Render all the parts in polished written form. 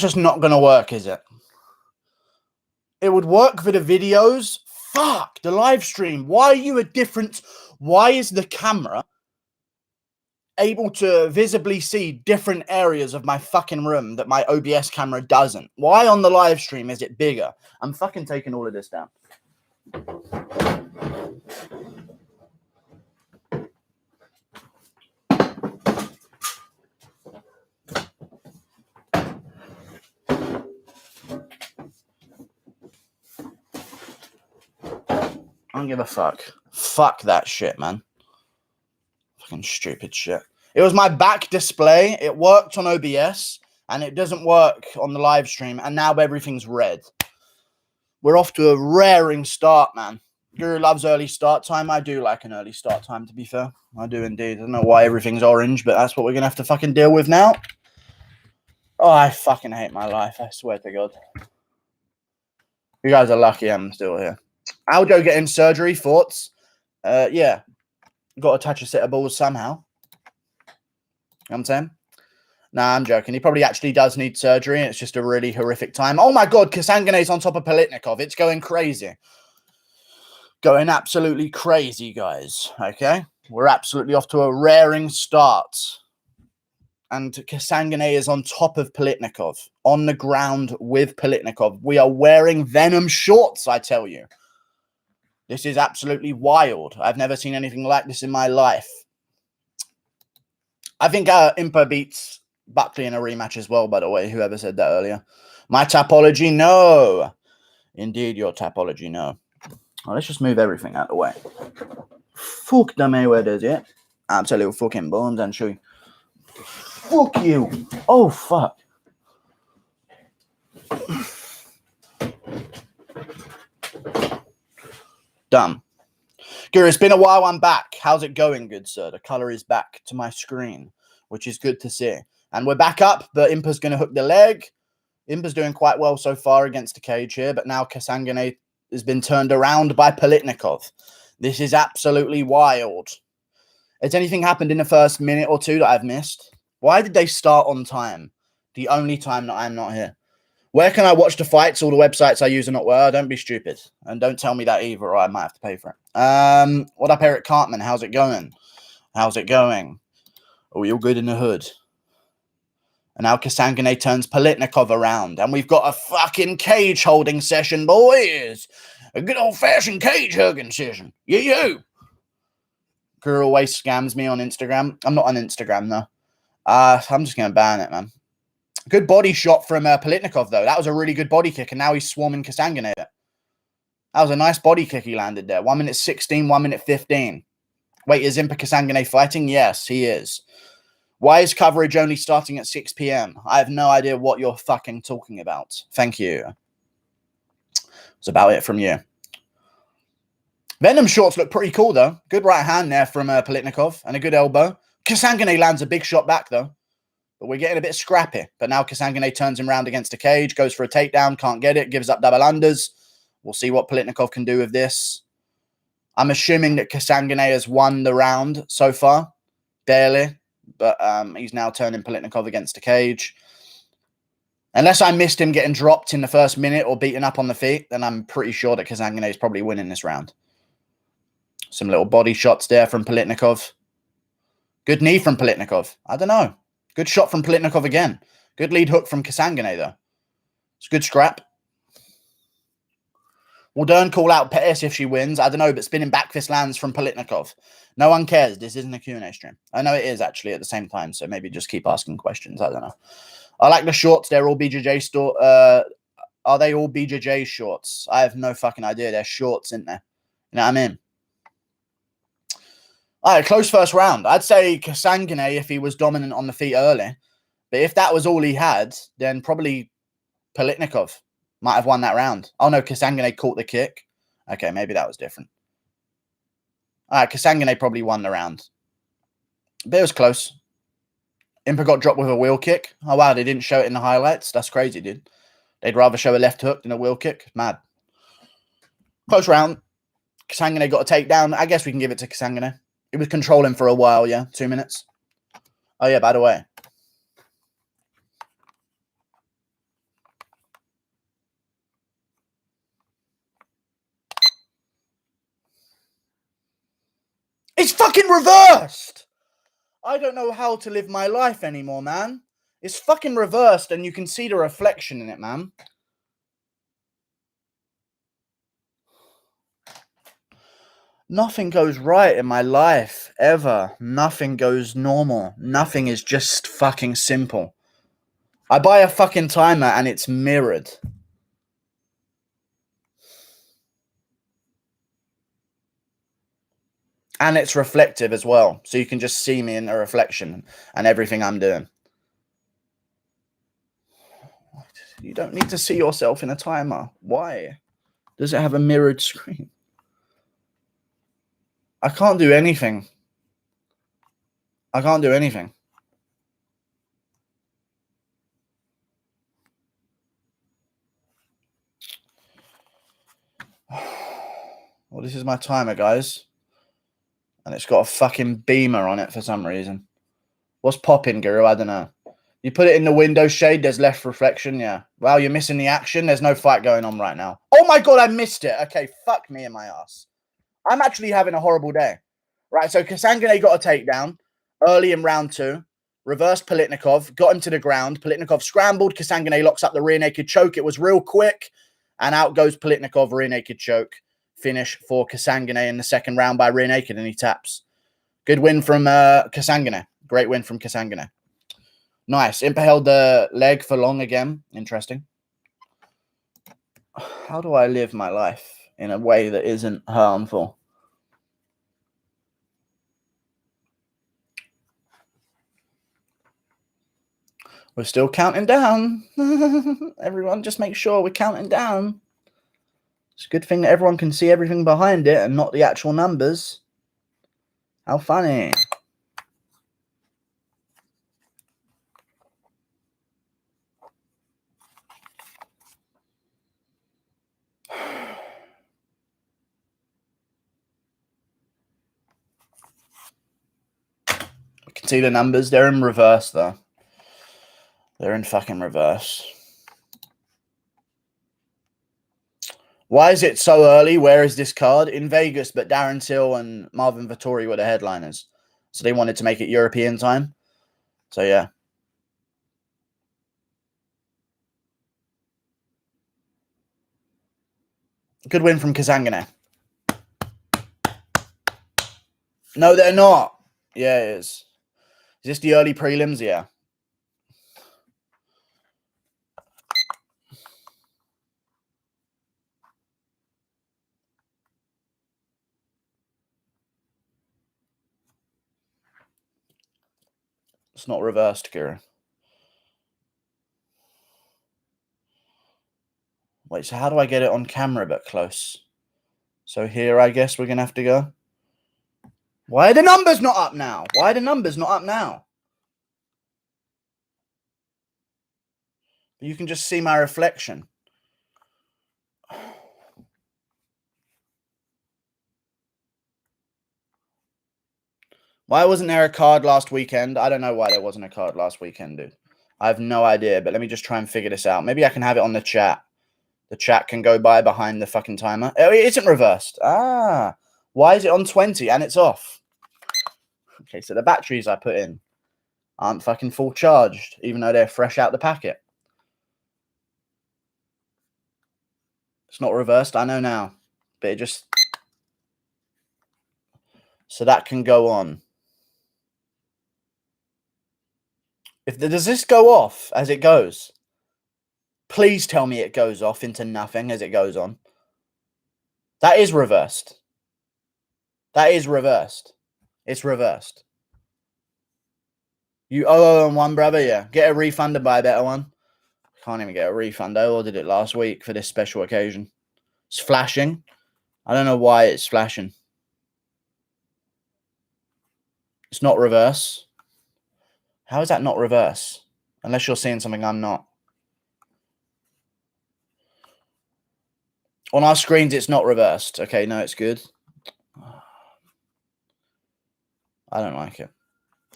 just not going to work, is it? It would work for the videos. Fuck, the live stream. Why are you a different... Why is the camera able to visibly see different areas of my fucking room that my OBS camera doesn't? Why on the live stream is it bigger? I'm fucking taking all of this down. I don't give a fuck. Fuck that shit, man. Fucking stupid shit. It was my back display. It worked on OBS, and it doesn't work on the live stream, and now everything's red. We're off to a raring start, man. Guru loves early start time. I do like an early start time, to be fair. I do indeed. I don't know why everything's orange, but that's what we're going to have to fucking deal with now. Oh, I fucking hate my life. I swear to God. You guys are lucky I'm still here. Aljo getting surgery, thoughts? Yeah. Got to touch a set of balls somehow. You know what I'm saying? Nah, I'm joking. He probably actually does need surgery, and it's just a really horrific time. Oh my God, Kasangane's on top of Politnikov. It's going crazy. Going absolutely crazy, guys. Okay? We're absolutely off to a raring start. And Kasangane is on top of Politnikov. On the ground with Politnikov. We are wearing Venom shorts, I tell you. This is absolutely wild. I've never seen anything like this in my life. I think Impa beats Buckley in a rematch as well, by the way. Whoever said that earlier. My topology, no. Indeed, your topology, no. Well, let's just move everything out of the way. Fuck the Mayweathers, yeah? Absolute fucking bombs, and show you. Fuck you. Oh, fuck. Dumb. Guru, it's been a while. I'm back. How's it going, good sir? The color is back to my screen, which is good to see. And we're back up, but Impa's going to hook the leg. Impa's doing quite well so far against the cage here, but now Kasangane has been turned around by Politnikov. This is absolutely wild. Has anything happened in the first minute or two that I've missed? Why did they start on time? The only time that I'm not here. Where can I watch the fights? All the websites I use are not well. Don't be stupid. And don't tell me that either, or I might have to pay for it. What up, Eric Cartman? How's it going? How's it going? Are we all good in the hood? And now Kasangane turns Politnikov around. And we've got a fucking cage holding session, boys. A good old-fashioned cage hugging session. You. Guru always scams me on Instagram. I'm not on Instagram, though. I'm just going to ban it, man. Good body shot from Politnikov, though. That was a really good body kick, and now he's swarming Kasangane. That was a nice body kick he landed there. 1 minute 16, 1 minute 15. Wait, is Impa Kasangane fighting? Yes, he is. Why is coverage only starting at 6 p.m.? I have no idea what you're fucking talking about. Thank you. That's about it from you. Venom shorts look pretty cool, though. Good right hand there from Politnikov, and a good elbow. Kasangane lands a big shot back, though. But we're getting a bit scrappy. But now Kasangane turns him round against the cage, goes for a takedown, can't get it, gives up double unders. We'll see what Politnikov can do with this. I'm assuming that Kasangane has won the round so far. Barely. But he's now turning Politnikov against the cage. Unless I missed him getting dropped in the first minute or beaten up on the feet, then I'm pretty sure that Kasangane is probably winning this round. Some little body shots there from Politnikov. Good knee from Politnikov. I don't know. Good shot from Politnikov again. Good lead hook from Kasangane, though. It's a good scrap. Will Dern call out Pettis if she wins? I don't know, but spinning back fist lands from Politnikov. No one cares. This isn't a Q&A stream. I know it is, actually, at the same time, so maybe just keep asking questions. I don't know. I like the shorts. They're all BJJ store. Are they all BJJ shorts? I have no fucking idea. They're shorts, isn't there? You know what I mean? All right, close first round. I'd say Kasangane if he was dominant on the feet early. But if that was all he had, then probably Politnikov might have won that round. Oh, no, Kasangane caught the kick. Okay, maybe that was different. All right, Kasangane probably won the round. But it was close. Impa got dropped with a wheel kick. Oh, wow, they didn't show it in the highlights. That's crazy, dude. They'd rather show a left hook than a wheel kick. Mad. Close round. Kasangane got a takedown. I guess we can give it to Kasangane. He was controlling for a while, yeah. 2 minutes. Oh, yeah, by the way. fucking reversed. I don't know how to live my life anymore, man. It's fucking reversed and you can see the reflection in it, man. Nothing goes right in my life, ever. Nothing goes normal. Nothing is just fucking simple. I buy a fucking timer and it's mirrored. And it's reflective as well. So you can just see me in the reflection and everything I'm doing. You don't need to see yourself in a timer. Why? Does it have a mirrored screen? I can't do anything. I can't do anything. Well, this is my timer, guys. And it's got a fucking beamer on it for some reason. What's popping, Guru? I don't know. You put it in the window shade, there's less reflection, yeah. Well, you're missing the action. There's no fight going on right now. Oh my god, I missed it. Okay, fuck me in my ass. I'm actually having a horrible day. Right, so Kasangane got a takedown early in round 2. Reversed Politnikov, got him to the ground. Politnikov scrambled. Kasangane locks up the rear naked choke. It was real quick. And out goes Politnikov, rear naked choke. Finish for Kasangane in the second round by rear naked, and he taps. Good win from Kasangane. Great win from Kasangane. Nice. Impa held the leg for long again. Interesting. How do I live my life in a way that isn't harmful? We're still counting down. Everyone, just make sure we're counting down. It's a good thing that everyone can see everything behind it and not the actual numbers. How funny. We can see the numbers. They're in reverse, though. They're in fucking reverse. Why is it so early? Where is this card? In Vegas, but Darren Till and Marvin Vettori were the headliners. So they wanted to make it European time. So, yeah. Good win from Kasangane. No, they're not. Yeah, it is. Is this the early prelims? Yeah. It's not reversed, Kira. Wait, so how do I get it on camera but close? So here, I guess we're going to have to go. Why are the numbers not up now? Why are the numbers not up now? You can just see my reflection. Why wasn't there a card last weekend? I don't know why there wasn't a card last weekend, dude. I have no idea, but let me just try and figure this out. Maybe I can have it on the chat. The chat can go by behind the fucking timer. Oh, it isn't reversed. Ah, why is it on 20 and it's off? Okay, so the batteries I put in aren't fucking full charged, even though they're fresh out the packet. It's not reversed, I know now. But it just... So that can go on. Does this go off as it goes? Please tell me it goes off into nothing as it goes on. That is reversed. That is reversed. It's reversed. You owe one, brother, yeah. Get a refund and buy a better one. Can't even get a refund. I ordered it last week for this special occasion. It's flashing. I don't know why it's flashing. It's not reverse. How is that not reverse? Unless you're seeing something I'm not. On our screens, it's not reversed. Okay, no, it's good. I don't like it.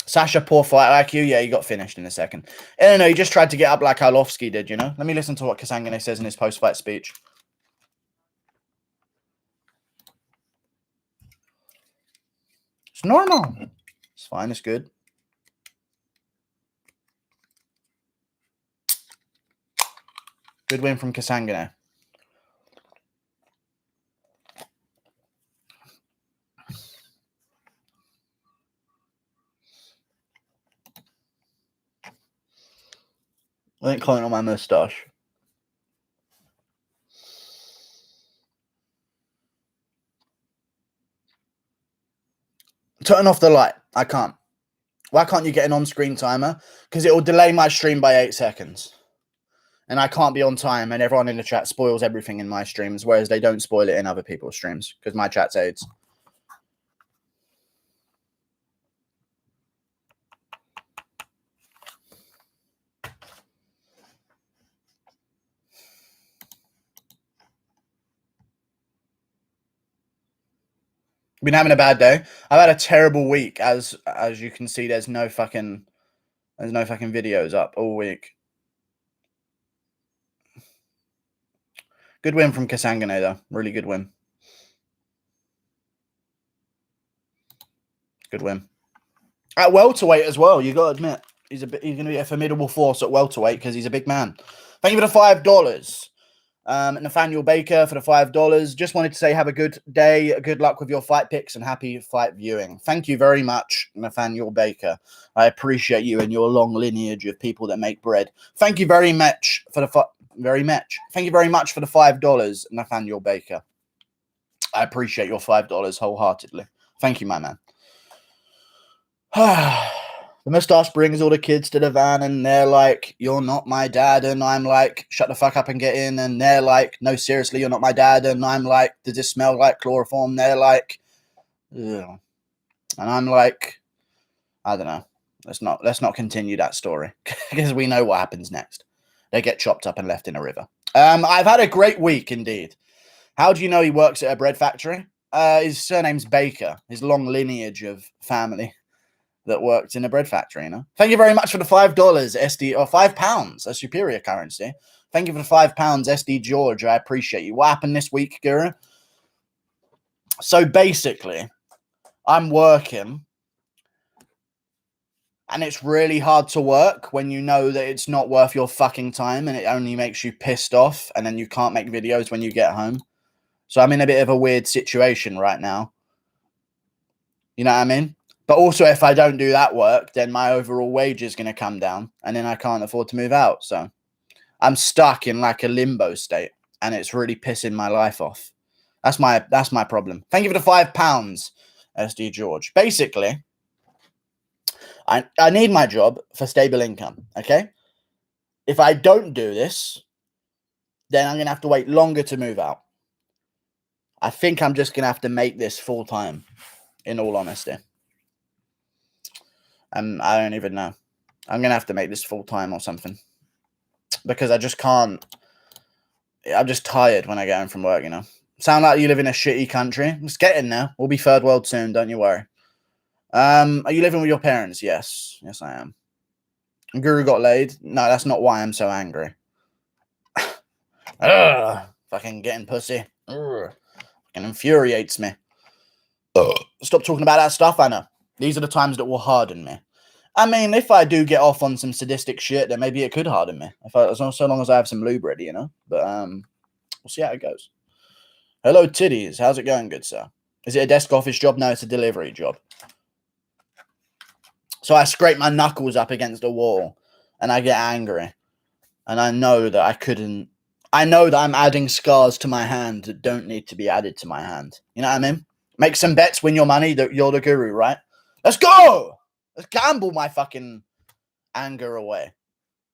Sasha, poor fight like you. Yeah, he got finished in a second. I don't know. He just tried to get up like Arlovsky did, you know? Let me listen to what Kasangane says in his post-fight speech. It's normal. It's fine. It's good. Good win from Kasangane. I didn't comment on my moustache. Turn off the light. I can't. Why can't you get an on-screen timer? Because it will delay my stream by 8 seconds. And I can't be on time, and everyone in the chat spoils everything in my streams, whereas they don't spoil it in other people's streams, because my chat's AIDS. Been having a bad day. I've had a terrible week, as you can see. There's no fucking videos up all week. Good win from Kasangane, though. Really good win. Good win. At welterweight as well, you got to admit. He's going to be a formidable force at welterweight because he's a big man. Thank you for the $5. Nathaniel Baker for the $5. Just wanted to say have a good day. Good luck with your fight picks and happy fight viewing. Thank you very much, Nathaniel Baker. I appreciate you and your long lineage of people that make bread. Thank you very much for the Thank you very much for the $5, Nathaniel Baker. I appreciate your $5 wholeheartedly. Thank you, my man. The moustache brings all the kids to the van, and they're like, "You're not my dad," and I'm like, "Shut the fuck up and get in," and they're like, "No, seriously, you're not my dad," and I'm like, "Does this smell like chloroform?" They're like, ugh. And I'm like, I don't know. Let's not continue that story because we know what happens next. They get chopped up and left in a river. I've had a great week indeed. How do you know he works at a bread factory? His surname's Baker. His long lineage of family that worked in a bread factory, you know. Thank you very much for the $5 SD, or £5, a superior currency. Thank you for the £5 SD George. I appreciate you. What happened this week, Guru? So basically, I'm working, and it's really hard to work when you know that it's not worth your fucking time and it only makes you pissed off, and then you can't make videos when you get home. So I'm in a bit of a weird situation right now. You know what I mean? But also, if I don't do that work, then my overall wage is going to come down, and then I can't afford to move out. So I'm stuck in like a limbo state, and it's really pissing my life off. That's my problem. Thank you for the £5, SD George. Basically, I need my job for stable income, okay? If I don't do this, then I'm going to have to wait longer to move out. I think I'm just going to have to make this full-time, in all honesty. And I don't even know. I'm going to have to make this full-time or something. Because I just can't. I'm just tired when I get home from work, you know. Sound like you live in a shitty country? It's getting there. We'll be third world soon, don't you worry. Are you living with your parents? Yes. Yes, I am. Guru got laid? No, that's not why I'm so angry. Fucking getting pussy. Fucking infuriates me. Stop talking about that stuff, Anna. These are the times that will harden me. I mean, if I do get off on some sadistic shit, then maybe it could harden me. So long as I have some lube ready, you know. But we'll see how it goes. Hello, titties. How's it going, good sir? Is it a desk office job? No, it's a delivery job. So I scrape my knuckles up against the wall, and I get angry, and I know that I couldn't. I know that I'm adding scars to my hand that don't need to be added to my hand. You know what I mean? Make some bets, win your money. You're the guru, right? Let's go! Let's gamble my fucking anger away.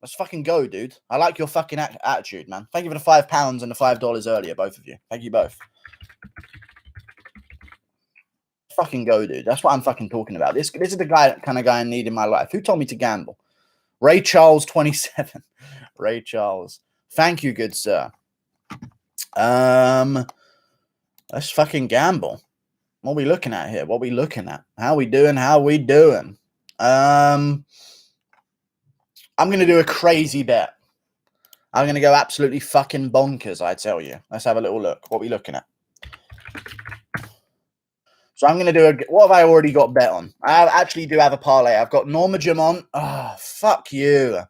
Let's fucking go, dude. I like your fucking attitude, man. Thank you for the £5 and the $5 earlier, both of you. Thank you both. Fucking go, dude. That's what I'm fucking talking about. This is the kind of guy I need in my life. Who told me to gamble? Ray Charles 27. Ray Charles. Thank you, good sir. Let's fucking gamble. What are we looking at here? What are we looking at? How we doing? How we doing? I'm going to do a crazy bet. I'm going to go absolutely fucking bonkers, I tell you. Let's have a little look. What are we looking at? So I'm going to do what have I already got bet on? I actually do have a parlay. I've got Norma Jamont. Oh, fuck you.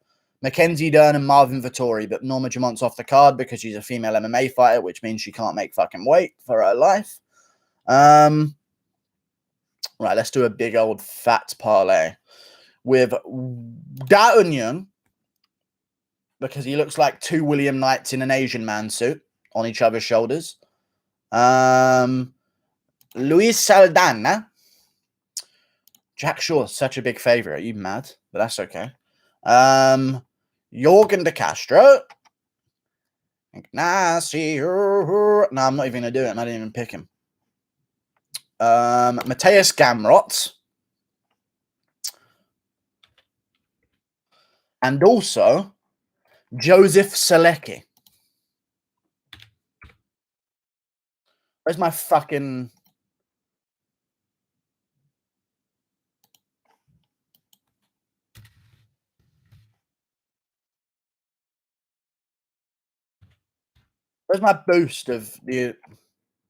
Mackenzie Dern and Marvin Vettori, but Norma Jamont's off the card because she's a female MMA fighter, which means she can't make fucking weight for her life. Right, let's do a big old fat parlay with Da Young, because he looks like two William Knights in an Asian man suit on each other's shoulders. Luis Saldana. Jack Shaw's such a big favorite. Are you mad? But that's okay. Jorgen De Castro. Ignacio. No, I'm not even going to do it. I didn't even pick him. Matthias Gamrot. And also Joseph Selecki. Where's my fucking... Where's my boost of the...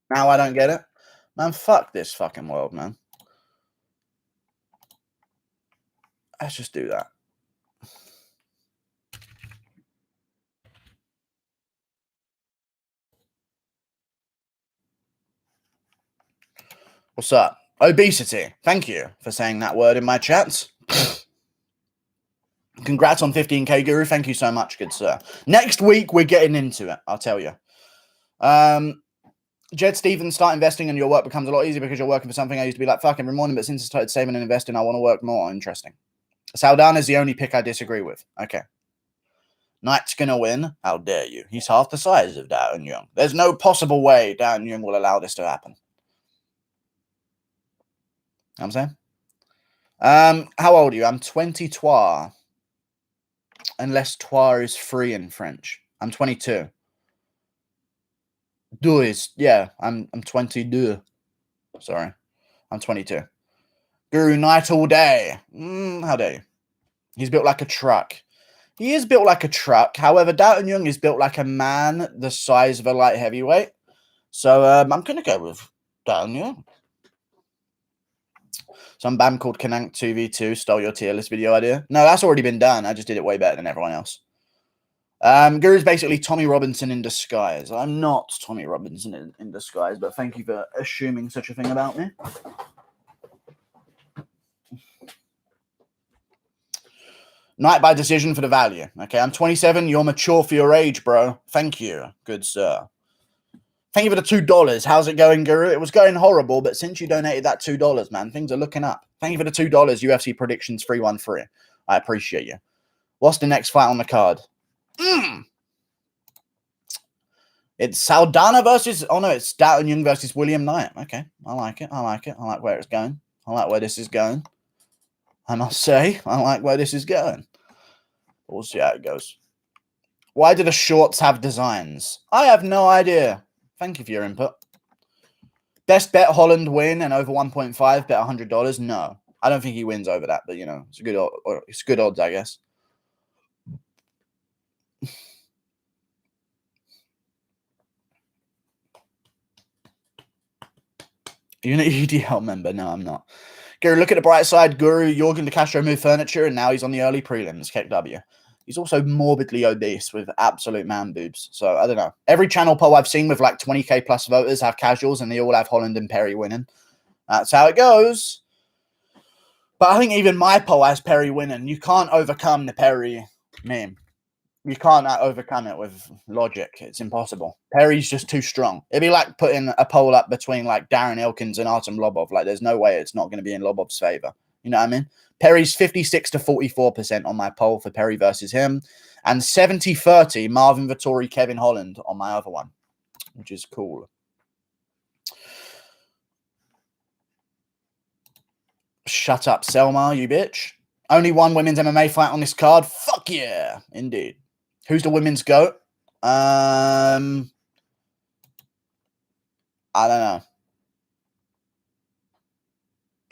Now I don't get it? Man, fuck this fucking world, man. Let's just do that. What's up? Obesity. Thank you for saying that word in my chats. Congrats on 15k, Guru. Thank you so much, good sir. Next week, we're getting into it, I'll tell you. Jed Stevens, start investing and your work becomes a lot easier because you're working for something I used to be like, fuck every morning, but since I started saving and investing, I want to work more. Interesting. Saldana is the only pick I disagree with. Okay. Knight's going to win. How dare you? He's half the size of Darren Young. There's no possible way Darren Young will allow this to happen. You know what I'm saying? How old are you? I'm 23. Unless trois is free in French. I'm 22. Deux is, yeah, I'm 22. Sorry. I'm 22. Guru Knight all day. How dare you? He's built like a truck. He is built like a truck. However, Darren Young is built like a man the size of a light heavyweight. So I'm going to go with Darren Young. Some band called Kanank 2v2 stole your tier list video idea. No, that's already been done. I just did it way better than everyone else. Guru's basically Tommy Robinson in disguise. I'm not Tommy Robinson in disguise, but thank you for assuming such a thing about me. Night by decision for the value. Okay, I'm 27. You're mature for your age, bro. Thank you, good sir. Thank you for the $2. How's it going, Guru? It was going horrible, but since you donated that $2, man, things are looking up. Thank you for the $2. UFC predictions 313. I appreciate you. What's the next fight on the card? It's Saldana versus... Oh, no, it's Darren Young versus William Knight. Okay, I like it. I like it. I like where it's going. I like where this is going. I must say, I like where this is going. We'll see how it goes. Why do the shorts have designs? I have no idea. Thank you for your input. Best bet Holland win and over 1.5, bet $100. No, I don't think he wins over that, but you know, it's good odds, I guess. You're an EDL member? No, I'm not. Guru, look at the bright side. Guru, Jorgen De Castro moved furniture, and now he's on the early prelims. KW. He's also morbidly obese with absolute man boobs. So, I don't know. Every channel poll I've seen with like 20k plus voters have casuals, and they all have Holland and Perry winning. That's how it goes. But I think even my poll has Perry winning. You can't overcome the Perry meme. You can't overcome it with logic. It's impossible. Perry's just too strong. It'd be like putting a poll up between like Darren Elkins and Artem Lobov. Like, there's no way it's not going to be in Lobov's favor. You know what I mean? Perry's 56 to 44% on my poll for Perry versus him. And 70-30 Marvin Vettori, Kevin Holland on my other one, which is cool. Shut up, Selma, you bitch. Only one women's MMA fight on this card. Fuck yeah. Indeed. Who's the women's GOAT? I don't know.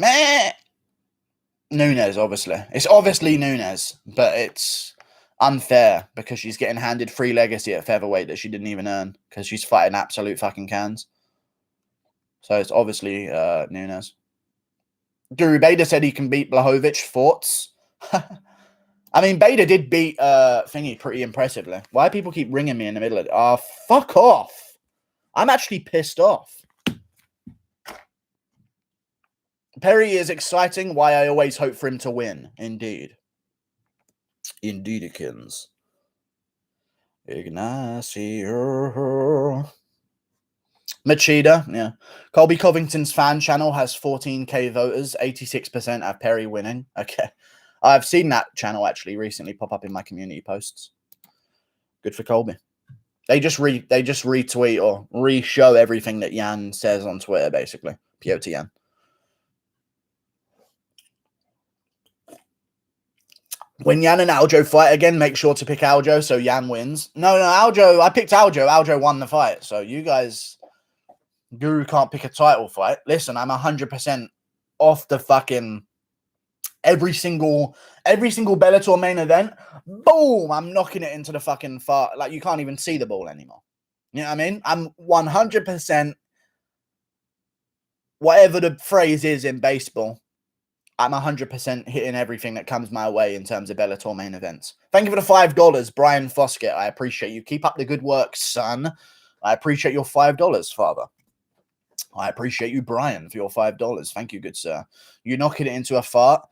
Meh. Nunes, obviously. It's obviously Nunes, but it's unfair because she's getting handed free legacy at featherweight that she didn't even earn because she's fighting absolute fucking cans. So it's obviously Nunes. Guru Bader said he can beat Blachowicz. Thoughts? I mean, Bader did beat Thingy pretty impressively. Why do people keep ringing me in the middle of it? Oh, fuck off. I'm actually pissed off. Perry is exciting. Why I always hope for him to win. Indeed. Indeedikins. Ignacio. Machida, yeah. Colby Covington's fan channel has 14k voters. 86% have Perry winning. Okay. I've seen that channel actually recently pop up in my community posts. Good for Colby. They just retweet or re-show everything that Yan says on Twitter, basically. Piotr Yan. When Yan and Aljo fight again, make sure to pick Aljo so Yan wins. No, Aljo. I picked Aljo. Aljo won the fight. So you guys, Guru can't pick a title fight. Listen, I'm 100% off the fucking every single Bellator main event. Boom! I'm knocking it into the fucking far. Like you can't even see the ball anymore. You know what I mean? I'm 100%. Whatever the phrase is in baseball, I'm 100% hitting everything that comes my way in terms of Bellator main events. Thank you for the $5, Brian Foskett. I appreciate you. Keep up the good work, son. I appreciate your $5, father. I appreciate you, Brian, for your $5. Thank you, good sir. You're knocking it into a fart.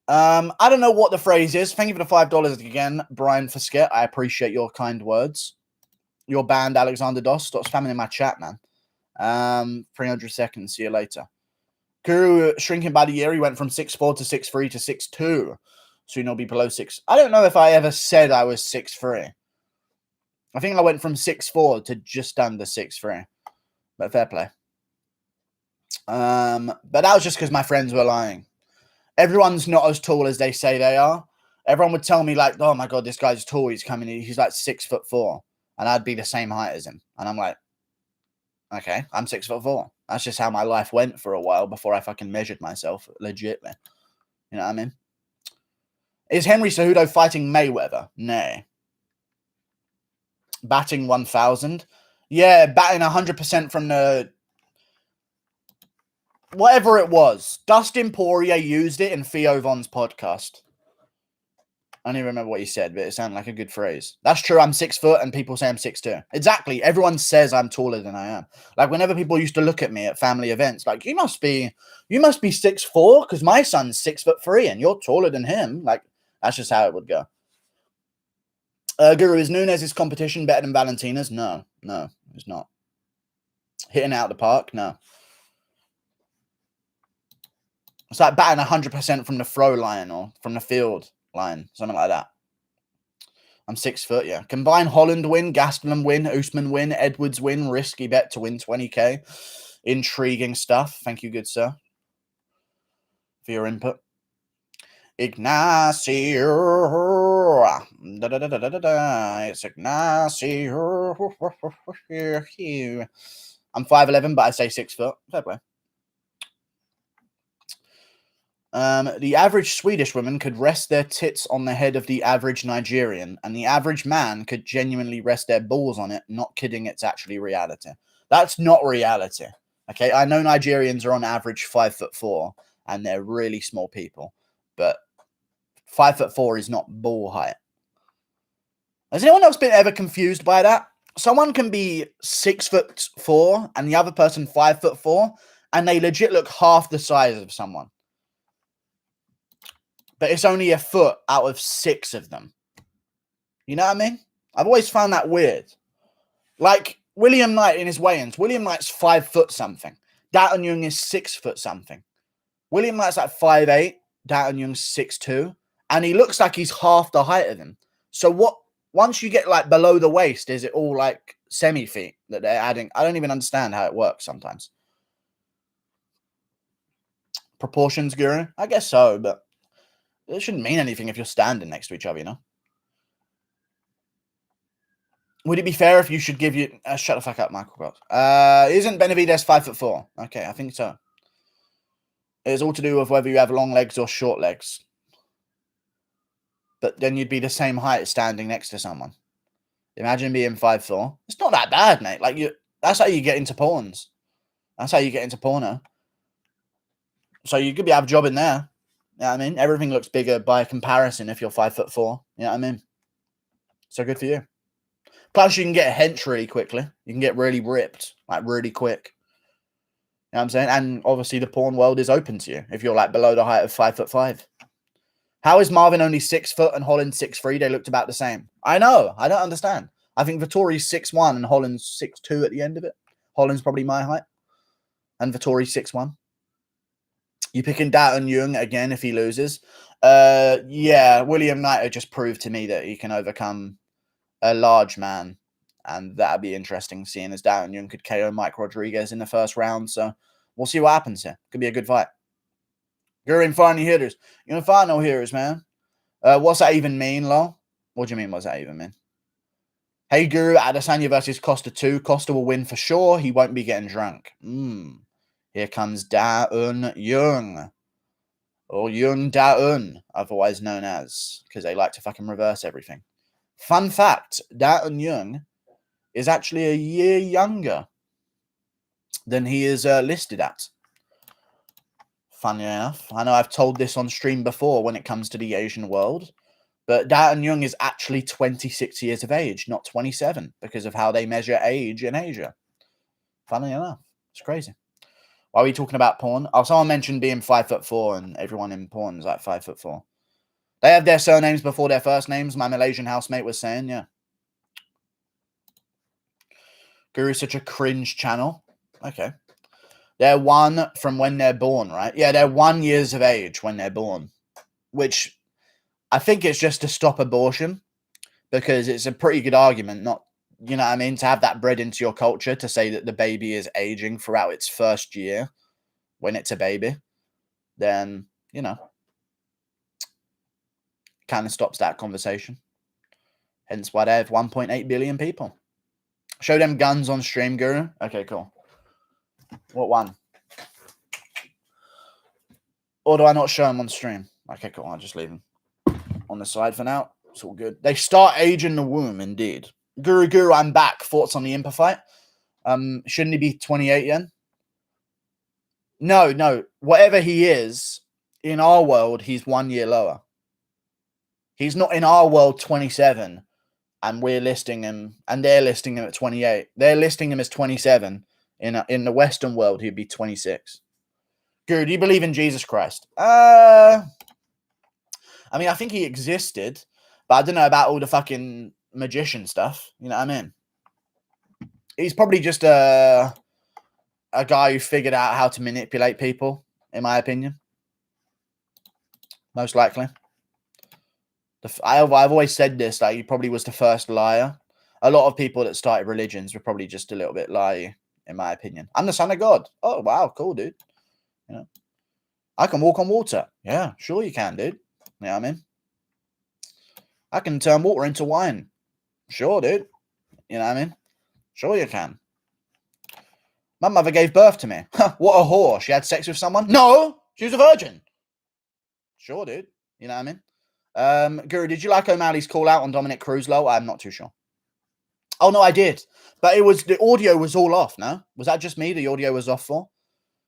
I don't know what the phrase is. Thank you for the $5 again, Brian Foskett. I appreciate your kind words. Your band, Alexander Doss. Stop spamming in my chat, man. 300 seconds. See you later. Guru shrinking by the year. He went from 6'4" to 6'3" to 6'2". Soon he'll be below 6. I don't know if I ever said I was 6'3". I think I went from 6'4" to just under 6'3". But fair play. But that was just because my friends were lying. Everyone's not as tall as they say they are. Everyone would tell me like, oh my God, this guy's tall. He's coming in. He's like 6'4". And I'd be the same height as him. And I'm like, okay, I'm 6'4". That's just how my life went for a while before I fucking measured myself legitly. You know what I mean? Is Henry Cejudo fighting Mayweather? Nay. Batting 1,000? Yeah, batting 100% from the... whatever it was. Dustin Poirier used it in Theo Von's podcast. I don't even remember what he said, but it sounded like a good phrase. That's true. I'm 6 foot and people say I'm 6'2". Exactly. Everyone says I'm taller than I am. Like whenever people used to look at me at family events, like you must be 6'4" because my son's 6'3" and you're taller than him. Like that's just how it would go. Guru, is Nunes' competition better than Valentina's? No, it's not. Hitting out the park? No. It's like batting 100% from the throw line or from the field line, something like that. I'm 6 foot, yeah. Combine Holland win, Gastelum win, Usman win, Edwards win, risky bet to win 20k. Intriguing stuff. Thank you, good sir, for your input. Ignacio. It's Ignacio. I'm 5'11", but I say 6 foot. Fair play. The average Swedish woman could rest their tits on the head of the average Nigerian, and the average man could genuinely rest their balls on it. Not kidding, it's actually reality. That's not reality. Okay, I know Nigerians are on average 5'4", and they're really small people, but 5'4" is not ball height. Has anyone else been ever confused by that? Someone can be 6'4" and the other person 5'4", and they legit look half the size of someone. But it's only a foot out of 6 of them. You know what I mean? I've always found that weird. Like William Knight in his weigh-ins. William Knight's 5 foot something. Dalton Young is 6 foot something. William Knight's like 5'8". Dalton Young's 6'2". And he looks like he's half the height of him. So what? Once you get like below the waist, is it all like semi-feet that they're adding? I don't even understand how it works sometimes. Proportions, Guru? I guess so, but it shouldn't mean anything if you're standing next to each other, you know? Would it be fair if you should give you... shut the fuck up, Michael Cross. Isn't Benavidez 5'4"? Okay, I think so. It's all to do with whether you have long legs or short legs. But then you'd be the same height standing next to someone. Imagine being 5'4". It's not that bad, mate. Like that's how you get into pawns. That's how you get into porno. So you could have a job in there. You know what I mean? Everything looks bigger by comparison if you're 5'4". You know what I mean? So good for you. Plus, you can get hench really quickly. You can get really ripped, like really quick. You know what I'm saying? And obviously, the porn world is open to you if you're like below the height of 5'5". How is Marvin only 6 foot and Holland 6'3"? They looked about the same. I know. I don't understand. I think Vettori's 6'1" and Holland's 6'2" at the end of it. Holland's probably my height. And Vettori's 6'1". You picking Daton Young again if he loses? Yeah, William Knight just proved to me that he can overcome a large man. And that'd be interesting, seeing as Daton Young could KO Mike Rodriguez in the first round. So we'll see what happens here. Could be a good fight. You're in find any hitters. You're gonna find no hitters, man. What's that even mean, lol? What do you mean, what's that even mean? Hey, Guru, Adesanya versus Costa 2. Costa will win for sure. He won't be getting drunk. Here comes Daton Young. Or Young Daton, otherwise known as, because they like to fucking reverse everything. Fun fact, Daton Young is actually a year younger than he is listed at. Funny enough. I know I've told this on stream before when it comes to the Asian world, but Daton Young is actually 26 years of age, not 27, because of how they measure age in Asia. Funny enough. It's crazy. Why are we talking about porn? Oh, someone mentioned being 5'4", and everyone in porn is like 5'4". They have their surnames before their first names. My Malaysian housemate was saying, yeah. Guru's such a cringe channel. Okay. They're 1 from when they're born, right? Yeah, they're 1 years of age when they're born, which I think it's just to stop abortion, because it's a pretty good argument, not, you know what I mean, to have that bred into your culture, to say that the baby is aging throughout its first year when it's a baby, then, you know, kind of stops that conversation. Hence why they have 1.8 billion people. Show them guns on stream, Guru. Okay, cool. What one? Or do I not show them on stream? Okay, cool. I'll just leave them on the side for now. It's all good. They start age in the womb, indeed. Guru, I'm back. Thoughts on the Impa fight? Shouldn't he be 28 yet? No. Whatever he is, in our world, he's 1 year lower. He's not in our world 27, and we're listing him, and they're listing him at 28. They're listing him as 27. In the Western world, he'd be 26. Guru, do you believe in Jesus Christ? I mean, I think he existed, but I don't know about all the fucking magician stuff. You know what I mean? He's probably just a guy who figured out how to manipulate people, in my opinion. Most likely. I've always said this, that he probably was the first liar. A lot of people that started religions were probably just a little bit liar, in my opinion. I'm the son of God. Oh, wow, cool, dude. You know, I can walk on water. Yeah, sure you can, dude. You know what I mean? I can turn water into wine. Sure, dude. You know what I mean? Sure you can. My mother gave birth to me. What a whore. She had sex with someone? No, she was a virgin. Sure, dude. You know what I mean? Guru, did you like O'Malley's call out on Dominic Cruz low? I'm not too sure. Oh, no, I did. But the audio was all off, no? Was that just me the audio was off for?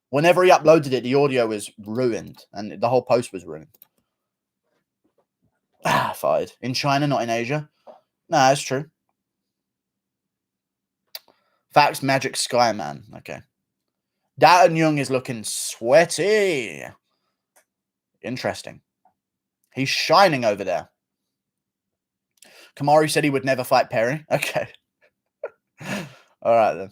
Whenever he uploaded it, the audio was ruined, and the whole post was ruined. Fired. In China, not in Asia. No, that's true. Facts, Magic Skyman. Okay. Daton Young is looking sweaty. Interesting. He's shining over there. Kamaru said he would never fight Perry. Okay. All right, then.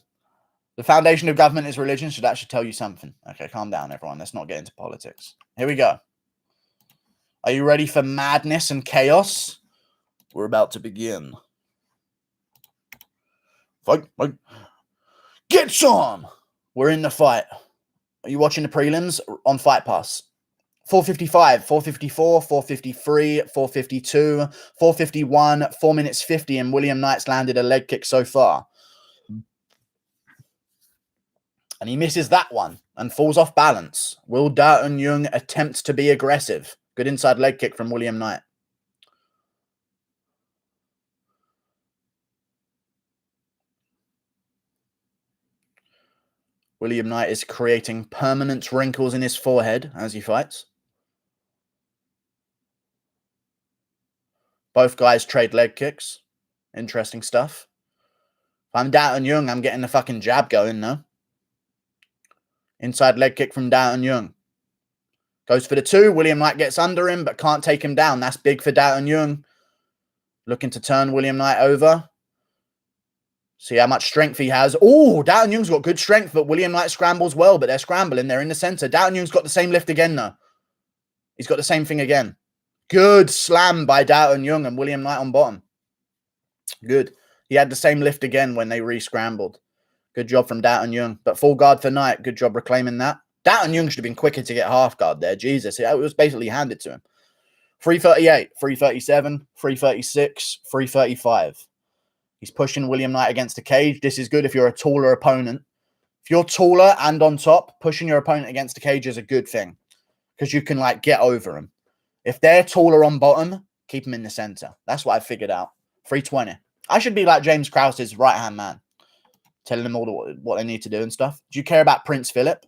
The foundation of government is religion, so that should tell you something. Okay, calm down, everyone. Let's not get into politics. Here we go. Are you ready for madness and chaos? We're about to begin. Fight. Get some! We're in the fight. Are you watching the prelims on Fight Pass? 4:55, 4:54, 4:53, 4:52, 4:51, 4 minutes 50, and William Knight's landed a leg kick so far. And he misses that one and falls off balance. Will Daton Young attempt to be aggressive? Good inside leg kick from William Knight. William Knight is creating permanent wrinkles in his forehead as he fights. Both guys trade leg kicks. Interesting stuff. If I'm Daton Young, I'm getting the fucking jab going, no? Inside leg kick from Daton Young. Goes for the 2. William Knight gets under him, but can't take him down. That's big for Daton Young. Looking to turn William Knight over. See how much strength he has. Oh, Daton Young's got good strength, but William Knight scrambles well, but they're scrambling. They're in the center. Daton Young's got the same lift again, though. He's got the same thing again. Good slam by Daton Young and William Knight on bottom. Good. He had the same lift again when they re-scrambled. Good job from Daton Young. But full guard for Knight. Good job reclaiming that. Daton Young should have been quicker to get half guard there. Jesus. It was basically handed to him. 338, 337, 336, 335. He's pushing William Knight against the cage. This is good if you're a taller opponent. If you're taller and on top, pushing your opponent against the cage is a good thing because you can, like, get over him. If they're taller on bottom, keep them in the center. That's what I figured out. 320. I should be like James Krause's right-hand man, telling them all what they need to do and stuff. Do you care about Prince Philip?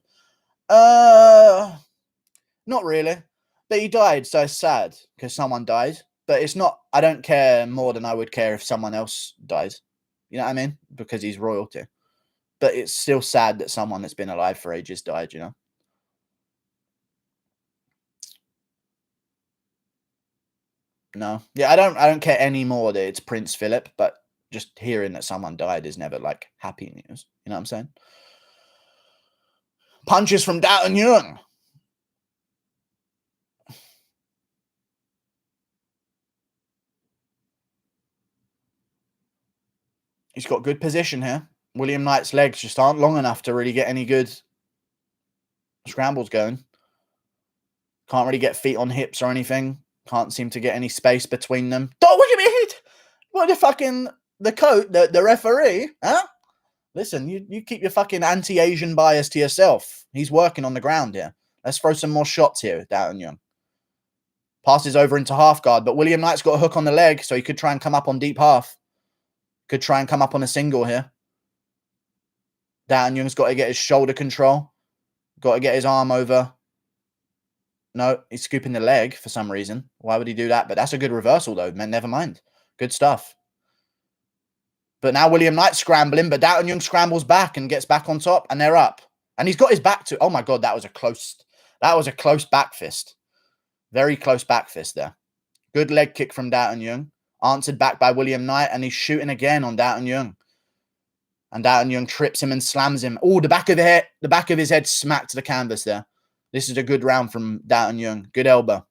Not really. But he died, so it's sad because someone died. But it's not, I don't care more than I would care if someone else dies. You know what I mean? Because he's royalty. But it's still sad that someone that's been alive for ages died, you know? No. Yeah, I don't care anymore that it's Prince Philip, but just hearing that someone died is never, like, happy news. You know what I'm saying? Punches from Daton Young. He's got good position here. William Knight's legs just aren't long enough to really get any good scrambles going. Can't really get feet on hips or anything. Can't seem to get any space between them. Don't look at me hit! What the fucking, the referee, huh? Listen, you keep your fucking anti-Asian bias to yourself. He's working on the ground here. Let's throw some more shots here, Daton Young. Passes over into half guard, but William Knight's got a hook on the leg, so he could try and come up on deep half. Could try and come up on a single here. Daton Young's got to get his shoulder control. Got to get his arm over. No, he's scooping the leg for some reason. Why would he do that? But that's a good reversal, though. Man, never mind. Good stuff. But now William Knight's scrambling, but Daton Young scrambles back and gets back on top, and they're up. And he's got his back to... Oh, my God, that was a close back fist. Very close back fist there. Good leg kick from Daton Young. Answered back by William Knight, and he's shooting again on Daton Young. And Daton Young trips him and slams him. Oh, the back of his head smacked the canvas there. This is a good round from Daton Young. Good elbow.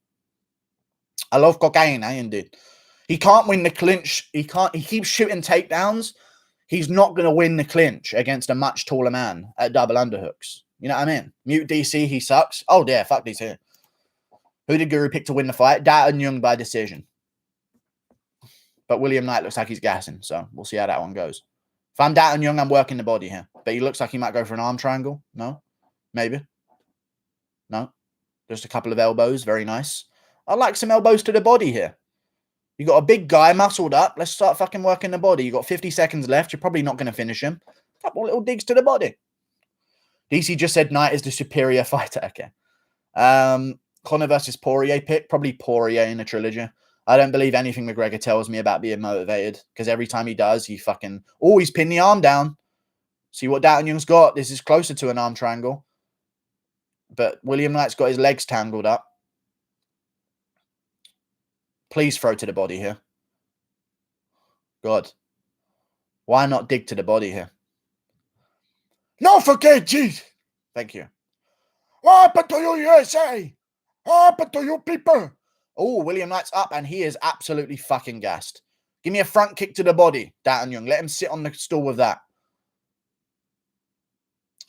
I love cocaine, indeed. He can't win the clinch. He keeps shooting takedowns. He's not going to win the clinch against a much taller man at double underhooks. You know what I mean? Mute DC, he sucks. Oh, dear, fuck DC. Who did Guru pick to win the fight? Daton Young by decision. But William Knight looks like he's gassing, so we'll see how that one goes. If I'm Daton Young, I'm working the body here. But he looks like he might go for an arm triangle. No? Maybe. No? Just a couple of elbows. Very nice. I like some elbows to the body here. You got a big guy muscled up. Let's start fucking working the body. You got 50 seconds left. You're probably not going to finish him. Couple little digs to the body. DC just said Knight is the superior fighter. Okay. Conor versus Poirier pick. Probably Poirier in the trilogy. I don't believe anything McGregor tells me about being motivated. Because every time he does, he fucking... Oh, he's pinned the arm down. See what Daton Young's got. This is closer to an arm triangle. But William Knight's got his legs tangled up. Please throw to the body here. God. Why not dig to the body here? No forget, jeez. Thank you. What happened to you, USA? What happened to you people? Oh, William Knight's up, and he is absolutely fucking gassed. Give me a front kick to the body, Daton Young. Let him sit on the stool with that.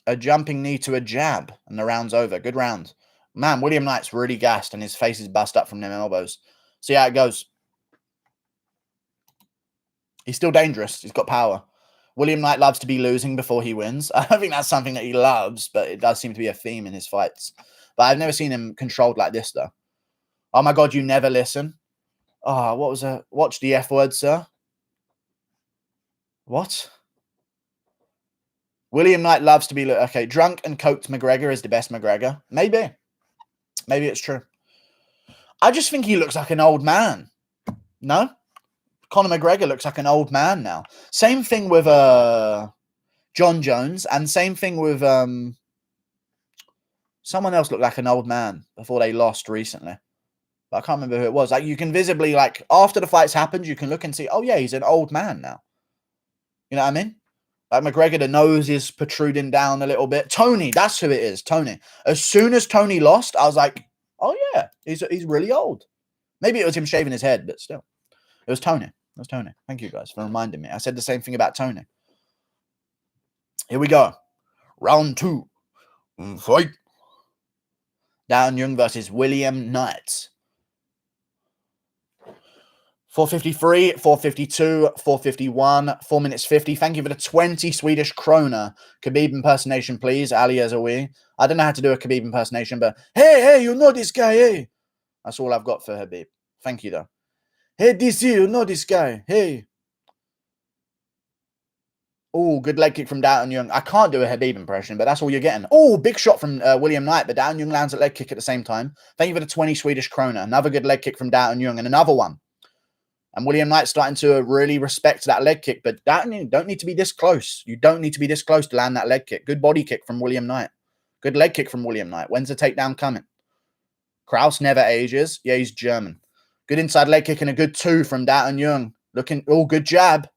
A jumping knee to a jab, and the round's over. Good round. Man, William Knight's really gassed, and his face is bust up from them elbows. See how it goes. He's still dangerous. He's got power. William Knight loves to be losing before he wins. I don't think that's something that he loves, but it does seem to be a theme in his fights. But I've never seen him controlled like this, though. Oh, my God, you never listen. Oh, what was that? Watch the F word, sir. What? William Knight loves to be... Okay, drunk and coked McGregor is the best McGregor. Maybe. Maybe it's true. I just think he looks like an old man. No? Conor McGregor looks like an old man now. Same thing with John Jones, and same thing with someone else looked like an old man before they lost recently. But I can't remember who it was. Like, you can visibly, like, after the fights happened, you can look and see, oh yeah, he's an old man now. You know what I mean? Like McGregor, the nose is protruding down a little bit. Tony, that's who it is. Tony. As soon as Tony lost, I was like, oh yeah, he's really old. Maybe it was him shaving his head, but still. It was Tony. It was Tony. Thank you guys for reminding me. I said the same thing about Tony. Here we go. Round 2. Fight. Darren Young versus William Knight. 453, 452, 451, 4 minutes 50. Thank you for the 20 Swedish krona. Khabib impersonation, please. Ali Azawi. I don't know how to do a Khabib impersonation, but hey, you know this guy, hey. That's all I've got for Khabib. Thank you, though. Hey, DC, you know this guy, hey. Oh, good leg kick from Darren Young. I can't do a Khabib impression, but that's all you're getting. Oh, big shot from William Knight, but Darren Young lands a leg kick at the same time. Thank you for the 20 Swedish krona. Another good leg kick from Darren Young, and another one. And William Knight's starting to really respect that leg kick, but you don't need to be this close. You don't need to be this close to land that leg kick. Good body kick from William Knight. Good leg kick from William Knight. When's the takedown coming? Kraus never ages. Yeah, he's German. Good inside leg kick and a good 2 from Darren Young. Looking, oh, good jab.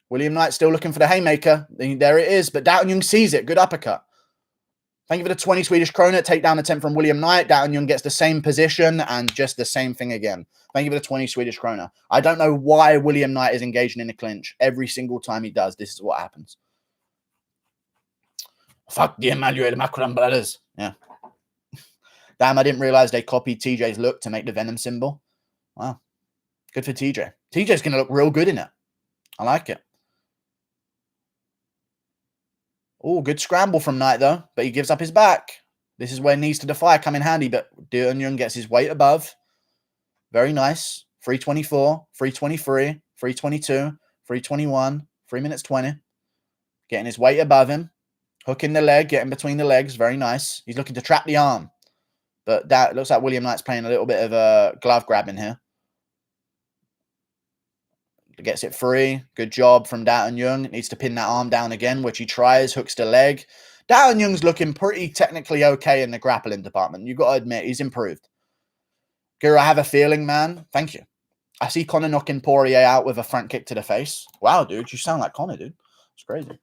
William Knight still looking for the haymaker. There it is, but Darren Young sees it. Good uppercut. Thank you for the 20 Swedish krona. Takedown attempt from William Knight. Darren Young gets the same position and just the same thing again. Thank you for the 20 Swedish krona. I don't know why William Knight is engaging in a clinch. Every single time he does, this is what happens. Fuck the Emmanuel Macron brothers. Yeah. Damn, I didn't realize they copied TJ's look to make the Venom symbol. Wow. Good for TJ. TJ's going to look real good in it. I like it. Oh, good scramble from Knight, though. But he gives up his back. This is where Knees to Defy come in handy. But Darren Young gets his weight above. Very nice. 324, 323, 322, 321, 3 minutes 20. Getting his weight above him. Hooking the leg, getting between the legs. Very nice. He's looking to trap the arm. But that looks like William Knight's playing a little bit of a glove grabbing here. Gets it free. Good job from Darren Young. Needs to pin that arm down again, which he tries. Hooks the leg. Darren Young's looking pretty technically okay in the grappling department. You've got to admit, he's improved. Guru, I have a feeling, man. Thank you. I see Conor knocking Poirier out with a front kick to the face. Wow, dude. You sound like Conor, dude. It's crazy.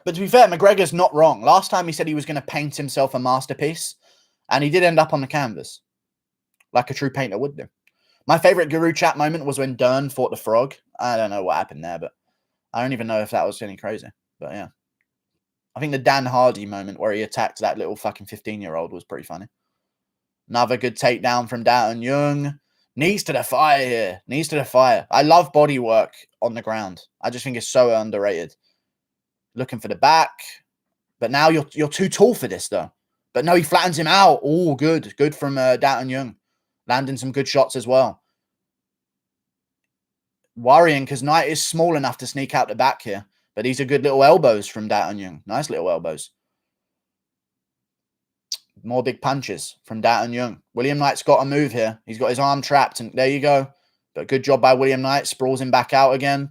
But to be fair, McGregor's not wrong. Last time he said he was going to paint himself a masterpiece. And he did end up on the canvas. Like a true painter would do. My favorite Guru chat moment was when Dern fought the Frog. I don't know what happened there, but I don't even know if that was any crazy. But yeah. I think the Dan Hardy moment where he attacked that little fucking 15-year-old was pretty funny. Another good takedown from Darren Young. Knees to the fire here. Knees to the fire. I love body work on the ground. I just think it's so underrated. Looking for the back. But now you're too tall for this, though. But no, he flattens him out. Oh, good. Good from Darren Young. Landing some good shots as well. Worrying because Knight is small enough to sneak out the back here. But these are good little elbows from Darren Young. Nice little elbows. More big punches from Darren Young. William Knight's got a move here. He's got his arm trapped. And there you go. But good job by William Knight. Sprawls him back out again.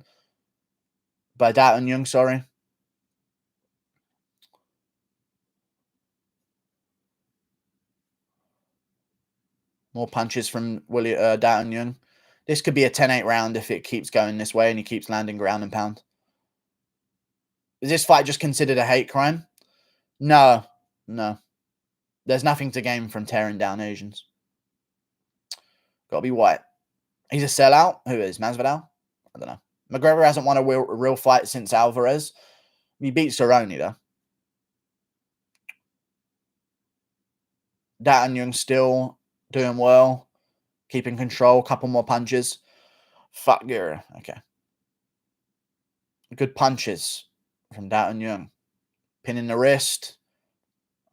By Darren Young, sorry. More punches from Darren Young. This could be a 10-8 round if it keeps going this way and he keeps landing ground and pound. Is this fight just considered a hate crime? No. No. There's nothing to gain from tearing down Asians. Got to be white. He's a sellout. Who is? Masvidal? I don't know. McGregor hasn't won a real fight since Alvarez. He beat Cerrone, though. Darren Young still doing well. Keeping control. Couple more punches. Fuck Gura. Okay. Good punches from Darren Young. Pinning the wrist.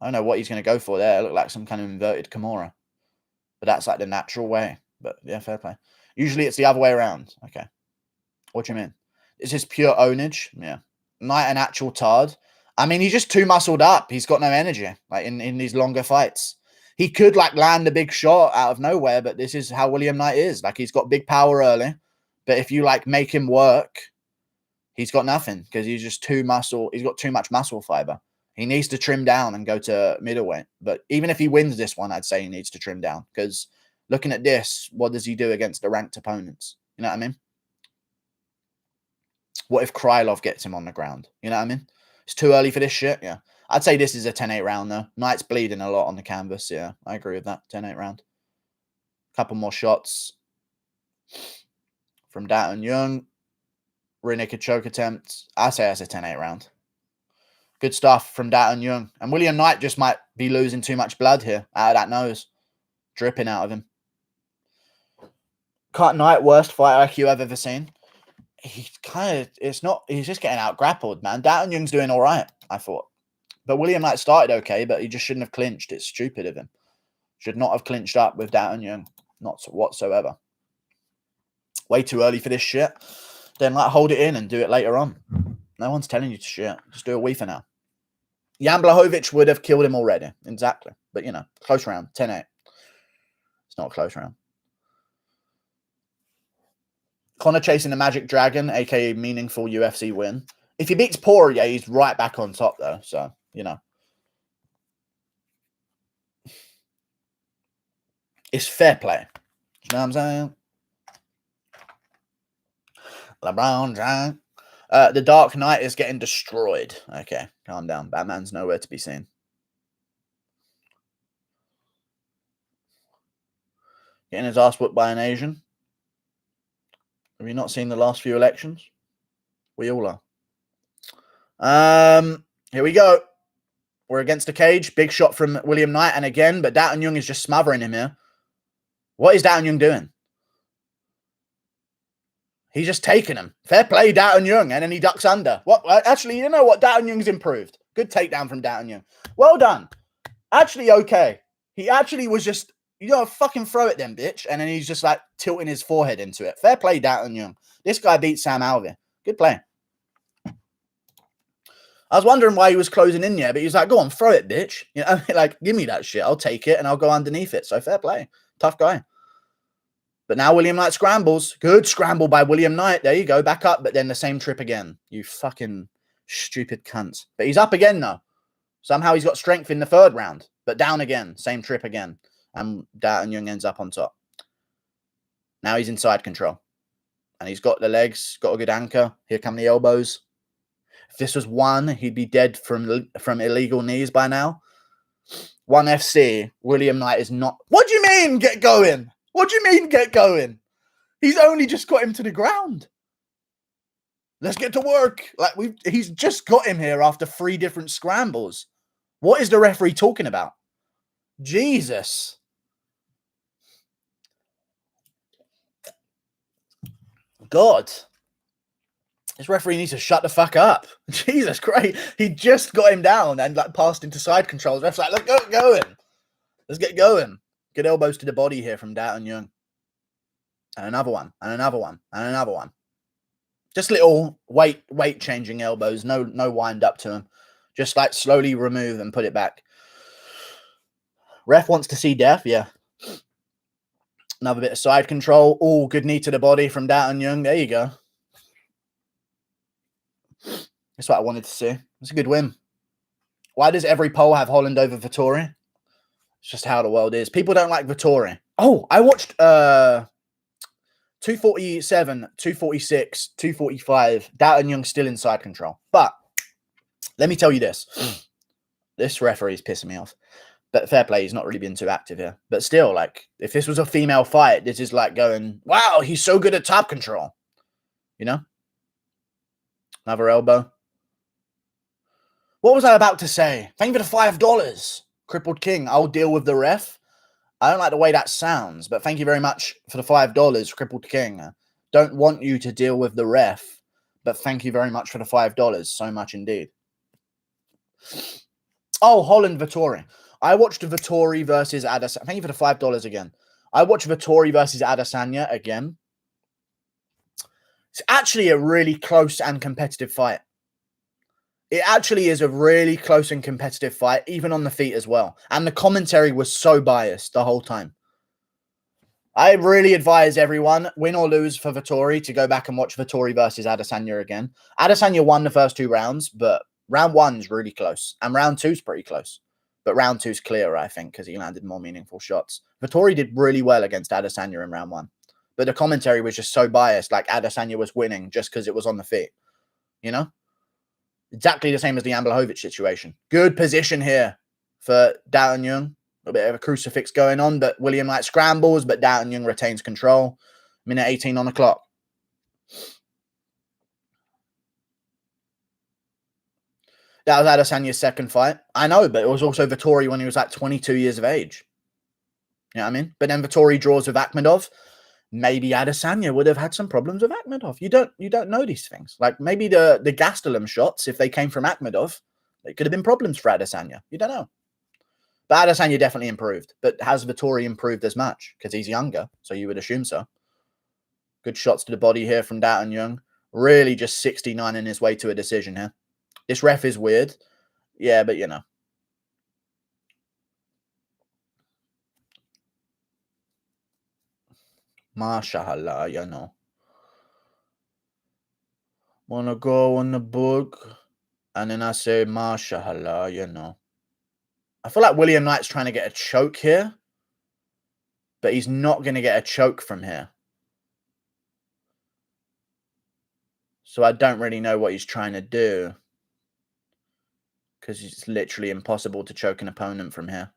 I don't know what he's going to go for there. It looked like some kind of inverted Kimura. But that's like the natural way. But yeah, fair play. Usually it's the other way around. Okay. What do you mean? Is this pure ownage? Yeah. Knight an actual tard. I mean, he's just too muscled up. He's got no energy, like in these longer fights. He could like land a big shot out of nowhere, but this is how William Knight is. Like, he's got big power early, but if you like make him work, he's got nothing because he's just too muscle. He's got too much muscle fiber. He needs to trim down and go to middleweight. But even if he wins this one, I'd say he needs to trim down because looking at this, what does he do against the ranked opponents? You know what I mean? What if Krylov gets him on the ground? You know what I mean? It's too early for this shit. Yeah. I'd say this is a 10-8 round, though. Knight's bleeding a lot on the canvas. Yeah, I agree with that. 10-8 round. Couple more shots from Datun Young. Rear naked choke attempt. I say that's a 10-8 round. Good stuff from Datun Young. And William Knight just might be losing too much blood here out of that nose. Dripping out of him. Cut Knight, worst fight IQ I've ever seen. He's just getting out grappled, man. Datun Young's doing all right, I thought. But William Knight started okay, but he just shouldn't have clinched. It's stupid of him. Should not have clinched up with Datun Young. Not whatsoever. Way too early for this shit. Then like hold it in and do it later on. No one's telling you to shit. Just do a wee for now. Jan Blachowicz would have killed him already. Exactly. But, you know, close round. 10-8. It's not a close round. Conor chasing the Magic Dragon, a.k.a. meaningful UFC win. If he beats Poirier, he's right back on top, though. So, you know. It's fair play. You know what I'm saying? LeBron James. The Dark Knight is getting destroyed. Okay, calm down. Batman's nowhere to be seen. Getting his ass whooped by an Asian. Have you not seen the last few elections? We all are. Here we go. We're against the cage. Big shot from William Knight. And again, but Datun Young is just smothering him here. What is Datun Young doing? He's just taking him. Fair play, Datun Young. And then he ducks under. What? Actually, you know what? Datun Young's improved. Good takedown from Datun Young. Well done. Actually, okay. He actually was just, you gotta fucking throw it then, bitch. And then he's just like tilting his forehead into it. Fair play, Datun Young. This guy beat Sam Alvey. Good play. I was wondering why he was closing in there, but he was like, go on, throw it, bitch. You know, like, give me that shit. I'll take it and I'll go underneath it. So fair play. Tough guy. But now William Knight scrambles. Good scramble by William Knight. There you go. Back up, but then the same trip again. You fucking stupid cunts. But he's up again, though. Somehow he's got strength in the third round. But down again. Same trip again. And Datun Young ends up on top. Now he's inside control. And he's got the legs. Got a good anchor. Here come the elbows. If this was one, he'd be dead from illegal knees by now. 1 FC. William Knight is not... What do you mean, get going? What do you mean, get going? He's only just got him to the ground. Let's get to work. Like he's just got him here after 3 different scrambles. What is the referee talking about? Jesus. God. This referee needs to shut the fuck up. Jesus Christ. He just got him down and like passed into side control. The ref's like, let's get going. Let's get going. Good elbows to the body here from Datun Young. And another one. And another one. And another one. Just little weight changing elbows. No wind up to them. Just like slowly remove and put it back. Ref wants to see death. Yeah. Another bit of side control. Oh, good knee to the body from Datun Young. There you go. That's what I wanted to see. It's a good win. Why does every poll have Holland over Vettori? It's just how the world is. People don't like Vettori. Oh, I watched 247, 246, 245. Datun Young still in side control. But let me tell you this. This referee is pissing me off. But fair play, he's not really been too active here. But still, like, if this was a female fight, this is like going, wow, he's so good at top control. You know? Another elbow. What was I about to say? Thank you for the $5. Crippled King, I'll deal with the ref. I don't like the way that sounds, but thank you very much for the $5, Crippled King. Don't want you to deal with the ref, but thank you very much for the $5. So much indeed. Oh, Holland Vettori. I watched Vettori versus Adesanya. Thank you for the $5 again. I watched Vettori versus Adesanya again. It's actually a really close and competitive fight. It actually is a really close and competitive fight, even on the feet as well. And the commentary was so biased the whole time. I really advise everyone, win or lose for Vettori, to go back and watch Vettori versus Adesanya again. Adesanya won the first 2 rounds, but round 1's really close. And round 2's pretty close. But round 2's clearer, I think, because he landed more meaningful shots. Vettori did really well against Adesanya in round 1. But the commentary was just so biased, like Adesanya was winning just because it was on the feet. You know? Exactly the same as the Blachowicz situation. Good position here for Daeun Young. A bit of a crucifix going on, but William Knight scrambles, but Daeun Young retains control. Minute 18 on the clock. That was Adesanya's second fight. I know, but it was also Vettori when he was like 22 years of age. You know what I mean? But then Vettori draws with Akhmedov. Maybe Adesanya would have had some problems with Akhmedov. You don't know these things. Like maybe the Gastelum shots, if they came from Akhmedov, it could have been problems for Adesanya. You don't know. But Adesanya definitely improved. But has Vettori improved as much? Because he's younger, so you would assume so. Good shots to the body here from Daeun Young. Really just 69 in his way to a decision here. This ref is weird. Yeah, but you know. Mashallah, you know. Wanna go on the book? And then I say, Mashallah, you know. I feel like William Knight's trying to get a choke here. But he's not going to get a choke from here. So I don't really know what he's trying to do. Because it's literally impossible to choke an opponent from here.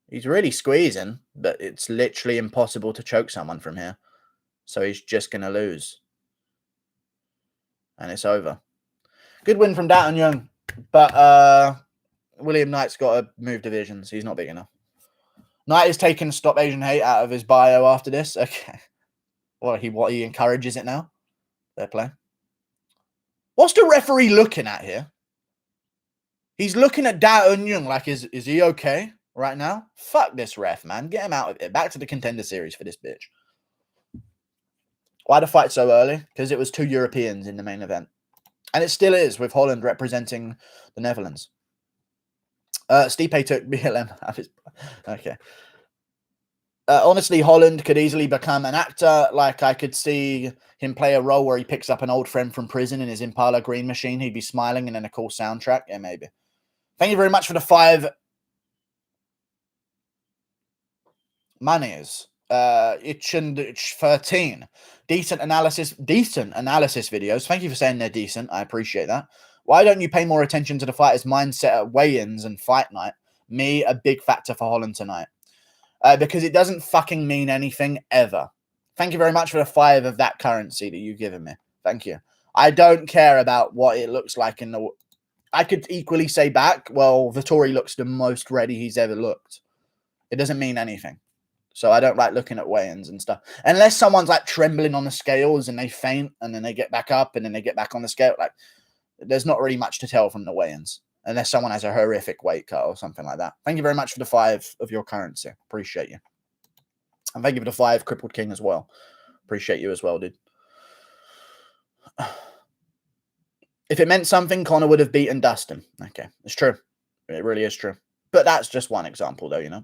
He's really squeezing, but it's literally impossible to choke someone from here. So he's just going to lose. And it's over. Good win from Daeun Young. But William Knight's got to move divisions. He's not big enough. Knight is taking Stop Asian Hate out of his bio after this. Okay. What he encourages it now? Fair play. What's the referee looking at here? He's looking at Daeun Young like, is he okay right now? Fuck this ref, man. Get him out of it. Back to the Contender Series for this bitch. Why the fight so early? Because it was 2 Europeans in the main event. And it still is, with Holland representing the Netherlands. Stipe took BLM. Okay. Honestly, Holland could easily become an actor. Like, I could see him play a role where he picks up an old friend from prison in his Impala green machine. He'd be smiling and then a cool soundtrack. Yeah, maybe. Thank you very much for the 5 monies. Itch 13. Decent analysis videos. Thank you for saying they're decent. I appreciate that. Why don't you pay more attention to the fighter's mindset at weigh-ins and fight night? Me, a big factor for Holland tonight. Because it doesn't fucking mean anything ever. Thank you very much for the 5 of that currency that you've given me. Thank you. I don't care about what it looks like in the... I could equally say back, well, Vettori looks the most ready he's ever looked. It doesn't mean anything. So I don't like looking at weigh-ins and stuff. Unless someone's like trembling on the scales and they faint and then they get back up and then they get back on the scale. Like, there's not really much to tell from the weigh-ins. Unless someone has a horrific weight cut or something like that. Thank you very much for the 5 of your currency. Appreciate you. And thank you for the 5 Crippled King as well. Appreciate you as well, dude. If it meant something, Conor would have beaten Dustin. Okay, it's true. It really is true. But that's just one example, though, you know.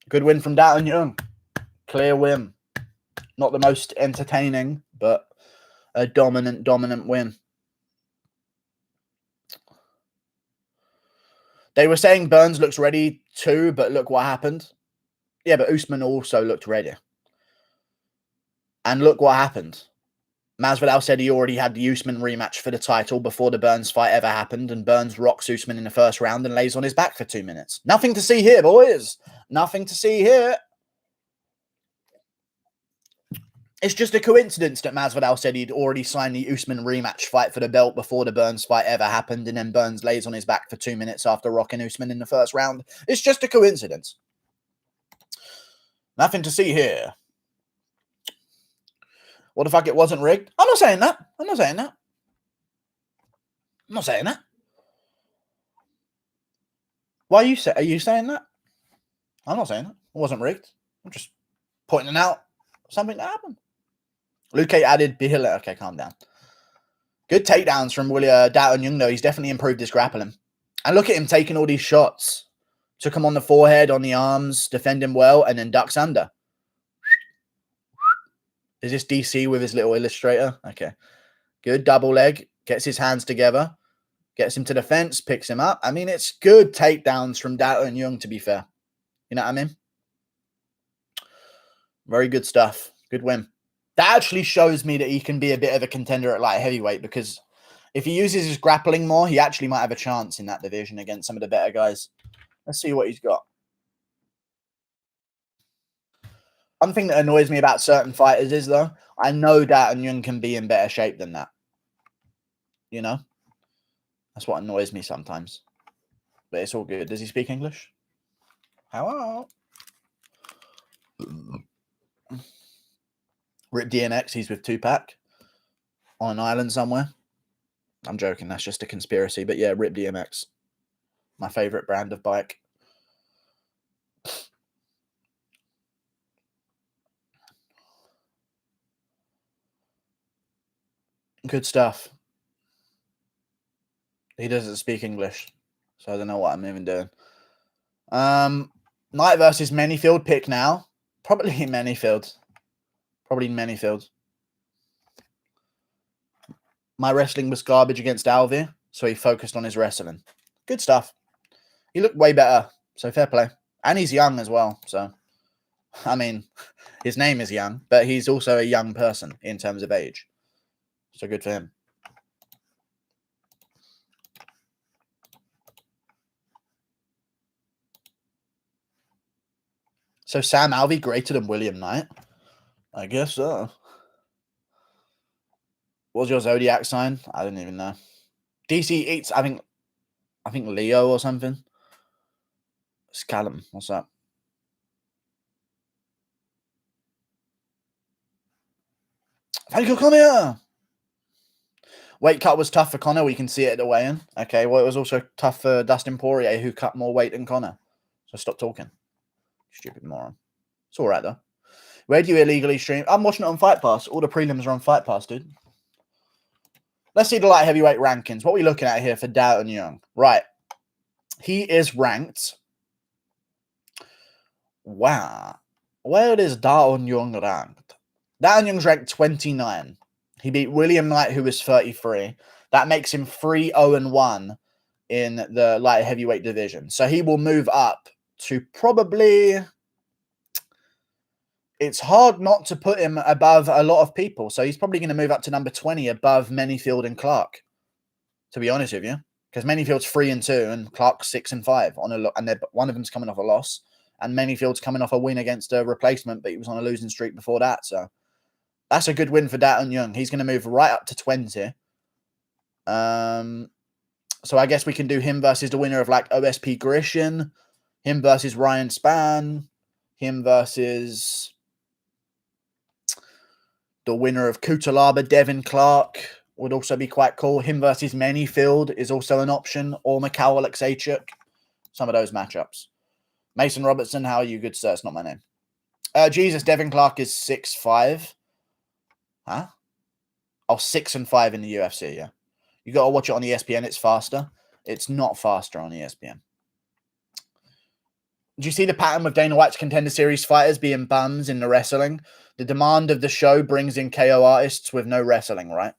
Good win from Daeun Young. Clear win. Not the most entertaining, but a dominant win. They were saying Burns looks ready too, but look what happened. Yeah, but Usman also looked ready. And look what happened. Masvidal said he already had the Usman rematch for the title before the Burns fight ever happened, and Burns rocks Usman in the first round and lays on his back for 2 minutes. Nothing to see here, boys. Nothing to see here. It's just a coincidence that Masvidal said he'd already signed the Usman rematch fight for the belt before the Burns fight ever happened, and then Burns lays on his back for 2 minutes after rocking Usman in the first round. It's just a coincidence. Nothing to see here. What the fuck, it wasn't rigged? I'm not saying that. I'm not saying that. I'm not saying that. Why are you saying that? I'm not saying that. It wasn't rigged. I'm just pointing out something that happened. Luke added Bihila. Okay, calm down. Good takedowns from William Daton Young, though. He's definitely improved his grappling. And look at him taking all these shots. Took him on the forehead, on the arms, defending well, and then ducks under. Is this DC with his little illustrator? Okay. Good double leg. Gets his hands together. Gets him to the fence. Picks him up. I mean, it's good takedowns from Daton Young, to be fair. You know what I mean? Very good stuff. Good win. That actually shows me that he can be a bit of a contender at light heavyweight, because if he uses his grappling more, he actually might have a chance in that division against some of the better guys. Let's see what he's got. One thing that annoys me about certain fighters is, though, I know Daton Young can be in better shape than that. You know? That's what annoys me sometimes. But it's all good. Does he speak English? Hello? Rip DMX, he's with Tupac on an island somewhere. I'm joking. That's just a conspiracy. But yeah, Rip DMX. My favorite brand of bike. Good stuff. He doesn't speak English, so I don't know what I'm even doing. Knight versus Manyfield pick now. Probably Manyfield. My wrestling was garbage against Alvi, so he focused on his wrestling. Good stuff. He looked way better, so fair play. And he's young as well, so... I mean, his name is young, but he's also a young person in terms of age. So good for him. So Sam Alvey greater than William Knight? I guess so. What was your zodiac sign? I didn't even know. DC eats, I think Leo or something. Scallum, what's up? Thank you, come here. Weight cut was tough for Connor. We can see it at the weigh-in. Okay, well, it was also tough for Dustin Poirier, who cut more weight than Connor. So stop talking. Stupid moron. It's all right, though. Where do you illegally stream? I'm watching it on Fight Pass. All the prelims are on Fight Pass, dude. Let's see the light heavyweight rankings. What are we looking at here for Daton Young? Right. He is ranked. Wow. Where is Daton Young ranked? Daton Young's ranked 29. He beat William Knight, who was 33. That makes him 3-0-1 in the light heavyweight division. So he will move up to probably... It's hard not to put him above a lot of people. So he's probably going to move up to number 20 above Manyfield and Clark, to be honest with you. Because Manyfield's 3-2 and Clark's 6-5 on a and one of them's coming off a loss, and Manyfield's coming off a win against a replacement, but he was on a losing streak before that. So that's a good win for Daton Young. He's going to move right up to 20. So I guess we can do him versus the winner of like OSP Grishin, him versus Ryan Spann, him versus the winner of Kutalaba, Devin Clark would also be quite cool. Him versus Manyfield is also an option, or Mikhail Alexeychuk. Some of those matchups. Mason Robertson, how are you? Good, sir. It's not my name. Jesus, Devin Clark is 6'5". Huh? Oh, 6-5 in the UFC, yeah. You got to watch it on ESPN. It's faster. It's not faster on ESPN. Do you see the pattern with Dana White's Contender Series fighters being bums in the wrestling? The demand of the show brings in KO artists with no wrestling, right?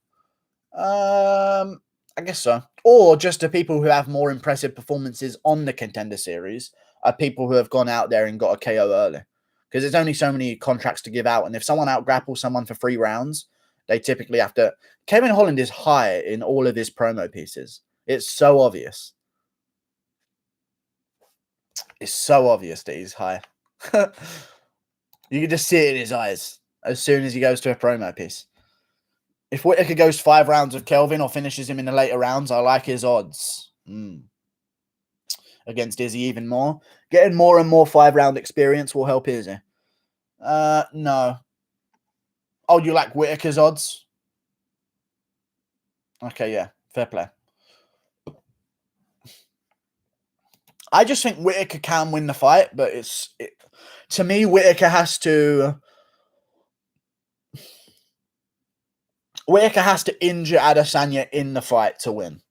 I guess so. Or just the people who have more impressive performances on the Contender Series are people who have gone out there and got a KO early. Because there's only so many contracts to give out. And if someone out-grapples someone for 3 rounds, they typically have to... Kevin Holland is high in all of his promo pieces. It's so obvious. It's so obvious that he's high. You can just see it in his eyes as soon as he goes to a promo piece. If Whittaker goes 5 rounds of Kelvin or finishes him in the later rounds, I like his odds. Against Izzy even more. Getting more and more 5-round experience will help Izzy. No. Oh, you like Whittaker's odds? Okay, yeah. Fair play. I just think Whittaker can win the fight, but to me, Whittaker has to... Whittaker has to injure Adesanya in the fight to win.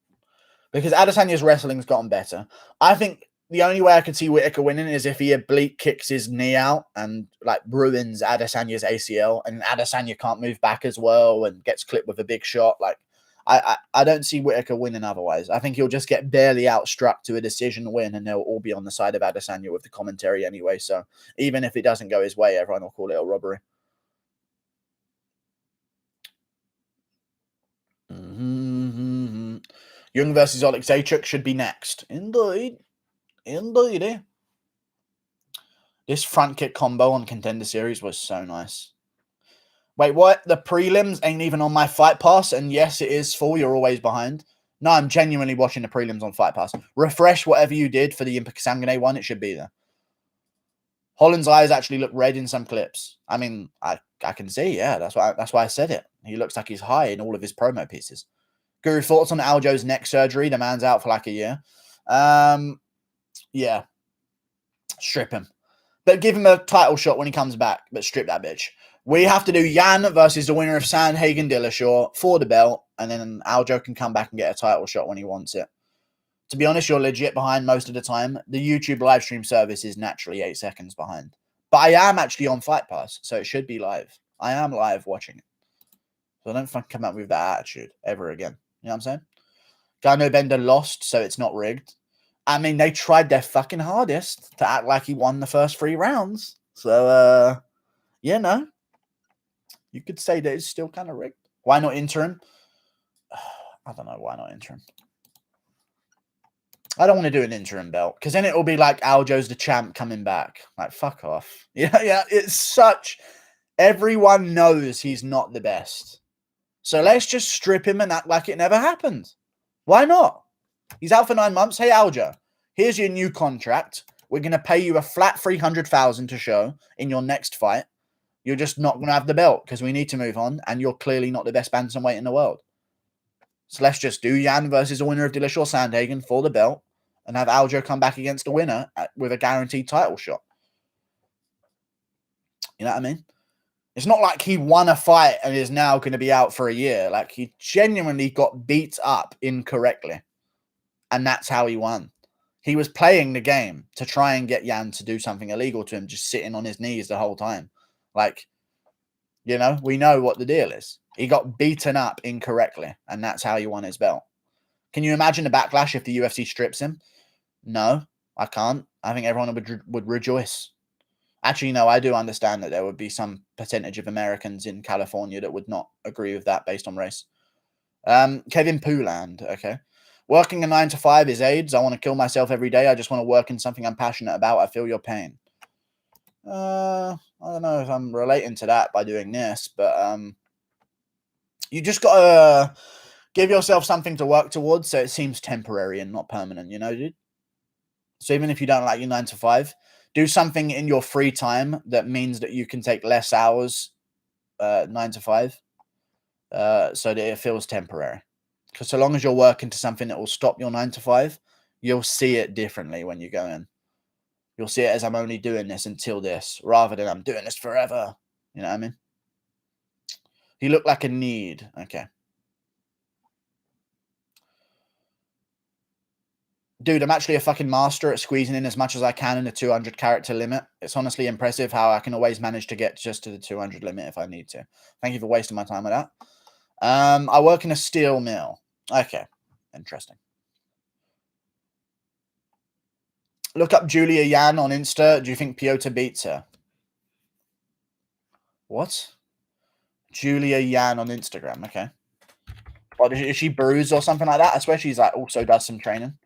Because Adesanya's wrestling's gotten better. I think the only way I could see Whittaker winning is if he oblique kicks his knee out and like ruins Adesanya's ACL, and Adesanya can't move back as well and gets clipped with a big shot. Like I don't see Whittaker winning otherwise. I think he'll just get barely outstruck to a decision win, and they'll all be on the side of Adesanya with the commentary anyway. So even if it doesn't go his way, everyone will call it a robbery. Young versus Oleksiejczuk should be next. Indeed. This front kick combo on Contender Series was so nice. Wait, what? The prelims ain't even on my Fight Pass? And yes, it is full. You're always behind. No, I'm genuinely watching the prelims on Fight Pass. Refresh whatever you did for the Impa Sangane one. It should be there. Holland's eyes actually look red in some clips. I mean, I can see, yeah. That's why I said it. He looks like he's high in all of his promo pieces. Guru, thoughts on Aljo's neck surgery? The man's out for like a year. Yeah. Strip him. But give him a title shot when he comes back. But strip that bitch. We have to do Yan versus the winner of Sandhagen Dillashaw for the belt. And then Aljo can come back and get a title shot when he wants it. To be honest, you're legit behind most of the time. The YouTube live stream service is naturally 8 seconds behind. But I am actually on Fight Pass, so it should be live. I am live watching it. So don't fucking come up with that attitude ever again. You know what I'm saying? Gano Bender lost, so it's not rigged. I mean, they tried their fucking hardest to act like he won the first 3 rounds. So, yeah, no. You could say that it's still kind of rigged. Why not interim? I don't know. Why not interim? I don't want to do an interim belt because then it will be like Aljo's the champ coming back. Like, fuck off. Yeah. It's such. Everyone knows he's not the best. So let's just strip him and act like it never happened. Why not? He's out for 9 months. Hey, Aljo, here's your new contract. We're going to pay you a flat $300,000 to show in your next fight. You're just not going to have the belt because we need to move on, and you're clearly not the best bantamweight in the world. So let's just do Yan versus the winner of Dillashaw Sandhagen for the belt and have Aljo come back against the winner with a guaranteed title shot. You know what I mean? It's not like he won a fight and is now going to be out for a year. Like, he genuinely got beat up incorrectly. And that's how he won. He was playing the game to try and get Yan to do something illegal to him, just sitting on his knees the whole time. Like, you know, we know what the deal is. He got beaten up incorrectly, and that's how he won his belt. Can you imagine the backlash if the UFC strips him? No, I can't. I think everyone would rejoice. Actually, no, I do understand that there would be some percentage of Americans in California that would not agree with that based on race. Kevin Pooland, okay. Working a 9 to 5 is AIDS. I want to kill myself every day. I just want to work in something I'm passionate about. I feel your pain. I don't know if I'm relating to that by doing this, but you just got to give yourself something to work towards so it seems temporary and not permanent, you know, dude? So even if you don't like your 9 to 5, do something in your free time that means that you can take less hours, 9 to 5, so that it feels temporary. Because so long as you're working to something that will stop your 9 to 5, you'll see it differently when you go in. You'll see it as I'm only doing this until this, rather than I'm doing this forever. You know what I mean? You look like a need. Okay. Dude, I'm actually a fucking master at squeezing in as much as I can in the 200 character limit. It's honestly impressive how I can always manage to get just to the 200 limit if I need to. Thank you for wasting my time with that. I work in a steel mill. Okay. Interesting. Look up Julia Yan on Insta. Do you think Piotr beats her? What? Julia Yan on Instagram. Okay. What, is she bruised or something like that? I swear she's like also does some training.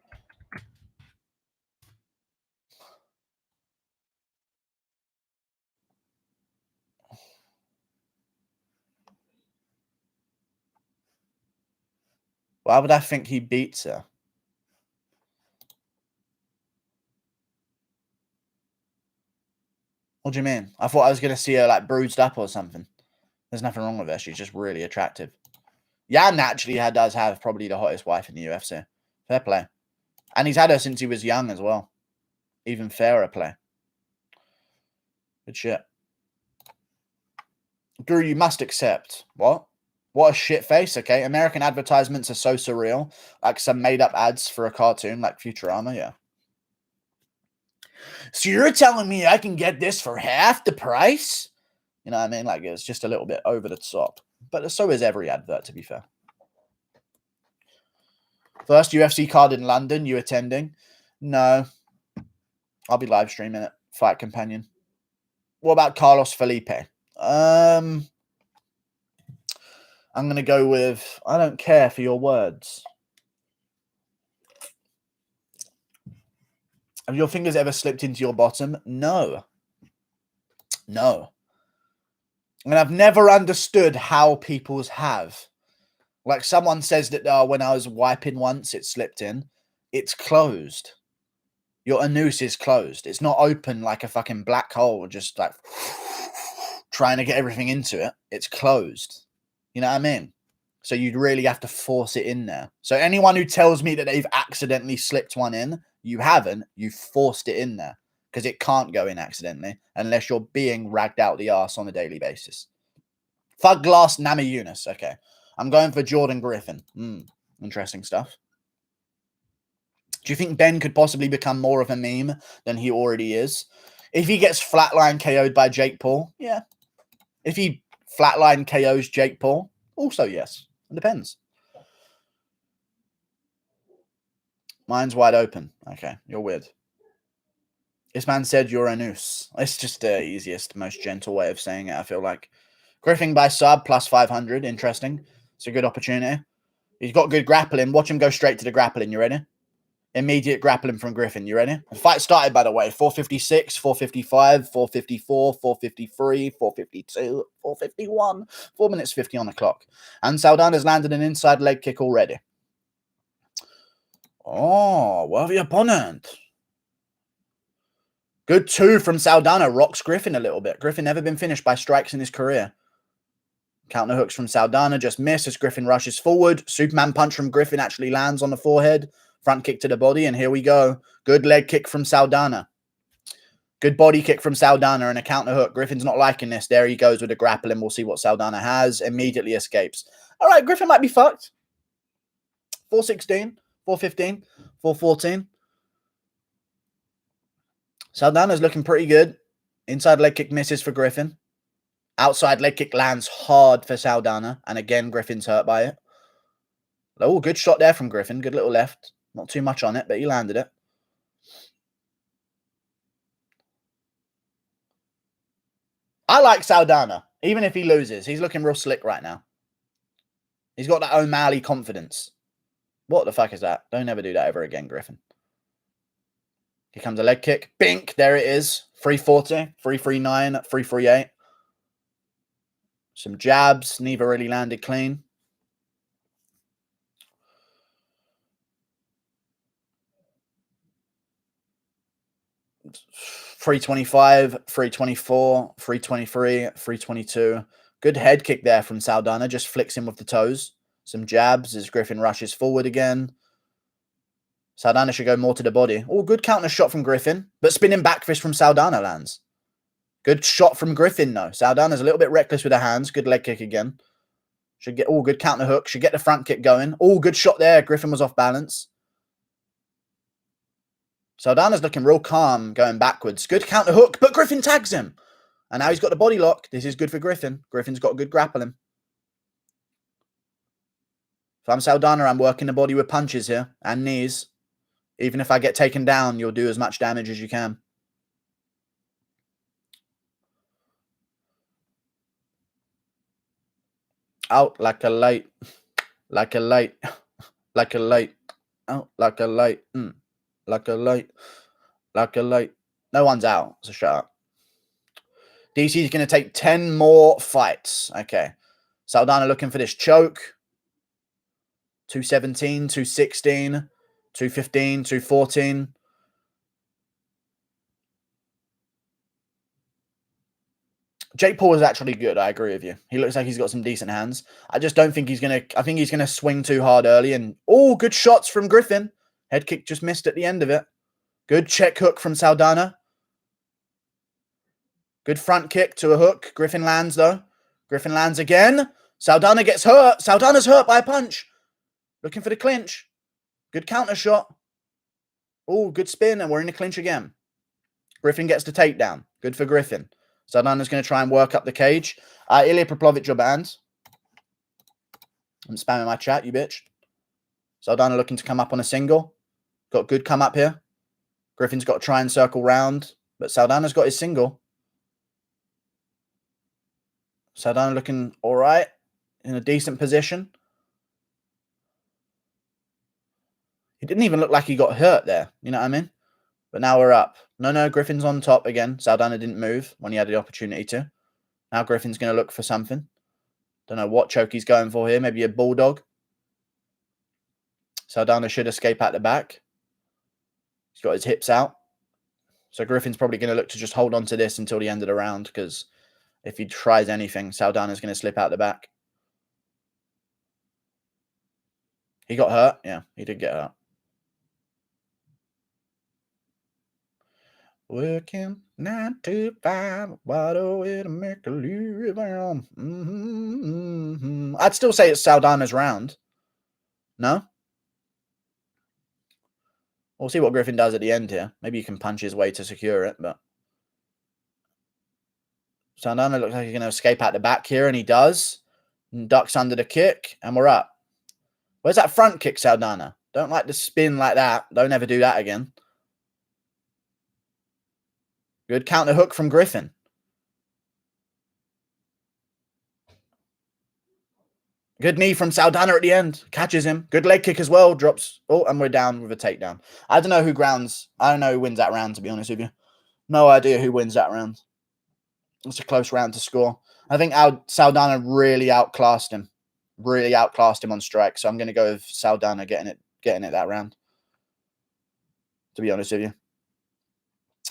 Why would I think he beats her? What do you mean? I thought I was going to see her like bruised up or something. There's nothing wrong with her. She's just really attractive. Yan actually does have probably the hottest wife in the UFC. Fair play. And he's had her since he was young as well. Even fairer play. Good shit. Guru, you must accept. What? What a shit face, okay? American advertisements are so surreal. Like some made-up ads for a cartoon like Futurama, yeah. So you're telling me I can get this for half the price? You know what I mean? Like, it's just a little bit over the top. But so is every advert, to be fair. First UFC card in London, you attending? No. I'll be live streaming it. Fight Companion. What about Carlos Felipe? I'm going to go with, I don't care for your words. Have your fingers ever slipped into your bottom? No. No. And I've never understood how people's have. Like someone says that when I was wiping once, it slipped in. It's closed. Your anus is closed. It's not open like a fucking black hole, just like trying to get everything into it. It's closed. You know what I mean? So you'd really have to force it in there. So anyone who tells me that they've accidentally slipped one in, you haven't. You forced it in there because it can't go in accidentally unless you're being ragged out the arse on a daily basis. Thug Glass Nami Yunus. Okay. I'm going for Jordan Griffin. Interesting stuff. Do you think Ben could possibly become more of a meme than he already is? If he gets flatline KO'd by Jake Paul, yeah. If he flatline KOs Jake Paul, also yes. It depends. Mine's wide open. Okay, you're weird. This man said you're a noose. It's just the easiest, most gentle way of saying it, I feel like. Griffin by sub plus 500. Interesting. It's a good opportunity. He's got good grappling. Watch him go straight to the grappling. You ready? Immediate grappling from Griffin. You ready? The fight started, by the way. 456, 455, 454, 453, 452, 451. 4 minutes 50 on the clock. And Saldana's landed an inside leg kick already. Oh, worthy opponent. Good 2 from Saldana. Rocks Griffin a little bit. Griffin never been finished by strikes in his career. Counter hooks from Saldana just miss as Griffin rushes forward. Superman punch from Griffin actually lands on the forehead. Front kick to the body, and here we go. Good leg kick from Saldana. Good body kick from Saldana and a counter hook. Griffin's not liking this. There he goes with the grappling. We'll see what Saldana has. Immediately escapes. All right, Griffin might be fucked. 416, 415, 414. Saldana's looking pretty good. Inside leg kick misses for Griffin. Outside leg kick lands hard for Saldana. And again, Griffin's hurt by it. Oh, good shot there from Griffin. Good little left. Not too much on it, but he landed it. I like Saldana, even if he loses. He's looking real slick right now. He's got that O'Malley confidence. What the fuck is that? Don't ever do that ever again, Griffin. Here comes a leg kick. Bink. There it is. 340, 339, 338. Some jabs. Neither really landed clean. .325, 324, 323, 322. Good head kick there from Saldana. Just flicks him with the toes. Some jabs as Griffin rushes forward again. Saldana should go more to the body. Oh, good counter shot from Griffin. But spinning back fist from Saldana lands. Good shot from Griffin, though. Saldana's a little bit reckless with her hands. Good leg kick again. Should get, good counter hook. Should get the front kick going. Oh, good shot there. Griffin was off balance. Saldana's looking real calm going backwards. Good counter hook, but Griffin tags him. And now he's got the body lock. This is good for Griffin. Griffin's got good grappling. If I'm Saldana, I'm working the body with punches here and knees. Even if I get taken down, you'll do as much damage as you can. Out like a light. Like a light. Like a light. Out like a light. Like a light. Like a light. No one's out, so shut up. DC's going to take 10 more fights. Okay. Saldana looking for this choke. 217, 216, 215, 214. Jake Paul is actually good. I agree with you. He looks like he's got some decent hands. I just don't think he's going to... I think he's going to swing too hard early. And oh, good shots from Griffin. Head kick just missed at the end of it. Good check hook from Saldana. Good front kick to a hook. Griffin lands, though. Griffin lands again. Saldana gets hurt. Saldana's hurt by a punch. Looking for the clinch. Good counter shot. Oh, good spin, and we're in the clinch again. Griffin gets the takedown. Good for Griffin. Saldana's going to try and work up the cage. Ilya Proplovic, your banned. I'm spamming my chat, you bitch. Saldana looking to come up on a single. Got good come up here. Griffin's got to try and circle round, but Saldana's got his single. Saldana looking all right, in a decent position. He didn't even look like he got hurt there. You know what I mean? But now we're up. No, Griffin's on top again. Saldana didn't move when he had the opportunity to. Now Griffin's going to look for something. Don't know what choke he's going for here. Maybe a bulldog. Saldana should escape at the back. He's got his hips out. So Griffin's probably going to look to just hold on to this until the end of the round, because if he tries anything, Saldana's going to slip out the back. He got hurt. Yeah, he did get hurt. Working 9 to 5, wide away to make a living. I'd still say it's Saldana's round. No? We'll see what Griffin does at the end here. Maybe he can punch his way to secure it, but Saldana looks like he's going to escape out the back here, and he does. And ducks under the kick, and we're up. Where's that front kick, Saldana? Don't like the spin like that. Don't ever do that again. Good counter hook from Griffin. Good knee from Saldana at the end. Catches him. Good leg kick as well. Drops. Oh, and we're down with a takedown. I don't know who grounds. I don't know who wins that round, to be honest with you. No idea who wins that round. It's a close round to score. I think Saldana really outclassed him. Really outclassed him on strike. So I'm going to go with Saldana getting it that round. To be honest with you.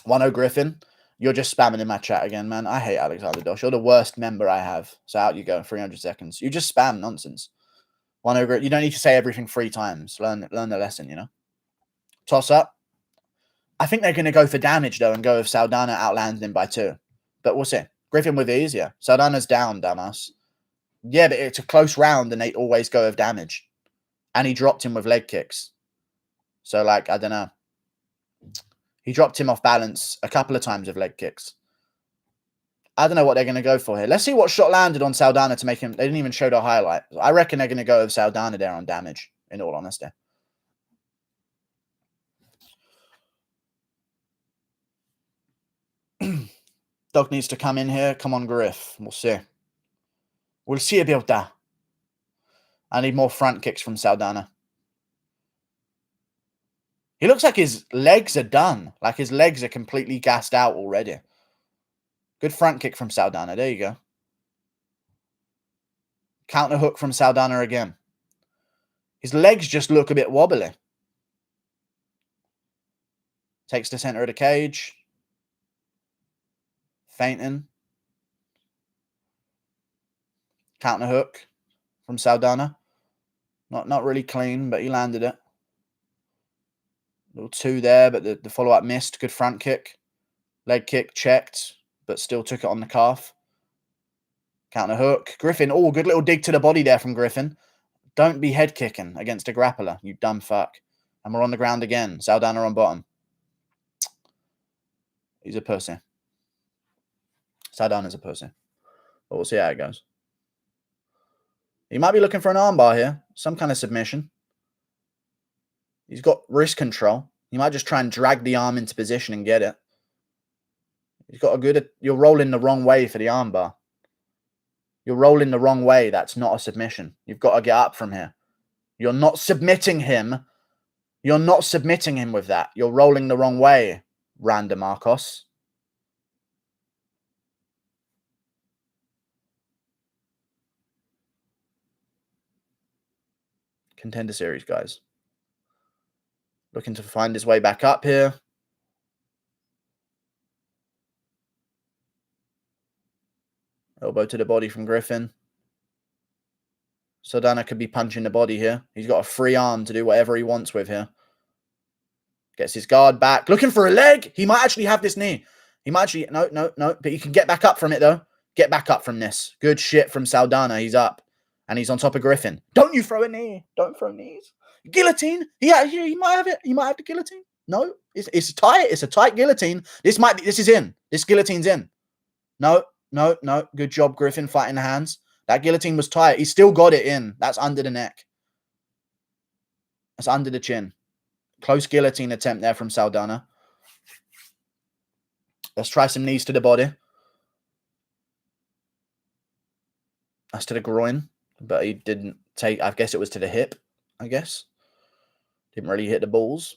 1-0 Griffin. You're just spamming in my chat again, man. I hate Alexander Dosh. You're the worst member I have. So out you go. 300 seconds. You just spam nonsense. 1-0 Griffin. You don't need to say everything 3 times. Learn the lesson, you know. Toss up. I think they're going to go for damage, though, and go with Saldana outlanding him by 2. But we'll see. Griffin with ease, yeah. Saldana's down, dumbass. Yeah, but it's a close round, and they always go with damage. And he dropped him with leg kicks. So, like, I don't know. He dropped him off balance a couple of times with leg kicks. I don't know what they're going to go for here. Let's see what shot landed on Saldana to make him... They didn't even show the highlight. I reckon they're going to go with Saldana there on damage, in all honesty. Dog needs to come in here. Come on, Griff. We'll see. We'll see about that. I need more front kicks from Saldana. He looks like his legs are done. Like his legs are completely gassed out already. Good front kick from Saldana. There you go. Counter hook from Saldana again. His legs just look a bit wobbly. Takes the center of the cage. Feinting. Counter hook from Saldana. Not really clean, but he landed it. Little 2 there, but the follow-up missed. Good front kick. Leg kick checked, but still took it on the calf. Counter hook. Griffin. Oh, good little dig to the body there from Griffin. Don't be head kicking against a grappler, you dumb fuck. And we're on the ground again. Saldana on bottom. He's a pussy. Saldana's a pussy. But we'll see how it goes. He might be looking for an armbar here. Some kind of submission. He's got wrist control. He might just try and drag the arm into position and get it. He's got a good... You're rolling the wrong way for the armbar. You're rolling the wrong way. That's not a submission. You've got to get up from here. You're not submitting him. You're not submitting him with that. You're rolling the wrong way, Randa Marcos. Contender Series, guys. Looking to find his way back up here. Elbow to the body from Griffin. Saldana could be punching the body here. He's got a free arm to do whatever he wants with here. Gets his guard back. Looking for a leg. He might actually have this knee. He might actually... No. But he can get back up from it, though. Get back up from this. Good shit from Saldana. He's up. And he's on top of Griffin. Don't you throw a knee. Don't throw knees. Guillotine. Yeah, he might have it. He might have the guillotine. No, it's tight. It's a tight guillotine. This is in. This guillotine's in. No. Good job, Griffin, fighting the hands. That guillotine was tight. He still got it in. That's under the neck. That's under the chin. Close guillotine attempt there from Saldana. Let's try some knees to the body. That's to the groin, but he didn't take, I guess it was to the hip, I guess. Didn't really hit the balls.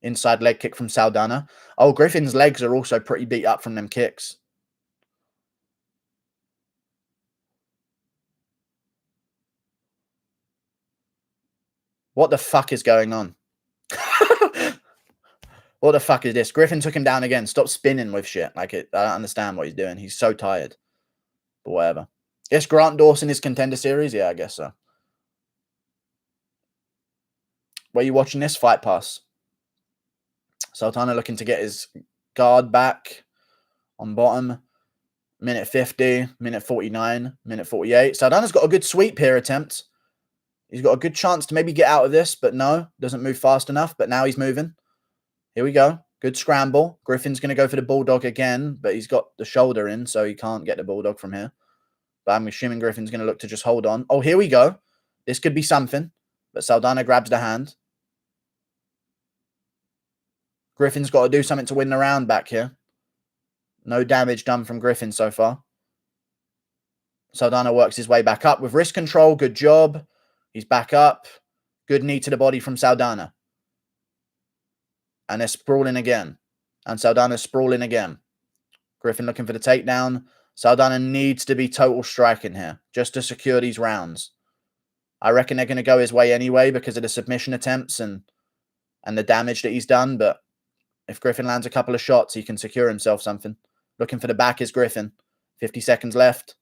Inside leg kick from Saldana. Oh, Griffin's legs are also pretty beat up from them kicks. What the fuck is going on? What the fuck is this? Griffin took him down again. Stop spinning with shit. I don't understand what he's doing. He's so tired. But whatever. Yes, Grant Dawson is Contender Series? Yeah, I guess so. Where are you watching this? Fight Pass. Saldana looking to get his guard back on bottom. Minute 50, minute 49, minute 48. Saldana's got a good sweep here attempt. He's got a good chance to maybe get out of this, but no, doesn't move fast enough. But now he's moving. Here we go. Good scramble. Griffin's going to go for the bulldog again, but he's got the shoulder in, so he can't get the bulldog from here. But I'm assuming Griffin's going to look to just hold on. Oh, here we go. This could be something, but Saldana grabs the hand. Griffin's got to do something to win the round back here. No damage done from Griffin so far. Saldana works his way back up with wrist control. Good job. He's back up. Good knee to the body from Saldana. And they're sprawling again. And Saldana's sprawling again. Griffin looking for the takedown. Saldana needs to be total striking here just to secure these rounds. I reckon they're going to go his way anyway because of the submission attempts and the damage that he's done. But if Griffin lands a couple of shots, he can secure himself something. Looking for the back is Griffin. 50 seconds left.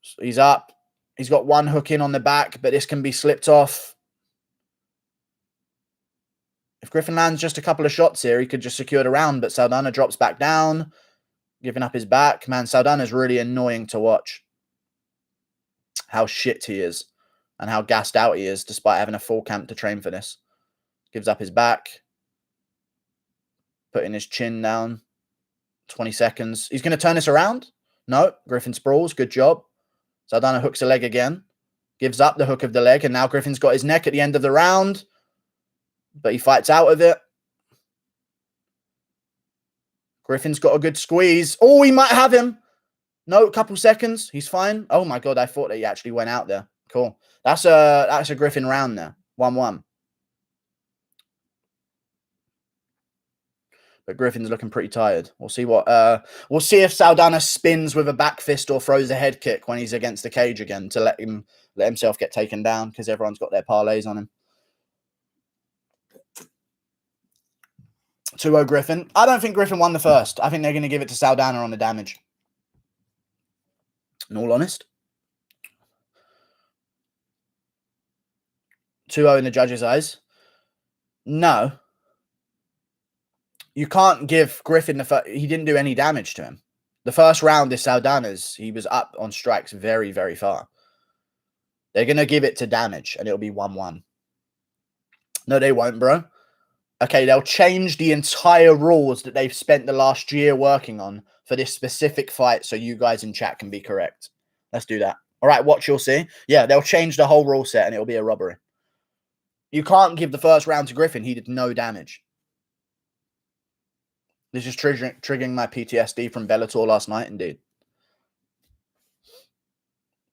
So he's up. He's got one hook in on the back, but this can be slipped off. If Griffin lands just a couple of shots here, he could just secure the round, but Saldana drops back down, giving up his back. Man, Saldana's really annoying to watch. How shit he is and how gassed out he is despite having a full camp to train for this. Gives up his back. Putting his chin down. 20 seconds. He's going to turn this around. No, Griffin sprawls. Good job. Saldana hooks a leg again. Gives up the hook of the leg, and now Griffin's got his neck at the end of the round. But he fights out of it. Griffin's got a good squeeze. Oh, he might have him. No, a couple seconds. He's fine. Oh my God, I thought that he actually went out there. Cool. That's a Griffin round there. 1-1. But Griffin's looking pretty tired. We'll see if Saldana spins with a back fist or throws a head kick when he's against the cage again to let himself get taken down because everyone's got their parlays on him. 2-0 Griffin. I don't think Griffin won the first. I think they're going to give it to Saldana on the damage. In all honest. 2-0 in the judges' eyes. No. You can't give Griffin the first. He didn't do any damage to him. The first round is Saldana's. He was up on strikes very, very far. They're going to give it to damage, and it'll be 1-1. No, they won't, bro. Okay, they'll change the entire rules that they've spent the last year working on for this specific fight so you guys in chat can be correct. Let's do that. All right, watch, you'll see. Yeah, they'll change the whole rule set, and it'll be a robbery. You can't give the first round to Griffin. He did no damage. This is triggering my PTSD from Bellator last night, indeed.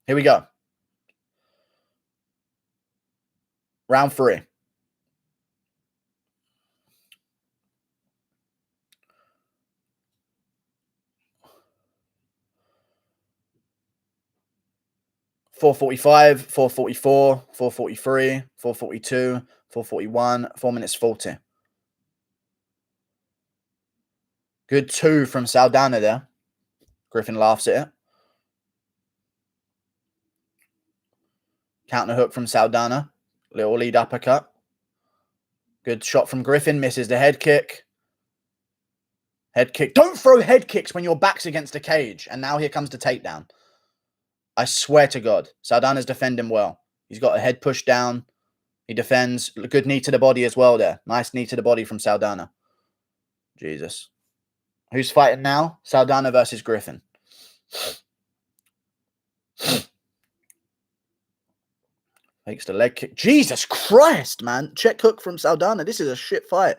Here we go. Round 3. .445, 444, 443, 442, 441, 4 minutes 40. Good 2 from Saldana there. Griffin laughs at it. Counter hook from Saldana. Little lead uppercut. Good shot from Griffin. Misses the head kick. Head kick. Don't throw head kicks when your back's against a cage. And now here comes the takedown. I swear to God, Saldana's defending well. He's got a head pushed down. He defends. Good knee to the body as well there. Nice knee to the body from Saldana. Jesus. Who's fighting now? Saldana versus Griffin. Takes the leg kick. Jesus Christ, man. Check hook from Saldana. This is a shit fight.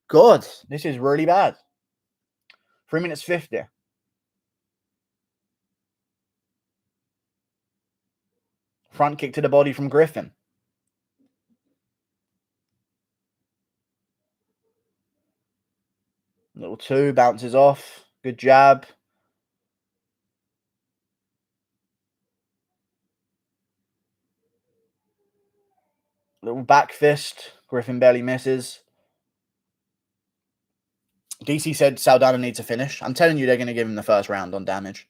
God, this is really bad. 3 minutes 50. Front kick to the body from Griffin. Little two, bounces off. Good jab. Little back fist. Griffin barely misses. DC said Saldana needs a finish. I'm telling you, they're going to give him the first round on damage.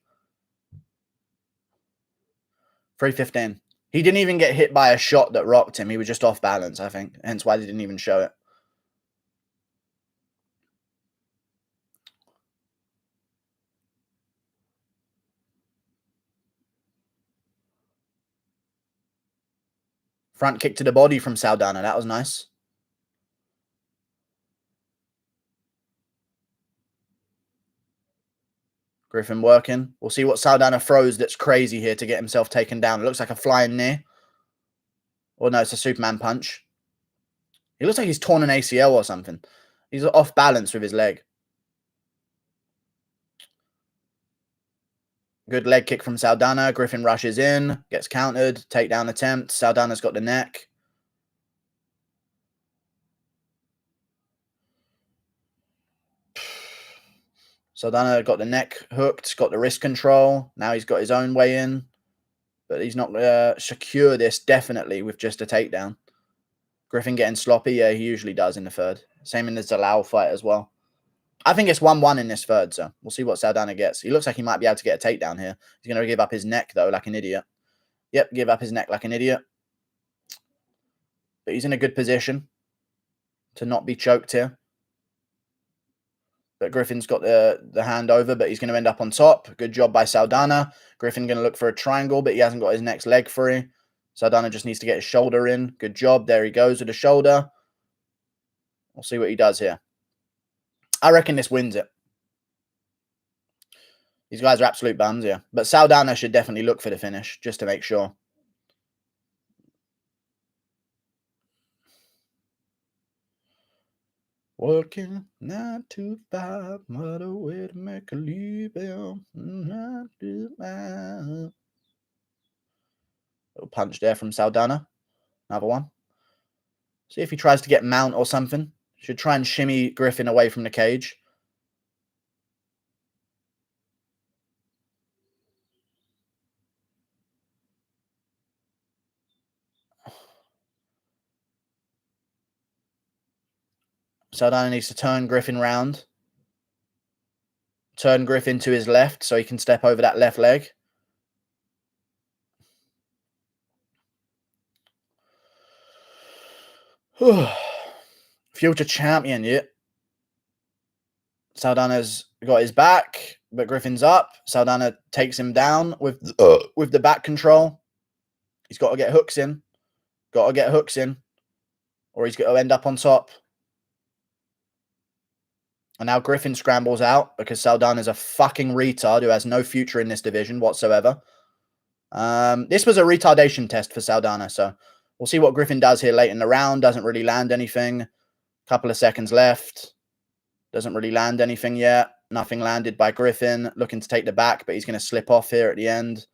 315. He didn't even get hit by a shot that rocked him. He was just off balance, I think. Hence why they didn't even show it. Front kick to the body from Saldana. That was nice. Griffin working. We'll see what Saldana throws that's crazy here to get himself taken down. It looks like a flying knee. Or no, it's a Superman punch. He looks like he's torn an ACL or something. He's off balance with his leg. Good leg kick from Saldana. Griffin rushes in. Gets countered. Takedown attempt. Saldana's got the neck. Saldana got the neck hooked. Got the wrist control. Now he's got his own way in. But he's not going to secure this definitely with just a takedown. Griffin getting sloppy. Yeah, he usually does in the third. Same in the Zalal fight as well. I think it's 1-1 in this third, so we'll see what Saldana gets. He looks like he might be able to get a takedown here. He's going to give up his neck, though, like an idiot. Yep, give up his neck like an idiot. But he's in a good position to not be choked here. But Griffin's got the hand over, but he's going to end up on top. Good job by Saldana. Griffin going to look for a triangle, but he hasn't got his next leg free. Saldana just needs to get his shoulder in. Good job. There he goes with the shoulder. We'll see what he does here. I reckon this wins it. These guys are absolute bums, yeah. But Saldana should definitely look for the finish, just to make sure. Working 9 to 5, what a way to make a living. 9 to 5. Little punch there from Saldana. Another one. See if he tries to get mount or something. Should try and shimmy Griffin away from the cage. Saldana needs to turn Griffin round. Turn Griffin to his left so he can step over that left leg. Future champion, yeah. Saldana's got his back, but Griffin's up. Saldana takes him down with the back control. He's got to get hooks in. Got to get hooks in. Or he's going to end up on top. And now Griffin scrambles out because Saldana's a fucking retard who has no future in this division whatsoever. This was a retardation test for Saldana, so we'll see what Griffin does here late in the round. Doesn't really land anything. Couple of seconds left. Doesn't really land anything yet. Nothing landed by Griffin. Looking to take the back, but he's going to slip off here at the end.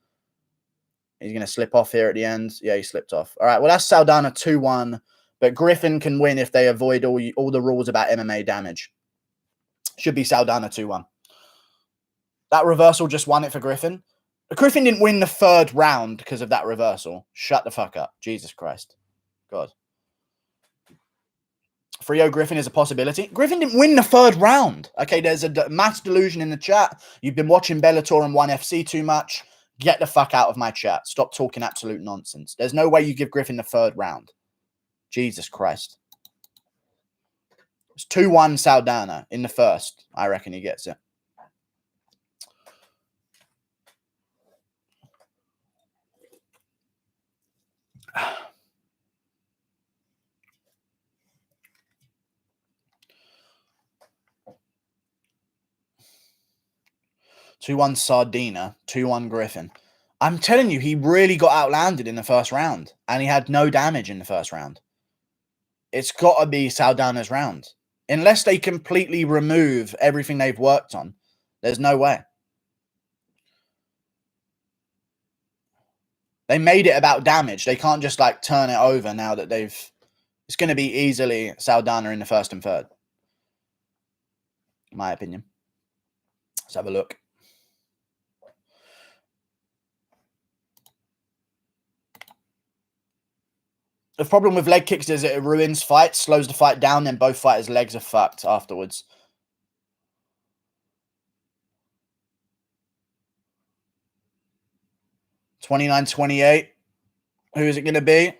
He's going to slip off here at the end. Yeah, he slipped off. All right, well, that's Saldana 2-1. But Griffin can win if they avoid all the rules about MMA damage. Should be Saldana 2-1. That reversal just won it for Griffin. Griffin didn't win the third round because of that reversal. Shut the fuck up. Jesus Christ. God. Frio Griffin is a possibility. Griffin didn't win the third round. Okay, there's a mass delusion in the chat. You've been watching Bellator and 1FC too much. Get the fuck out of my chat. Stop talking absolute nonsense. There's no way you give Griffin the third round. Jesus Christ. It's 2-1 Saldana in the first. I reckon he gets it. 2-1 Sardina, 2-1 Griffin. I'm telling you, he really got outlanded in the first round, and he had no damage in the first round. It's got to be Saldana's round. Unless they completely remove everything they've worked on, there's no way. They made it about damage. They can't just like turn it over now that they've... It's going to be easily Saldana in the first and third. In my opinion. Let's have a look. The problem with leg kicks is it ruins fights, slows the fight down, then both fighters' legs are fucked afterwards. $29.28. Who is it going to be?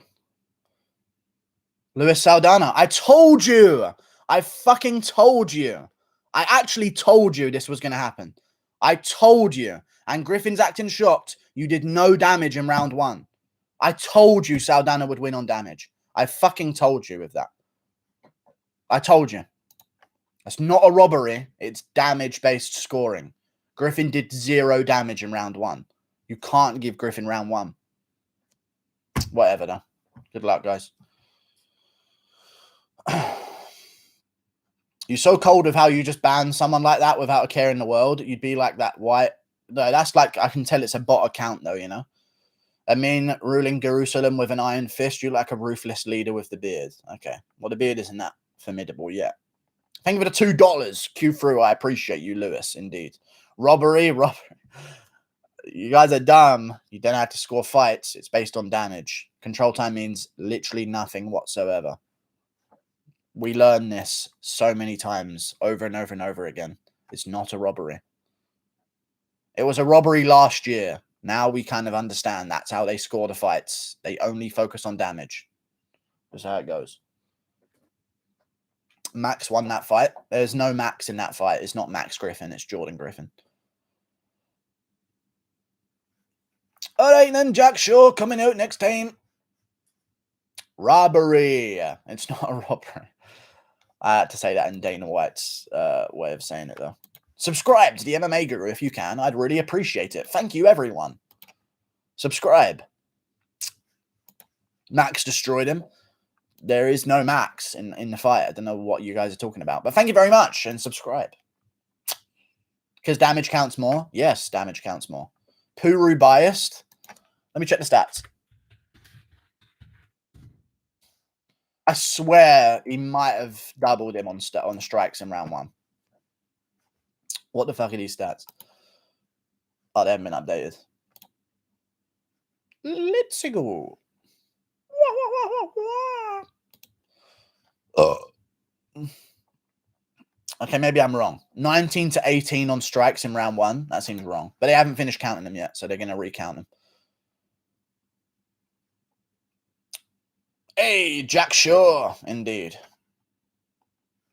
Luis Saldana. I told you. I fucking told you. I actually told you this was going to happen. I told you. And Griffin's acting shocked. You did no damage in round 1. I told you Saldana would win on damage. I fucking told you with that. I told you. That's not a robbery. It's damage-based scoring. Griffin did 0 damage in round 1. You can't give Griffin round 1. Whatever, though. Good luck, guys. You're so cold with how you just ban someone like that without a care in the world. You'd be like that white. No, that's like, I can tell it's a bot account, though, you know? I mean, ruling Jerusalem with an iron fist, you're like a ruthless leader with the beard. Okay. Well, the beard isn't that formidable yet. Thank you for the $2. Q through. I appreciate you, Lewis. Indeed. Robbery. You guys are dumb. You don't have to score fights. It's based on damage. Control time means literally nothing whatsoever. We learn this so many times over and over and over again. It's not a robbery. It was a robbery last year. Now we kind of understand that's how they score the fights. They only focus on damage. That's how it goes. Max won that fight. There's no Max in that fight. It's not Max Griffin. It's Jordan Griffin. All right, then. Jack Shaw coming out next time. Robbery. It's not a robbery. I had to say that in Dana White's way of saying it, though. Subscribe to the MMA Guru if you can. I'd really appreciate it. Thank you, everyone. Subscribe. Max destroyed him. There is no Max in the fight. I don't know what you guys are talking about. But thank you very much and subscribe. Because damage counts more? Yes, damage counts more. Puru biased. Let me check the stats. I swear he might have doubled him on strikes in round 1. What the fuck are these stats? Oh, they haven't been updated. Let's go. Okay, maybe I'm wrong. 19 to 18 on strikes in round 1. That seems wrong. But they haven't finished counting them yet, so they're going to recount them. Hey, Jack Shaw. Indeed.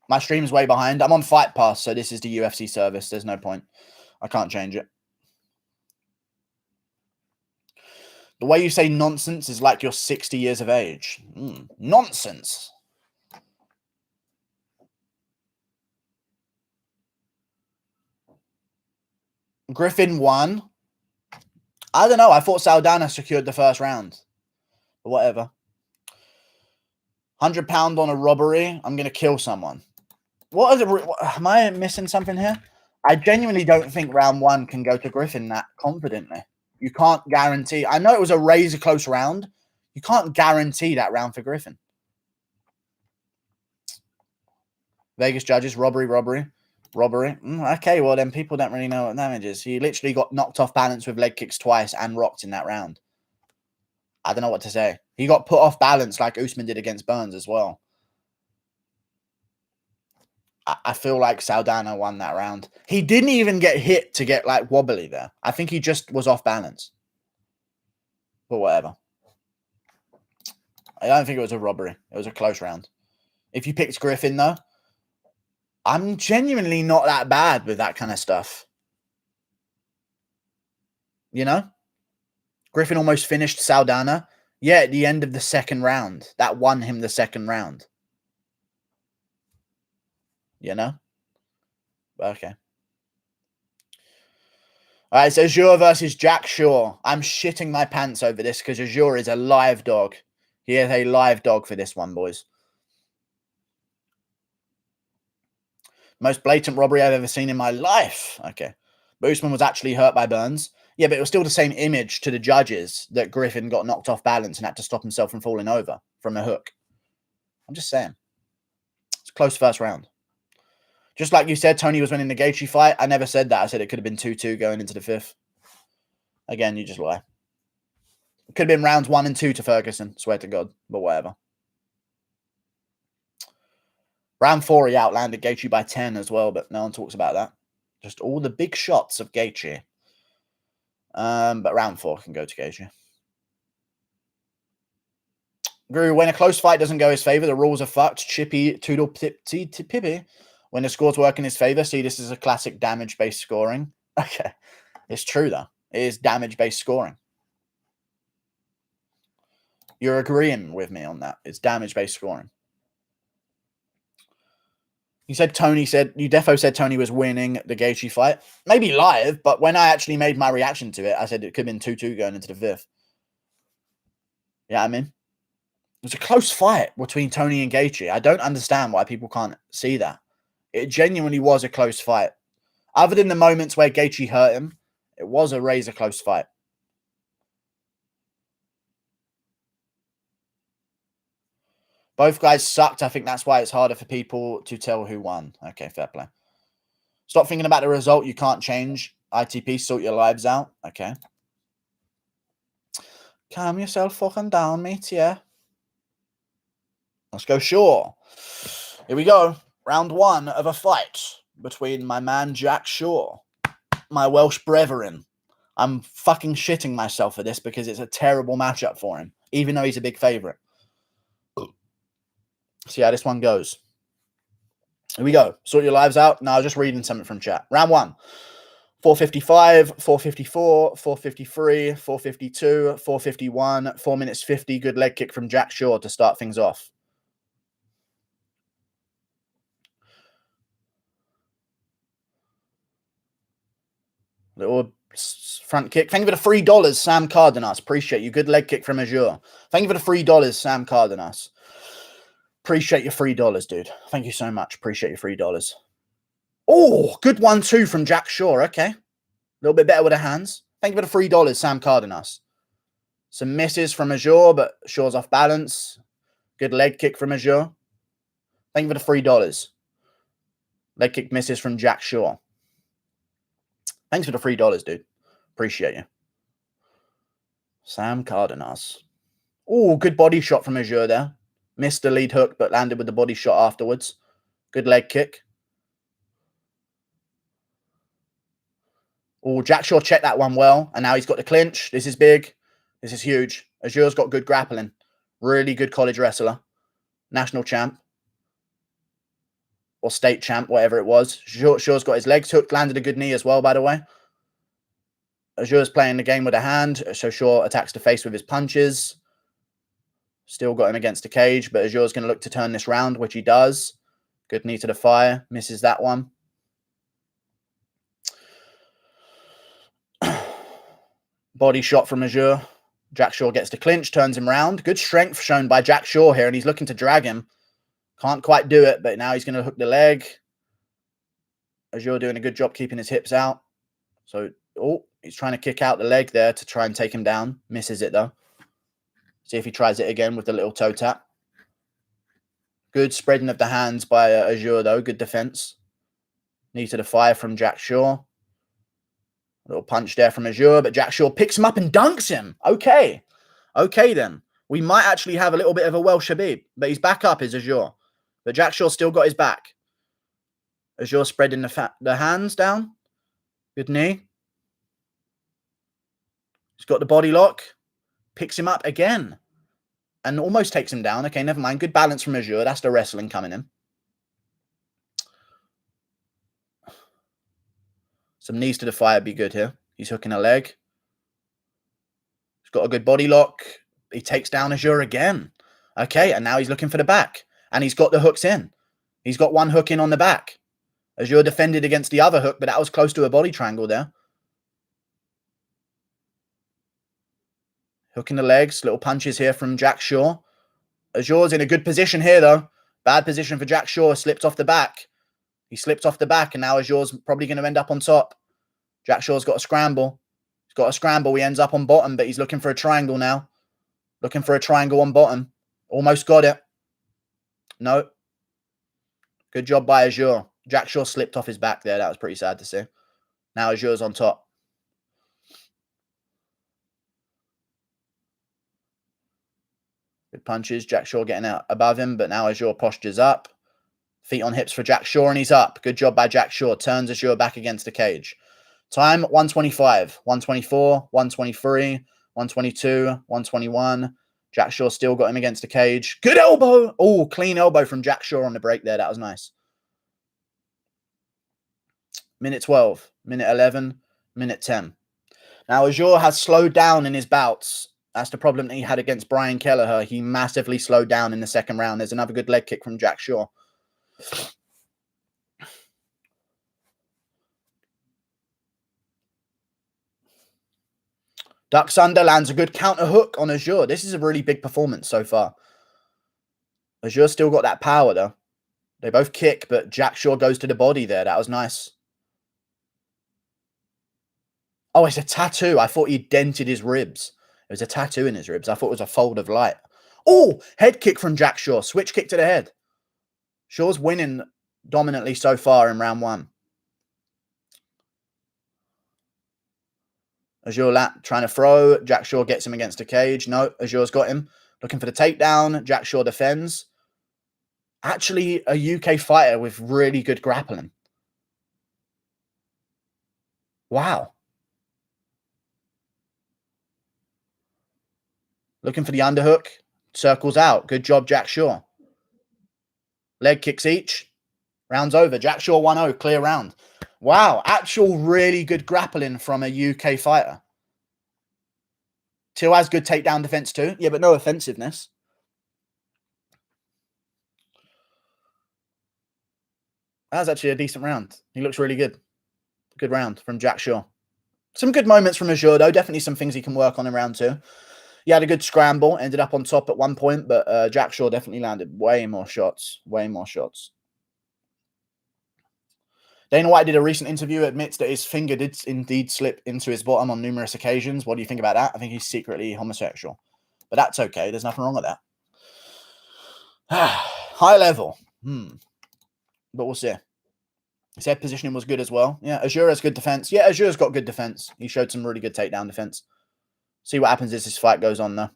My stream's way behind. I'm on Fight Pass, so this is the UFC service. There's no point. I can't change it. The way you say nonsense is like you're 60 years of age. Nonsense. Griffin won. I don't know. I thought Saldana secured the first round. But whatever. £100 on a robbery. I'm going to kill someone. What is it? Am I missing something here? I genuinely don't think round 1 can go to Griffin that confidently. You can't guarantee. I know it was a razor close round. You can't guarantee that round for Griffin. Vegas judges, robbery. Okay, well, then people don't really know what damage is. He literally got knocked off balance with leg kicks twice and rocked in that round. I don't know what to say. He got put off balance like Usman did against Burns as well. I feel like Saldana won that round. He didn't even get hit to get like wobbly there. I think he just was off balance. But whatever. I don't think it was a robbery. It was a close round. If you picked Griffin, though, I'm genuinely not that bad with that kind of stuff. You know? Griffin almost finished Saldana. Yeah, at the end of the second round. That won him the second round. You know? Okay. All right, it's Azure versus Jack Shaw. I'm shitting my pants over this because Azure is a live dog. He is a live dog for this one, boys. Most blatant robbery I've ever seen in my life. Okay. But Usman was actually hurt by Burns. Yeah, but it was still the same image to the judges that Griffin got knocked off balance and had to stop himself from falling over from a hook. I'm just saying. It's a close first round. Just like you said, Tony was winning the Gaethje fight. I never said that. I said it could have been 2-2 going into the fifth. Again, you just lie. It could have been rounds 1 and 2 to Ferguson. Swear to God. But whatever. Round 4, he outlanded Gaethje by 10 as well, but no one talks about that. Just all the big shots of Gaethje. But round 4 can go to Gaethje. Guru, when a close fight doesn't go his favor, the rules are fucked. Chippy, Toodle, Pippy. When the scores work in his favor, see, this is a classic damage-based scoring. Okay. It's true, though. It is damage-based scoring. You're agreeing with me on that. It's damage-based scoring. You defo said Tony was winning the Gaethje fight. Maybe live, but when I actually made my reaction to it, I said it could have been 2-2 going into the fifth. Yeah, I mean, it was a close fight between Tony and Gaethje. I don't understand why people can't see that. It genuinely was a close fight. Other than the moments where Gaethje hurt him, it was a razor close fight. Both guys sucked. I think that's why it's harder for people to tell who won. Okay, fair play. Stop thinking about the result you can't change. ITP, sort your lives out. Okay. Calm yourself fucking down, mate, yeah. Let's go Shaw. Here we go. Round 1 of a fight between my man Jack Shaw, my Welsh brethren. I'm fucking shitting myself for this because it's a terrible matchup for him, even though he's a big favourite. See how this one goes. Here we go. Sort your lives out. No, I was just reading something from chat. Round 1. 4:55, 4:54, 4:53, 4:52, 4:51, 4 minutes 50. Good leg kick from Jack Shaw to start things off. Little front kick. Thank you for the $3, Sam Cardenas. Appreciate you. Good leg kick from Azure. Thank you for the $3, Sam Cardenas. Appreciate your $3, dude. Thank you so much. Appreciate your $3. Oh, good 1-2 from Jack Shaw. Okay. A little bit better with the hands. Thank you for the $3, Sam Cardenas. Some misses from Azure, but Shaw's off balance. Good leg kick from Azure. Thank you for the $3. Leg kick misses from Jack Shaw. Thanks for the $3, dude. Appreciate you. Sam Cardenas. Oh, good body shot from Azure there. Missed the lead hook, but landed with the body shot afterwards. Good leg kick. Oh, Jack Shaw checked that one well, and now he's got the clinch. This is big. This is huge. Azure's got good grappling. Really good college wrestler. National champ. Or state champ, whatever it was. Shaw's got his legs hooked, landed a good knee as well, by the way. Azure's playing the game with a hand, so Shaw attacks the face with his punches. Still got him against the cage, but Azure's going to look to turn this round, which he does. Good knee to the fire. Misses that one. Body shot from Azure. Jack Shaw gets the clinch, turns him round. Good strength shown by Jack Shaw here, and he's looking to drag him. Can't quite do it, but now he's going to hook the leg. Azure doing a good job keeping his hips out. So, he's trying to kick out the leg there to try and take him down. Misses it, though. See if he tries it again with the little toe tap. Good spreading of the hands by Azure, though. Good defense. Knee to the fire from Jack Shaw. A little punch there from Azure, but Jack Shaw picks him up and dunks him. Okay. Okay, then. We might actually have a little bit of a Welsh Habib, but his back up is Azure. But Jack Shaw still got his back. Azure spreading the hands down. Good knee. He's got the body lock. Picks him up again. And almost takes him down. Okay, never mind. Good balance from Azure. That's the wrestling coming in. Some knees to the fire be good here. He's hooking a leg. He's got a good body lock. He takes down Azure again. Okay, and now he's looking for the back. And he's got the hooks in. He's got one hook in on the back. Azure defended against the other hook, but that was close to a body triangle there. Hooking the legs. Little punches here from Jack Shaw. Azure's in a good position here, though. Bad position for Jack Shaw. Slipped off the back. He slipped off the back, and now Azure's probably going to end up on top. Jack Shaw's got a scramble. He's got a scramble. He ends up on bottom, but he's looking for a triangle now. Looking for a triangle on bottom. Almost got it. No. Good job by Azure. Jack Shaw slipped off his back there. That was pretty sad to see. Now Azure's on top. Good punches. Jack Shaw getting out above him, but now Azure postures up. Feet on hips for Jack Shaw, and he's up. Good job by Jack Shaw. Turns Azure back against the cage. Time, 125, 124, 123, 122, 121. Jack Shaw still got him against the cage. Good elbow. Oh, clean elbow from Jack Shaw on the break there. That was nice. Minute 12, minute 11, minute 10. Now, Azure has slowed down in his bouts. That's the problem that he had against Brian Kelleher. He massively slowed down in the second round. There's another good leg kick from Jack Shaw. Ducks under, lands a good counter hook on Azure. This is a really big performance so far. Azure still got that power, though. They both kick, but Jack Shaw goes to the body there. That was nice. Oh, it's a tattoo. I thought he dented his ribs. It was a tattoo in his ribs. I thought it was a fold of light. Oh, head kick from Jack Shaw. Switch kick to the head. Shaw's winning dominantly so far in round one. Azure trying to throw. Jack Shaw gets him against a cage. No, Azure's got him. Looking for the takedown. Jack Shaw defends. Actually, a UK fighter with really good grappling. Wow. Looking for the underhook. Circles out. Good job, Jack Shaw. Leg kicks each. Round's over. Jack Shaw 1-0. Clear round. Wow. Actual really good grappling from a UK fighter. Till has good takedown defense too. Yeah, but no offensiveness. That was actually a decent round. He looks really good. Good round from Jack Shaw. Some good moments from Azure, though. Definitely some things he can work on in round two. He had a good scramble. Ended up on top at one point, but Jack Shaw definitely landed way more shots. Way more shots. Dana White did a recent interview, admits that his finger did indeed slip into his bottom on numerous occasions. What do you think about that? I think he's secretly homosexual. But that's okay. There's nothing wrong with that. High level. But we'll see. His head positioning was good as well. Yeah, Azure has good defense. Yeah, Azure's got good defense. He showed some really good takedown defense. See what happens as this fight goes on, though.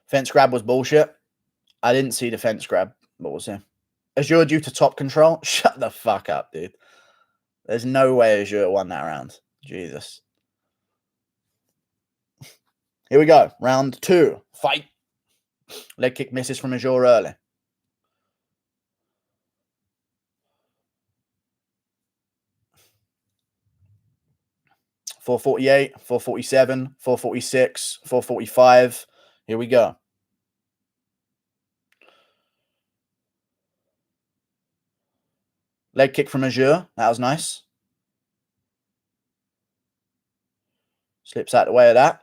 Fence grab was bullshit. I didn't see the fence grab, but we'll see. Azure due to top control? Shut the fuck up, dude. There's no way Azure won that round. Jesus. Here we go. Round two. Fight. Leg kick misses from Azure early. .448, 447, 446, 445. Here we go. Leg kick from Azure. That was nice. Slips out the way of that.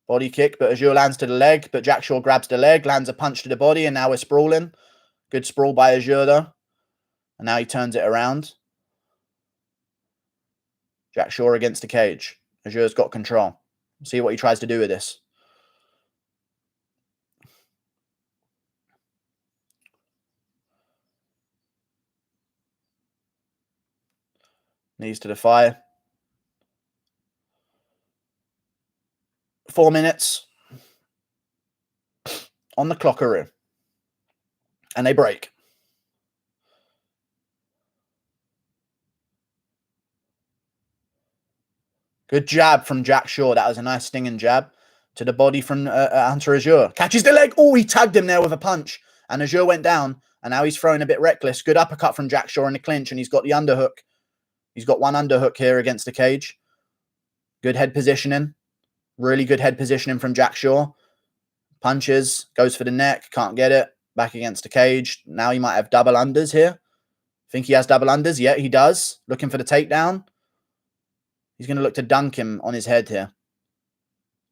Body kick, but Azure lands to the leg. But Jack Shaw grabs the leg, lands a punch to the body, and now we're sprawling. Good sprawl by Azure, though. And now he turns it around. Jack Shaw against the cage. Azure's got control. See what he tries to do with this. Knees to the fire. 4 minutes on the clockaroo. And they break. Good jab from Jack Shaw. That was a nice stinging jab to the body from Hunter Azure. Catches the leg. Oh, he tagged him there with a punch. And Azure went down. And now he's throwing a bit reckless. Good uppercut from Jack Shaw in the clinch. And he's got the underhook. He's got one underhook here against the cage. Good head positioning. Really good head positioning from Jack Shaw. Punches. Goes for the neck. Can't get it. Back against the cage. Now he might have double unders here. Think he has double unders? Yeah, he does. Looking for the takedown. He's going to look to dunk him on his head here.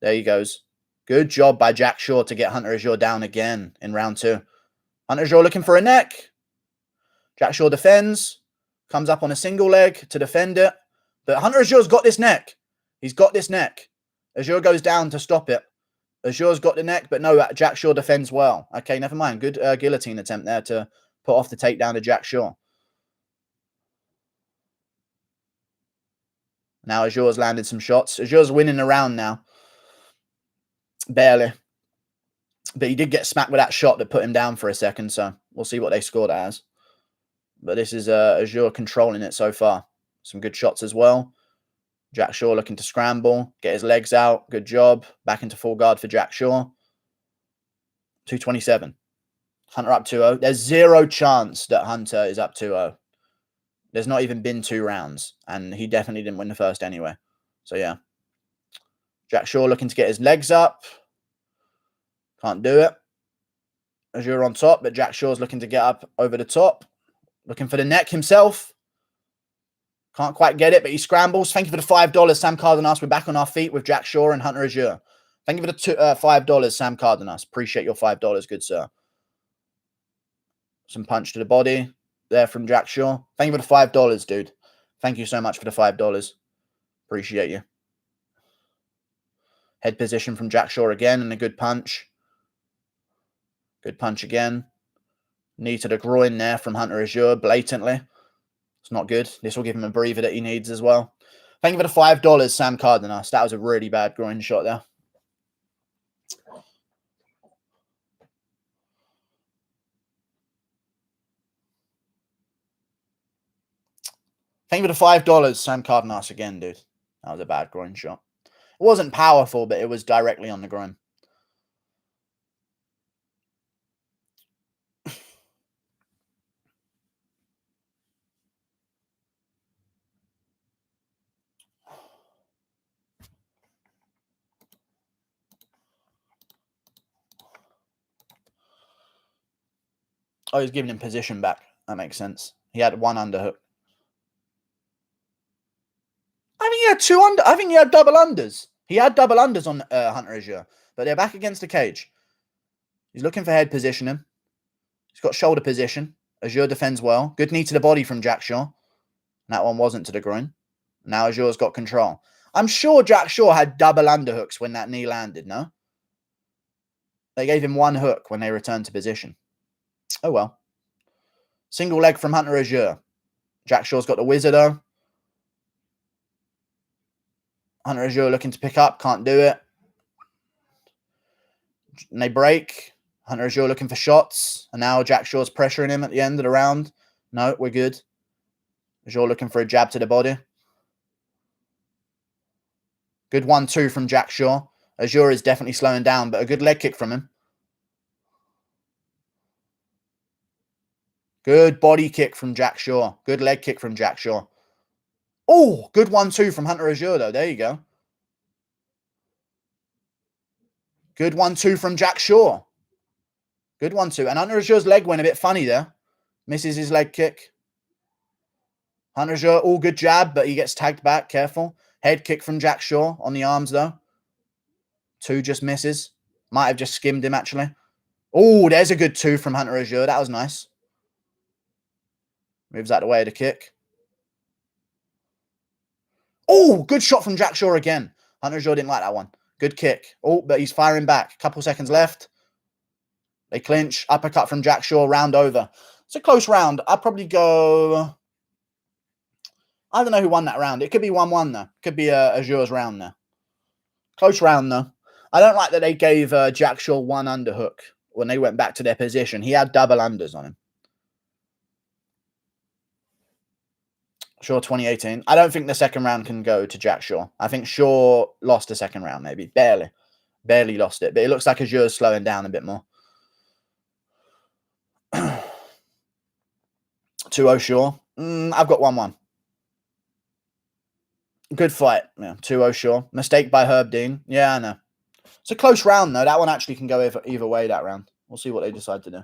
There he goes. Good job by Jack Shore to get Hunter Azure down again in round 2. Hunter Azure looking for a neck. Jack Shore defends. Comes up on a single leg to defend it. But Hunter Azure's got this neck. He's got this neck. Azure goes down to stop it. Azure's got the neck, but no, Jack Shore defends well. Okay, never mind. Good guillotine attempt there to put off the takedown of Jack Shore. Now Azure's landed some shots. Azure's winning the round now. Barely. But he did get smacked with that shot that put him down for a second, so we'll see what they scored it as. But this is Azure controlling it so far. Some good shots as well. Jack Shore looking to scramble, get his legs out. Good job. Back into full guard for Jack Shore. 227. Hunter up 2-0. There's zero chance that Hunter is up 2-0. There's not even been 2 rounds, and he definitely didn't win the first anyway. So, yeah. Jack Shore looking to get his legs up. Can't do it. Azure on top, but Jack Shore's looking to get up over the top. Looking for the neck himself. Can't quite get it, but he scrambles. Thank you for the $5, Sam Cardenas. We're back on our feet with Jack Shore and Hunter Azure. Thank you for the $5, Sam Cardenas. Appreciate your $5, good sir. Some punch to the body there from Jack Shore. Thank you for the $5, dude. Thank you so much for the $5. Appreciate you. Head position from Jack Shore again and a good punch. Good punch again. Knee to the groin there from Hunter Azure, blatantly. It's not good. This will give him a breather that he needs as well. Thank you for the $5, Sam Cardenas. That was a really bad groin shot there. Thank you for the $5, Sam Cardenas again, dude. That was a bad groin shot. It wasn't powerful, but it was directly on the groin. Oh, he's giving him position back. That makes sense. He had one underhook. I think he had two under. I think he had double unders. He had double unders on Hunter Azure, but they're back against the cage. He's looking for head positioning. He's got shoulder position. Azure defends well. Good knee to the body from Jack Shore. That one wasn't to the groin. Now Azure's got control. I'm sure Jack Shore had double underhooks when that knee landed, no? They gave him one hook when they returned to position. Oh, well. Single leg from Hunter Azure. Jack Shore's got the wizard, though. Hunter Azure looking to pick up. Can't do it. And they break. Hunter Azure looking for shots. And now Jack Shore's pressuring him at the end of the round. No, we're good. Azure looking for a jab to the body. Good 1-2 from Jack Shore. Azure is definitely slowing down, but a good leg kick from him. Good body kick from Jack Shore. Good leg kick from Jack Shore. Oh, good 1-2 from Hunter Azure, though. There you go. Good 1-2 from Jack Shore. Good 1-2. And Hunter Azure's leg went a bit funny there. Misses his leg kick. Hunter Azure, all good jab, but he gets tagged back. Careful. Head kick from Jack Shore on the arms, though. 2 just misses. Might have just skimmed him, actually. Oh, there's a good 2 from Hunter Azure. That was nice. Moves out the way of the kick. Oh, good shot from Jack Shore again. Hunter Azure didn't like that one. Good kick. Oh, but he's firing back. Couple seconds left. They clinch. Uppercut from Jack Shore. Round over. It's a close round. I'd probably go... I don't know who won that round. It could be 1-1, though. Could be Azure's round, though. Close round, though. I don't like that they gave Jack Shore one underhook when they went back to their position. He had double unders on him. Shore 2018. I don't think the second round can go to Jack Shore. I think Shore lost the second round, maybe. Barely. Barely lost it. But it looks like Azure's slowing down a bit more. 2-0 Shore. I've got 1-1. Good fight. Yeah, 2-0 Shore. Mistake by Herb Dean. Yeah, I know. It's a close round, though. That one actually can go either way, that round. We'll see what they decide to do.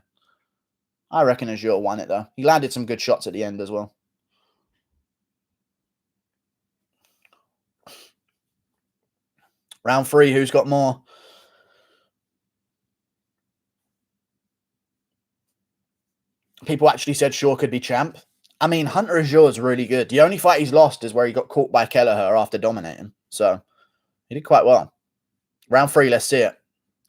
I reckon Azure won it, though. He landed some good shots at the end as well. Round 3, who's got more? People actually said Shaw could be champ. I mean, Hunter Azure is really good. The only fight he's lost is where he got caught by Kelleher after dominating. So, he did quite well. Round 3, let's see it.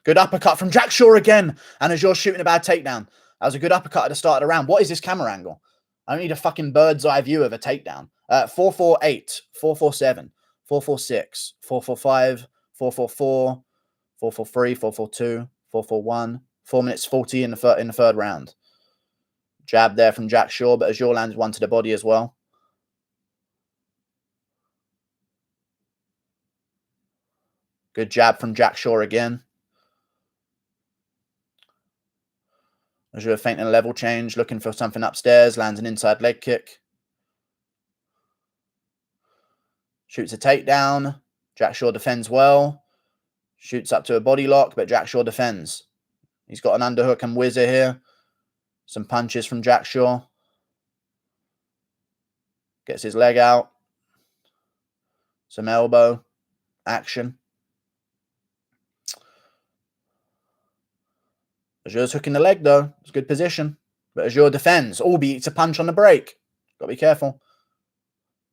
Good uppercut from Jack Shaw again. And Azure shooting a bad takedown. That was a good uppercut at the start of the round. What is this camera angle? I don't need a fucking bird's eye view of a takedown. 448, 447, 446, 445, 444, 443, 442, 441. 4 minutes 40 in the third round. Jab there from Jack Shaw, but Azure landed one to the body as well. Good jab from Jack Shaw again. Azure feinting a level change, looking for something upstairs, lands an inside leg kick. Shoots a takedown. Jack Shaw defends well. Shoots up to a body lock, but Jack Shaw defends. He's got an underhook and whizzer here. Some punches from Jack Shaw. Gets his leg out. Some elbow action. Azure's hooking the leg, though. It's a good position. But Azure defends. Albeit it's a punch on the break. Got to be careful.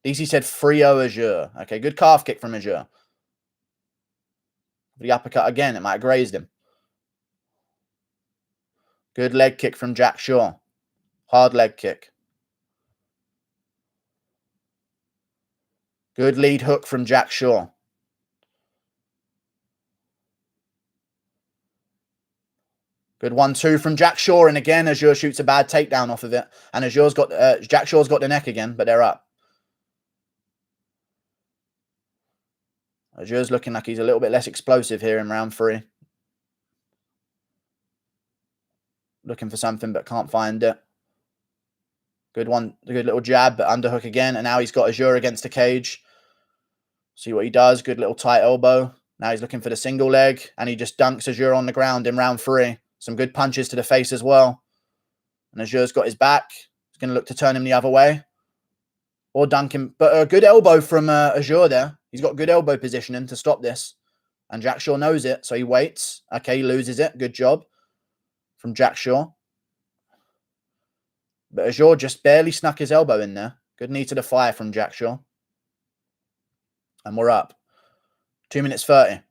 DC said 3-0 Azure. Okay, good calf kick from Azure. The uppercut again. It might have grazed him. Good leg kick from Jack Shaw. Hard leg kick. Good lead hook from Jack Shaw. Good 1-2 from Jack Shaw, and again Azure shoots a bad takedown off of it. And Azure's got Jack Shaw's got the neck again, but they're up. Azure's looking like he's a little bit less explosive here in round 3. Looking for something, but can't find it. Good one, a good little jab, but underhook again, and now he's got Azure against the cage. See what he does. Good little tight elbow. Now he's looking for the single leg, and he just dunks Azure on the ground in round 3. Some good punches to the face as well. And Azure's got his back. He's going to look to turn him the other way. Or dunk him. But a good elbow from Azure there. He's got good elbow positioning to stop this. And Jack Shaw knows it, so he waits. Okay, he loses it. Good job from Jack Shaw. But Azure just barely snuck his elbow in there. Good knee to the thigh from Jack Shaw. And we're up. 2 minutes 30.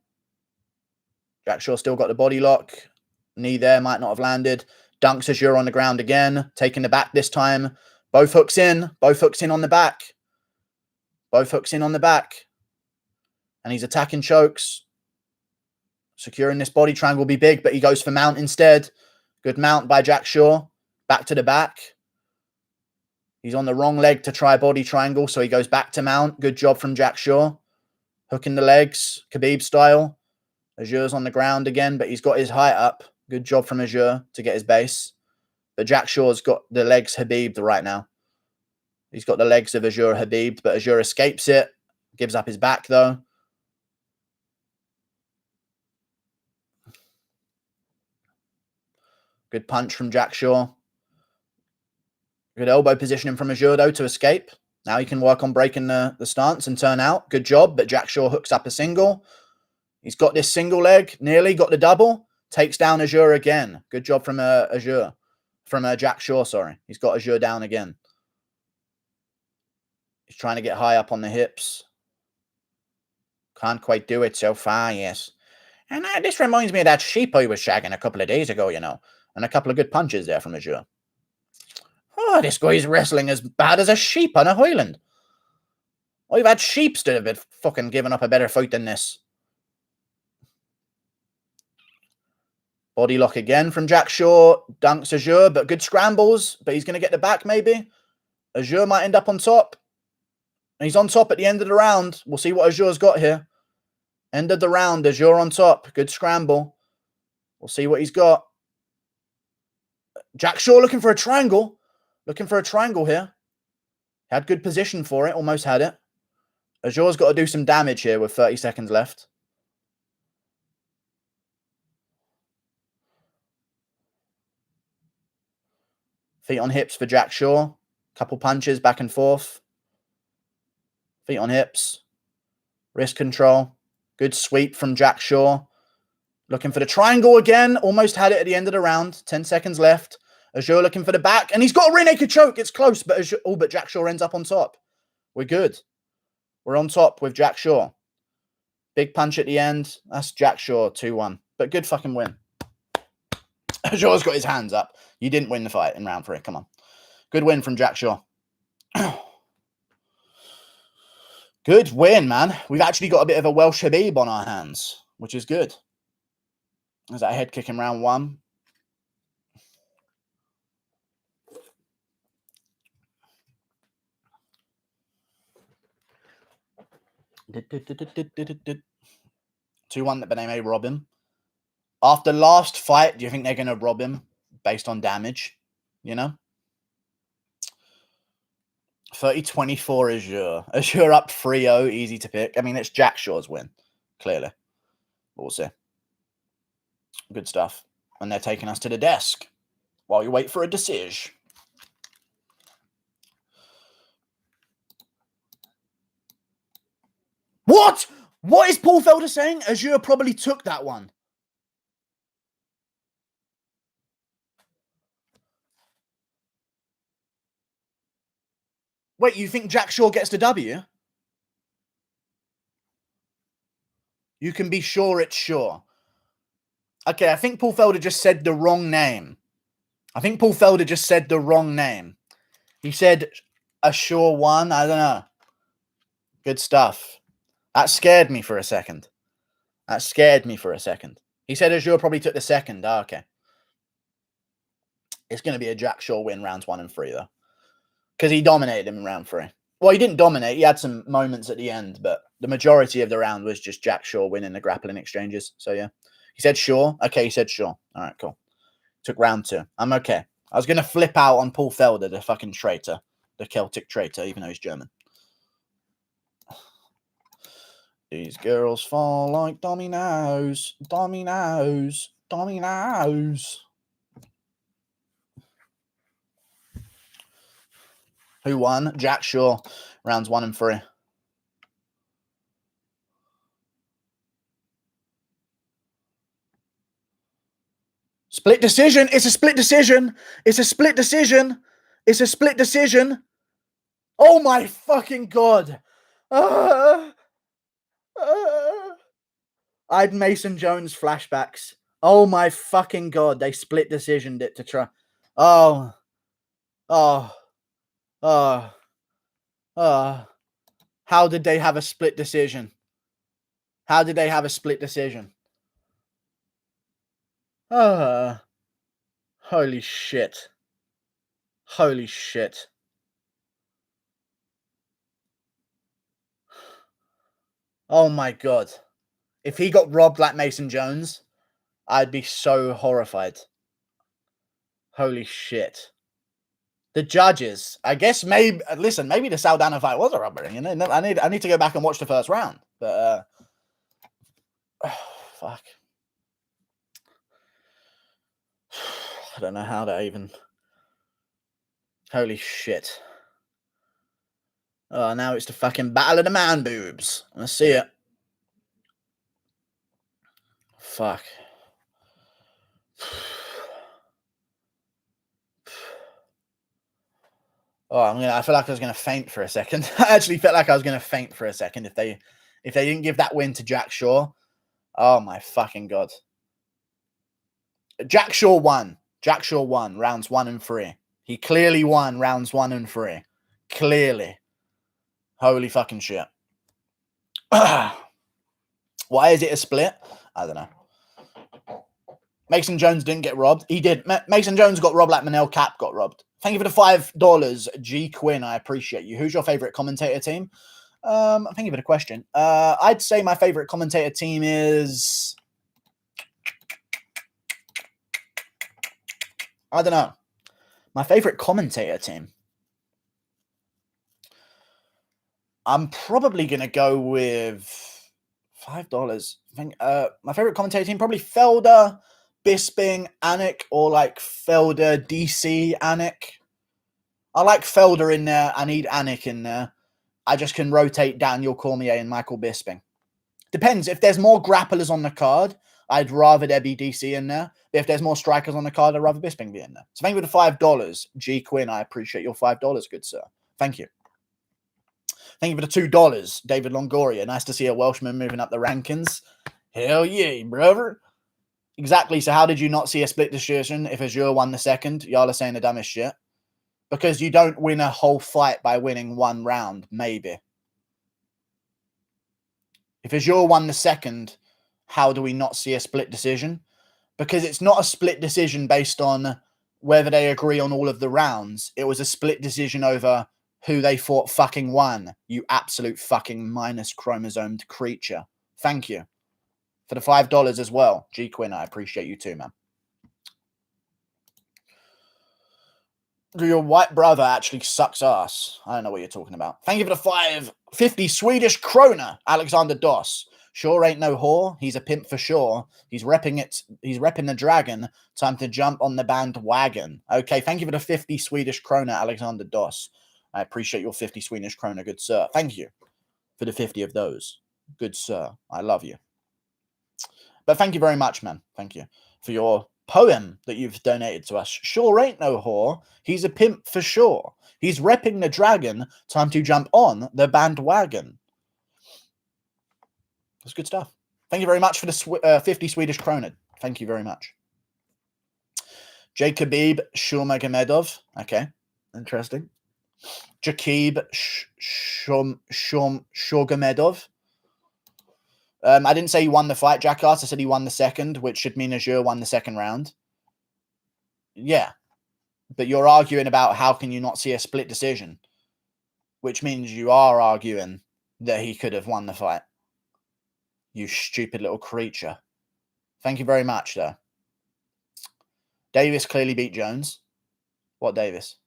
Jack Shaw still got the body lock. Knee there might not have landed. Dunks Azure on the ground again. Taking the back this time. Both hooks in. Both hooks in on the back. Both hooks in on the back. And he's attacking chokes. Securing this body triangle will be big, but he goes for mount instead. Good mount by Jack Shaw. Back to the back. He's on the wrong leg to try body triangle, so he goes back to mount. Good job from Jack Shaw. Hooking the legs, Khabib style. Azure's on the ground again, but he's got his height up. Good job from Azure to get his base. But Jack Shaw's got the legs Khabib right now. He's got the legs of Azure Khabib, but Azure escapes it. Gives up his back, though. Good punch from Jack Shaw. Good elbow positioning from Azure, though, to escape. Now he can work on breaking the stance and turn out. Good job, but Jack Shaw hooks up a single. He's got this single leg, nearly got the double. Takes down Azure again. Good job from Azure. From Jack Shaw, sorry. He's got Azure down again. He's trying to get high up on the hips. Can't quite do it so far, yes. And this reminds me of that sheep I was shagging a couple of days ago, you know. And a couple of good punches there from Azure. Oh, this guy's wrestling as bad as a sheep on a highland. I've had sheeps that have fucking given up a better fight than this. Body lock again from Jack Shaw. Dunks Azure, but good scrambles. But he's going to get the back, maybe. Azure might end up on top. And he's on top at the end of the round. We'll see what Azure's got here. End of the round, Azure on top. Good scramble. We'll see what he's got. Jack Shaw looking for a triangle. Looking for a triangle here. Had good position for it. Almost had it. Azure's got to do some damage here with 30 seconds left. Feet on hips for Jack Shaw. Couple punches back and forth. Feet on hips. Wrist control. Good sweep from Jack Shaw. Looking for the triangle again. Almost had it at the end of the round. 10 seconds left. Azure looking for the back. And he's got a rear naked choke. It's close, but Azure, but Jack Shaw ends up on top. We're good. We're on top with Jack Shaw. Big punch at the end. That's Jack Shaw, 2-1. But good fucking win. Azure's got his hands up. You didn't win the fight in round 3. Come on. Good win from Jack Shaw. Good win, man. We've actually got a bit of a Welsh Habib on our hands, which is good. Is that a head kick in round 1? Did 2-1 that Benet may rob him. After last fight, do you think they're going to rob him based on damage? You know? 30-24 Azure. Azure up 3-0, easy to pick. I mean, it's Jack Shaw's win, clearly. But we'll see. Good stuff. And they're taking us to the desk while you wait for a decision. What? What is Paul Felder saying? Azure probably took that one. Wait, you think Jack Shaw gets the W? You can be sure it's Shaw. Okay, I think Paul Felder just said the wrong name. He said a Shaw 1. I don't know. Good stuff. That scared me for a second. He said Azure probably took the second. Oh, okay. It's going to be a Jack Shaw win rounds 1 and 3, though. Because he dominated him in round 3. Well, he didn't dominate. He had some moments at the end, but the majority of the round was just Jack Shaw winning the grappling exchanges. So, yeah. He said Shaw. Okay, he said Shaw. All right, cool. Took round 2. I'm okay. I was going to flip out on Paul Felder, the fucking traitor. The Celtic traitor, even though he's German. These girls fall like dominoes. Dominoes. Dominoes. Who won? Jack Shaw. Rounds 1 and 3. Split decision. It's a split decision. It's a split decision. It's a split decision. Oh my fucking God. I had Mason Jones flashbacks. Oh my fucking God. They split decisioned it to try. Oh. How did they have a split decision? Holy shit. Oh my God. If he got robbed like Mason Jones, I'd be so horrified. Holy shit. The judges, I guess maybe the Saldana fight was a robbery. You know, I need to go back and watch the first round. But fuck. I don't know how to even. Holy shit. Oh, now it's the fucking battle of the man boobs. Let's see it. Fuck. Oh, I feel like I was gonna faint for a second. I actually felt like I was gonna faint for a second if they didn't give that win to Jack Shaw. Oh my fucking God. Jack Shaw won. Rounds 1 and 3. He clearly won rounds 1 and 3. Clearly. Holy fucking shit. Why is it a split? I don't know. Mason Jones didn't get robbed. He did. Mason Jones got robbed like Manel Cap got robbed. Thank you for the $5, G Quinn. I appreciate you. Who's your favorite commentator team? Thank you for the question. I'd say my favorite commentator team is... I don't know. My favorite commentator team. I'm probably going to go with $5. I think my favorite commentator team, probably Felder, Bisping, Anik, or like Felder, DC, Anik. I like Felder in there. I need Anik in there. I just can rotate Daniel Cormier and Michael Bisping. Depends. If there's more grapplers on the card, I'd rather there be DC in there. But if there's more strikers on the card, I'd rather Bisping be in there. So thank you for the $5. G Quinn, I appreciate your $5, good sir. Thank you. Thank you for the $2, David Longoria. Nice to see a Welshman moving up the rankings. Hell yeah, brother. Exactly. So how did you not see a split decision if Azure won the second? Y'all are saying the dumbest shit. Because you don't win a whole fight by winning one round, maybe. If Azure won the second, how do we not see a split decision? Because it's not a split decision based on whether they agree on all of the rounds. It was a split decision over who they thought fucking won. You absolute fucking minus chromosomed creature. Thank you for the $5 as well. G Quinn, I appreciate you too, man. Your white brother actually sucks ass. I don't know what you're talking about. Thank you for the 550 Swedish krona, Alexander Doss. Sure ain't no whore. He's a pimp for sure. He's repping it. He's repping the dragon. Time to jump on the bandwagon. Okay, thank you for the 50 Swedish krona, Alexander Doss. I appreciate your 50 Swedish krona, good sir. Thank you for the 50 of those. Good sir. I love you. But thank you very much, man. Thank you for your poem that you've donated to us. Sure ain't no whore. He's a pimp for sure. He's repping the dragon. Time to jump on the bandwagon. That's good stuff. Thank you very much for the 50 Swedish krona. Thank you very much. Jakubib Shurmagomedov. Okay, interesting. Jakib Shurmagomedov. I didn't say he won the fight, Jackass. I said he won the second, which should mean Azure won the second round. Yeah. But you're arguing about how can you not see a split decision, which means you are arguing that he could have won the fight. You stupid little creature. Thank you very much, though. Davis clearly beat Jones. What Davis?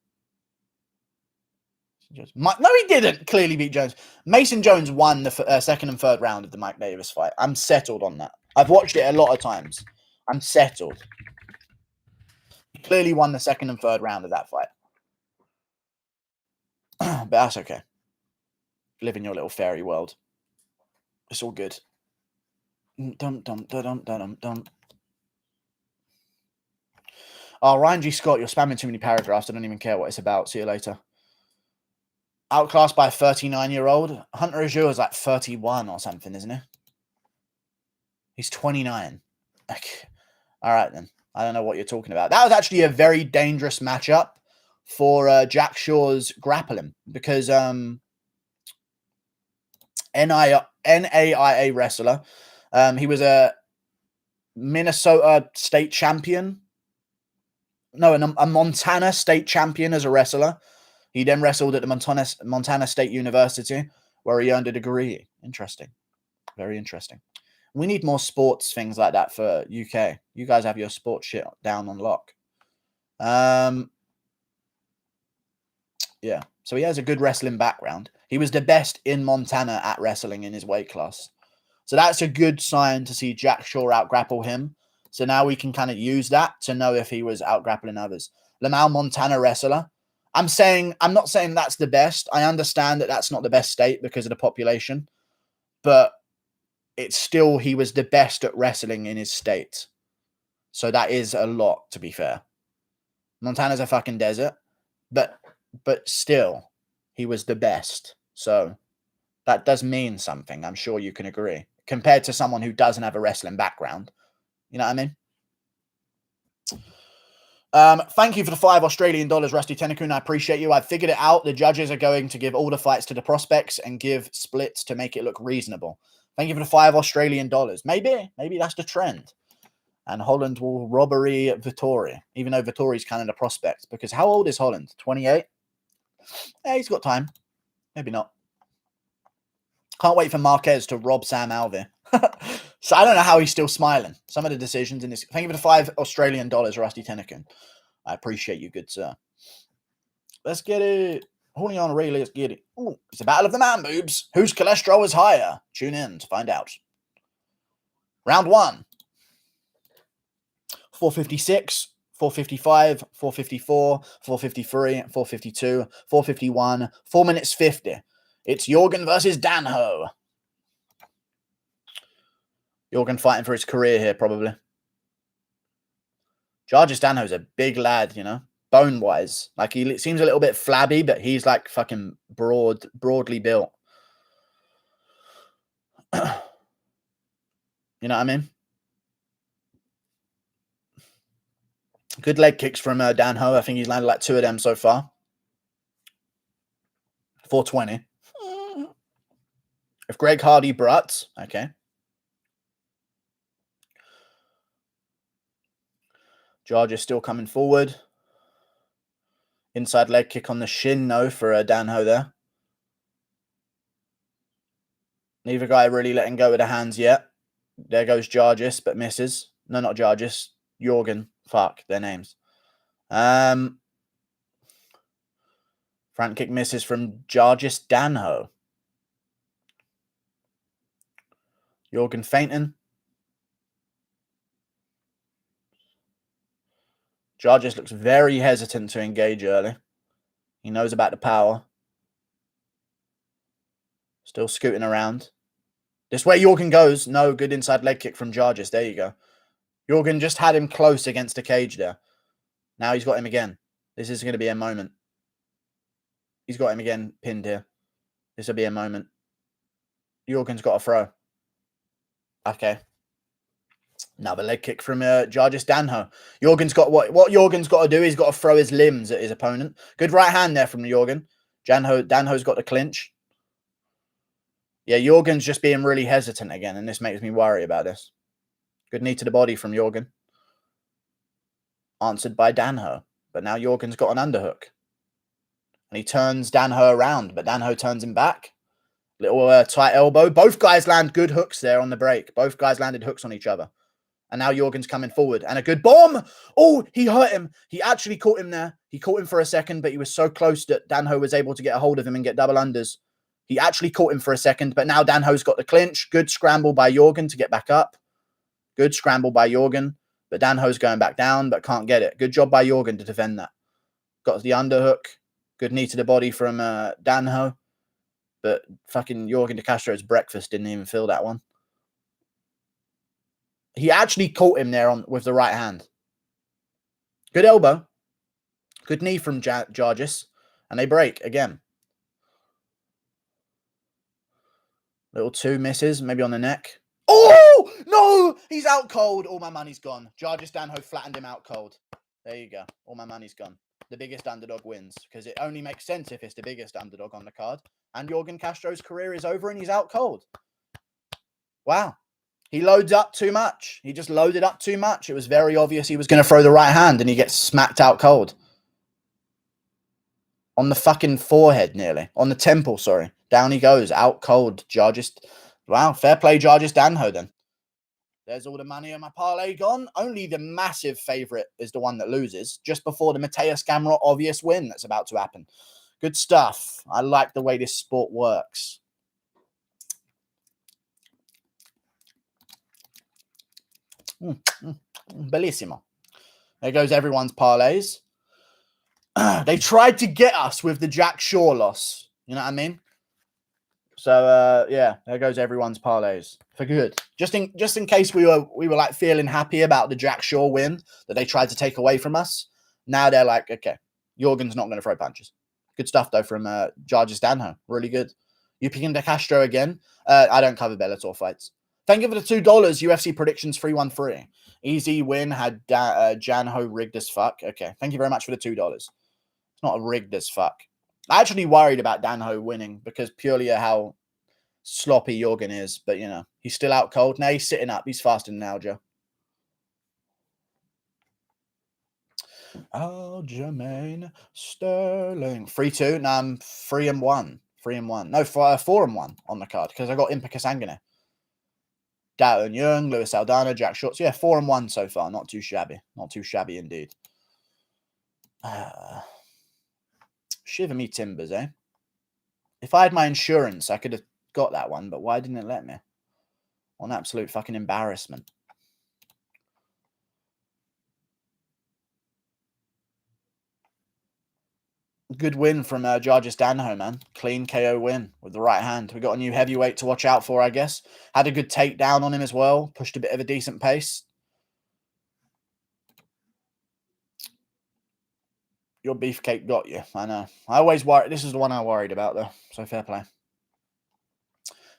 No, he didn't clearly beat Jones. Mason Jones won the second and third round of the Mike Davis fight. I'm settled on that. I've watched it a lot of times. I'm settled. He clearly won the second and third round of that fight. But that's okay. Live in your little fairy world. It's all good. Dum dum dum dum dum. Oh, Ryan G. Scott, you're spamming too many paragraphs. I don't even care what it's about. See you later. Outclassed by a 39-year-old. Hunter Azure is like 31 or something, isn't he? He's 29. Okay. All right, then. I don't know what you're talking about. That was actually a very dangerous matchup for Jack Shaw's grappling because NAIA wrestler. He was a Minnesota state champion. No, a Montana state champion as a wrestler. He then wrestled at the Montana State University, where he earned a degree. Interesting. Very interesting. We need more sports things like that for UK. You guys have your sports shit down on lock. Yeah. So he has a good wrestling background. He was the best in Montana at wrestling in his weight class. So that's a good sign to see Jack Shaw out-grapple him. So now we can kind of use that to know if he was out-grappling others. Lamau, Montana wrestler. I'm not saying that's the best. I understand that that's not the best state because of the population. But it's still, he was the best at wrestling in his state. So that is a lot, to be fair. Montana's a fucking desert. But still, he was the best. So that does mean something. I'm sure you can agree. Compared to someone who doesn't have a wrestling background. You know what I mean? Thank you for the $5 Australian, Rusty Tenekun. I appreciate you. I've figured it out. The judges are going to give all the fights to the prospects and give splits to make it look reasonable. Thank you for the $5 Australian. Maybe that's the trend. And Holland will robbery Vettori, even though Vittori's kind of the prospect. Because how old is Holland? 28? Yeah, he's got time. Maybe not. Can't wait for Marquez to rob Sam Alvey. So I don't know how he's still smiling. Some of the decisions in this. Thank you for the $5 Australian, Rusty Tenekun. I appreciate you, good sir. Let's get it. Julian Ray, let's get it. Ooh, it's a battle of the man boobs. Whose cholesterol is higher? Tune in to find out. Round 1. 456, 455, 454, 453, 452, 451, 4 minutes 50. It's Jorgen versus Danho. Jorgen fighting for his career here, probably. Jargis Danho's a big lad, you know, bone-wise. Like, he seems a little bit flabby, but he's like fucking broadly built. You know what I mean? Good leg kicks from Danho. I think he's landed like 2 of them so far. 420. If Greg Hardy Brutts, okay. Jargis still coming forward. Inside leg kick on the shin, no, for Danho there. Neither guy really letting go with the hands yet. There goes Jargis, but misses. No, not Jargis. Jorgen. Fuck, their names. Front kick misses from Jargis Danho. Jorgen feinting. Jargis looks very hesitant to engage early. He knows about the power. Still scooting around. This way Jorgen goes. No, good inside leg kick from Jargis. There you go. Jorgen just had him close against the cage there. Now he's got him again. This is going to be a moment. He's got him again pinned here. This will be a moment. Jorgen's got a throw. Okay. Another leg kick from Jargis Danho. Jorgen's got what Jorgen's got to do. He's got to throw his limbs at his opponent. Good right hand there from Jorgen. Danho's got the clinch. Yeah, Jorgen's just being really hesitant again, and this makes me worry about this. Good knee to the body from Jorgen. Answered by Danho. But now Jorgen's got an underhook. And he turns Danho around, but Danho turns him back. Little tight elbow. Both guys land good hooks there on the break. Both guys landed hooks on each other. And now Jorgen's coming forward. And a good bomb. Oh, he hurt him. He actually caught him there. He caught him for a second, but he was so close that Danho was able to get a hold of him and get double unders. He actually caught him for a second, but now Danho's got the clinch. Good scramble by Jorgen to get back up. Good scramble by Jorgen. But Danho's going back down, but can't get it. Good job by Jorgen to defend that. Got the underhook. Good knee to the body from Danho. But fucking Jorgen de Castro's breakfast didn't even feel that one. He actually caught him there with the right hand. Good elbow. Good knee from Jargis. And they break again. Little 2 misses, maybe on the neck. Oh, no! He's out cold. All my money's gone. Jargis Danho flattened him out cold. There you go. All my money's gone. The biggest underdog wins. Because it only makes sense if it's the biggest underdog on the card. And Jorgen Castro's career is over and he's out cold. Wow. He loads up too much. He just loaded up too much. It was very obvious he was going to throw the right hand and he gets smacked out cold. On the fucking forehead nearly. On the temple, sorry. Down he goes. Out cold. Jargis. Wow. Fair play, Jargis Danho then. There's all the money on my parlay gone. Only the massive favourite is the one that loses. Just before the Mateus Gamrot obvious win that's about to happen. Good stuff. I like the way this sport works. Bellissimo. There goes everyone's parlays. They tried to get us with the Jack Shaw loss. You know what I mean? So yeah, there goes everyone's parlays for good. Just in case we were like feeling happy about the Jack Shaw win that they tried to take away from us. Now they're like, okay, Jorgen's not going to throw punches. Good stuff though from Jargis Danho. Really good. You picking De Castro again? I don't cover Bellator fights. Thank you for the $2. UFC predictions 313. Easy win. Had Janho rigged as fuck. Okay. Thank you very much for the $2. It's not rigged as fuck. I actually worried about Danho winning because purely of how sloppy Jorgen is. But, you know, he's still out cold. Now he's sitting up. He's faster than Aljo. Aljamain Sterling. 3-2. No, I'm 3-1. 3-1. No, 4-1 on the card because I got Impa Kasangane. Darren Young, Luis Aldana, Jack Shorts. Yeah, 4-1 so far. Not too shabby. Not too shabby indeed. Shiver me timbers, eh? If I had my insurance, I could have got that one, but why didn't it let me? What an absolute fucking embarrassment. Good win from Jarvis Danho, man. Clean KO win with the right hand. We got a new heavyweight to watch out for, I guess. Had a good takedown on him as well. Pushed a bit of a decent pace. Your beefcake got you. I know. I always worry. This is the one I worried about, though. So fair play.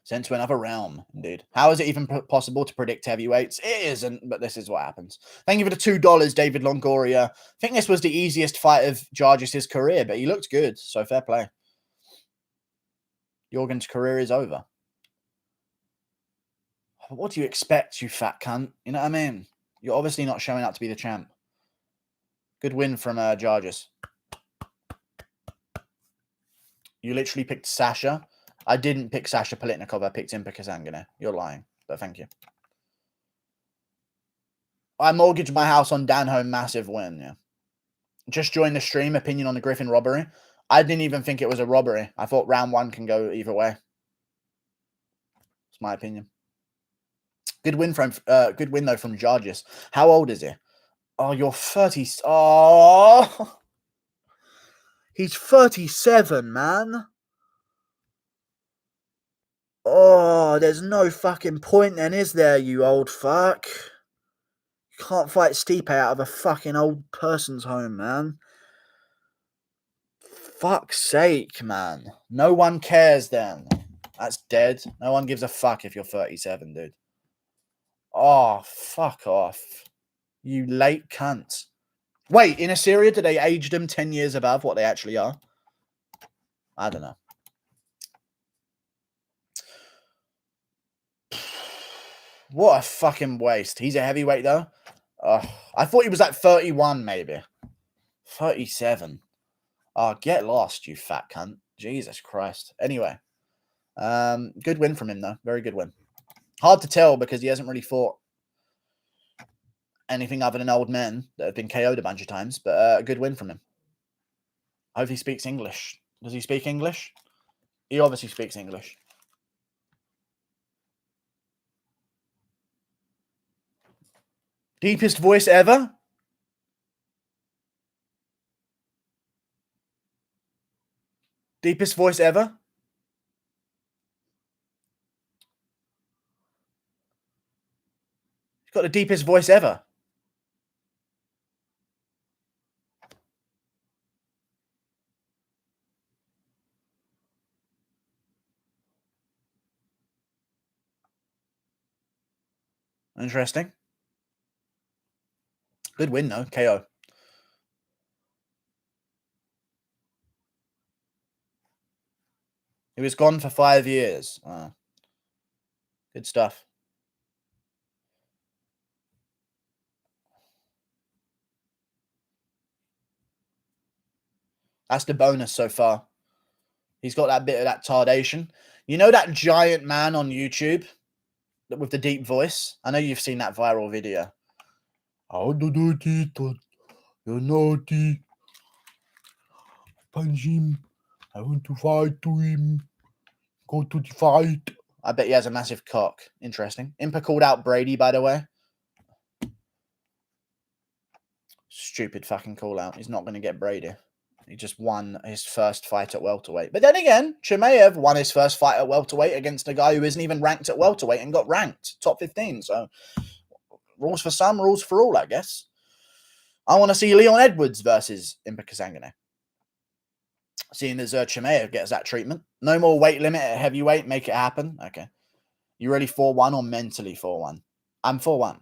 Sent to another realm, indeed. How is it even possible to predict heavyweights? It isn't, but this is what happens. Thank you for the $2, David Longoria. I think this was the easiest fight of Jarvis' career, but he looked good, so fair play. Jorgen's career is over. What do you expect, you fat cunt? You know what I mean? You're obviously not showing up to be the champ. Good win from Jarvis. You literally picked Sasha. I didn't pick Sasha Politnikov. I picked Impa Kasanganay. You're lying, but thank you. I mortgaged my house on Danho. Massive win, yeah. Just joined the stream. Opinion on the Griffin robbery. I didn't even think it was a robbery. I thought round one can go either way. It's my opinion. Good win though from Jarvis. How old is he? Oh, you're 30. Oh, he's 37, man. Oh, there's no fucking point then, is there, you old fuck? You can't fight Stipe out of a fucking old person's home, man. Fuck's sake, man. No one cares then. That's dead. No one gives a fuck if you're 37, dude. Oh, fuck off. You late cunt. Wait, in Assyria, do they age them 10 years above what they actually are? I don't know. What a fucking waste. He's a heavyweight, though. I thought he was like 31, maybe. 37. Oh, get lost, you fat cunt. Jesus Christ. Anyway. Good win from him, though. Very good win. Hard to tell because he hasn't really fought anything other than old men that have been KO'd a bunch of times, but a good win from him. I hope he speaks English. Does he speak English? He obviously speaks English. Deepest voice ever? Deepest voice ever? He's got the deepest voice ever. Interesting. Good win, though. KO. He was gone for 5 years. Good stuff. That's the bonus so far. He's got that bit of that tardation. You know that giant man on YouTube with the deep voice? I know you've seen that viral video. How do you do it? You're naughty. Punch him. I want to fight to him. Go to the fight. I bet he has a massive cock. Interesting. Impa called out Brady, by the way. Stupid fucking call out. He's not going to get Brady. He just won his first fight at welterweight. But then again, Chimaev won his first fight at welterweight against a guy who isn't even ranked at welterweight and got ranked top 15. So rules for some, rules for all, I guess. I want to see Leon Edwards versus Impa Kasanganay. Seeing as Chimaev gets that treatment. No more weight limit at heavyweight. Make it happen. Okay. You really 4-1 or mentally 4-1? I'm 4-1.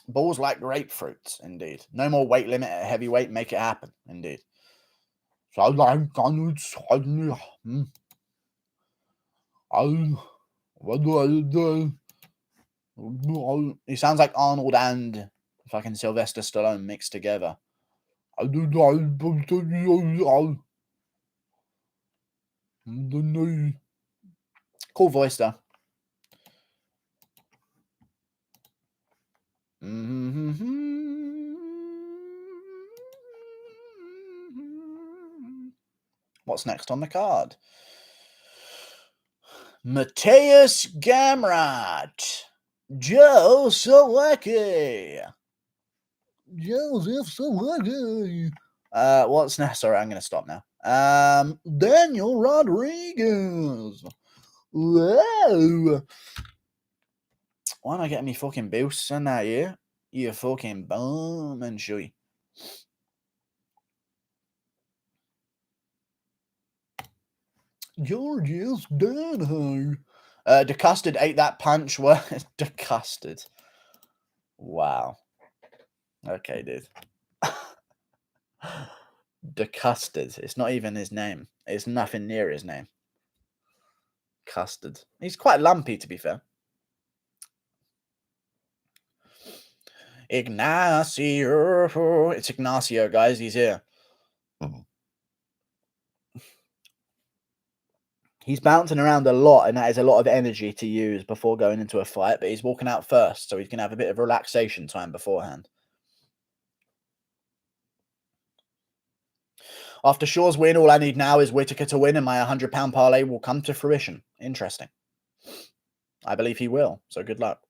Balls like grapefruits, indeed. No more weight limit at heavyweight. Make it happen, indeed. So what do I do? He sounds like Arnold and fucking Sylvester Stallone mixed together. Cool voice, though. What's next on the card? Mateus Gamrat. Joe Solecki. Joseph Solecki. What's next? Sorry, I'm going to stop now. Daniel Rodriguez. Whoa. Why not get me fucking boosts in that year? You fucking bum and shoey. George's Danho. DeCustard ate that punch. What? DeCustard. Wow. Okay, dude. DeCustard. It's not even his name. It's nothing near his name. Custard. He's quite lumpy, to be fair. Ignacio. It's Ignacio, guys. He's here. He's bouncing around a lot, and that is a lot of energy to use before going into a fight, but he's walking out first, so he's going to have a bit of relaxation time beforehand. After Shaw's win, all I need now is Whittaker to win, and my £100 parlay will come to fruition. Interesting. I believe he will, so good luck.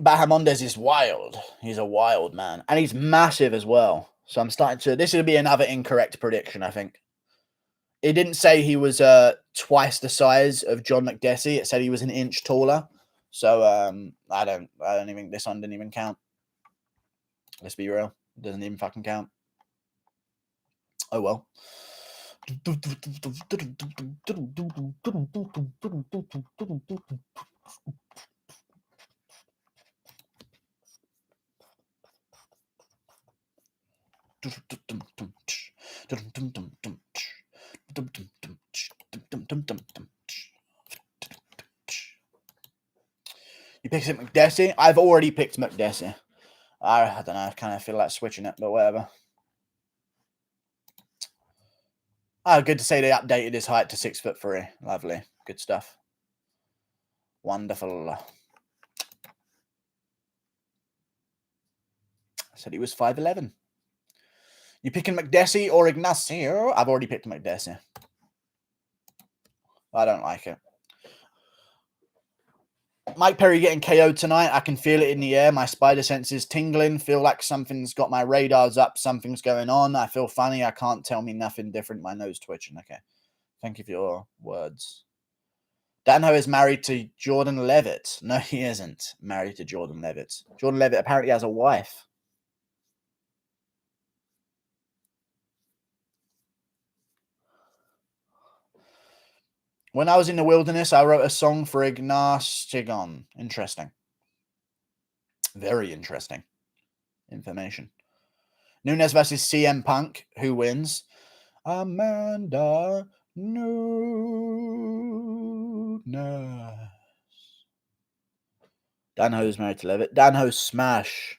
Bahamondes is wild. He's a wild man. And he's massive as well. So I'm starting to... This will be another incorrect prediction, I think. It didn't say he was twice the size of John McDessie. It said he was an inch taller. So I don't even... This one didn't even count. Let's be real. It doesn't even fucking count. Oh, well. You picked McDessie? I've already picked McDessie. I don't know. I kind of feel like switching it, but whatever. Oh, good to say they updated his height to 6'3". Lovely. Good stuff. Wonderful. I said he was 5'11". You picking McDessie or Ignacio? I've already picked McDessie. I don't like it. Mike Perry getting KO'd tonight. I can feel it in the air. My spider sense is tingling. Feel like something's got my radars up. Something's going on. I feel funny. I can't tell me nothing different. My nose twitching. Okay. Thank you for your words. Danho is married to Jordan Levitt. No, he isn't married to Jordan Levitt. Jordan Levitt apparently has a wife. When I was in the wilderness, I wrote a song for Ignacio. Interesting. Very interesting information. Nunes versus CM Punk. Who wins? Amanda Nunes. Danho's married to Levitt. Danho's smash.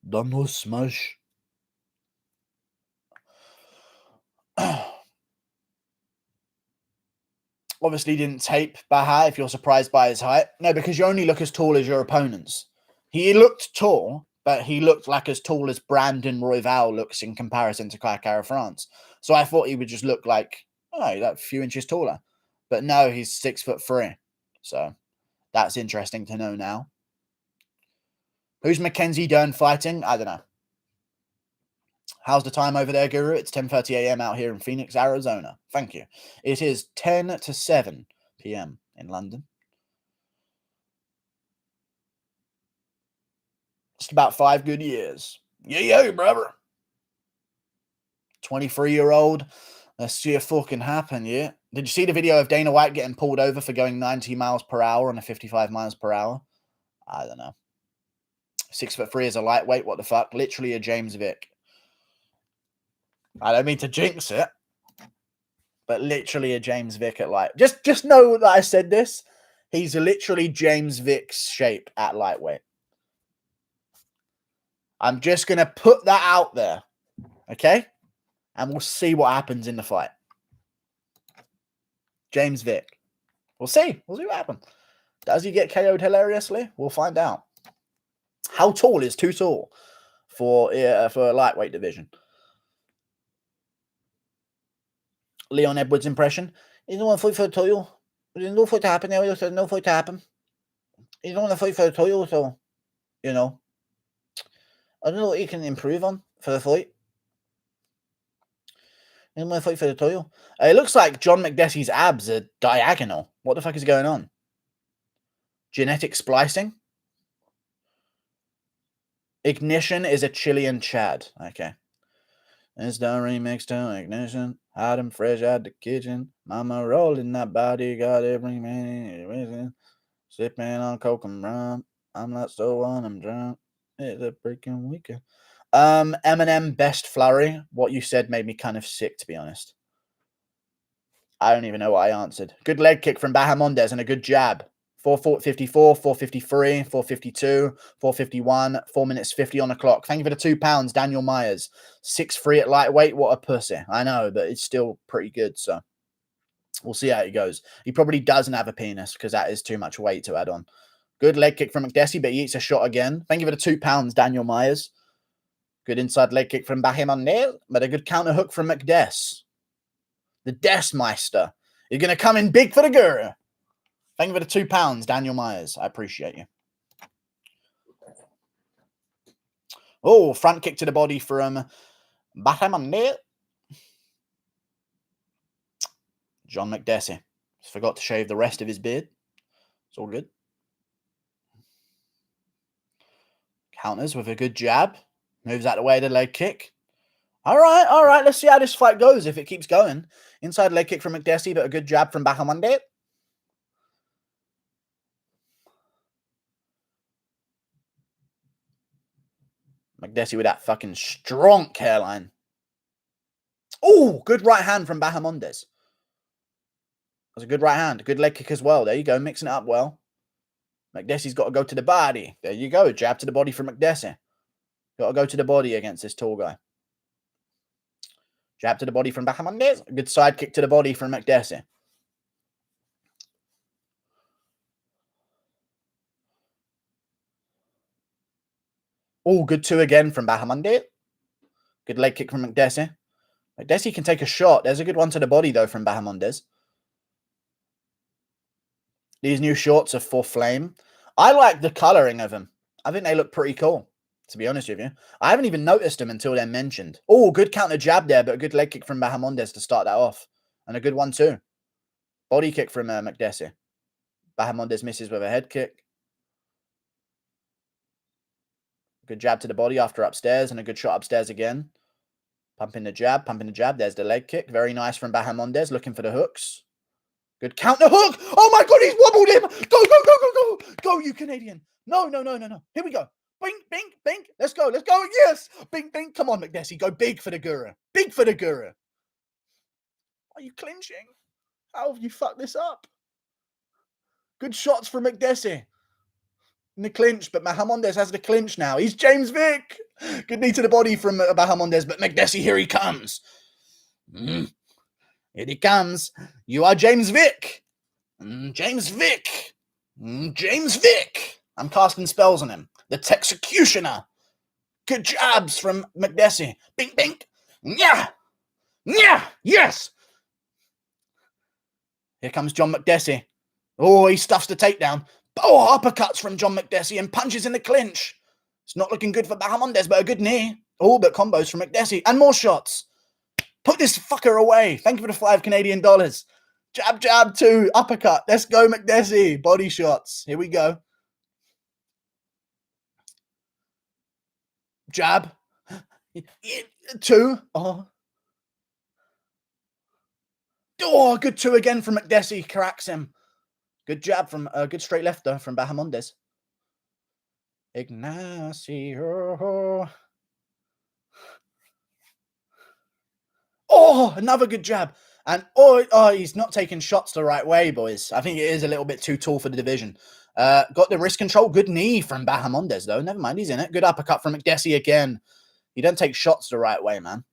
Danho's smash. Obviously didn't tape Baha if you're surprised by his height. No, because you only look as tall as your opponents. He looked tall, but he looked like as tall as Brandon Royval looks in comparison to Kai Kara France. So I thought he would just look like, that few inches taller. But no, he's 6'3". So that's interesting to know now. Who's Mackenzie Dern fighting? I don't know. How's the time over there, Guru? It's 10:30 a.m. out here in Phoenix, Arizona. Thank you. It is 10 to 7 p.m. in London. Just about 5 good years. Yeah, brother. 23-year-old. Let's see it fucking happen, yeah? Did you see the video of Dana White getting pulled over for going 90 miles per hour on a 55 miles per hour? I don't know. 6'3" is a lightweight. What the fuck? Literally a James Vick. I don't mean to jinx it, but literally a James Vick at light. Just know that I said this. He's literally James Vick's shape at lightweight. I'm just going to put that out there, okay? And we'll see what happens in the fight. James Vick. We'll see. We'll see what happens. Does he get KO'd hilariously? We'll find out. How tall is too tall for a lightweight division? Leon Edwards impression. He's no one fight for tall. There's no fight to happen now. There's no fight to happen. He don't want to fight for the title, so, you know. I don't know what he can improve on for the fight. He don't want to fight for the title. It looks like John McDessie's abs are diagonal. What the fuck is going on? Genetic splicing? Ignition is a Chilean Chad. Okay. It's the remix to Ignition. Hot and fresh out the kitchen. Mama rolling that body. Got every man. Sipping on coke and rum. I'm not so on, I'm drunk. It's a freaking weekend. Eminem best flurry. What you said made me kind of sick, to be honest. I don't even know what I answered. Good leg kick from Bahamondes and a good jab. 454, 453, 452, 451, 4 minutes 50 on the clock. Thank you for the £2, Daniel Myers. 6'3" at lightweight. What a pussy. I know, but it's still pretty good, so we'll see how it goes. He probably doesn't have a penis because that is too much weight to add on. Good leg kick from McDessie, but he eats a shot again. Thank you for the £2, Daniel Myers. Good inside leg kick from Bahamondes, but a good counter hook from McDess. The Desmeister. You're going to come in big for the guru. Thank you for the £2, Daniel Myers. I appreciate you. Oh, front kick to the body from Bahamondes. John McDessie. Forgot to shave the rest of his beard. It's all good. Counters with a good jab. Moves out of the way of the leg kick. All right. Let's see how this fight goes if it keeps going. Inside leg kick from McDessie, but a good jab from Bahamondes. McDessie with that fucking strong hairline. Oh, good right hand from Bahamondes. That's a good right hand. Good leg kick as well. There you go. Mixing it up well. McDessie's got to go to the body. There you go. Jab to the body from McDessie. Got to go to the body against this tall guy. Jab to the body from Bahamondes. A good side kick to the body from McDessie. Oh, good two again from Bahamondes. Good leg kick from McDessie. McDessie can take a shot. There's a good one to the body, though, from Bahamondes. These new shorts are for Flame. I like the colouring of them. I think they look pretty cool, to be honest with you. I haven't even noticed them until they're mentioned. Oh, good counter jab there, but a good leg kick from Bahamondes to start that off. And a good one, too. Body kick from McDessie. Bahamondes misses with a head kick. Good jab to the body after upstairs and a good shot upstairs again. Pumping the jab. There's the leg kick. Very nice from Bahamondes, looking for the hooks. Good counter hook. Oh my God, he's wobbled him. Go. Go, you Canadian. No. Here we go. Bink. Let's go. Yes. Bink. Come on, McDessie. Go big for the guru. Are you clinching? How have you fucked this up? Good shots from McDessie. In the clinch, but Bahamondes has the clinch now. He's James Vick. Good knee to the body from Bahamondes, but McDessie, here he comes. Here he comes. You are James Vick. James Vick. I'm casting spells on him. The Texecutioner. Good jabs from McDessie. Bink. Yeah. Yes. Here comes John McDessie. Oh, he stuffs the takedown. Oh, uppercuts from John McDessie and punches in the clinch. It's not looking good for Bahamondes, but a good knee. Oh, but combos from McDessie. And more shots. Put this fucker away. Thank you for the $5 Canadian. Jab, two. Uppercut. Let's go, McDessie. Body shots. Here we go. Jab. Two. Oh, good two again from McDessie. Cracks him. Good jab from good straight left though from Bahamondes. Ignacio. Oh, another good jab. And he's not taking shots the right way, boys. I think it is a little bit too tall for the division. Got the wrist control. Good knee from Bahamondes, though. Never mind, he's in it. Good uppercut from McDessie again. He don't take shots the right way, man.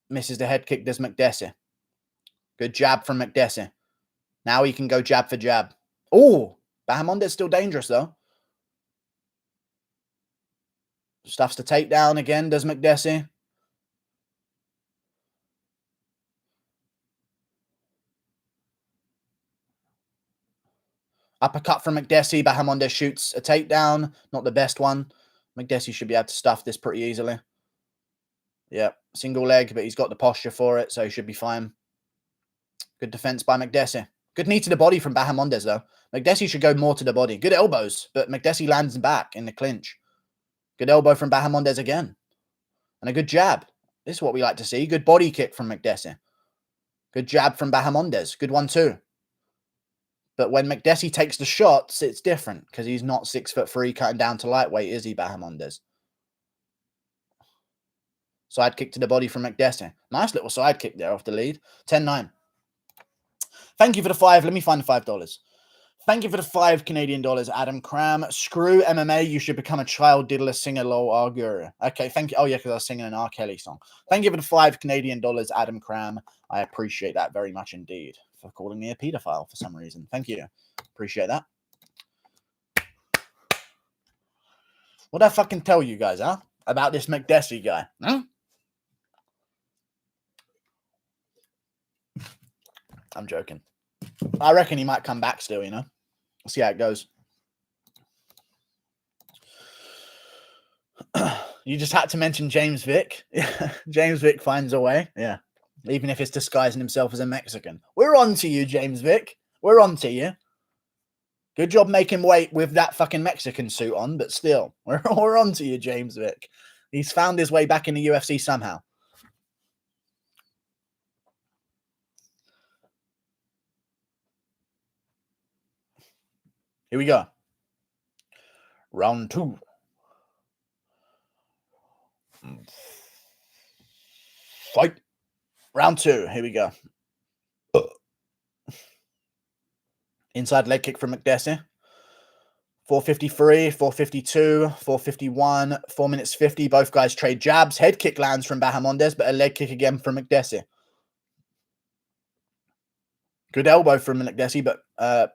Misses the head kick, does McDessie. Good jab from McDessie. Now he can go jab for jab. Oh, Bahamondes still dangerous, though. Stuffs the takedown again, does McDessie. Uppercut from McDessie. Bahamondes shoots a takedown. Not the best one. McDessie should be able to stuff this pretty easily. Yep. Single leg, but he's got the posture for it, so he should be fine. Good defense by McDessie. Good knee to the body from Bahamondes, though. McDessie should go more to the body. Good elbows, but McDessie lands back in the clinch. Good elbow from Bahamondes again. And a good jab. This is what we like to see. Good body kick from McDessie. Good jab from Bahamondes. Good one, too. But when McDessie takes the shots, it's different because he's not 6'3" cutting down to lightweight, is he, Bahamondes? Side kick to the body from McDessie. Nice little side kick there off the lead. 10-9. Thank you for the 5. Let me find the $5. Thank you for the 5 Canadian dollars, Adam Cram. Screw MMA. You should become a child diddler singer, lol, arguer. Okay, thank you. Oh, yeah, because I was singing an R. Kelly song. Thank you for the 5 Canadian dollars, Adam Cram. I appreciate that very much indeed for calling me a pedophile for some reason. Thank you. Appreciate that. What did I fucking tell you guys, huh? About this McDessie guy, huh? I'm joking. I reckon he might come back still, you know. We'll see how it goes. You just had to mention James Vick. James Vick finds a way. Yeah. Even if it's disguising himself as a Mexican. We're on to you, James Vick. We're on to you. Good job making weight with that fucking Mexican suit on, but still. We're on to you, James Vick. He's found his way back in the UFC somehow. Here we go. Round 2. Fight. Round 2. Here we go. Inside leg kick from McDessie. 4:53, 4:52, 4:51, 4 minutes 50. Both guys trade jabs. Head kick lands from Bahamondes, but a leg kick again from McDessie. Good elbow from McDessie, but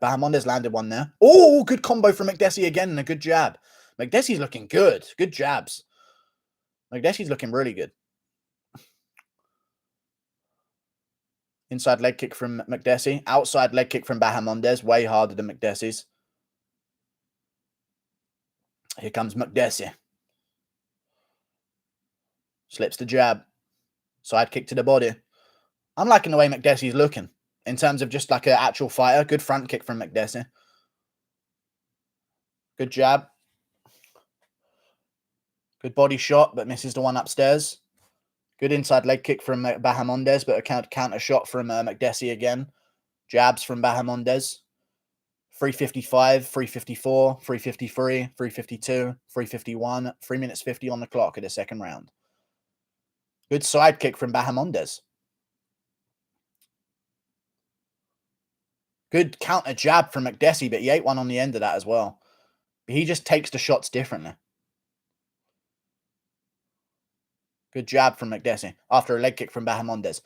Bahamondes landed one there. Oh, good combo from McDessie again and a good jab. McDessie's looking good. Good jabs. McDessie's looking really good. Inside leg kick from McDessie. Outside leg kick from Bahamondes. Way harder than McDessie's. Here comes McDessie. Slips the jab. Side kick to the body. I'm liking the way McDessie's looking. In terms of just like an actual fighter. Good front kick from McDessie. Good jab. Good body shot, but misses the one upstairs. Good inside leg kick from Bahamondes, but a counter shot from McDessie again. Jabs from Bahamondes. 3:55, 3:54, 3:53, 3:52, 3:51, 3 minutes 50 on the clock of the second round. Good side kick from Bahamondes. Good counter jab from McDessie, but he ate one on the end of that as well. But he just takes the shots differently. Good jab from McDessie after a leg kick from Bahamondes.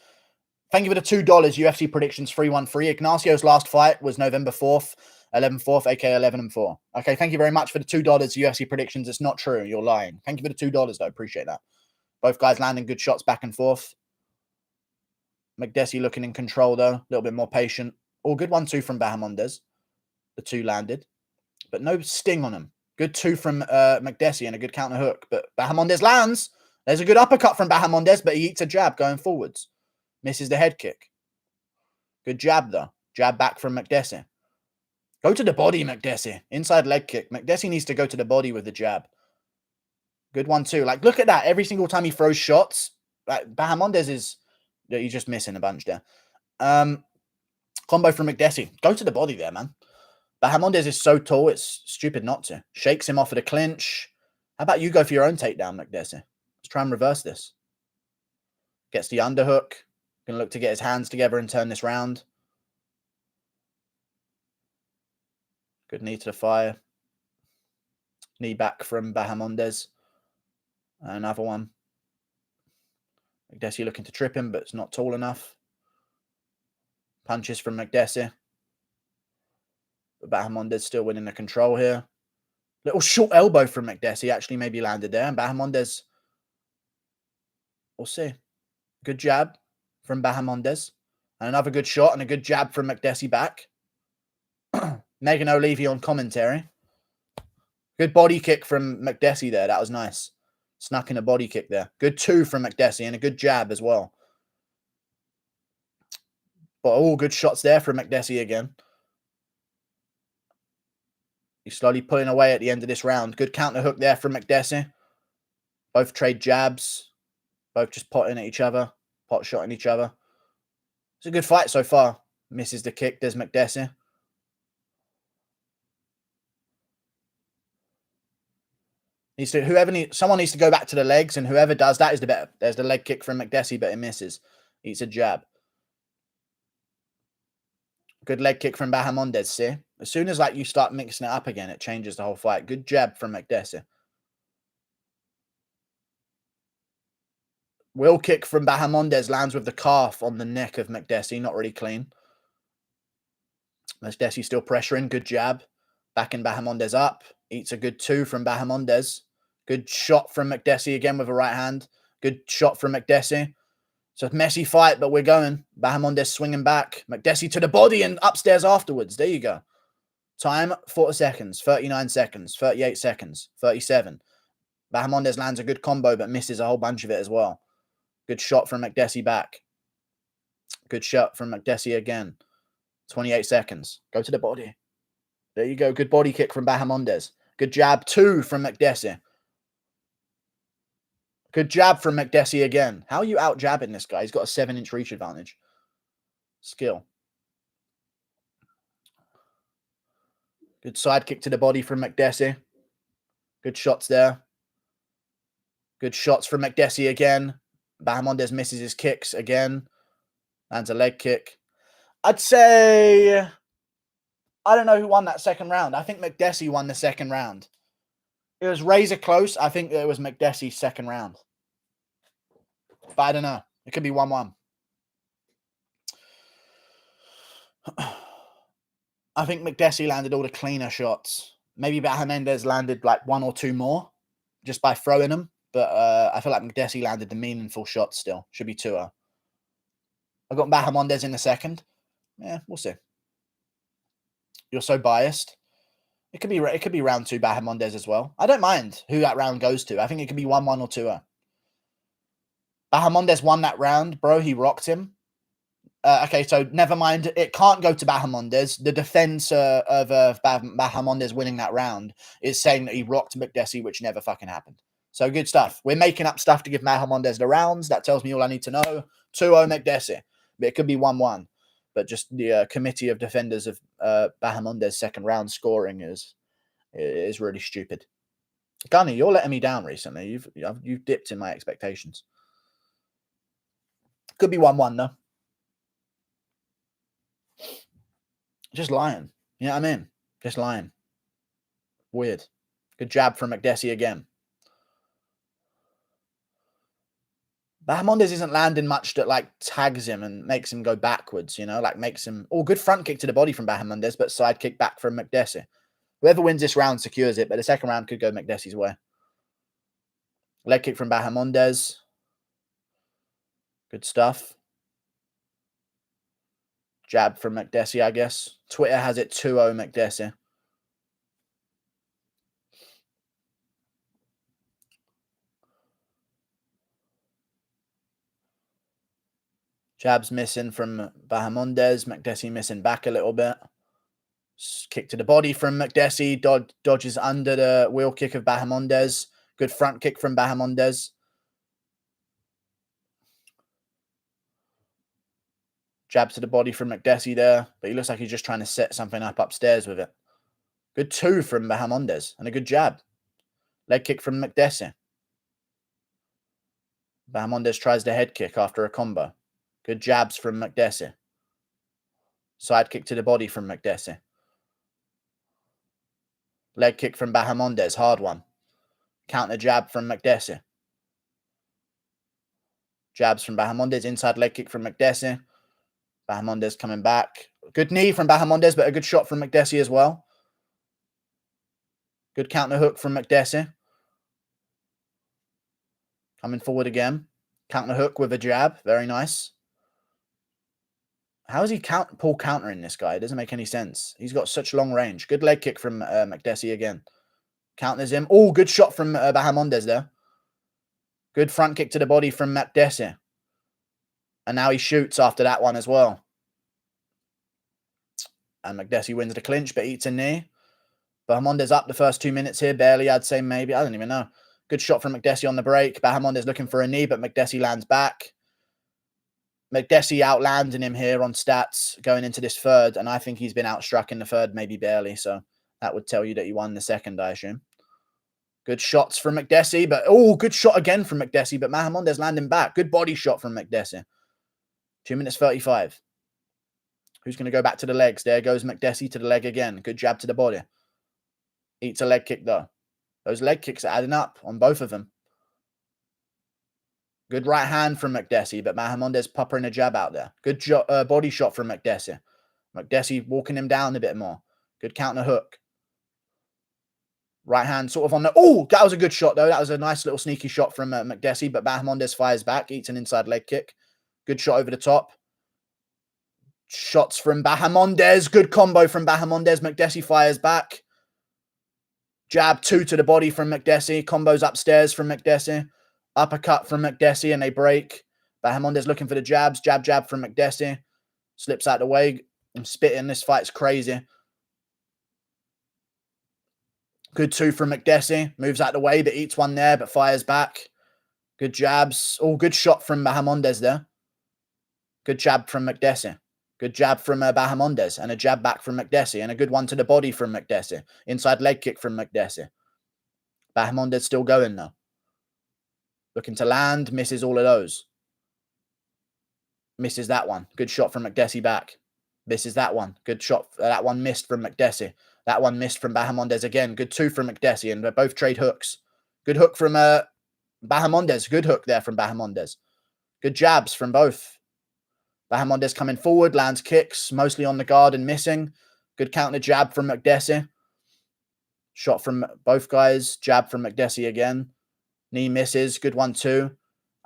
Thank you for the $2 UFC predictions 313. Ignacio's last fight was November 4th, 11/4, aka 11-4. Okay, thank you very much for the $2 UFC predictions. It's not true. You're lying. Thank you for the $2 though. Appreciate that. Both guys landing good shots back and forth. McDessie looking in control though. A little bit more patient. All good 1-2 from Bahamondes. The 2 landed, but no sting on him. Good 2 from McDessie and a good counter hook, but Bahamondes lands. There's a good uppercut from Bahamondes, but he eats a jab going forwards. Misses the head kick. Good jab, though. Jab back from McDessie. Go to the body, McDessie. Inside leg kick. McDessie needs to go to the body with the jab. Good 1-2. Like, look at that. Every single time he throws shots, like, Bahamondes is... He's just missing a bunch there. Combo from McDessie. Go to the body there, man. Bahamondes is so tall, it's stupid not to. Shakes him off at a clinch. How about you go for your own takedown, McDessie? Let's try and reverse this. Gets the underhook. Gonna look to get his hands together and turn this round. Good knee to the thigh. Knee back from Bahamondes. Another one. McDessie looking to trip him, but it's not tall enough. Punches from McDessie. But Bahamondes still winning the control here. Little short elbow from McDessie actually maybe landed there. And Bahamondes, we'll see. Good jab from Bahamondes. And another good shot and a good jab from McDessie back. Megan O'Leary on commentary. Good body kick from McDessie there. That was nice. Snuck in a body kick there. Good 2 from McDessie and a good jab as well. But all good shots there from McDessie again. He's slowly pulling away at the end of this round. Good counter hook there from McDessie. Both trade jabs. Both just potting at each other. Pot shotting each other. It's a good fight so far. Misses the kick. There's McDessie. Someone needs to go back to the legs, and whoever does that is the better. There's the leg kick from McDessie, but it misses. Eats a jab. Good leg kick from Bahamondes, see? As soon as you start mixing it up again, it changes the whole fight. Good jab from McDessie. Wheel kick from Bahamondes lands with the calf on the neck of McDessie. Not really clean. McDessie still pressuring. Good jab. Backing Bahamondes up. Eats a good 2 from Bahamondes. Good shot from McDessie again with a right hand. Good shot from McDessie. It's a messy fight, but we're going. Bahamondes swinging back. McDessie to the body and upstairs afterwards. There you go. Time, 40 seconds. 39 seconds. 38 seconds. 37. Bahamondes lands a good combo, but misses a whole bunch of it as well. Good shot from McDessie back. Good shot from McDessie again. 28 seconds. Go to the body. There you go. Good body kick from Bahamondes. Good jab, 2 from McDessie. Good jab from McDessie again. How are you out jabbing this guy? He's got a 7-inch reach advantage. Skill. Good side kick to the body from McDessie. Good shots there. Good shots from McDessie again. Bahamondes misses his kicks again. Lands a leg kick. I'd say... I don't know who won that second round. I think McDessie won the second round. It was razor close. I think it was McDessie's second round. But I don't know. It could be 1-1. I think McDessie landed all the cleaner shots. Maybe Bahamondes landed 1 or 2 more just by throwing them. But I feel like McDessie landed the meaningful shots still. Should be 2-0. I've got Bahamondes in the second. Yeah, we'll see. You're so biased. It could be round 2 Bahamondes as well. I don't mind who that round goes to. I think it could be 1-1 or 2-0. Bahamondes won that round, bro. He rocked him. Okay, so never mind. It can't go to Bahamondes. The defense of Bahamondes winning that round is saying that he rocked McDessie, which never fucking happened. So good stuff. We're making up stuff to give Bahamondes the rounds. That tells me all I need to know. 2-0 McDessie. But it could be 1-1. But just the committee of defenders of Bahamondes' second round scoring is really stupid. Gunny, you're letting me down recently. You've dipped in my expectations. Could be 1-1 though. Just lying. You know what I mean? Just lying. Weird. Good jab from McDessie again. Bahamondes isn't landing much that tags him and makes him go backwards, makes him... Oh, good front kick to the body from Bahamondes, but side kick back from McDessie. Whoever wins this round secures it, but the second round could go McDessie's way. Leg kick from Bahamondes. Good stuff. Jab from McDessie, I guess. Twitter has it 2-0 McDessie. Jab's missing from Bahamondes. McDessie missing back a little bit. Kick to the body from McDessie. Dodges under the wheel kick of Bahamondes. Good front kick from Bahamondes. Jab to the body from McDessie there. But he looks like he's just trying to set something up upstairs with it. Good 2 from Bahamondes. And a good jab. Leg kick from McDessie. Bahamondes tries the head kick after a combo. Good jabs from McDessie. Side kick to the body from McDessie. Leg kick from Bahamondes. Hard one. Counter jab from McDessie. Jabs from Bahamondes. Inside leg kick from McDessie. Bahamondes coming back. Good knee from Bahamondes, but a good shot from McDessie as well. Good counter hook from McDessie. Coming forward again. Counter hook with a jab. Very nice. How is he pull countering this guy? It doesn't make any sense. He's got such long range. Good leg kick from Makdessi again. Counters him. Oh, good shot from Bahamondes there. Good front kick to the body from Makdessi. And now he shoots after that one as well. And Makdessi wins the clinch, but eats a knee. Bahamondes up the first 2 minutes here. Barely, I'd say maybe. I don't even know. Good shot from Makdessi on the break. Bahamondes looking for a knee, but Makdessi lands back. Makdessi outlanding him here on stats going into this third. And I think he's been outstruck in the third, maybe barely. So that would tell you that he won the second, I assume. Good shots from Makdessi, but good shot again from Makdessi, but Bahamondes landing back. Good body shot from Makdessi. 2 minutes 35. Who's going to go back to the legs? There goes Makdessi to the leg again. Good jab to the body. Eats a leg kick though. Those leg kicks are adding up on both of them. Good right hand from Makdessi, but Bahamondes popping a jab out there. Good body shot from Makdessi. Makdessi walking him down a bit more. Good counter hook. Right hand sort of on the... Oh, that was a good shot, though. That was a nice little sneaky shot from Makdessi, but Bahamondes fires back, eats an inside leg kick. Good shot over the top. Shots from Bahamondes. Good combo from Bahamondes. Makdessi fires back. Jab 2 to the body from Makdessi. Combos upstairs from Makdessi. Uppercut from Makdessi, and they break. Bahamondes looking for the jabs. Jab, jab from Makdessi. Slips out the way. I'm spitting. This fight's crazy. Good 2 from Makdessi. Moves out the way, but eats one there, but fires back. Good jabs. Oh, good shot from Bahamondes there. Good jab from Makdessi. Good jab from Bahamondes. And a jab back from Makdessi. And a good one to the body from Makdessi. Inside leg kick from Makdessi. Bahamondes still going though. Looking to land. Misses all of those. Misses that one. Good shot from Makdessi back. Misses that one. Good shot. That one missed from Makdessi. That one missed from Bahamondes again. Good 2 from Makdessi, and both trade hooks. Good hook from Bahamondes. Good hook there from Bahamondes. Good jabs from both. Bahamondes coming forward, lands kicks, mostly on the guard and missing. Good counter jab from Makdessi. Shot from both guys. Jab from Makdessi again. Knee misses. Good 1-2.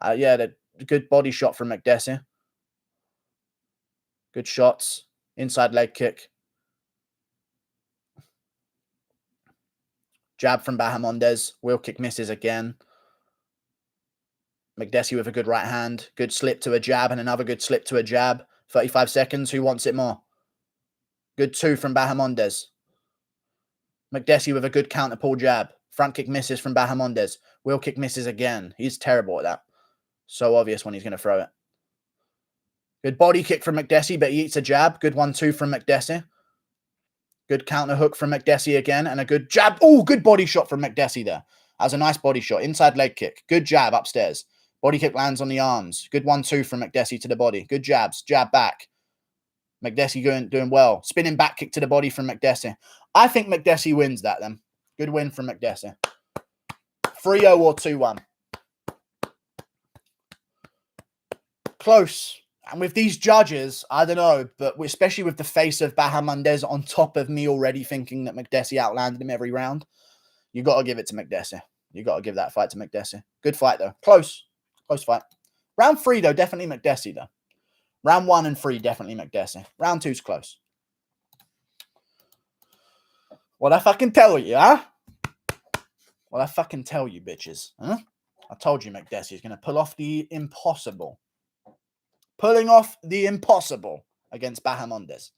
The good body shot from Makdessi. Good shots. Inside leg kick. Jab from Bahamondes. Wheel kick misses again. Makdessi with a good right hand. Good slip to a jab and another good slip to a jab. 35 seconds. Who wants it more? Good 2 from Bahamondes. Makdessi with a good counter pull jab. Front kick misses from Bahamondes. Wheel kick misses again. He's terrible at that. So obvious when he's going to throw it. Good body kick from Makdessi, but he eats a jab. Good 1-2 from Makdessi. Good counter hook from Makdessi again. And a good jab. Oh, good body shot from Makdessi there. That was a nice body shot. Inside leg kick. Good jab upstairs. Body kick lands on the arms. Good 1-2 from Makdessi to the body. Good jabs. Jab back. Makdessi doing well. Spinning back kick to the body from Makdessi. I think Makdessi wins that then. Good win from Makdessi. 3-0 or 2-1. Close. And with these judges, I don't know, but especially with the face of Bahamondes on top of me already thinking that Makdessi outlanded him every round, you got to give it to Makdessi. You got to give that fight to Makdessi. Good fight, though. Close. Close fight. Round 3, though, definitely Makdessi, though. Round 1 and 3, definitely Makdessi. Round 2's close. What I fucking tell you, huh? What I fucking tell you, bitches, huh? I told you Makdessi is going to pull off the impossible. Pulling off the impossible against Bahamondes.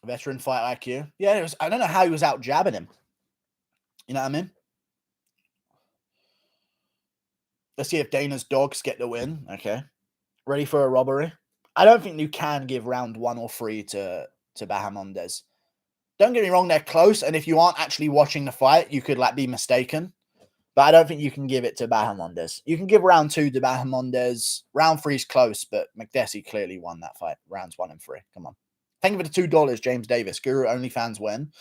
Veteran fight IQ. Yeah, I don't know how he was out jabbing him. You know what I mean? Let's see if Dana's dogs get the win. Okay. Ready for a robbery? I don't think you can give round 1 or 3 to Bahamondes. Don't get me wrong, they're close, and if you aren't actually watching the fight, you could be mistaken. But I don't think you can give it to Bahamondes. You can give round 2 to Bahamondes. Round 3's close, but Makdessi clearly won that fight. Rounds 1 and 3. Come on. Thank you for the $2, James Davis. Guru OnlyFans win.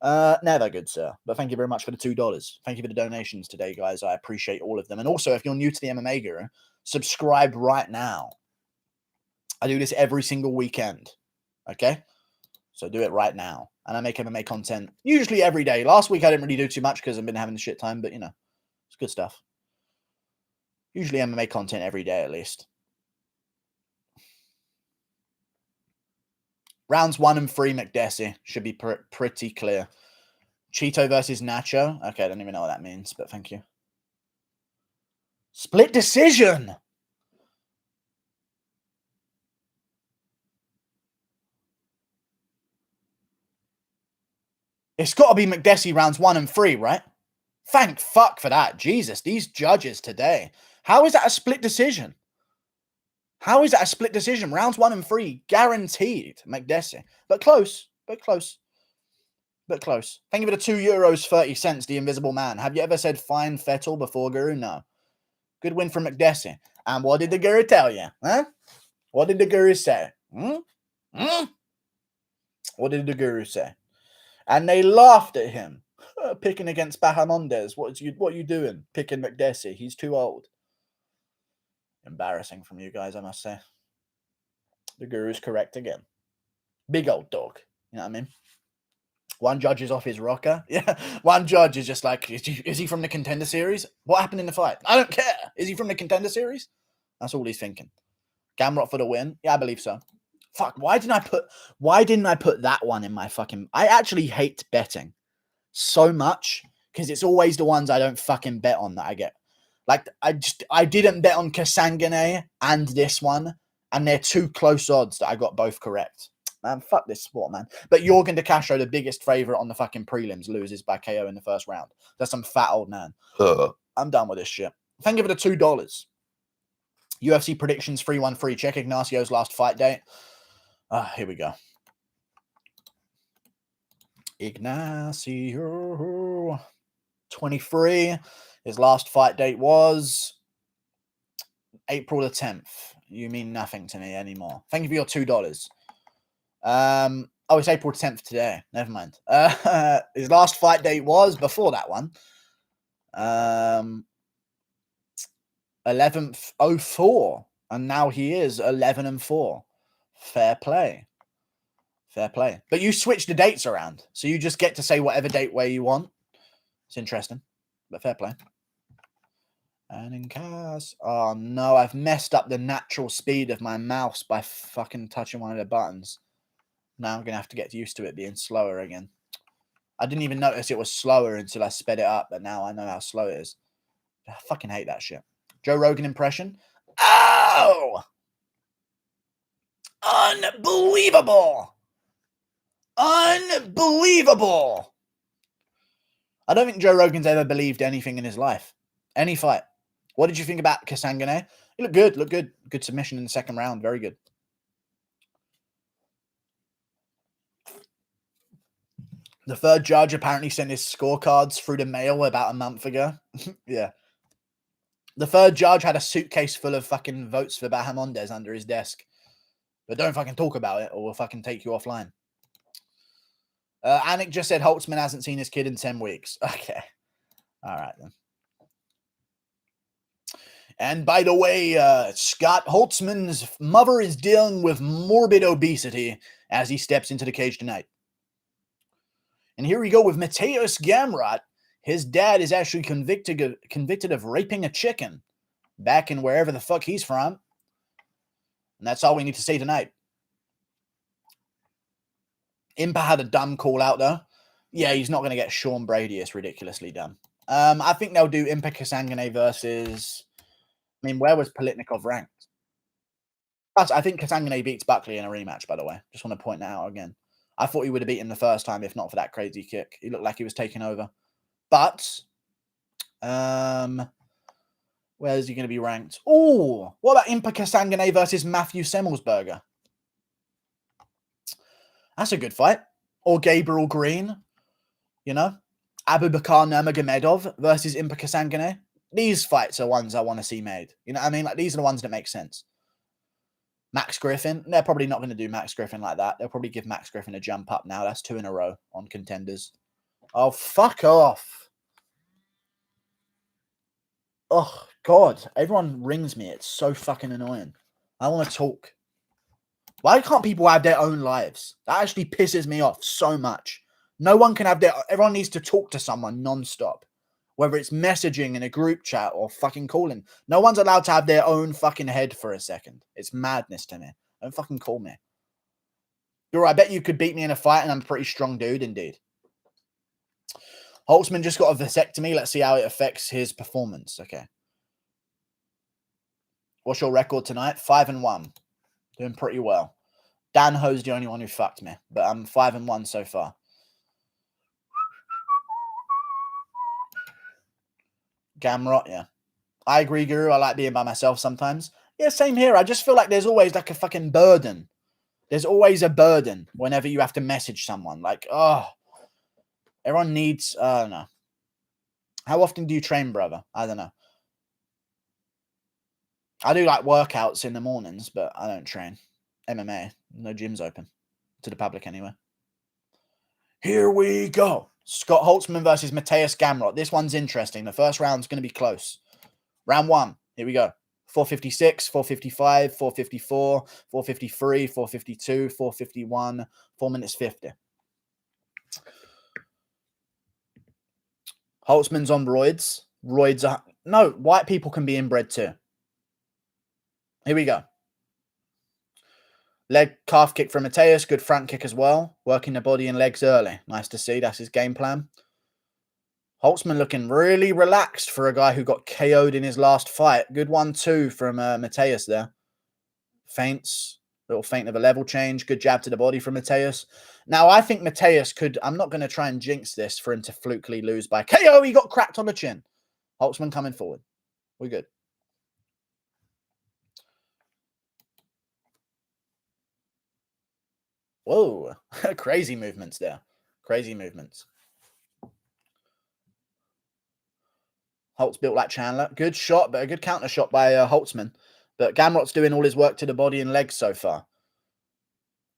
Never good, sir. But thank you very much for the $2. Thank you for the donations today, guys. I appreciate all of them. And also, if you're new to the MMA Guru, subscribe right now. I do this every single weekend. Okay? So do it right now. And I make MMA content usually every day. Last week I didn't really do too much because I've been having the shit time, but you know, it's good stuff. Usually MMA content every day at least. Rounds 1 and 3, McDessie. Should be pretty clear. Cheeto versus Nacho. Okay, I don't even know what that means, but thank you. Split decision. It's got to be McDessie rounds 1 and 3, right? Thank fuck for that. Jesus, these judges today. How is that a split decision? How is that a split decision? Rounds 1 and 3, guaranteed McDessie. But close, but close. But close. Thank you for the €2.30, the Invisible Man. Have you ever said fine Vettel before, Guru? No. Good win from McDessie. And what did the Guru tell you? Huh? What did the Guru say? What did the Guru say? And they laughed at him. Picking against Bahamondes. What are you doing? Picking McDessie. He's too old. Embarrassing from you guys, I must say. The Guru's correct again. Big old dog. You know what I mean? One judge is off his rocker. Yeah. One judge is just like, is he from the Contender Series? What happened in the fight? I don't care. Is he from the Contender Series? That's all he's thinking. Gamrot for the win. Yeah, I believe so. Fuck, why didn't I put that one in my fucking... I actually hate betting so much because it's always the ones I don't fucking bet on that I get. Like, I didn't bet on Kasangane and this one, and they're too close odds that I got both correct. Man, fuck this sport, man. But Jorgen De Castro, the biggest favourite on the fucking prelims, loses by KO in the first round. That's some fat old man. I'm done with this shit. Thank you for the $2. UFC predictions 313. Check Ignacio's last fight date. Here we go. Ignacio 23. His last fight date was April the 10th. You mean nothing to me anymore. Thank you for your $2. Oh, it's April 10th today. Never mind. His last fight date was before that one. 11th04. And now he is 11-4. Fair play. Fair play. But you switch the dates around. So you just get to say whatever date where you want. It's interesting. But fair play. And in cast. Oh no, I've messed up the natural speed of my mouse by fucking touching one of the buttons. Now I'm going to have to get used to it being slower again. I didn't even notice it was slower until I sped it up, but now I know how slow it is. I fucking hate that shit. Joe Rogan impression. Oh! Unbelievable! Unbelievable! I don't think Joe Rogan's ever believed anything in his life. Any fight. What did you think about Kasangane? He looked good. Looked good. Good submission in the second round. Very good. The third judge apparently sent his scorecards through the mail about a month ago. Yeah. The third judge had a suitcase full of fucking votes for Bahamondes under his desk. But don't fucking talk about it or we'll fucking take you offline. Anik just said Holtzman hasn't seen his kid in 10 weeks. Okay. All right, then. And by the way, Scott Holtzman's mother is dealing with morbid obesity as he steps into the cage tonight. And here we go with Mateusz Gamrot. His dad is actually convicted of raping a chicken back in wherever the fuck he's from. And that's all we need to say tonight. Impa had a dumb call out, though. Yeah, he's not going to get Sean Brady. It's ridiculously dumb. I think they'll do Impa Kasangane versus... I mean, where was Politnikov ranked? Plus, I think Kasangane beats Buckley in a rematch, by the way. Just want to point that out again. I thought he would have beaten the first time if not for that crazy kick. He looked like he was taking over. But, where is he going to be ranked? Oh, what about Impa Kasangane versus Matthew Semmelsberger? That's a good fight. Or Gabriel Green, you know? Abubakar Nurmagomedov versus Impa Kasangane. These fights are ones I want to see made. You know what I mean? Like, these are the ones that make sense. Max Griffin. They're probably not going to do Max Griffin like that. They'll probably give Max Griffin a jump up now. That's 2 in a row on contenders. Oh, fuck off. Oh, God. Everyone rings me. It's so fucking annoying. I want to talk. Why can't people have their own lives? That actually pisses me off so much. No one can have their... Everyone needs to talk to someone non-stop. Whether it's messaging in a group chat or fucking calling. No one's allowed to have their own fucking head for a second. It's madness to me. Don't fucking call me. You're right, I bet you could beat me in a fight and I'm a pretty strong dude indeed. Holtzman just got a vasectomy. Let's see how it affects his performance. Okay. What's your record tonight? 5-1. Doing pretty well. Dan Ho's the only one who fucked me. But I'm 5-1 so far. Gamrot, yeah. I agree, Guru. I like being by myself sometimes. Yeah, same here. I just feel like there's always like a fucking burden. There's always a burden whenever you have to message someone. Like, oh, everyone needs, I don't know. How often do you train, brother? I don't know. I do like workouts in the mornings, but I don't train. MMA. No gyms open. To the public anyway. Here we go. Scott Holtzman versus Mateusz Gamrot. This one's interesting. The first round's going to be close. Round 1. Here we go. 456, 455, 454, 453, 452, 451, 4 minutes 50. Holtzman's on roids. Roids are... No, white people can be inbred too. Here we go. Leg calf kick from Mateusz. Good front kick as well. Working the body and legs early. Nice to see. That's his game plan. Holtzman looking really relaxed for a guy who got KO'd in his last fight. Good 1-2 from Mateusz there. Feints. Little feint of a level change. Good jab to the body from Mateusz. Now, I think Mateusz could... I'm not going to try and jinx this for him to flukily lose by KO. He got cracked on the chin. Holtzman coming forward. We're good. Whoa. Crazy movements there. Crazy movements. Holtz built like Chandler. Good shot, but a good counter shot by Holtzman. But Gamrot's doing all his work to the body and legs so far.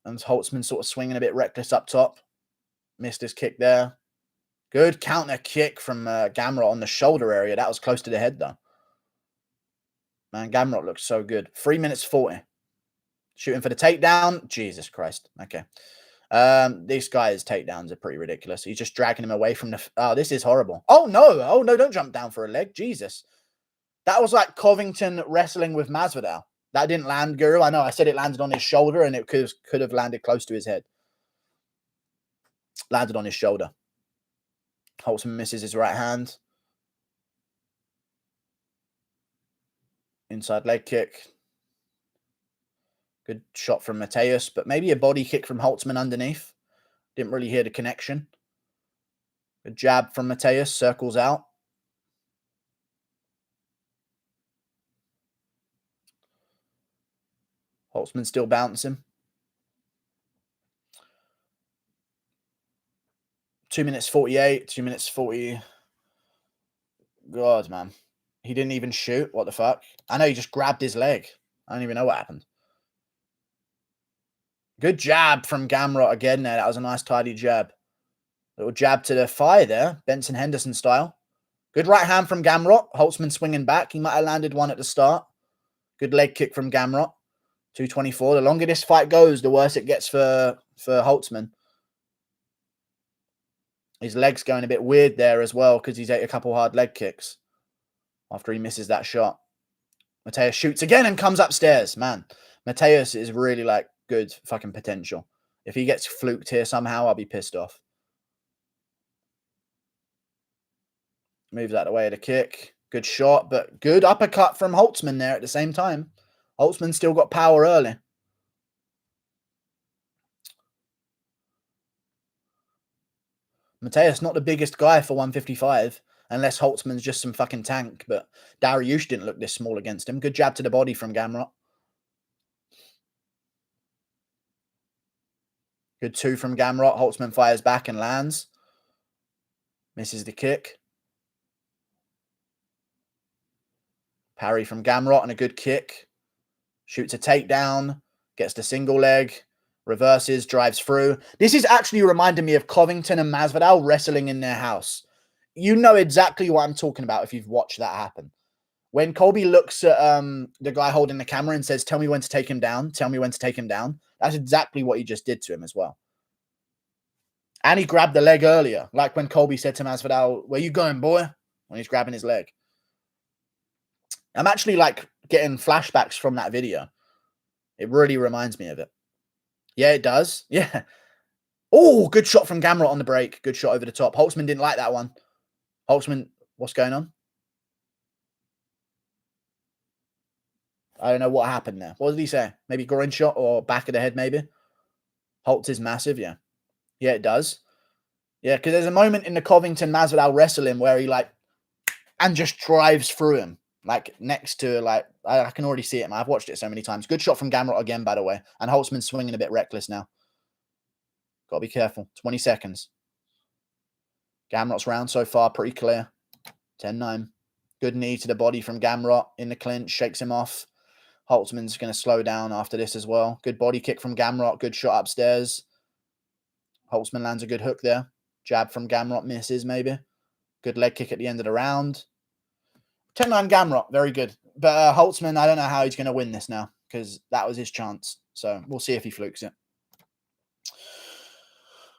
And Holtzman sort of swinging a bit reckless up top. Missed his kick there. Good counter kick from Gamrot on the shoulder area. That was close to the head, though. Man, Gamrot looks so good. 3 minutes 40. Shooting for the takedown. Jesus Christ. Okay. These guys' takedowns are pretty ridiculous. He's just dragging him away from the... Oh, this is horrible. Oh, no. Oh, no, don't jump down for a leg. Jesus. That was like Covington wrestling with Masvidal. That didn't land, Guru. I know. I said it landed on his shoulder, and it could have landed close to his head. Landed on his shoulder. Holtzman misses his right hand. Inside leg kick. Good shot from Mateusz, but maybe a body kick from Holtzman underneath. Didn't really hear the connection. Good jab from Mateusz. Circles out. Holtzman still bouncing. 2 minutes 48. 2 minutes 40. God, man. He didn't even shoot. What the fuck? I know he just grabbed his leg. I don't even know what happened. Good jab from Gamrot again there. That was a nice tidy jab. Little jab to the thigh there. Benson Henderson style. Good right hand from Gamrot. Holtzman swinging back. He might have landed one at the start. Good leg kick from Gamrot. 224. The longer this fight goes, the worse it gets for Holtzman. His leg's going a bit weird there as well because he's ate a couple hard leg kicks after he misses that shot. Mateusz shoots again and comes upstairs. Man, Mateusz is really like good fucking potential. If he gets fluked here somehow, I'll be pissed off. Moves out of the way of the kick. Good shot, but good uppercut from Holtzman there at the same time. Holtzman still got power early. Mateusz not the biggest guy for 155, unless Holtzman's just some fucking tank, but Dariush didn't look this small against him. Good jab to the body from Gamrot. Good 2 from Gamrot. Holtzman fires back and lands. Misses the kick. Parry from Gamrot and a good kick. Shoots a takedown. Gets the single leg. Reverses, drives through. This is actually reminding me of Covington and Masvidal wrestling in their house. You know exactly what I'm talking about if you've watched that happen. When Colby looks at the guy holding the camera and says, tell me when to take him down. Tell me when to take him down. That's exactly what he just did to him as well. And he grabbed the leg earlier, like when Colby said to Masvidal, "Where you going, boy?" When he's grabbing his leg. I'm actually like getting flashbacks from that video. It really reminds me of it. Yeah, it does. Yeah. Oh, good shot from Gamrot on the break. Good shot over the top. Holtzman didn't like that one. Holtzman, what's going on? I don't know what happened there. What did he say? Maybe groin shot or back of the head, maybe? Holtz is massive, yeah. Yeah, it does. Yeah, because there's a moment in the Covington Masvidal wrestling where he like and just drives through him. Like next to like I can already see it, man. I've watched it so many times. Good shot from Gamrot again, by the way. And Holtzman's swinging a bit reckless now. Got to be careful. 20 seconds. Gamrot's round so far, pretty clear. 10-9. Good knee to the body from Gamrot in the clinch, shakes him off. Holtzman's going to slow down after this as well. Good body kick from Gamrot. Good shot upstairs. Holtzman lands a good hook there. Jab from Gamrot misses maybe. Good leg kick at the end of the round. 10-9 Gamrot. Very good. But Holtzman, I don't know how he's going to win this now because that was his chance. So we'll see if he flukes it.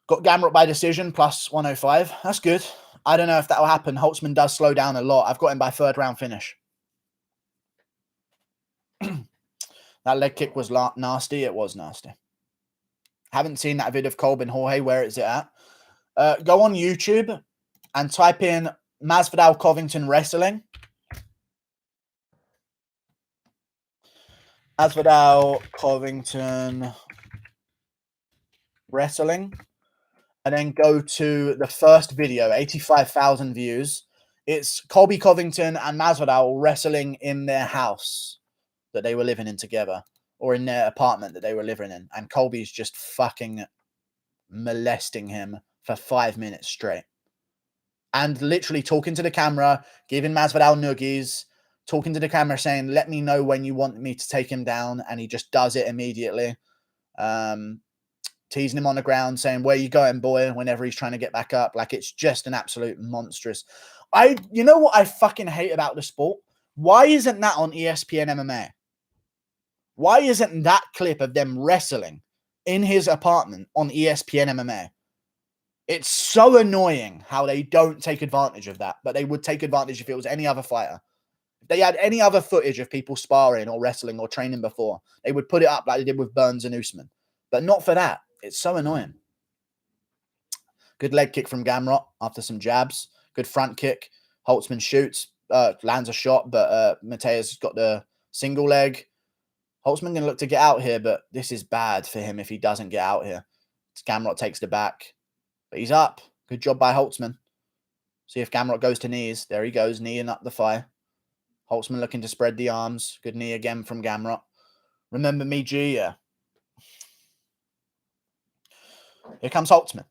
Got Gamrot by decision, plus 105. That's good. I don't know if that will happen. Holtzman does slow down a lot. I've got him by third round finish. That leg kick was nasty. It was nasty. Haven't seen that vid of Colby and Jorge. Where is it at? Go on YouTube and type in Masvidal Covington wrestling. Masvidal Covington wrestling. And then go to the first video, 85,000 views. It's Colby Covington and Masvidal wrestling in their house that they were living in together, or in their apartment that they were living in. And Colby's just fucking molesting him for 5 minutes straight. And literally talking to the camera, giving Masvidal noogies, talking to the camera saying, "Let me know when you want me to take him down." And he just does it immediately. Teasing him on the ground, saying, "Where you going, boy?" whenever he's trying to get back up. Like, it's just an absolute monstrous. You know what I fucking hate about the sport? Why isn't that on ESPN MMA? Why isn't that clip of them wrestling in his apartment on ESPN MMA? It's so annoying how they don't take advantage of that, but they would take advantage if it was any other fighter. If they had any other footage of people sparring or wrestling or training before, they would put it up like they did with Burns and Usman. But not for that. It's so annoying. Good leg kick from Gamrot after some jabs. Good front kick. Holtzman shoots, lands a shot, but Mateus got the single leg. Holtzman going to look to get out here, but this is bad for him if he doesn't get out here. Gamrot takes the back, but he's up. Good job by Holtzman. See if Gamrot goes to knees. There he goes, kneeing up the thigh. Holtzman looking to spread the arms. Good knee again from Gamrot. Remember me, G? Yeah. Here comes Holtzman.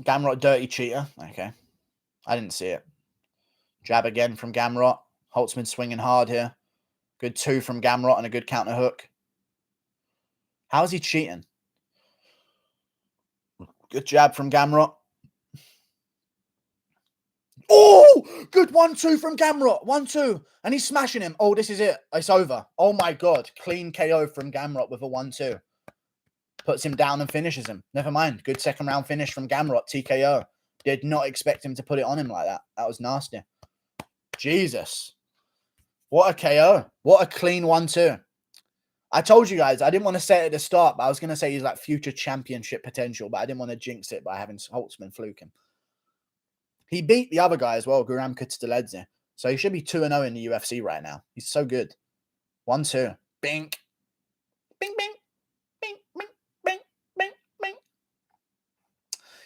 Gamrot, dirty cheater. Okay. I didn't see it. Jab again from Gamrot. Holtzman swinging hard here. Good two from Gamrot and a good counter hook. How is he cheating? Good jab from Gamrot. Oh, good 1-2 from Gamrot. 1-2. And he's smashing him. Oh, this is it. It's over. Oh, my God. Clean KO from Gamrot with a 1-2. Puts him down and finishes him. Never mind. Good second round finish from Gamrot. TKO. Did not expect him to put it on him like that. That was nasty. Jesus. What a KO. What a clean 1-2. I told you guys, I didn't want to say it at the start, but I was going to say he's like future championship potential, but I didn't want to jinx it by having Holtzman fluke him. He beat the other guy as well, Guram Kutsteledze. So he should be 2-0 in the UFC right now. He's so good. 1-2. Bink. Bing, bing. Bing, bing, bing, bing, bing.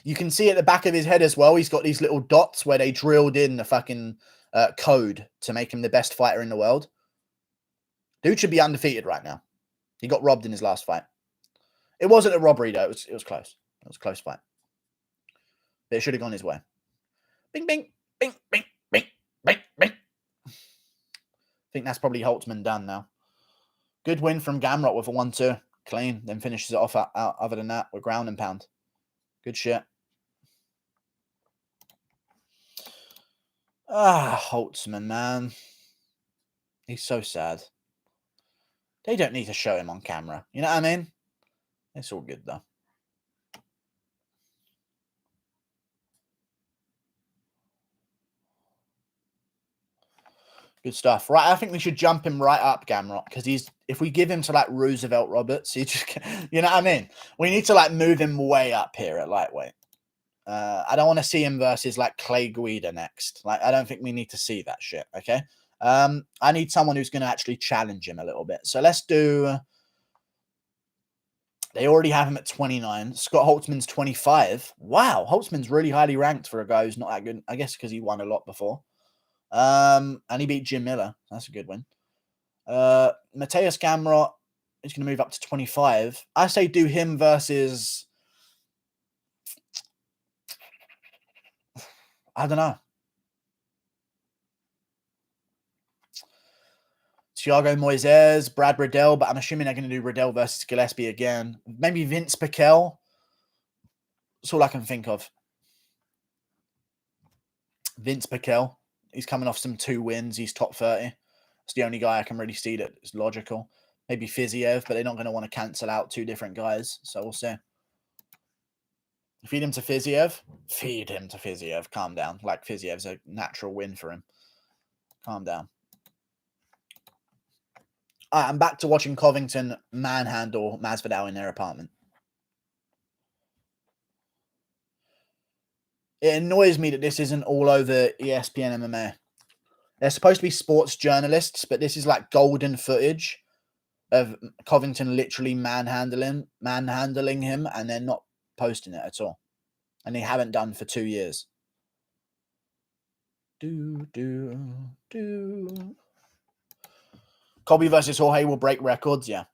You can see at the back of his head as well, he's got these little dots where they drilled in the fucking code to make him the best fighter in the world. Dude should be undefeated right now. He got robbed in his last fight. It wasn't a robbery, though. It was close. It was a close fight. But it should have gone his way. Bing, bing, bing, bing, bing, bing, bing. I think that's probably Holtzman done now. Good win from Gamrot with a 1-2. Clean. Then finishes it off out, other than that with ground and pound. Good shit. Holtzman, man. He's so sad. They don't need to show him on camera. You know what I mean? It's all good, though. Good stuff. Right, I think we should jump him right up, Gamrot, because if we give him to, like, Roosevelt Roberts, he just, you know what I mean? We need to, like, move him way up here at lightweight. I don't want to see him versus, like, Clay Guida next. Like, I don't think we need to see that shit, okay? I need someone who's going to actually challenge him a little bit. So let's do... They already have him at 29. Scott Holtzman's 25. Wow, Holtzman's really highly ranked for a guy who's not that good. I guess because he won a lot before. And he beat Jim Miller. That's a good win. Mateus Gamrot is going to move up to 25. I say do him versus... I don't know. Thiago Moises, Brad Riddell, but I'm assuming they're going to do Riddell versus Gillespie again. Maybe Vince Piquel. That's all I can think of. Vince Piquel. He's coming off some 2 wins. He's top 30. It's the only guy I can really see that is logical. Maybe Fiziev, but they're not going to want to cancel out 2 different guys. So we'll see. Feed him to Fiziev. Feed him to Fiziev. Calm down. Like, Fiziev's a natural win for him. Calm down. I'm back to watching Covington manhandle Masvidal in their apartment. It annoys me that this isn't all over ESPN MMA. They're supposed to be sports journalists, but this is like golden footage of Covington literally manhandling him, and they're not posting it at all. And they haven't done for 2 years. Colby versus Jorge will break records, yeah.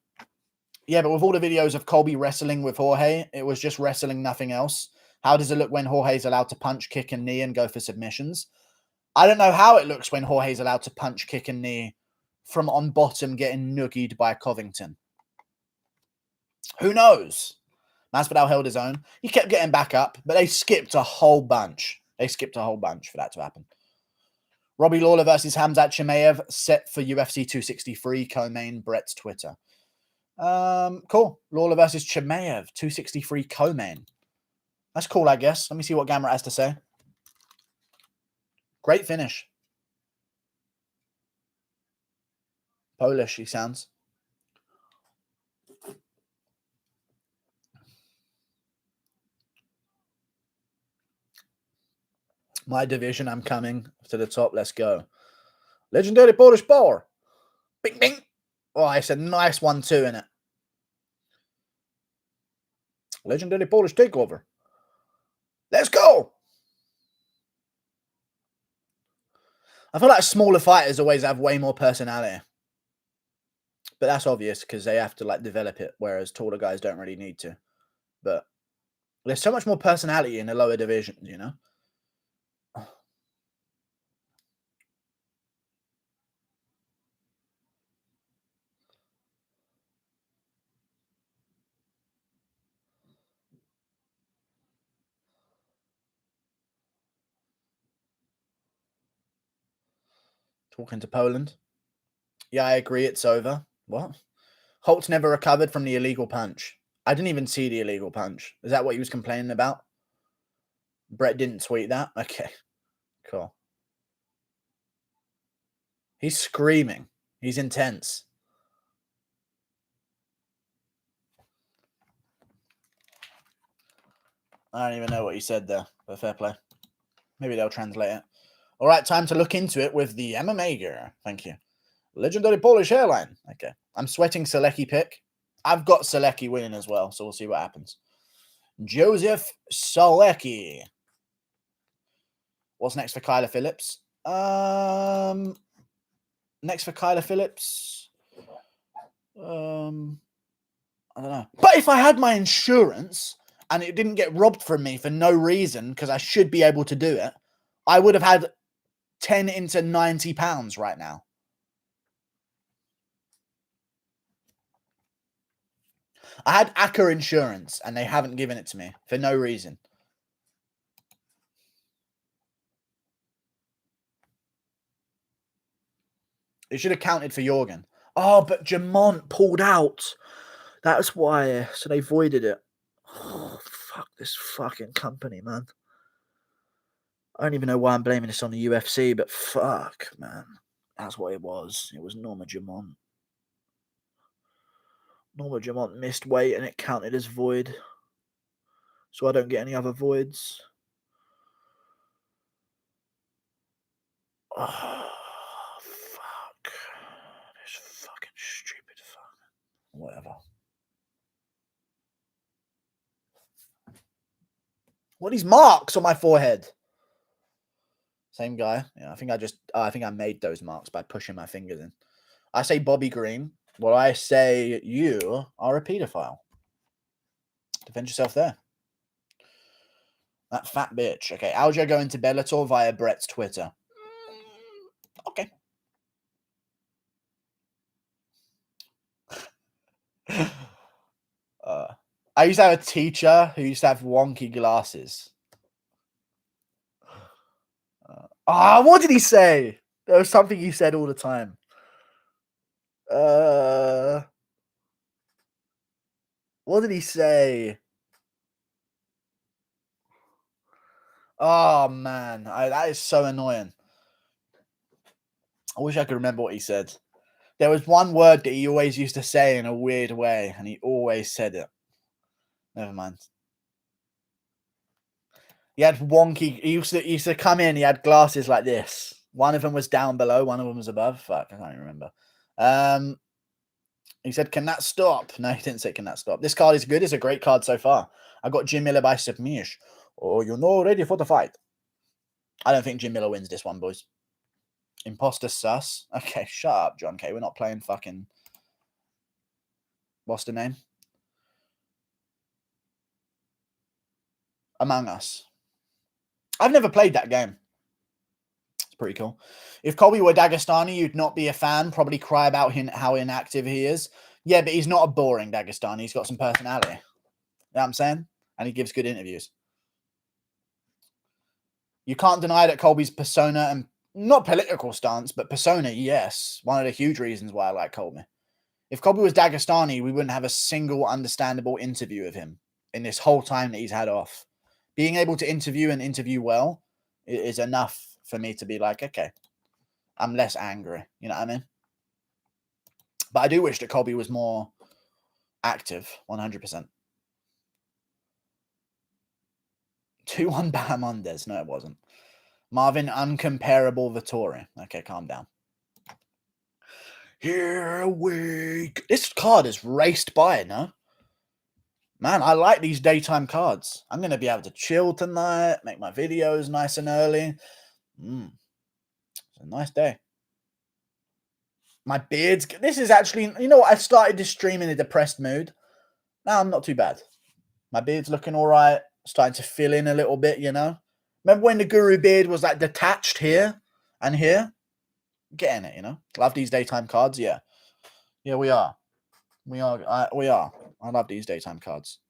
Yeah, but with all the videos of Colby wrestling with Jorge, it was just wrestling, nothing else. How does it look when Jorge's allowed to punch, kick, and knee and go for submissions? I don't know how it looks when Jorge's allowed to punch, kick, and knee from on bottom getting noogied by Covington. Who knows? Masvidal held his own. He kept getting back up, but they skipped a whole bunch. They skipped a whole bunch for that to happen. Robbie Lawler versus Hamzat Chimaev set for UFC 263. Co-main Brett's Twitter. Cool. Lawler versus Chimaev 263 co-main. That's cool, I guess. Let me see what Gamrot has to say. Great finish. Polish, he sounds. My division, I'm coming to the top. Let's go. Legendary Polish Power. Bing, bing. Oh, it's a nice 1-2 in it. Legendary Polish Takeover. Let's go. I feel like smaller fighters always have way more personality. But that's obvious because they have to like develop it, whereas taller guys don't really need to. But there's so much more personality in the lower divisions, you know? Talking to Poland. Yeah, I agree. It's over. What? Holtz never recovered from the illegal punch. I didn't even see the illegal punch. Is that what he was complaining about? Brett didn't tweet that? Okay. Cool. He's screaming. He's intense. I don't even know what he said there, but fair play. Maybe they'll translate it. All right, time to look into it with the MMA gear. Thank you. Legendary Polish hairline. Okay. I'm sweating Selecki pick. I've got Selecki winning as well, so we'll see what happens. Joseph Selecki. What's next for Kyler Phillips? Next for Kyler Phillips. I don't know. But if I had my insurance and it didn't get robbed from me for no reason, because I should be able to do it, I would have had 10 into £90 right now. I had ACCA insurance and they haven't given it to me for no reason. It should have counted for Jorgen. Oh, but Jamont pulled out. That's why. So they voided it. Oh, fuck this fucking company, man. I don't even know why I'm blaming this on the UFC, but fuck, man. That's what it was. It was Norma Jamont. Norma Jamont missed weight and it counted as void. So I don't get any other voids. Oh, fuck. This fucking stupid fuck. Whatever. What are these marks on my forehead? Same guy. Yeah, I think I made those marks by pushing my fingers in. I say Bobby Green. Well, I say you are a paedophile. Defend yourself there. That fat bitch. Okay, Aljo going to Bellator via Brett's Twitter. Okay. I used to have a teacher who used to have wonky glasses. What did he say? There was something he said all the time. What did he say? Oh, man. That is so annoying. I wish I could remember what he said. There was one word that he always used to say in a weird way, and he always said it. Never mind. He had wonky... He used to come in, he had glasses like this. One of them was down below, one of them was above. Fuck, I can't even remember. He said, can that stop? No, he didn't say, can that stop? This card is good. It's a great card so far. I got Jim Miller by submission. Oh, you're not ready for the fight. I don't think Jim Miller wins this one, boys. Imposter sus. Okay, shut up, John K. We're not playing fucking... What's the name? Among Us. I've never played that game. It's pretty cool. If Colby were Dagestani, you'd not be a fan. Probably cry about how inactive he is. Yeah, but he's not a boring Dagestani. He's got some personality. You know what I'm saying? And he gives good interviews. You can't deny that Colby's persona and not political stance, but persona, yes. One of the huge reasons why I like Colby. If Colby was Dagestani, we wouldn't have a single understandable interview of him in this whole time that he's had off. Being able to interview and interview well is enough for me to be like, okay, I'm less angry. You know what I mean? But I do wish that Colby was more active, 100%. 2-1 Bahamondes. No, it wasn't. Marvin, uncomparable Vettori. Okay, calm down. Here we go. This card is raced by, no? Man, I like these daytime cards. I'm going to be able to chill tonight, make my videos nice and early. It's a nice day. My beard's... This is actually... You know what? I started this stream in a depressed mood. Now I'm not too bad. My beard's looking all right. Starting to fill in a little bit, you know? Remember when the Guru beard was like detached here and here? Getting it, you know? Love these daytime cards, yeah. Yeah, we are. We are. I love these daytime cards.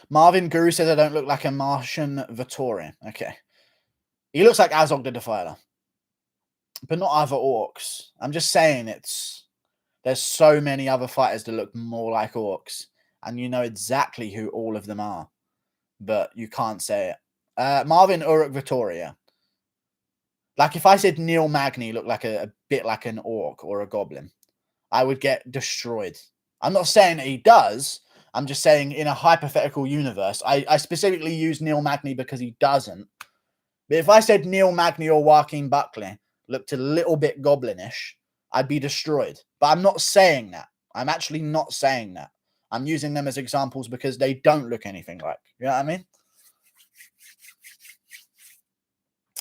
Marvin Guru says I don't look like a Martian Vettori. Okay. He looks like Azog the Defiler. But not other orcs. I'm just saying there's so many other fighters that look more like orcs. And you know exactly who all of them are. But you can't say it. Marvin Uruk Vittoria. Like if I said Neil Magny looked like a bit like an orc or a goblin, I would get destroyed. I'm not saying that he does. I'm just saying in a hypothetical universe. I specifically use Neil Magny because he doesn't. But if I said Neil Magny or Joaquin Buckley looked a little bit goblinish, I'd be destroyed. But I'm not saying that. I'm actually not saying that. I'm using them as examples because they don't look anything like. You know what I mean?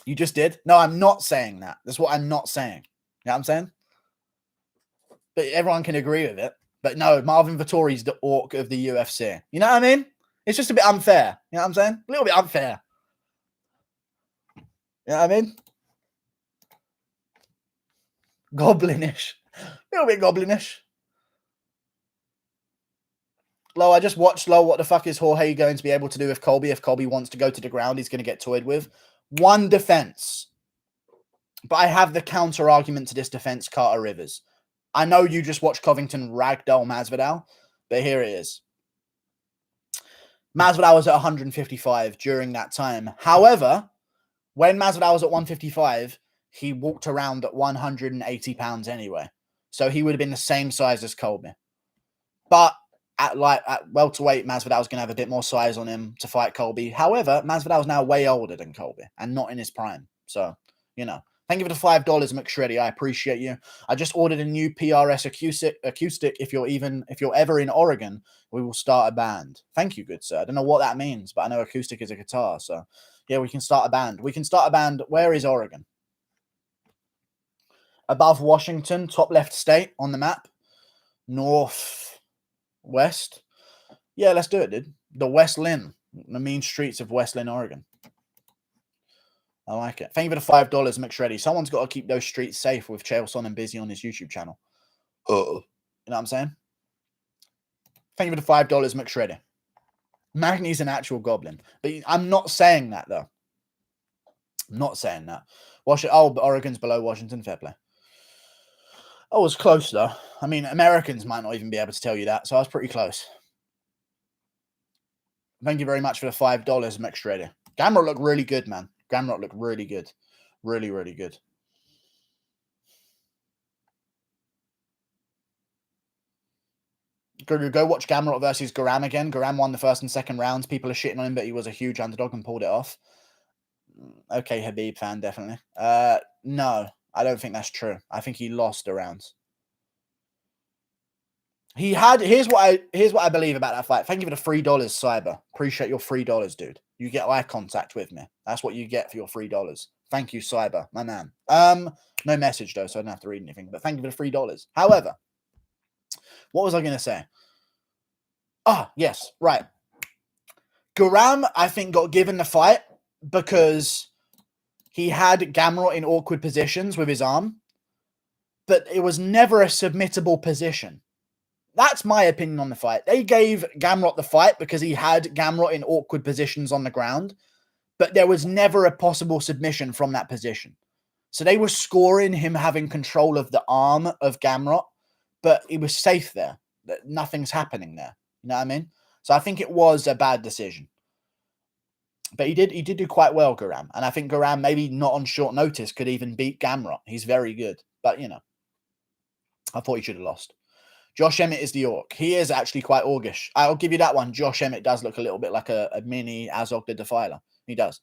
You just did? No, I'm not saying that. That's what I'm not saying. You know what I'm saying? But everyone can agree with it. But no, Marvin Vettori's the orc of the UFC. You know what I mean? It's just a bit unfair. You know what I'm saying? A little bit unfair. You know what I mean? Goblinish. A little bit goblinish. Lo, I just watched, Lo, what the fuck is Jorge going to be able to do with Colby? If Colby wants to go to the ground, he's going to get toyed with. One defense. But I have the counter argument to this defense, Carter Rivers. I know you just watched Covington ragdoll Masvidal, but here it is. Masvidal was at 155 during that time. However, when Masvidal was at 155, he walked around at 180 pounds anyway. So he would have been the same size as Colby. But at welterweight, Masvidal's going to have a bit more size on him to fight Colby. However, Masvidal's now way older than Colby and not in his prime. So, you know. Thank you for the $5, McShreddy. I appreciate you. I just ordered a new PRS acoustic. If you're ever in Oregon, we will start a band. Thank you, good sir. I don't know what that means, but I know acoustic is a guitar. So, yeah, we can start a band. We can start a band. Where is Oregon? Above Washington, top left state on the map. North west. Yeah, let's do it, dude. The West Lynn. The mean streets of West Lynn, Oregon. I like it. Thank you for the $5, McShreddy. Someone's got to keep those streets safe with Chaelson and Busy on his YouTube channel. You know what I'm saying? Thank you for the $5, McShreddy. Magni's an actual goblin. But I'm not saying that, though. I'm not saying that. But Oregon's below Washington. Fair play. I was close, though. I mean, Americans might not even be able to tell you that, so I was pretty close. Thank you very much for the $5, McShreddy. Gamrot looked really good, man. Gamrot looked really good. Really, really good. Go watch Gamrot versus Garam again. Garam won the first and second rounds. People are shitting on him, but he was a huge underdog and pulled it off. Okay, Habib fan, definitely. No, I don't think that's true. I think he lost the rounds. He had. Here's what I believe about that fight. Thank you for the $3, Cyber. Appreciate your $3, dude. You get eye contact with me. That's what you get for your $3. Thank you, Cyber, my man. No message though, so I don't have to read anything. But thank you for the $3. However, what was I going to say? Ah, yes, right. Garam, I think, got given the fight because he had Gamrot in awkward positions with his arm, but it was never a submittable position. That's my opinion on the fight. They gave Gamrot the fight because he had Gamrot in awkward positions on the ground, but there was never a possible submission from that position. So they were scoring him having control of the arm of Gamrot, but he was safe there. Nothing's happening there. You know what I mean? So I think it was a bad decision. But he did do quite well, Garam. And I think Garam, maybe not on short notice, could even beat Gamrot. He's very good. But, you know, I thought he should have lost. Josh Emmett is the Orc. He is actually quite orgish. I'll give you that one. Josh Emmett does look a little bit like a mini Azog the Defiler. He does.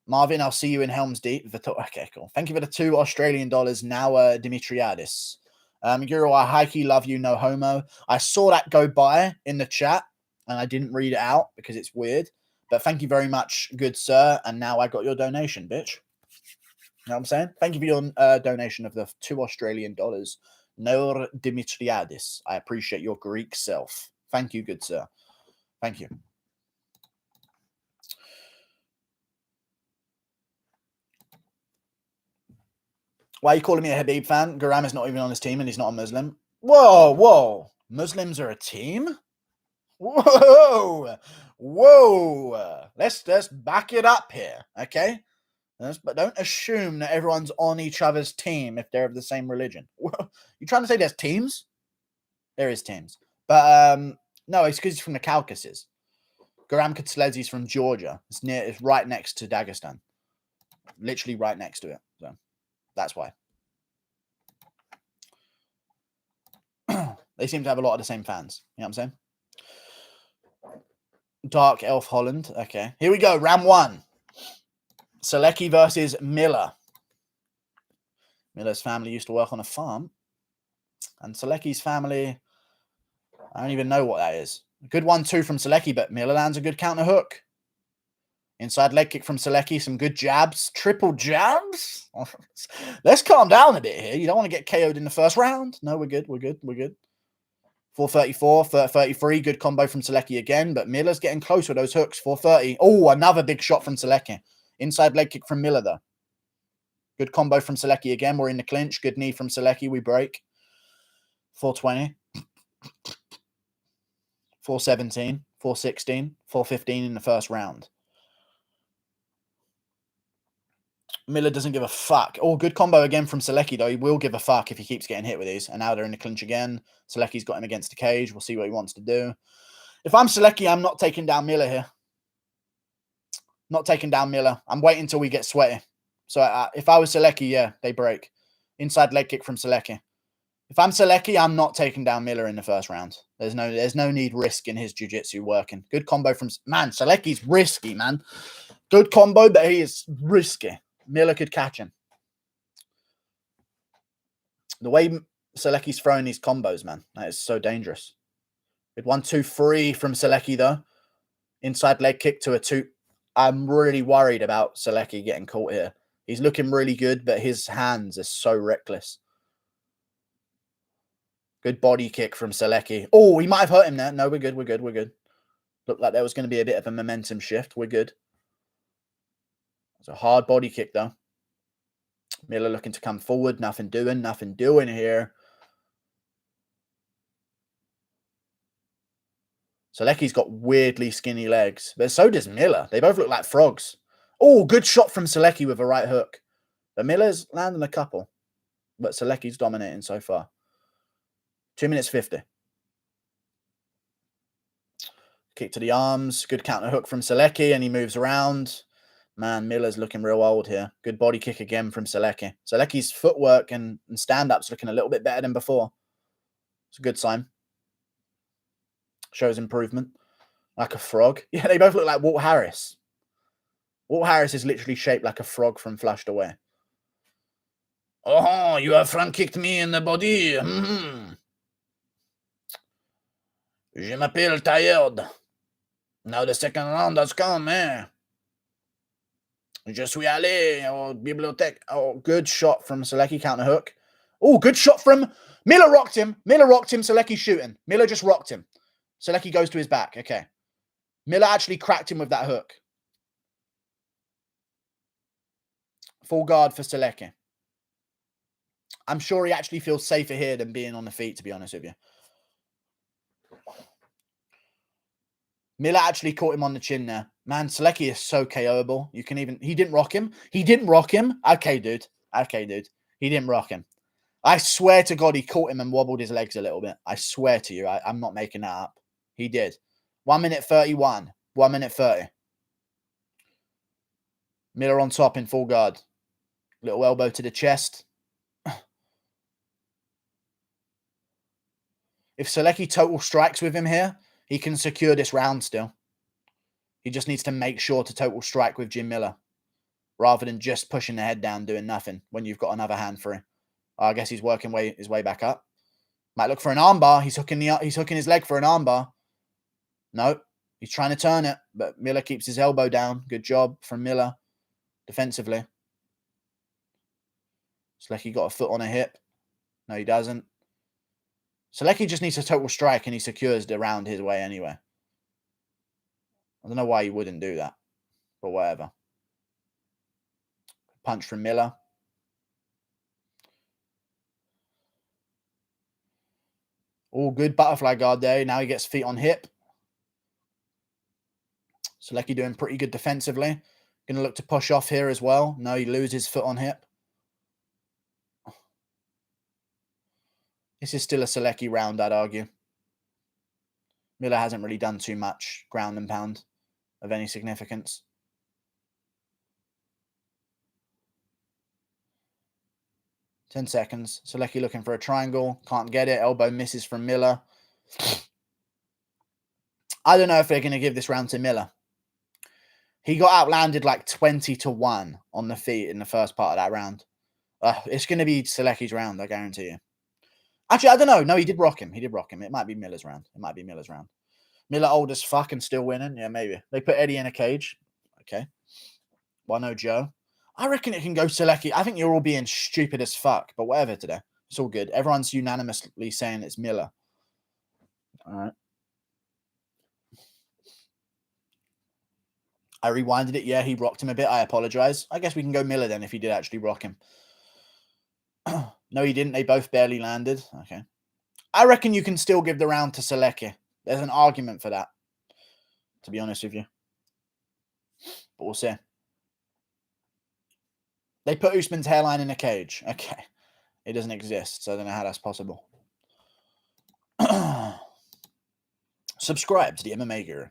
Marvin, I'll see you in Helm's Deep. Okay, cool. Thank you for the $2 Australian. Now, Dimitriadis. Guru, I high-key love you, no homo. I saw that go by in the chat, and I didn't read it out because it's weird. But thank you very much, good sir. And now I got your donation, bitch. You know what I'm saying? Thank you for your donation of the $2 Australian. Nor Dimitriadis. I appreciate your Greek self. Thank you, good sir. Thank you. Why are you calling me a Habib fan? Garam is not even on his team and he's not a Muslim. Whoa, whoa. Muslims are a team? Whoa. Whoa. Let's back it up here, okay? But don't assume that everyone's on each other's team if they're of the same religion. You trying to say there's teams? There is teams. But no, it's because he's from the Caucasus. Garam Kutslezzi's from Georgia. It's right next to Dagestan. Literally right next to it. So that's why. They seem to have a lot of the same fans. You know what I'm saying? Dark Elf Holland. Okay. Here we go. Round 1. Selecki versus Miller. Miller's family used to work on a farm. And Selecki's family, I don't even know what that is. A good 1-2 from Selecki, but Miller lands a good counter hook. Inside leg kick from Selecki. Some good jabs. Triple jabs? Let's calm down a bit here. You don't want to get KO'd in the first round. No, we're good. We're good. We're good. 434, 33. Good combo from Selecki again, but Miller's getting close with those hooks. 430. Oh, another big shot from Selecki. Inside leg kick from Miller, though. Good combo from Selecki again. We're in the clinch. Good knee from Selecki. We break. 420. 417. 416. 415 in the first round. Miller doesn't give a fuck. Oh, good combo again from Selecki, though. He will give a fuck if he keeps getting hit with these. And now they're in the clinch again. Selecki's got him against the cage. We'll see what he wants to do. If I'm Selecki, I'm not taking down Miller here. Not taking down Miller. I'm waiting until we get sweaty. So if I was Selecki, yeah, they break. Inside leg kick from Selecki. If I'm Selecki, I'm not taking down Miller in the first round. There's no need risking his jiu-jitsu working. Good combo from... Man, Selecki's risky, man. Good combo, but he is risky. Miller could catch him. The way Selecki's throwing these combos, man, that is so dangerous. With 1, 2, 3 from Selecki, though. Inside leg kick to a 2. I'm really worried about Selecki getting caught here. He's looking really good, but his hands are so reckless. Good body kick from Selecki. Oh, he might have hurt him there. No, we're good. We're good. We're good. Looked like there was going to be a bit of a momentum shift. We're good. It's a hard body kick, though. Miller looking to come forward. Nothing doing here. Selecki's got weirdly skinny legs, but so does Miller. They both look like frogs. Oh, good shot from Selecki with a right hook. But Miller's landing a couple, but Selecki's dominating so far. 2 minutes 50. Kick to the arms. Good counter hook from Selecki, and he moves around. Man, Miller's looking real old here. Good body kick again from Selecki. Selecki's footwork and stand-up's looking a little bit better than before. It's a good sign. Shows improvement. Like a frog. Yeah, they both look like Walt Harris. Walt Harris is literally shaped like a frog from Flushed Away. Oh, you have front kicked me in the body. Je m'appelle tired. Now the second round has come, eh? Je suis allé au bibliothèque. Oh, good shot from Selecki, counter hook. Oh, good shot from... Miller rocked him. Selecki shooting. Miller just rocked him. Selecki goes to his back. Okay. Miller actually cracked him with that hook. Full guard for Selecki. I'm sure he actually feels safer here than being on the feet, to be honest with you. Miller actually caught him on the chin there. Man, Selecki is so KO'able. You can even... He didn't rock him. Okay, dude. He didn't rock him. I swear to God, he caught him and wobbled his legs a little bit. I swear to you. I'm not making that up. He did. 1 minute 31. 1 minute 30. Miller on top in full guard. Little elbow to the chest. If Selecki total strikes with him here, he can secure this round still. He just needs to make sure to total strike with Jim Miller rather than just pushing the head down doing nothing when you've got another hand free. I guess he's working his way back up. Might look for an armbar. He's hooking his leg for an armbar. No, he's trying to turn it, but Miller keeps his elbow down. Good job from Miller defensively. Selecki got a foot on a hip. No, he doesn't. Selecki just needs a total strike and he secures the round his way anyway. I don't know why he wouldn't do that, but whatever. Punch from Miller. All good butterfly guard there. Now he gets feet on hip. Selecki doing pretty good defensively. Going to look to push off here as well. No, he loses foot on hip. This is still a Selecki round, I'd argue. Miller hasn't really done too much ground and pound of any significance. Ten seconds. Selecki looking for a triangle. Can't get it. Elbow misses from Miller. I don't know if they're going to give this round to Miller. He got outlanded like 20-1 on the feet in the first part of that round. It's going to be Selecki's round, I guarantee you. Actually, I don't know. No, he did rock him. It might be Miller's round. Miller old as fuck and still winning. Yeah, maybe. They put Eddie in a cage. Okay. Why no Joe? I reckon it can go Selecki. I think you're all being stupid as fuck, but whatever today. It's all good. Everyone's unanimously saying it's Miller. All right. I rewinded it. Yeah, he rocked him a bit. I apologize. I guess we can go Miller then if he did actually rock him. No, he didn't. They both barely landed. Okay. I reckon you can still give the round to Selecki. There's an argument for that, to be honest with you. But we'll see. They put Usman's hairline in a cage. Okay. It doesn't exist, so I don't know how that's possible. Subscribe to the MMA Guru.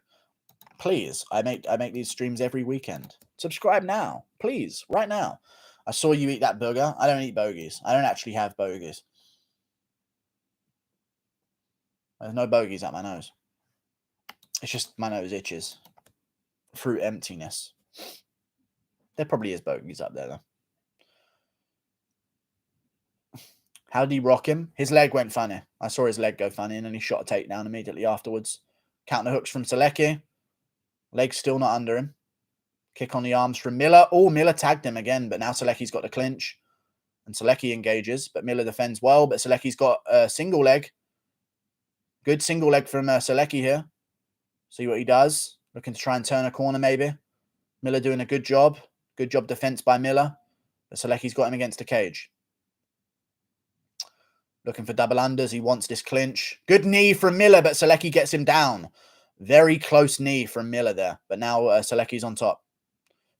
Please. I make these streams every weekend. Subscribe now. Please. Right now. I saw you eat that burger. I don't eat bogeys. I don't actually have bogeys. There's no bogeys at my nose. It's just my nose itches. Through emptiness. There probably is bogeys up there, though. How did he rock him? His leg went funny. I saw his leg go funny, and then he shot a takedown immediately afterwards. Counter hooks from Selecki. Leg still not under him. Kick on the arms from Miller. Oh, Miller tagged him again, but now Selecki's got the clinch. And Selecki engages, but Miller defends well, but Selecki's got a single leg. Good single leg from Selecki here. See what he does. Looking to try and turn a corner, maybe. Miller doing a good job. Good job defense by Miller. But Selecki's got him against the cage. Looking for double unders. He wants this clinch. Good knee from Miller, but Selecki gets him down. Very close knee from Miller there. But now Selecki's on top.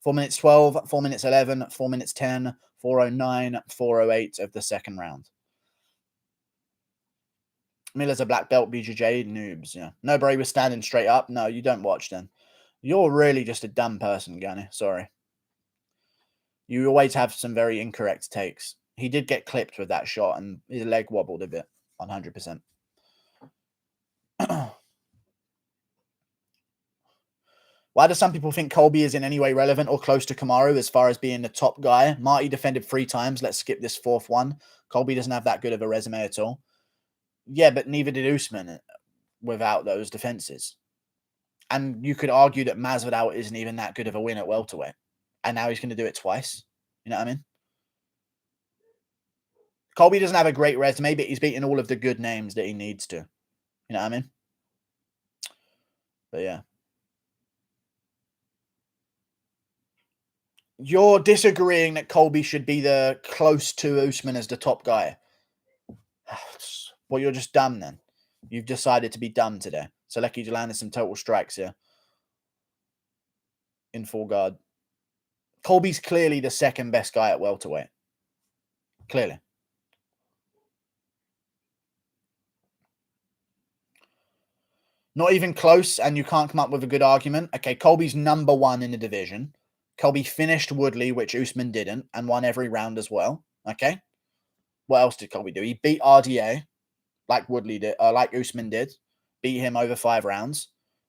4 minutes 12, 4 minutes 11, 4 minutes 10, 4:09, 4:08 of the second round. Miller's a black belt, BJJ noobs. Yeah. No, bro, he was standing straight up. No, you don't watch then. You're really just a dumb person, Gunny. Sorry. You always have some very incorrect takes. He did get clipped with that shot, and his leg wobbled a bit, 100%. Why do some people think Colby is in any way relevant or close to Kamaru as far as being the top guy? Marty defended 3 times. Let's skip this 4th one. Colby doesn't have that good of a resume at all. Yeah, but neither did Usman without those defenses. And you could argue that Masvidal isn't even that good of a win at welterweight. And now he's going to do it twice. You know what I mean? Colby doesn't have a great resume, but he's beaten all of the good names that he needs to. You know what I mean? But yeah. You're disagreeing that Colby should be the close to Usman as the top guy. Well, you're just dumb then. You've decided to be dumb today. Selecki landed some total strikes here. In full guard. Colby's clearly the second best guy at welterweight. Clearly. Not even close, and you can't come up with a good argument. Okay, Colby's number 1 in the division. Colby finished Woodley, which Usman didn't, and won every round as well. Okay? What else did Colby do? He beat RDA, like Woodley did, like Usman did. Beat him over 5 rounds.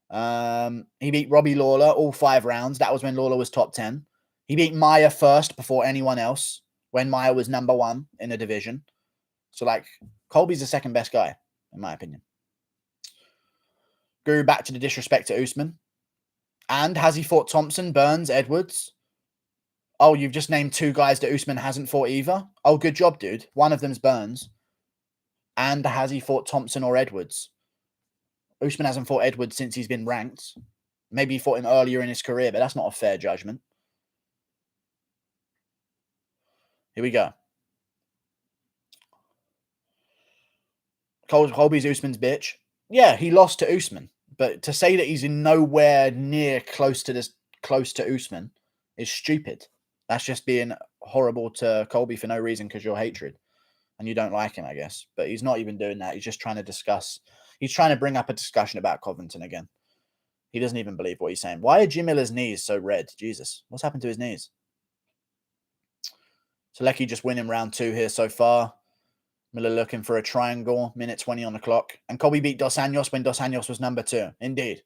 He beat Robbie Lawler all 5 rounds. That was when Lawler was top 10. He beat Maia first before anyone else, when Maia was number 1 in the division. So, like, Colby's the second best guy, in my opinion. Guru back to the disrespect to Usman. And has he fought Thompson, Burns, Edwards? Oh, you've just named 2 guys that Usman hasn't fought either? Oh, good job, dude. One of them's Burns. And has he fought Thompson or Edwards? Usman hasn't fought Edwards since he's been ranked. Maybe he fought him earlier in his career, but that's not a fair judgment. Here we go. Colby's Usman's bitch. Yeah, he lost to Usman. But to say that he's in nowhere near close to Usman is stupid. That's just being horrible to Colby for no reason because you're hatred. And you don't like him, I guess. But he's not even doing that. He's just trying to discuss. He's trying to bring up a discussion about Covington again. He doesn't even believe what he's saying. Why are Jim Miller's knees so red? Jesus. What's happened to his knees? Selecki just winning round 2 here so far. Miller looking for a triangle. Minute 20 on the clock. And Colby beat Dos Anjos when Dos Anjos was number 2. Indeed.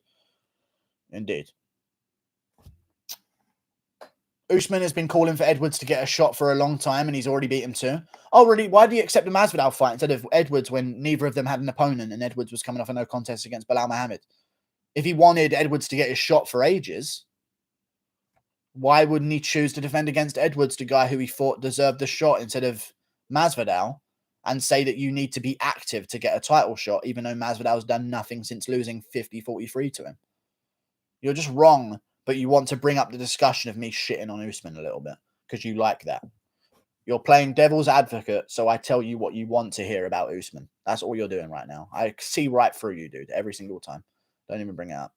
Indeed. Usman has been calling for Edwards to get a shot for a long time, and he's already beat him 2. Oh, really? Why did he accept the Masvidal fight instead of Edwards when neither of them had an opponent and Edwards was coming off a no contest against Bilal Muhammad? If he wanted Edwards to get his shot for ages, why wouldn't he choose to defend against Edwards, the guy who he thought deserved the shot, instead of Masvidal, and say that you need to be active to get a title shot, even though Masvidal's done nothing since losing 50-43 to him? You're just wrong, but you want to bring up the discussion of me shitting on Usman a little bit because you like that. You're playing devil's advocate, so I tell you what you want to hear about Usman. That's all you're doing right now. I see right through you, dude, every single time. Don't even bring it up.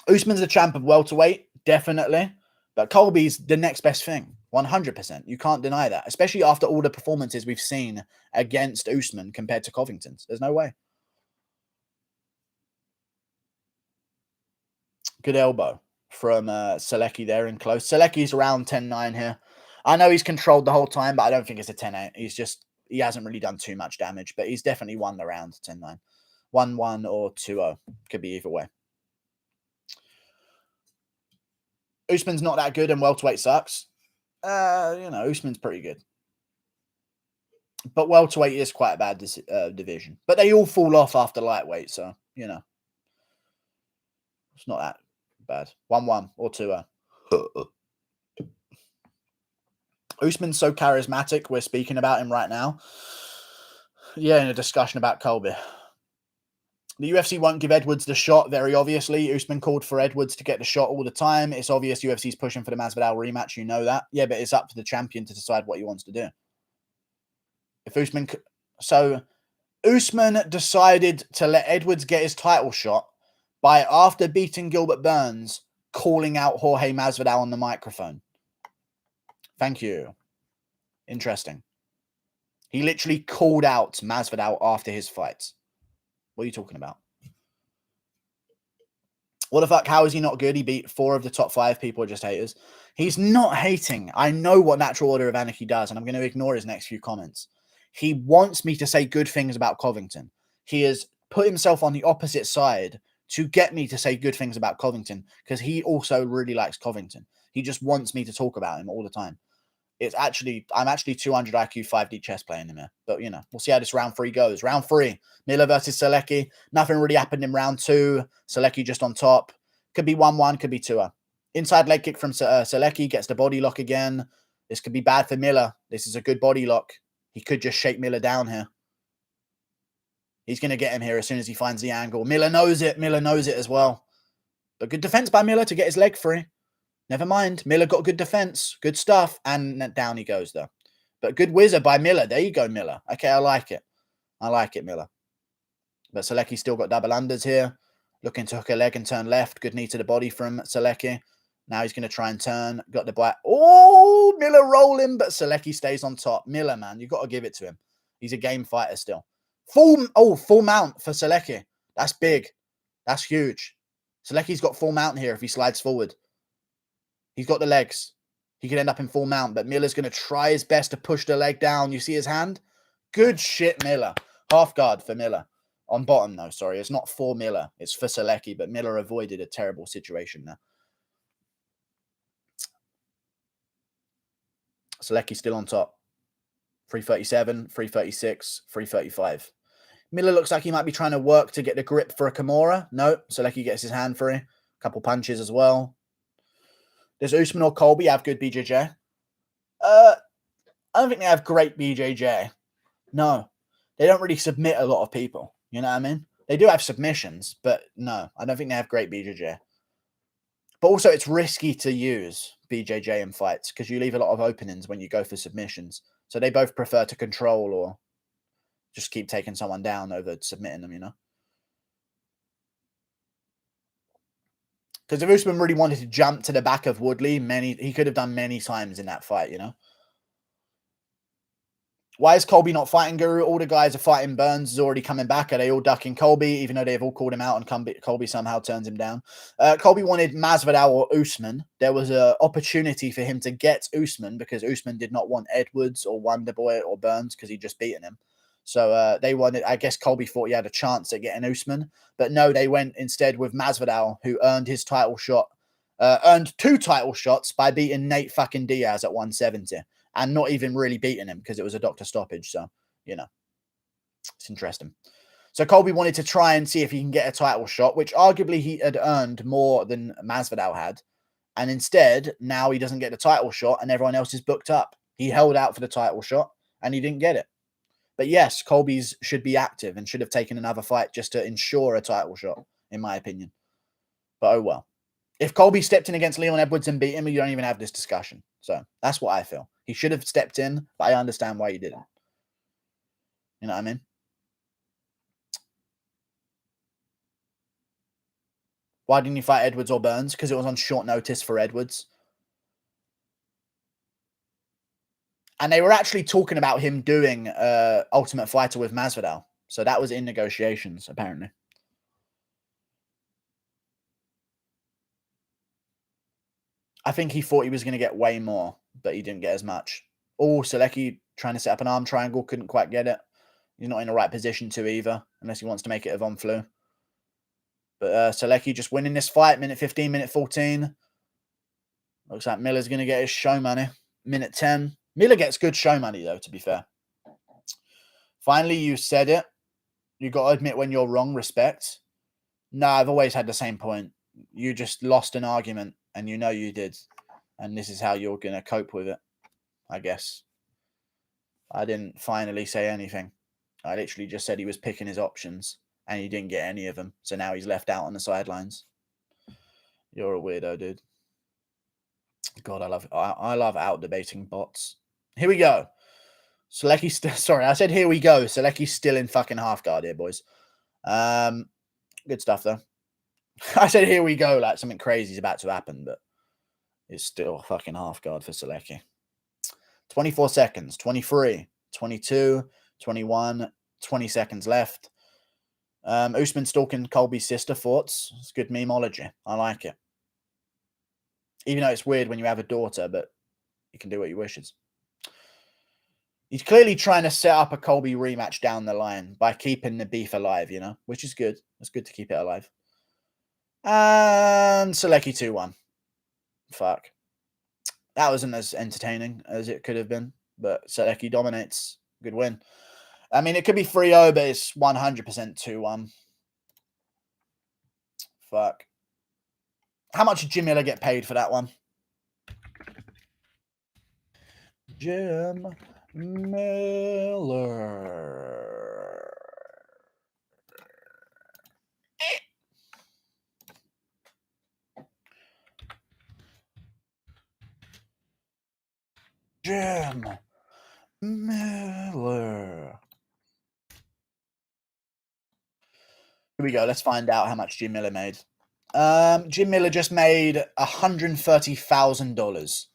Usman's the champ of welterweight, definitely. But Colby's the next best thing, 100%. You can't deny that, especially after all the performances we've seen against Usman compared to Covington's. There's no way. Good elbow from Selecki there in close. Selecki's around 10-9 here. I know he's controlled the whole time, but I don't think it's a 10-8. He hasn't really done too much damage, but he's definitely won the round 10-9. 1-1 or 2-0. Could be either way. Usman's not that good and welterweight sucks. Usman's pretty good. But welterweight is quite a bad division. But they all fall off after lightweight, so, it's not that bad. 1-1 or 2-0. Usman's so charismatic, we're speaking about him right now. Yeah, in a discussion about Colby. The UFC won't give Edwards the shot, very obviously. Usman called for Edwards to get the shot all the time. It's obvious UFC's pushing for the Masvidal rematch. You know that. Yeah, but it's up to the champion to decide what he wants to do. Usman decided to let Edwards get his title shot by, after beating Gilbert Burns, calling out Jorge Masvidal on the microphone. Thank you. Interesting. He literally called out Masvidal after his fights. What are you talking about? What the fuck? How is he not good? He beat 4 of the top 5 people are just haters. He's not hating. I know what Natural Order of Anarchy does, and I'm going to ignore his next few comments. He wants me to say good things about Covington. He has put himself on the opposite side to get me to say good things about Covington because he also really likes Covington. He just wants me to talk about him all the time. I'm actually 200 IQ 5D chess playing him here. But, we'll see how this round 3 goes. Round 3, Miller versus Selecki. Nothing really happened in round 2. Selecki just on top. Could be 1-1, could be 2-0. Inside leg kick from Selecki, gets the body lock again. This could be bad for Miller. This is a good body lock. He could just shake Miller down here. He's going to get him here as soon as he finds the angle. Miller knows it. Miller knows it as well. But good defense by Miller to get his leg free. Never mind. Miller got good defense. Good stuff. And down he goes, though. But good wizard by Miller. There you go, Miller. Okay, I like it. I like it, Miller. But Selecki still got double unders here. Looking to hook a leg and turn left. Good knee to the body from Selecki. Now he's going to try and turn. Got the bite. Oh, Miller rolling, but Selecki stays on top. Miller, man, you've got to give it to him. He's a game fighter still. Full mount for Selecki. That's big. That's huge. Selecki's got full mount here if he slides forward. He's got the legs. He could end up in full mount, but Miller's going to try his best to push the leg down. You see his hand? Good shit, Miller. Half guard for Miller. On bottom, though, sorry. It's not for Miller. It's for Selecki, but Miller avoided a terrible situation there. Selecki still on top. 337, 336, 335. Miller looks like he might be trying to work to get the grip for a Kimura. No, Selecki gets his hand free. Couple punches as well. Does Usman or Colby have good BJJ? I don't think they have great BJJ. No. They don't really submit a lot of people. You know what I mean? They do have submissions, but no. I don't think they have great BJJ. But also, it's risky to use BJJ in fights because you leave a lot of openings when you go for submissions. So they both prefer to control or just keep taking someone down over submitting them, Because if Usman really wanted to jump to the back of Woodley, he could have done many times in that fight, Why is Colby not fighting Guru? All the guys are fighting. Burns is already coming back. Are they all ducking Colby, even though they've all called him out and Colby somehow turns him down? Colby wanted Masvidal or Usman. There was an opportunity for him to get Usman because Usman did not want Edwards or Wonderboy or Burns because he'd just beaten him. So they wanted, I guess Colby thought he had a chance at getting Usman. But no, they went instead with Masvidal, who earned his title shot, earned 2 title shots by beating Nate fucking Diaz at 170. And not even really beating him because it was a doctor stoppage. So, it's interesting. So Colby wanted to try and see if he can get a title shot, which arguably he had earned more than Masvidal had. And instead, now he doesn't get the title shot and everyone else is booked up. He held out for the title shot and he didn't get it. But yes, Colby's should be active and should have taken another fight just to ensure a title shot, in my opinion. But oh well. If Colby stepped in against Leon Edwards and beat him, you don't even have this discussion. So that's what I feel. He should have stepped in, but I understand why he didn't. You know what I mean? Why didn't you fight Edwards or Burns? Because it was on short notice for Edwards. And they were actually talking about him doing Ultimate Fighter with Masvidal. So that was in negotiations, apparently. I think he thought he was going to get way more, but he didn't get as much. Oh, Selecki trying to set up an arm triangle, couldn't quite get it. He's not in the right position to either, unless he wants to make it a Von Flue. But Selecki just winning this fight, minute 15, minute 14. Looks like Miller's going to get his show money. Minute 10. Miller gets good show money, though, to be fair. Finally, you said it. You got to admit when you're wrong, respect. No, I've always had the same point. You just lost an argument, and you know you did. And this is how you're going to cope with it, I guess. I didn't finally say anything. I literally just said he was picking his options, and he didn't get any of them. So now he's left out on the sidelines. You're a weirdo, dude. God, I love out-debating bots. Here we go. Selecki's still... Sorry, I said here we go. Selecki's still in fucking half guard here, boys. Good stuff, though. I said here we go, like something crazy is about to happen, but it's still fucking half guard for Selecki. 24 seconds. 23. 22. 21. 20 seconds left. Usman stalking Colby's sister. Thoughts? It's good memeology. I like it. Even though it's weird when you have a daughter, but you can do what you wishes. He's clearly trying to set up a Colby rematch down the line by keeping the beef alive, you know, which is good. It's good to keep it alive. And Selecki 2-1. Fuck. That wasn't as entertaining as it could have been, but Selecki dominates. Good win. I mean, it could be 3-0, but it's 100% 2-1. Fuck. How much did Jim Miller get paid for that one? Jim Miller. Jim Miller. Here we go. Let's find out how much Jim Miller made. Jim Miller just made $130,000.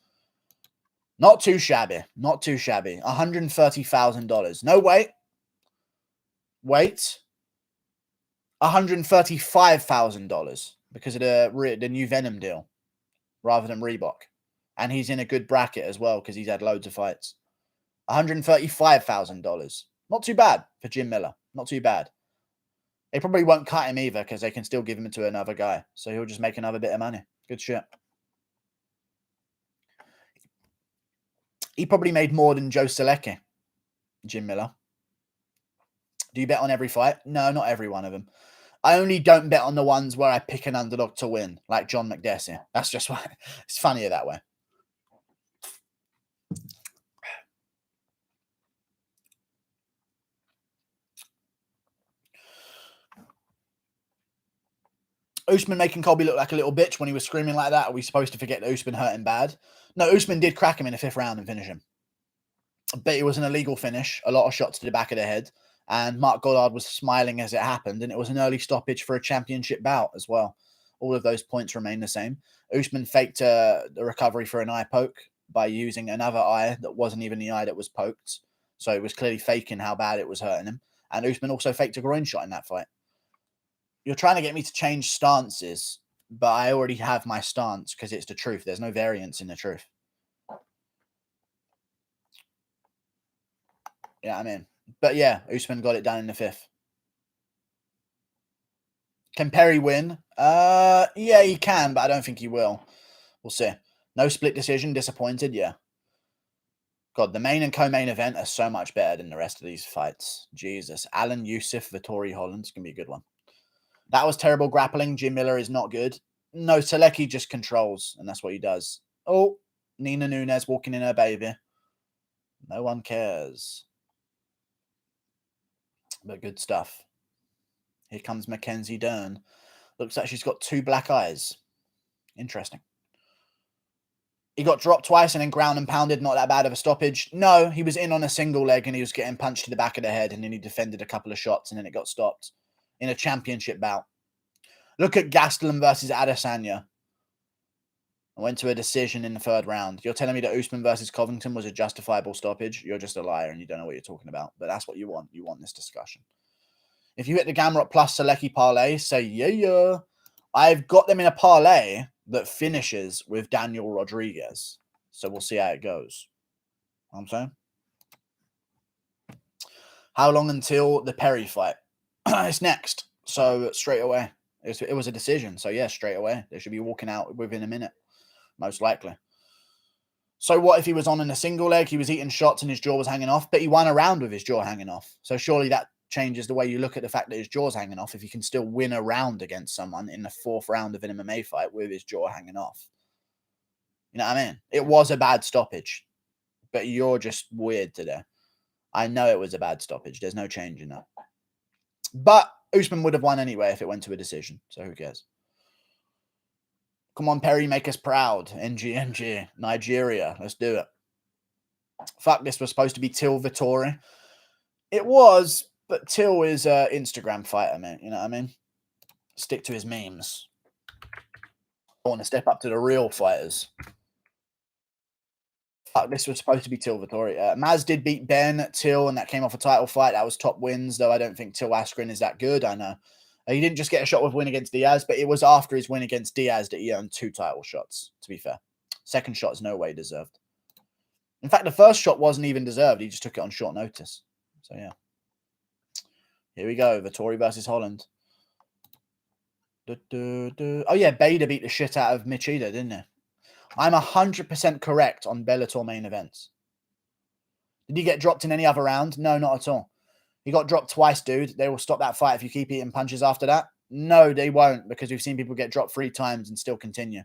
Not too shabby. Not too shabby. $130,000. No, wait. Wait. $135,000 because of the new Venom deal rather than Reebok. And he's in a good bracket as well because he's had loads of fights. $135,000. Not too bad for Jim Miller. Not too bad. They probably won't cut him either because they can still give him to another guy. So he'll just make another bit of money. Good shit. He probably made more than Joe Selecki, Jim Miller. Do you bet on every fight? No, not every one of them. I only don't bet on the ones where I pick an underdog to win, like John McDessie. That's just why. It's funnier that way. Usman making Colby look like a little bitch when he was screaming like that. Are we supposed to forget that Usman hurt him bad? No, Usman did crack him in the 5th round and finish him. But it was an illegal finish. A lot of shots to the back of the head. And Mark Goddard was smiling as it happened. And it was an early stoppage for a championship bout as well. All of those points remain the same. Usman faked the recovery for an eye poke by using another eye that wasn't even the eye that was poked. So it was clearly faking how bad it was hurting him. And Usman also faked a groin shot in that fight. You're trying to get me to change stances, but I already have my stance because it's the truth. There's no variance in the truth. Yeah, I mean. But yeah, Usman got it done in the 5th. Can Perry win? Yeah, he can, but I don't think he will. We'll see. No split decision. Disappointed, yeah. God, the main and co-main event are so much better than the rest of these fights. Jesus. Alan Youssef, Vettori Holland. It's going to be a good one. That was terrible grappling. Jim Miller is not good. No, Selecki just controls, and that's what he does. Oh, Nina Nunes walking in her baby. No one cares. But good stuff. Here comes Mackenzie Dern. Looks like she's got 2 black eyes. Interesting. He got dropped twice and then ground and pounded. Not that bad of a stoppage. No, he was in on a single leg and he was getting punched to the back of the head and then he defended a couple of shots and then it got stopped in a championship bout. Look at Gastelum versus Adesanya. and went to a decision in the 3rd round. You're telling me that Usman versus Covington was a justifiable stoppage? You're just a liar and you don't know what you're talking about. But that's what you want. You want this discussion. If you hit the Gamrot plus Selecki parlay, say yeah. I've got them in a parlay that finishes with Daniel Rodriguez. So we'll see how it goes. You know what I'm saying? How long until the Perry fight? It's next. So straight away. It was a decision. So yeah, straight away. They should be walking out within a minute. Most likely. So what if he was on in a single leg? He was eating shots and his jaw was hanging off, but he won a round with his jaw hanging off. So surely that changes the way you look at the fact that his jaw's hanging off if he can still win a round against someone in the 4th round of an MMA fight with his jaw hanging off. You know what I mean? It was a bad stoppage, but you're just weird today. I know it was a bad stoppage. There's no change in that. But Usman would have won anyway if it went to a decision, so who cares? Come on, Perry, make us proud. NGMG, Nigeria. Let's do it. Fuck, this was supposed to be Till Vettori. It was, but Till is an Instagram fighter, man. You know what I mean? Stick to his memes. I want to step up to the real fighters. Fuck, this was supposed to be Till Vettori. Maz did beat Ben, Till, and that came off a title fight. That was top wins, though I don't think Till Askren is that good. I know. He didn't just get a shot with win against Diaz, but it was after his win against Diaz that he earned 2 title shots, to be fair. Second shot is no way deserved. In fact, the first shot wasn't even deserved. He just took it on short notice. So, yeah. Here we go. Vettori versus Holland. Oh, yeah. Bader beat the shit out of Machida, didn't he? I'm 100% correct on Bellator main events. Did he get dropped in any other round? No, not at all. He got dropped twice, dude. They will stop that fight if you keep eating punches after that. No, they won't, because we've seen people get dropped 3 times and still continue.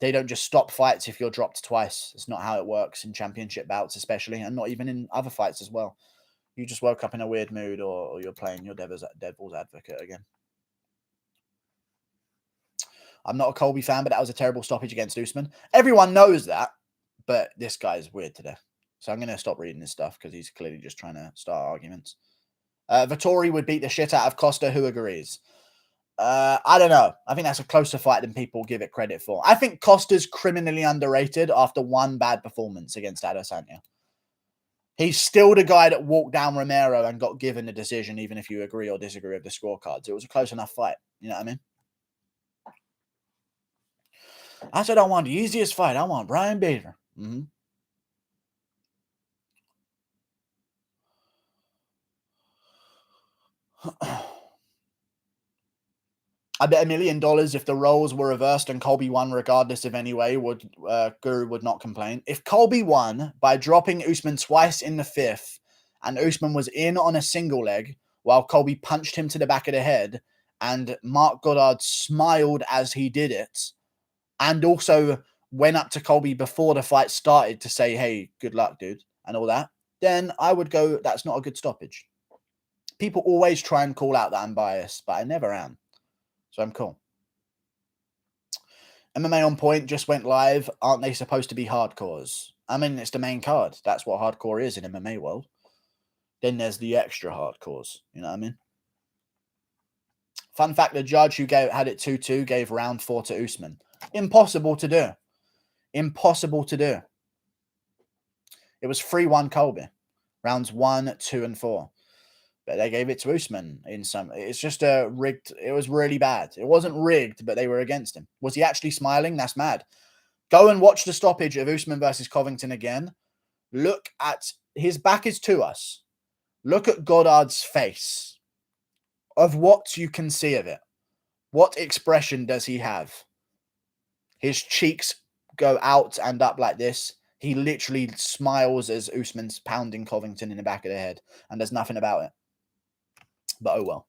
They don't just stop fights if you're dropped twice. It's not how it works in championship bouts, especially, and not even in other fights as well. You just woke up in a weird mood, or you're playing your devil's advocate again. I'm not a Colby fan, but that was a terrible stoppage against Usman. Everyone knows that, but this guy is weird today. So I'm going to stop reading this stuff because he's clearly just trying to start arguments. Vettori would beat the shit out of Costa. Who agrees? I don't know. I think that's a closer fight than people give it credit for. I think Costa's criminally underrated after one bad performance against Adesanya. He's still the guy that walked down Romero and got given the decision, even if you agree or disagree with the scorecards. It was a close enough fight. You know what I mean? I said I want the easiest fight. I want Brian Bader. I bet $1 million if the roles were reversed and Colby won regardless of any way, Guru would not complain. If Colby won by dropping Usman twice in the 5th and Usman was in on a single leg while Colby punched him to the back of the head and Mark Goddard smiled as he did it and also went up to Colby before the fight started to say, hey, good luck, dude, and all that, then I would go, that's not a good stoppage. People always try and call out that I'm biased, but I never am. So I'm cool. MMA On Point just went live. Aren't they supposed to be hardcores? I mean, it's the main card. That's what hardcore is in MMA world. Then there's the extra hardcores. You know what I mean? Fun fact, the judge who had it 2-2 gave round 4 to Usman. Impossible to do. Impossible to do. It was 3-1 Colby. Rounds 1, 2, and 4. But they gave it to Usman in some. It's just a rigged. It was really bad. It wasn't rigged, but they were against him. Was he actually smiling? That's mad. Go and watch the stoppage of Usman versus Covington again. Look at his back is to us. Look at Goddard's face. Of what you can see of it. What expression does he have? His cheeks go out and up like this. He literally smiles as Usman's pounding Covington in the back of the head, and there's nothing about it. But oh well.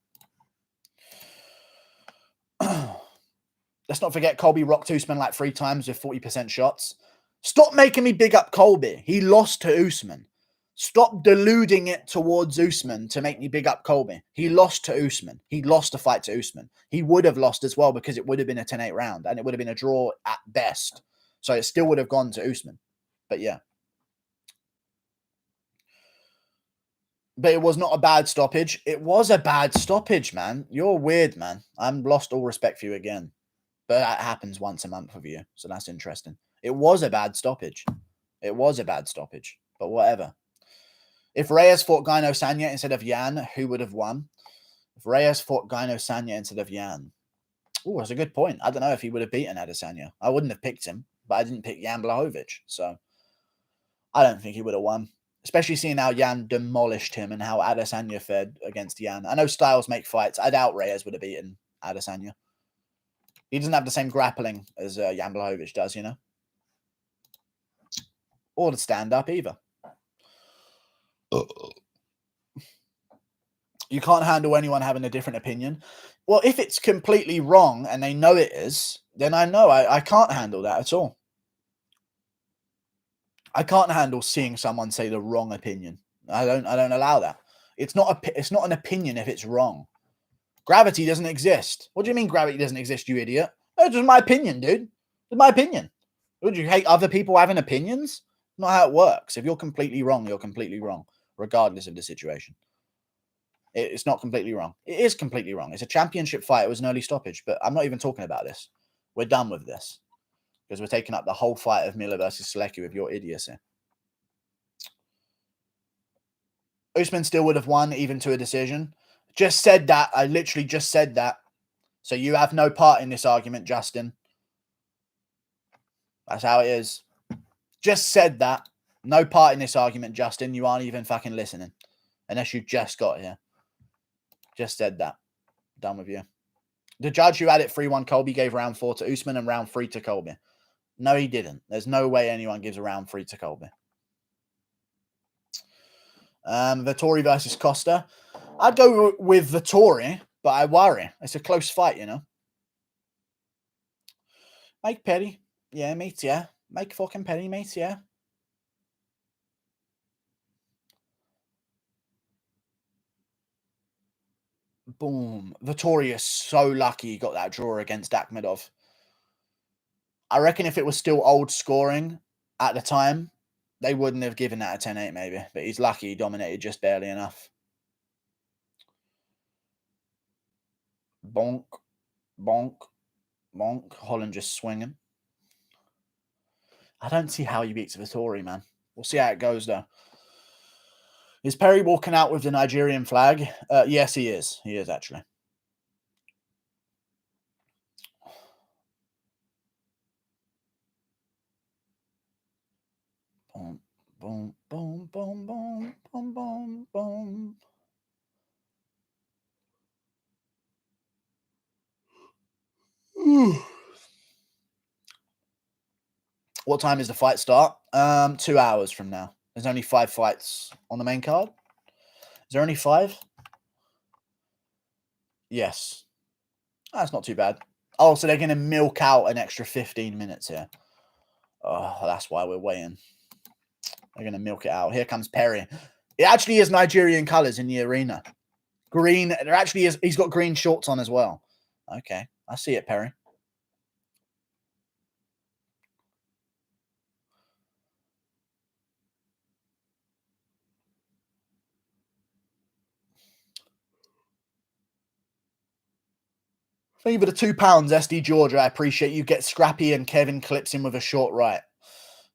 Let's not forget Colby rocked Usman like 3 times with 40% shots. Stop making me big up Colby. He lost to Usman. Stop deluding it towards Usman to make me big up Colby. He lost to Usman. He lost the fight to Usman. He would have lost as well because it would have been a 10-8 round and it would have been a draw at best. So it still would have gone to Usman. But yeah. But it was not a bad stoppage. It was a bad stoppage, man. You're weird, man. I'm lost all respect for you again. But that happens once a month with you, so that's interesting. It was a bad stoppage. It was a bad stoppage, but whatever. If Reyes fought Gaino Sanya instead of Yan, who would have won? If Reyes fought Gaino Sanya instead of Yan. Oh, that's a good point. I don't know if he would have beaten Adesanya. I wouldn't have picked him, but I didn't pick Yan Blachowicz, so I don't think he would have won. Especially seeing how Yan demolished him and how Adesanya fared against Yan. I know styles make fights. I doubt Reyes would have beaten Adesanya. He doesn't have the same grappling as Yan Blachowicz does, you know? Or the stand-up either. You can't handle anyone having a different opinion. Well, if it's completely wrong and they know it is, then I know I can't handle that at all. I can't handle seeing someone say the wrong opinion. I don't allow that. It's not an opinion if it's wrong. Gravity doesn't exist. What do you mean gravity doesn't exist, you idiot? It's just my opinion, dude. It's my opinion. Would you hate other people having opinions? Not how it works. If you're completely wrong, you're completely wrong, regardless of the situation. It's not completely wrong. It is completely wrong. It's a championship fight. It was an early stoppage, but I'm not even talking about this. We're done with this because we're taking up the whole fight of Miller versus Selecki with your idiocy. Usman still would have won even to a decision. Just said that. I literally just said that. So you have no part in this argument, Justin. That's how it is. Just said that. No part in this argument, Justin. You aren't even fucking listening. Unless you just got here. Just said that. Done with you. The judge who had it 3-1 Colby gave round 4 to Usman and round 3 to Colby. No, he didn't. There's no way anyone gives a round 3 to Colby. Vettori versus Costa. I'd go with Vettori, but I worry. It's a close fight, you know. Mike Petty. Yeah, mate, yeah. Mike fucking Petty, mate, yeah. Boom. Vettori is so lucky he got that draw against Akhmedov. I reckon if it was still old scoring at the time, they wouldn't have given that a 10-8 maybe. But he's lucky he dominated just barely enough. Bonk. Bonk. Bonk. Holland just swinging. I don't see how he beats Vettori, man. We'll see how it goes, though. Is Perry walking out with the Nigerian flag? Yes, he is. He is, actually. Boom, boom, boom, boom, boom, boom, boom, boom. What time is the fight start? 2 hours from now. There's only 5 fights on the main card. Is there only 5? Yes. That's not too bad. Oh, so they're going to milk out an extra 15 minutes here. Oh, that's why we're waiting. They're going to milk it out. Here comes Perry. It actually is Nigerian colours in the arena. Green. There actually is. He's got green shorts on as well. Okay. I see it, Perry. Thank you for the £2, SD Georgia. I appreciate you. Get scrappy and Kevin clips him with a short right.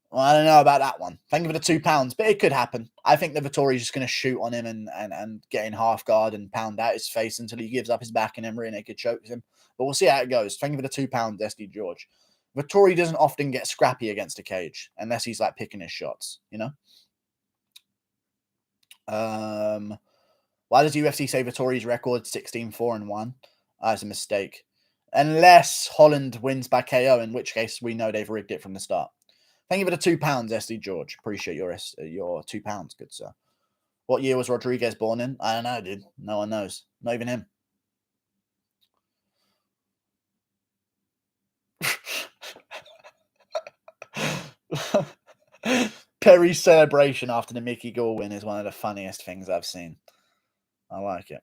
Well, I don't know about that one. Thank you for the £2, but it could happen. I think that Vettori's just going to shoot on him and get in half guard and pound out his face until he gives up his back and then rear naked chokes him. But we'll see how it goes. Thank you for the £2, SD George. Vettori doesn't often get scrappy against a cage unless he's like picking his shots, you know? Why does UFC say Vettori's record 16-4-1? That's a mistake. Unless Holland wins by KO, in which case we know they've rigged it from the start. Thank you for the £2, SD George. Appreciate your £2, good sir. What year was Rodriguez born in? I don't know, dude. No one knows. Not even him. Perry's celebration after the Mickey Gall win is one of the funniest things I've seen. I like it.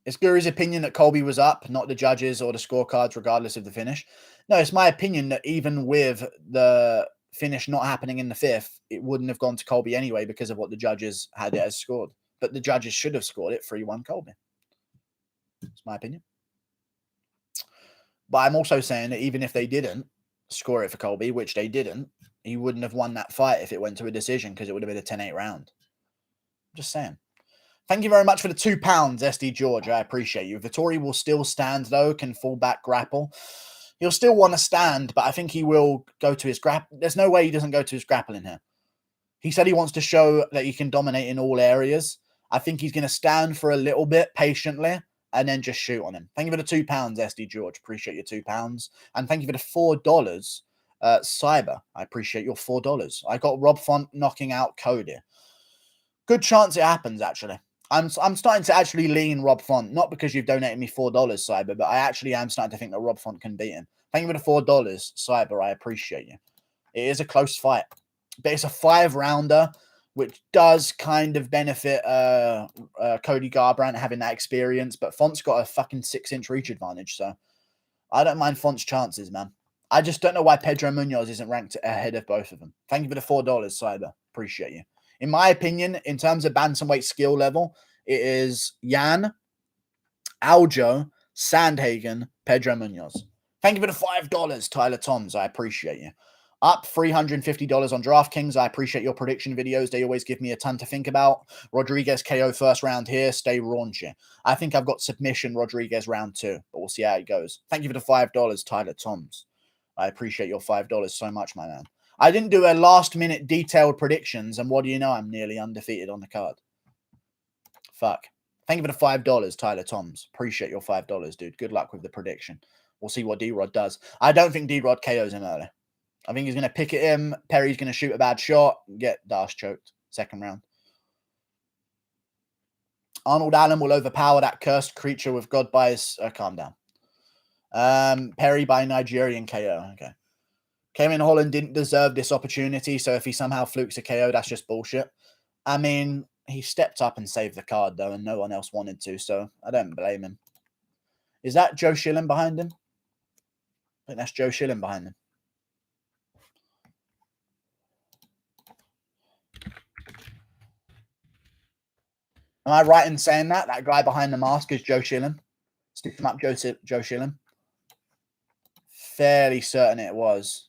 It's Guru's opinion that Colby was up, not the judges or the scorecards, regardless of the finish. No, it's my opinion that even with the finish not happening in the 5th, it wouldn't have gone to Colby anyway because of what the judges had it as scored. But the judges should have scored it 3-1 Colby. It's my opinion. But I'm also saying that even if they didn't score it for Colby, which they didn't, he wouldn't have won that fight if it went to a decision because it would have been a 10-8 round. Just saying. Thank you very much for the £2, SD George. I appreciate you. Vettori will still stand, though, can fall back grapple. He'll still want to stand, but I think he will go to his grapple. There's no way he doesn't go to his grappling here. He said he wants to show that he can dominate in all areas. I think he's going to stand for a little bit patiently and then just shoot on him. Thank you for the £2, SD George. Appreciate your £2. And thank you for the $4, Cyber. I appreciate your $4. I got Rob Font knocking out Cody. Good chance it happens, actually. I'm starting to actually lean Rob Font, not because you've donated me $4, Cyber, but I actually am starting to think that Rob Font can beat him. Thank you for the $4, Cyber. I appreciate you. It is a close fight, but it's a 5-rounder, which does kind of benefit Cody Garbrandt having that experience, but Font's got a fucking 6-inch reach advantage, so I don't mind Font's chances, man. I just don't know why Pedro Munoz isn't ranked ahead of both of them. Thank you for the $4, Cyber. Appreciate you. In my opinion, in terms of bantamweight skill level, it is Yan, Aljo, Sandhagen, Pedro Munoz. Thank you for the $5, Tyler Toms. I appreciate you. Up $350 on DraftKings. I appreciate your prediction videos. They always give me a ton to think about. Rodriguez KO first round here. Stay raunchy. I think I've got submission Rodriguez round 2, but we'll see how it goes. Thank you for the $5, Tyler Toms. I appreciate your $5 so much, my man. I didn't do a last-minute detailed predictions, and what do you know? I'm nearly undefeated on the card. Fuck. Thank you for the $5, Tyler Toms. Appreciate your $5, dude. Good luck with the prediction. We'll see what D-Rod does. I don't think D-Rod KOs him early. I think he's going to pick at him. Perry's going to shoot a bad shot, get Dash choked. Second round. Arnold Allen will overpower that cursed creature with God by his... calm down. Perry by Nigerian KO. Okay. Kevin Holland didn't deserve this opportunity, so if he somehow flukes a KO, that's just bullshit. I mean, he stepped up and saved the card, though, and no one else wanted to, so I don't blame him. Is that Joe Schilling behind him? I think that's Joe Schilling behind him. Am I right in saying that? That guy behind the mask is Joe Schilling? Stick him up, Joe Schilling. Fairly certain it was.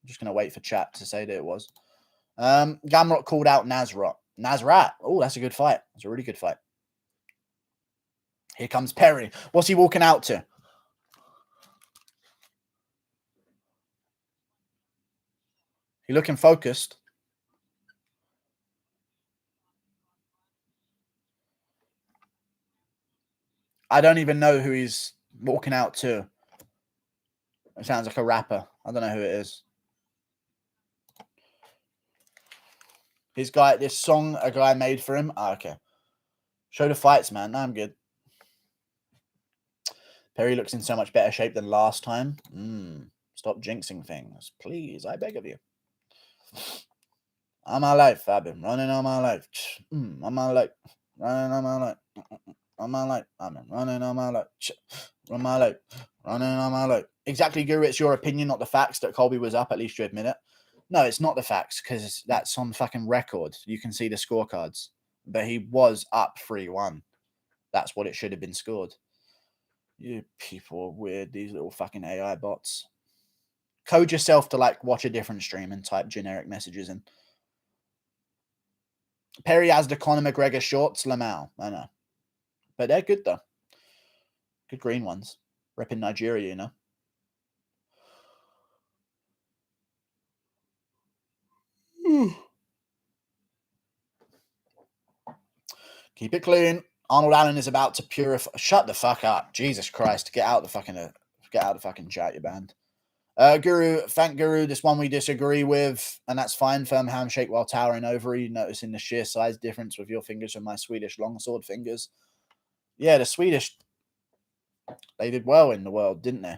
I'm just going to wait for chat to say that it was. Gamrot called out Nasrat. Nasrat. Oh, that's a good fight. That's a really good fight. Here comes Perry. What's he walking out to? He looking focused. I don't even know who he's walking out to. It sounds like a rapper. I don't know who it is. His guy, this song a guy made for him. Ah, okay. Show the fights, man. No, I'm good. Perry looks in so much better shape than last time. Stop jinxing things. Please, I beg of you. All my life, I've been running all my life. All my life. Running all my life. All my life. I've been running all my life. Run my life. Running all my life. Exactly, Guru. It's your opinion, not the facts that Colby was up. At least you admit it. No, it's not the facts because that's on fucking record. You can see the scorecards. But he was up 3-1. That's what it should have been scored. You people are weird. These little fucking AI bots. Code yourself to like watch a different stream and type generic messages in. Perry has the Conor McGregor shorts. Lamau. I know. But they're good though. Good green ones. Repping Nigeria, you know. Keep it clean. Arnold Allen is about to purify. Shut the fuck up. Jesus Christ. Get out the fucking chat, you band. Guru, thank Guru. This one we disagree with, and that's fine. Firm handshake while towering over you. Noticing the sheer size difference with your fingers and my Swedish longsword fingers. Yeah, the Swedish, they did well in the world, didn't they?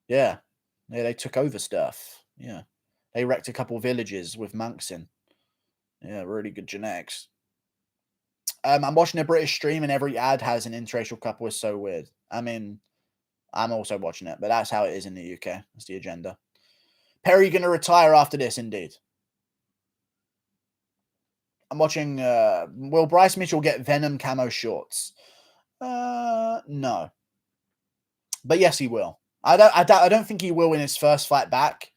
Yeah. Yeah, they took over stuff. Yeah. They wrecked a couple villages with monks in. Yeah, really good genetics. I'm watching a British stream and every ad has an interracial couple. Is so weird. I mean, I'm also watching it, but that's how it is in the UK. That's the agenda. Perry going to retire after this, indeed. I'm watching, will Bryce Mitchell get Venom camo shorts? No. But yes, he will. I don't think he will in his first fight back,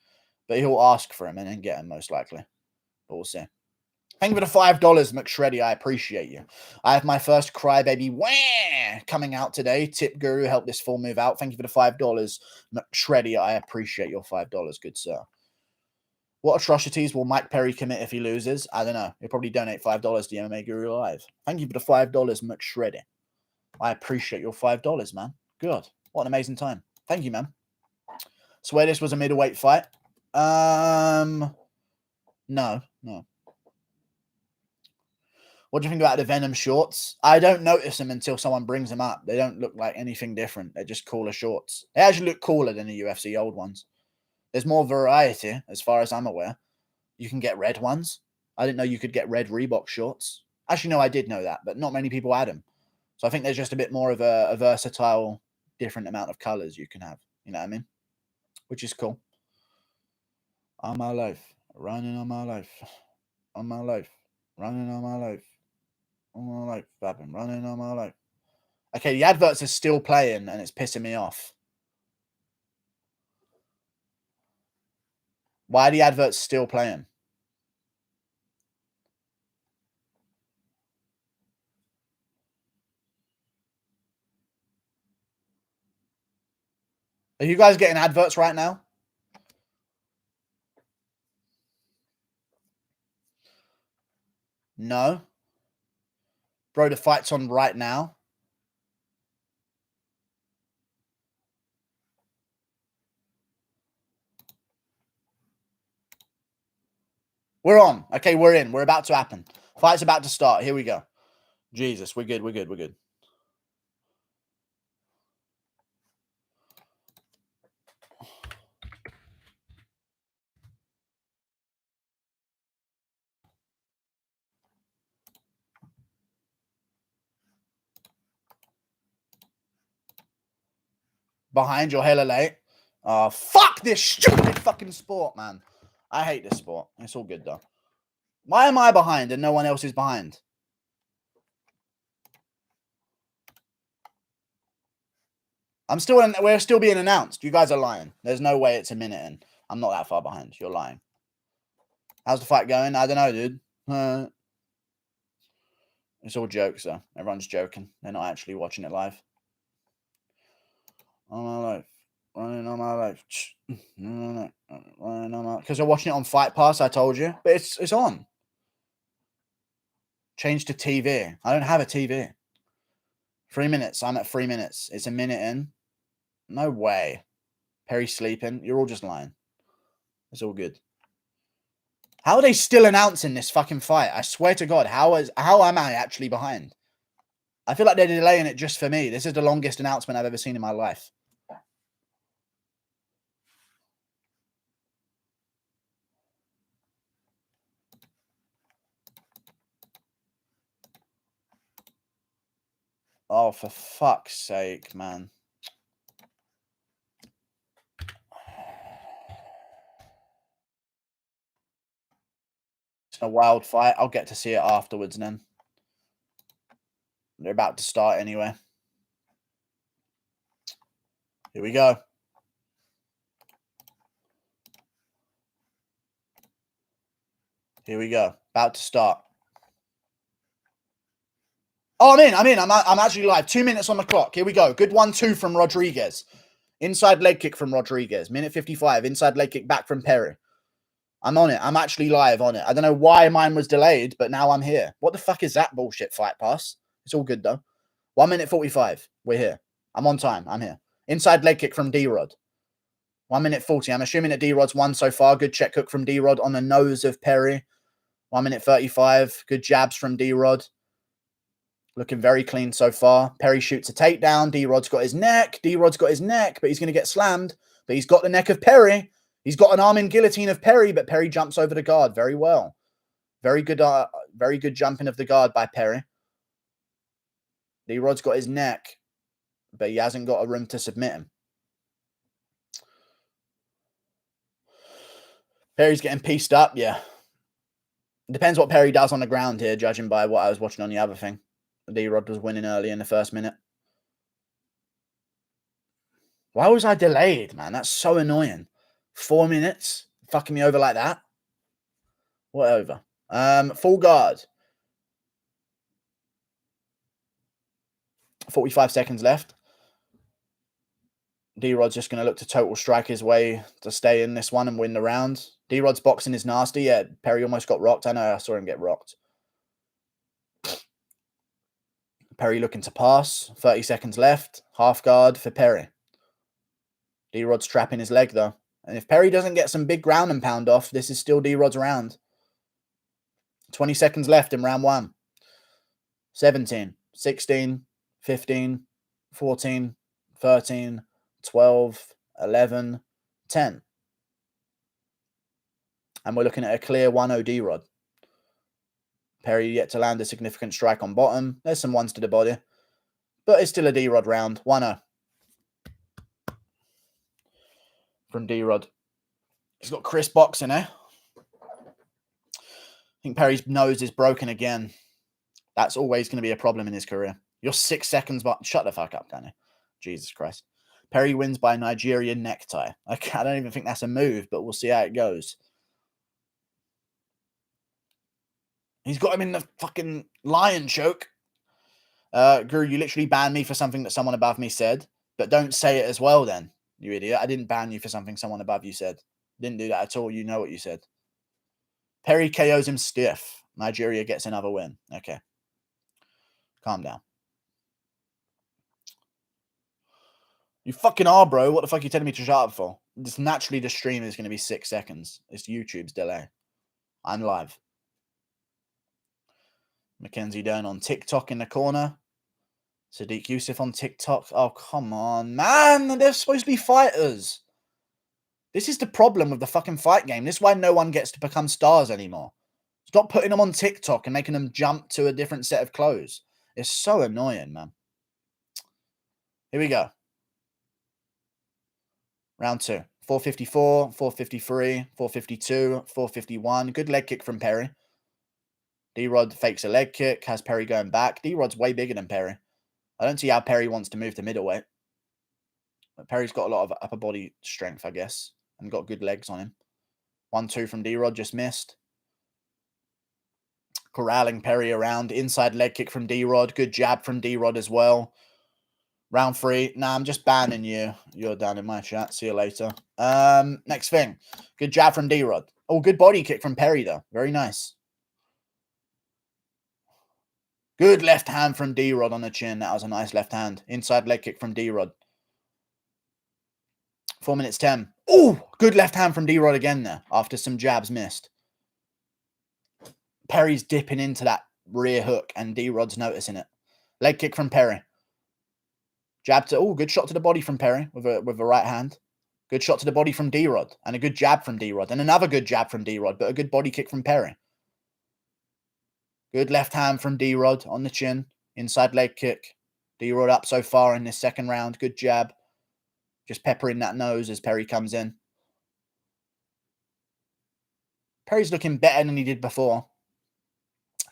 but he'll ask for him and then get him most likely. But we'll see. Thank you for the $5, McShreddy. I appreciate you. I have my first Crybaby wah coming out today. Tip Guru helped this full move out. Thank you for the $5, McShreddy. I appreciate your $5, good sir. What atrocities will Mike Perry commit if he loses? I don't know. He'll probably donate $5 to the MMA Guru Live. Thank you for the $5, McShreddy. I appreciate your $5, man. Good. What an amazing time. Thank you, man. Swear this was a middleweight fight. No. What do you think about the Venom shorts? I don't notice them until someone brings them up. They don't look like anything different. They're just cooler shorts. They actually look cooler than the UFC old ones. There's more variety, as far as I'm aware. You can get red ones. I didn't know you could get red Reebok shorts. Actually, no, I did know that, but not many people had them. So I think there's just a bit more of a versatile, different amount of colors you can have. You know what I mean? Which is cool. On my life. Running on my life. On my life. Running on my life. On my life. I've been running on my life. Okay, the adverts are still playing and it's pissing me off. Why are the adverts still playing? Are you guys getting adverts right now? No. Bro, the fight's on right now. We're on. Okay, we're in. We're about to happen. Fight's about to start. Here we go. Jesus, we're good. We're good. We're good. Behind, you're hella late. Oh, fuck this stupid fucking sport, man. I hate this sport. It's all good, though. Why am I behind and no one else is behind? We're still being announced. You guys are lying. There's no way it's a minute in. I'm not that far behind. You're lying. How's the fight going? I don't know, dude. It's all jokes, though. Everyone's joking. They're not actually watching it live. On my life. Running on my life. Running on my... Because they're watching it on Fight Pass, I told you. But it's on. Change to TV. I don't have a TV. 3 minutes. I'm at 3 minutes. It's a minute in. No way. Perry's sleeping. You're all just lying. It's all good. How are they still announcing this fucking fight? I swear to God, how am I actually behind? I feel like they're delaying it just for me. This is the longest announcement I've ever seen in my life. Oh, for fuck's sake, man. It's a wild fight. I'll get to see it afterwards then. They're about to start anyway. Here we go. Here we go. About to start. Oh, I'm in. I'm actually live. 2 minutes on the clock. Here we go. Good 1-2 from Rodriguez. Inside leg kick from Rodriguez. Minute 55. Inside leg kick back from Perry. I'm on it. I'm actually live on it. I don't know why mine was delayed, but now I'm here. What the fuck is that bullshit Fight Pass? It's all good, though. 1 minute 45. We're here. I'm on time. I'm here. Inside leg kick from D-Rod. 1 minute 40. I'm assuming that D-Rod's won so far. Good check hook from D-Rod on the nose of Perry. 1 minute 35. Good jabs from D-Rod. Looking very clean so far. Perry shoots a takedown. D-Rod's got his neck. D-Rod's got his neck, but he's going to get slammed. But he's got the neck of Perry. He's got an arm in guillotine of Perry, but Perry jumps over the guard very well. Very good jumping of the guard by Perry. D-Rod's got his neck, but he hasn't got a room to submit him. Perry's getting pieced up, yeah. Depends what Perry does on the ground here, judging by what I was watching on the other thing. D-Rod was winning early in the first minute. Why was I delayed, man? That's so annoying. 4 minutes? Fucking me over like that? Whatever. Full guard. 45 seconds left. D-Rod's just going to look to total strike his way to stay in this one and win the round. D-Rod's boxing is nasty. Yeah, Perry almost got rocked. I know, I saw him get rocked. Perry looking to pass. 30 seconds left. Half guard for Perry. D-Rod's trapping his leg, though. And if Perry doesn't get some big ground and pound off, this is still D-Rod's round. 20 seconds left in round 1. 17, 16, 15, 14, 13, 12, 11, 10. And we're looking at a clear 1-0 D-Rod. Perry yet to land a significant strike on bottom. There's some ones to the body. But it's still a D-Rod round. 1-0. From D-Rod. He's got crisp boxing, eh? I think Perry's nose is broken again. That's always going to be a problem in his career. You're 6 seconds, but shut the fuck up, Danny. Jesus Christ. Perry wins by Nigerian necktie. I don't even think that's a move, but we'll see how it goes. He's got him in the fucking lion choke. Guru, you literally banned me for something that someone above me said, but don't say it as well then, you idiot. I didn't ban you for something someone above you said. Didn't do that at all. You know what you said. Perry KOs him stiff. Nigeria gets another win. Okay. Calm down. You fucking are, bro. What the fuck are you telling me to shut up for? Just naturally, the stream is going to be 6 seconds. It's YouTube's delay. I'm live. Mackenzie Dern on TikTok in the corner. Sadiq Yusuf on TikTok. Oh, come on, man. They're supposed to be fighters. This is the problem with the fucking fight game. This is why no one gets to become stars anymore. Stop putting them on TikTok and making them jump to a different set of clothes. It's so annoying, man. Here we go. Round 2. 454, 453, 452, 451. Good leg kick from Perry. D-Rod fakes a leg kick, has Perry going back. D-Rod's way bigger than Perry. I don't see how Perry wants to move to middleweight. But Perry's got a lot of upper body strength, I guess, and got good legs on him. 1-2 from D-Rod, just missed. Corralling Perry around. Inside leg kick from D-Rod. Good jab from D-Rod as well. Round 3. Nah, I'm just banning you. You're down in my chat. See you later. Next thing. Good jab from D-Rod. Oh, good body kick from Perry, though. Very nice. Good left hand from D-Rod on the chin. That was a nice left hand. Inside leg kick from D-Rod. 4 minutes 10. Oh, good left hand from D-Rod again there after some jabs missed. Perry's dipping into that rear hook and D-Rod's noticing it. Leg kick from Perry. Jab to... Oh, good shot to the body from Perry with a right hand. Good shot to the body from D-Rod. And a good jab from D-Rod. And another good jab from D-Rod, but a good body kick from Perry. Good left hand from D-Rod on the chin. Inside leg kick. D-Rod up so far in this second round. Good jab. Just peppering that nose as Perry comes in. Perry's looking better than he did before.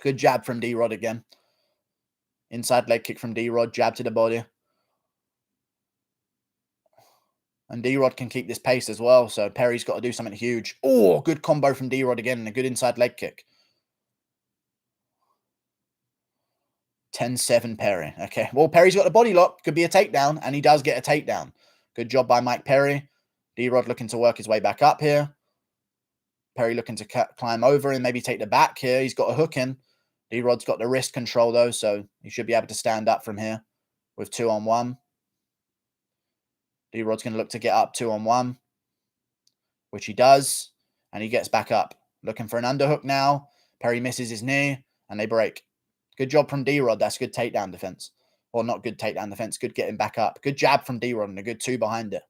Good jab from D-Rod again. Inside leg kick from D-Rod. Jab to the body. And D-Rod can keep this pace as well. So Perry's got to do something huge. Oh, good combo from D-Rod again. And a good inside leg kick. 10-7 Perry. Okay. Well, Perry's got the body lock. Could be a takedown. And he does get a takedown. Good job by Mike Perry. D-Rod looking to work his way back up here. Perry looking to climb over and maybe take the back here. He's got a hook in. D-Rod's got the wrist control, though, so he should be able to stand up from here with 2-on-1. D-Rod's going to look to get up 2-on-1, which he does, and he gets back up. Looking for an underhook now. Perry misses his knee, and they break. Good job from D-Rod. That's good takedown defense. Or not good takedown defense. Good getting back up. Good jab from D-Rod and a good 2 behind it.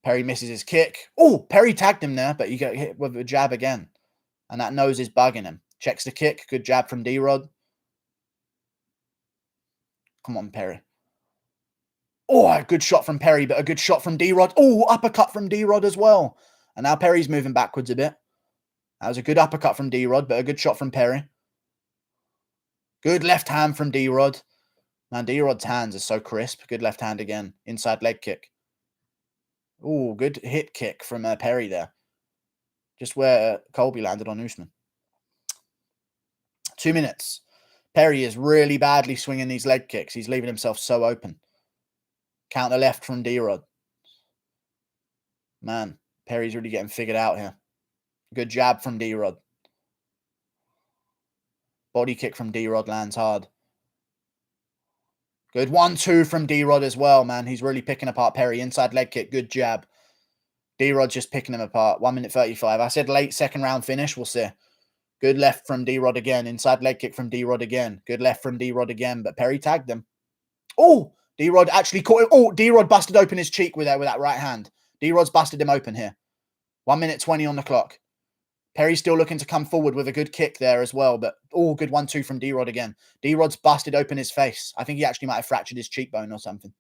Perry misses his kick. Oh, Perry tagged him there, but he got hit with a jab again. And that nose is bugging him. Checks the kick. Good jab from D-Rod. Come on, Perry. Oh, a good shot from Perry, but a good shot from D-Rod. Oh, uppercut from D-Rod as well. And now Perry's moving backwards a bit. That was a good uppercut from D-Rod, but a good shot from Perry. Good left hand from D-Rod. Man, D-Rod's hands are so crisp. Good left hand again. Inside leg kick. Ooh, good hit kick from Perry there. Just where Colby landed on Usman. 2 minutes. Perry is really badly swinging these leg kicks. He's leaving himself so open. Counter left from D-Rod. Man, Perry's really getting figured out here. Good jab from D-Rod. Body kick from D-Rod lands hard. Good 1-2 from D-Rod as well, man. He's really picking apart Perry. Inside leg kick. Good jab. D-Rod just picking him apart. 1 minute 35. I said late second round finish. We'll see. Good left from D-Rod again. Inside leg kick from D-Rod again. Good left from D-Rod again. But Perry tagged him. Oh, D-Rod actually caught him. Oh, D-Rod busted open his cheek with that right hand. D-Rod's busted him open here. 1 minute 20 on the clock. Perry's still looking to come forward with a good kick there as well. But, oh, good 1-2 from D-Rod again. D-Rod's busted open his face. I think he actually might have fractured his cheekbone or something.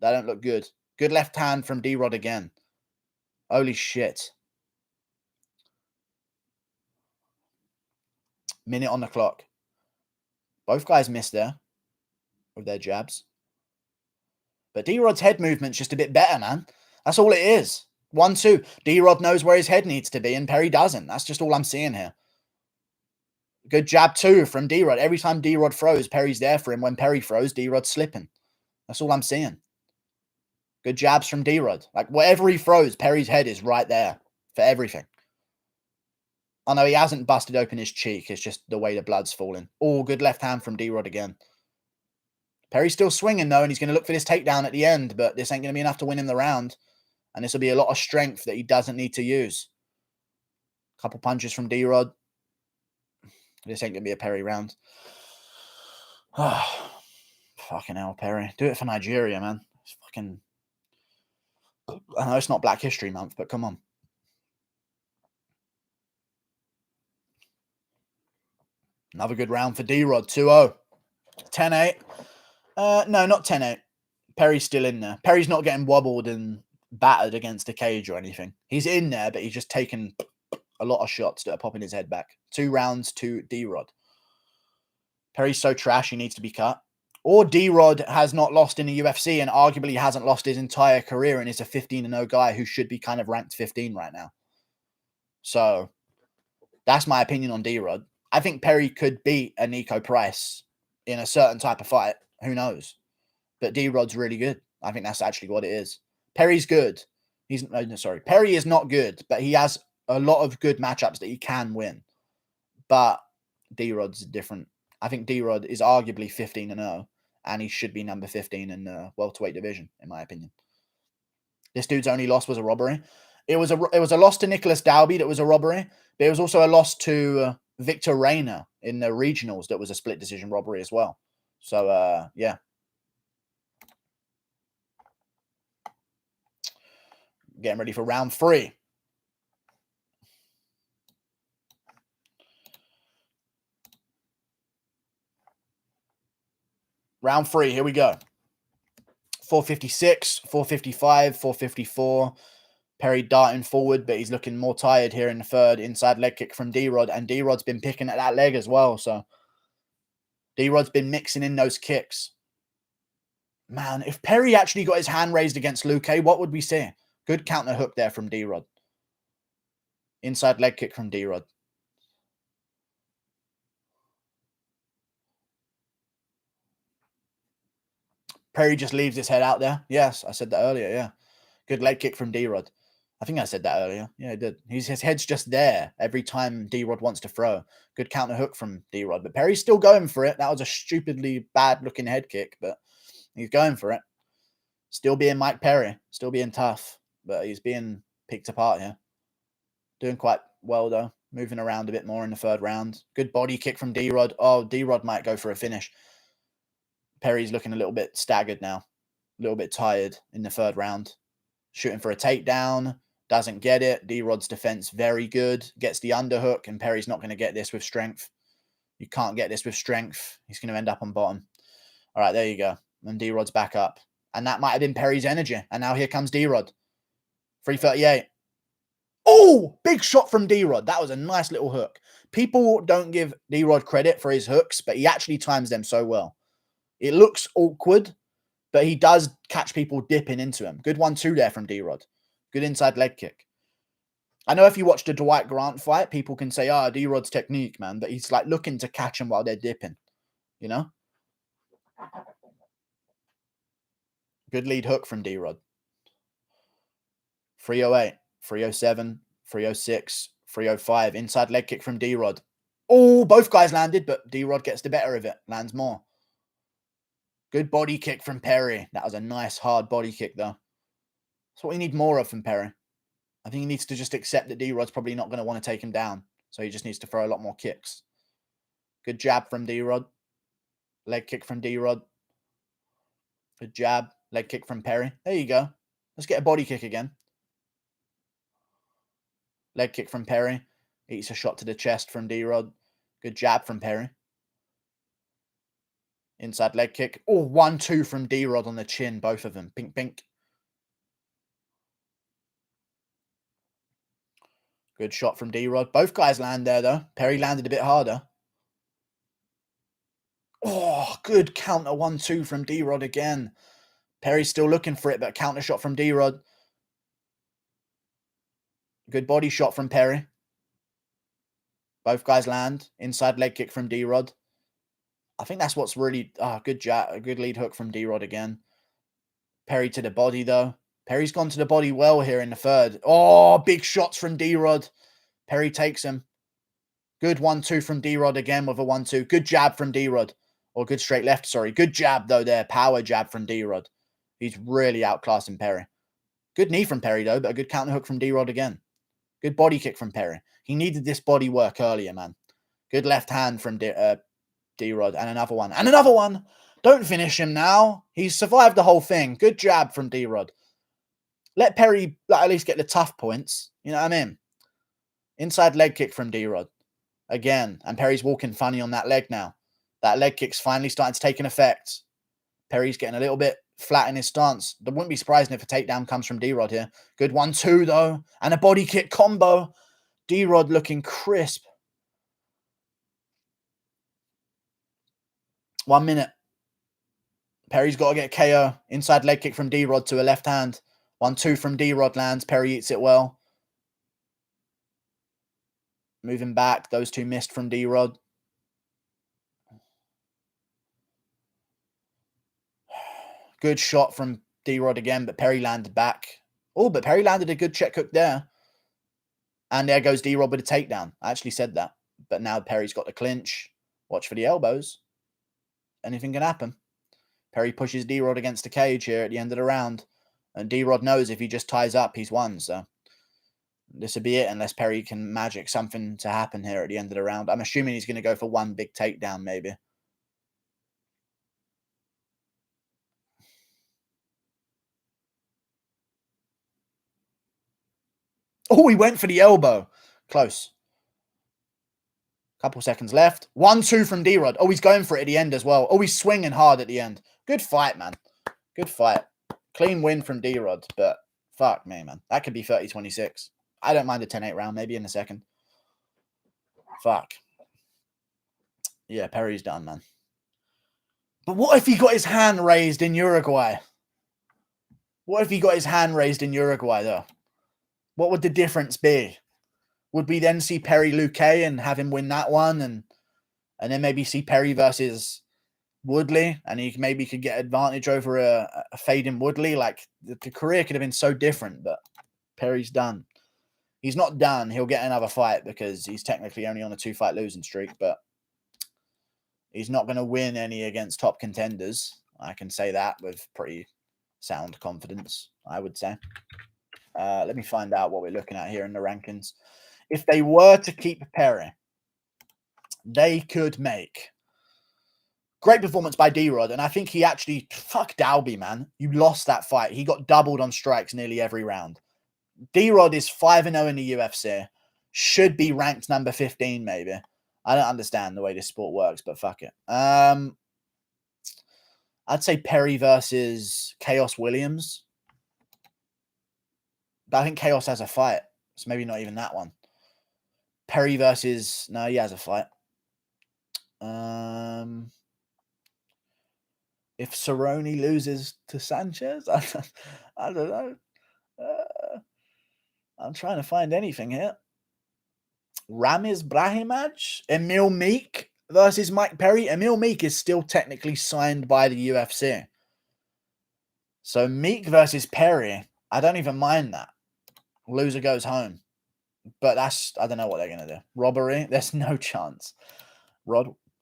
That don't look good. Good left hand from D-Rod again. Holy shit. Minute on the clock. Both guys missed there with their jabs. But D-Rod's head movement's just a bit better, man. That's all it is. 1-2. D-Rod knows where his head needs to be, and Perry doesn't. That's just all I'm seeing here. Good jab, too, from D-Rod. Every time D-Rod throws, Perry's there for him. When Perry throws, D-Rod's slipping. That's all I'm seeing. Good jabs from D-Rod. Like, whatever he throws, Perry's head is right there for everything. Oh, no, he hasn't busted open his cheek. It's just the way the blood's falling. Oh, good left hand from D-Rod again. Perry's still swinging, though, and he's going to look for this takedown at the end, but this ain't going to be enough to win him the round. And this will be a lot of strength that he doesn't need to use. Couple punches from D-Rod. This ain't going to be a Perry round. Oh, fucking hell, Perry. Do it for Nigeria, man. It's fucking... I know it's not Black History Month, but come on. Another good round for D-Rod. 2-0. 10-8. No, not 10-8. Perry's still in there. Perry's not getting wobbled and battered against a cage or anything. He's in there, but he's just taken a lot of shots that are popping his head back. 2 rounds to D-Rod. Perry's so trash, he needs to be cut. Or D-Rod has not lost in the UFC and arguably hasn't lost his entire career and is a 15-0 guy who should be kind of ranked 15 right now. So, that's my opinion on D-Rod. I think Perry could beat a Nico Price in a certain type of fight. Who knows? But D-Rod's really good. I think that's actually what it is. Perry's good. Perry is not good, but he has a lot of good matchups that he can win. But D-Rod's different. I think D-Rod is arguably 15-0, and he should be number 15 in the welterweight division, in my opinion. This dude's only loss was a robbery. It was a loss to Nicholas Dalby that was a robbery, but it was also a loss to Victor Reina in the regionals that was a split decision robbery as well. So, yeah. Getting ready for round 3. Round 3, here we go. 456, 455, 454. Perry darting forward, but he's looking more tired here in the third. Inside leg kick from D-Rod, and D-Rod's been picking at that leg as well, so D-Rod's been mixing in those kicks. Man, if Perry actually got his hand raised against Luque, what would we see? Good counter hook there from D-Rod. Inside leg kick from D-Rod. Perry just leaves his head out there. Yes, I said that earlier, yeah. Good leg kick from D-Rod. I think I said that earlier. Yeah, I did. His head's just there every time D-Rod wants to throw. Good counter hook from D-Rod. But Perry's still going for it. That was a stupidly bad-looking head kick, but he's going for it. Still being Mike Perry. Still being tough. But he's being picked apart here. Doing quite well, though. Moving around a bit more in the third round. Good body kick from D-Rod. Oh, D-Rod might go for a finish. Perry's looking a little bit staggered now. A little bit tired in the third round. Shooting for a takedown. Doesn't get it. D-Rod's defense very good. Gets the underhook, and Perry's not going to get this with strength. You can't get this with strength. He's going to end up on bottom. All right, there you go. And D-Rod's back up. And that might have been Perry's energy. And now here comes D-Rod. 338. Oh, big shot from D-Rod. That was a nice little hook. People don't give D-Rod credit for his hooks, but he actually times them so well. It looks awkward, but he does catch people dipping into him. Good 1-2 there from D-Rod. Good inside leg kick. I know if you watch the Dwight Grant fight, people can say, D-Rod's technique, man. But he's like looking to catch him while they're dipping, you know? Good lead hook from D-Rod. 308, 307, 306, 305. Inside leg kick from D-Rod. Oh, both guys landed, but D-Rod gets the better of it. Lands more. Good body kick from Perry. That was a nice, hard body kick, though. That's what we need more of from Perry. I think he needs to just accept that D-Rod's probably not going to want to take him down. So he just needs to throw a lot more kicks. Good jab from D-Rod. Leg kick from D-Rod. Good jab. Leg kick from Perry. There you go. Let's get a body kick again. Leg kick from Perry. Eats a shot to the chest from D-Rod. Good jab from Perry. Inside leg kick. Oh, 1-2 from D-Rod on the chin. Both of them. Pink, pink. Good shot from D-Rod. Both guys land there, though. Perry landed a bit harder. Oh, good counter 1-2 from D-Rod again. Perry's still looking for it, but counter shot from D-Rod. Good body shot from Perry. Both guys land. Inside leg kick from D-Rod. I think that's what's really... good jab. Good lead hook from D-Rod again. Perry to the body, though. Perry's gone to the body well here in the third. Oh, big shots from D-Rod. Perry takes him. Good 1-2 from D-Rod again with a 1-2. Good jab from D-Rod. Or good straight left, sorry. Good jab, though, there. Power jab from D-Rod. He's really outclassing Perry. Good knee from Perry, though, but a good counter hook from D-Rod again. Good body kick from Perry. He needed this body work earlier, man. Good left hand from D-Rod. And another one. And another one! Don't finish him now. He's survived the whole thing. Good jab from D-Rod. Let Perry at least get the tough points. You know what I mean? Inside leg kick from D-Rod. Again. And Perry's walking funny on that leg now. That leg kick's finally starting to take an effect. Perry's getting a little bit flat in his stance. I wouldn't be surprised if a takedown comes from D-Rod here. Good 1-2, though. And a body kick combo. D-Rod looking crisp. 1 minute. Perry's got to get KO. Inside leg kick from D-Rod to a left hand. 1-2 from D-Rod lands. Perry eats it well. Moving back. Those two missed from D-Rod. Good shot from D-Rod again, but Perry landed back. Oh, but Perry landed a good check hook there. And there goes D-Rod with a takedown. I actually said that. But now Perry's got the clinch. Watch for the elbows. Anything can happen. Perry pushes D-Rod against the cage here at the end of the round. And D-Rod knows if he just ties up, he's won. So this will be it unless Perry can magic something to happen here at the end of the round. I'm assuming he's going to go for one big takedown maybe. Oh, he went for the elbow. Close. Couple seconds left. 1-2 from D-Rod. Oh, he's going for it at the end as well. Oh, he's swinging hard at the end. Good fight, man. Good fight. Clean win from D-Rod, but fuck me, man. That could be 30-26. I don't mind a 10-8 round, maybe in a second. Fuck. Yeah, Perry's done, man. But what if he got his hand raised in Uruguay? What if he got his hand raised in Uruguay, though? What would the difference be? Would we then see Perry Luque and have him win that one? And then maybe see Perry versus Woodley, and he maybe could get advantage over a fading Woodley. Like, the career could have been so different, but Perry's done. He's not done. He'll get another fight because he's technically only on a 2-fight losing streak, but he's not going to win any against top contenders. I can say that with pretty sound confidence, I would say. Let me find out what we're looking at here in the rankings. If they were to keep Perry, they could make... Great performance by D-Rod, and I think he actually... Fuck Dalby, man. You lost that fight. He got doubled on strikes nearly every round. D-Rod is 5-0 in the UFC. Should be ranked number 15, maybe. I don't understand the way this sport works, but fuck it. I'd say Perry versus Chaos Williams. But I think Chaos has a fight, so maybe not even that one. Perry versus... No, he has a fight. if Cerrone loses to Sanchez, I don't know. I'm trying to find anything here. Ramiz Brahimaj, Emil Meek versus Mike Perry. Emil Meek is still technically signed by the UFC. So Meek versus Perry, I don't even mind that. Loser goes home. But I don't know what they're going to do. Robbery? There's no chance.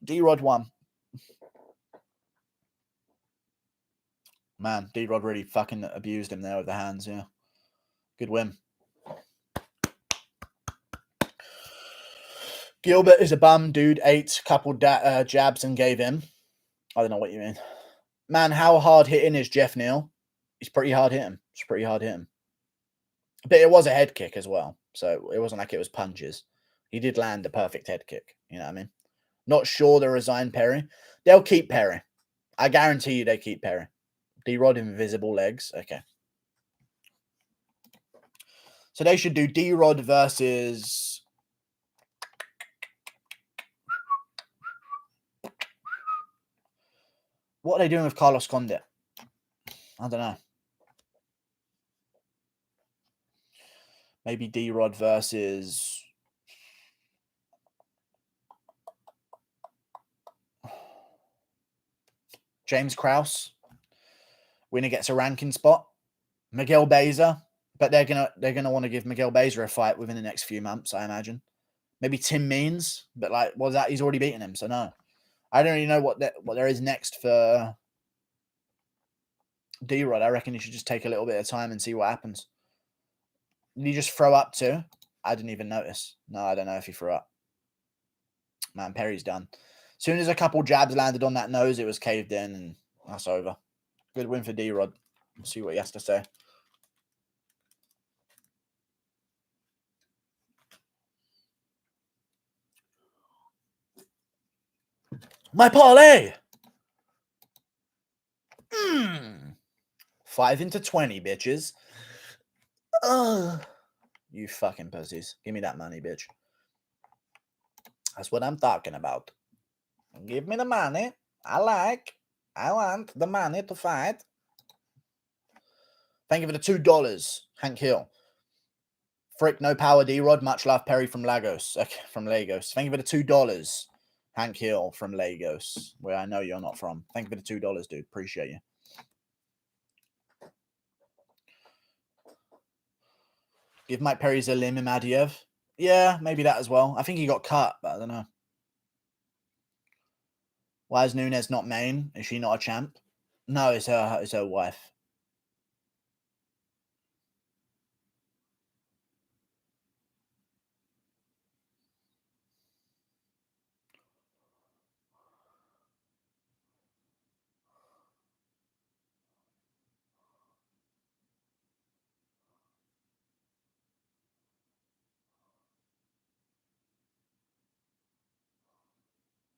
D-Rod won. Man, D-Rod really fucking abused him there with the hands, yeah. Good win. Gilbert is a bum, dude. Ate a couple jabs and gave in. I don't know what you mean. Man, how hard hitting is Jeff Neal? He's pretty hard hitting. But it was a head kick as well. So it wasn't like it was punches. He did land a perfect head kick. You know what I mean? Not sure they'll resign Perry. They'll keep Perry. I guarantee you they keep Perry. D-Rod invisible legs. Okay. So they should do D-Rod versus... What are they doing with Carlos Condit? I don't know. Maybe D-Rod versus... James Krause. Winner gets a ranking spot. Miguel Beza. But they're gonna want to give Miguel Beza a fight within the next few months, I imagine. Maybe Tim Means, but like, what's that? He's already beaten him, so no. I don't really know what there is next for D-Rod. I reckon you should just take a little bit of time and see what happens. Did he just throw up too? I didn't even notice. No, I don't know if he threw up. Man, Perry's done. As soon as a couple jabs landed on that nose, it was caved in, and that's over. Good win for D-Rod. We'll see what he has to say. My parlay! 5 into 20, bitches. You fucking pussies. Give me that money, bitch. That's what I'm talking about. Give me the money. I want the money to fight. Thank you for the $2, Hank Hill. Frick, no power, D-Rod. Much love, Perry from Lagos. Okay, from Lagos. Thank you for the $2, Hank Hill from Lagos, where I know you're not from. Thank you for the $2, dude. Appreciate you. Give Mike Perry Zalim Imadiev. Yeah, maybe that as well. I think he got cut, but I don't know. Why is Nunes not main? Is she not a champ? No, it's her wife.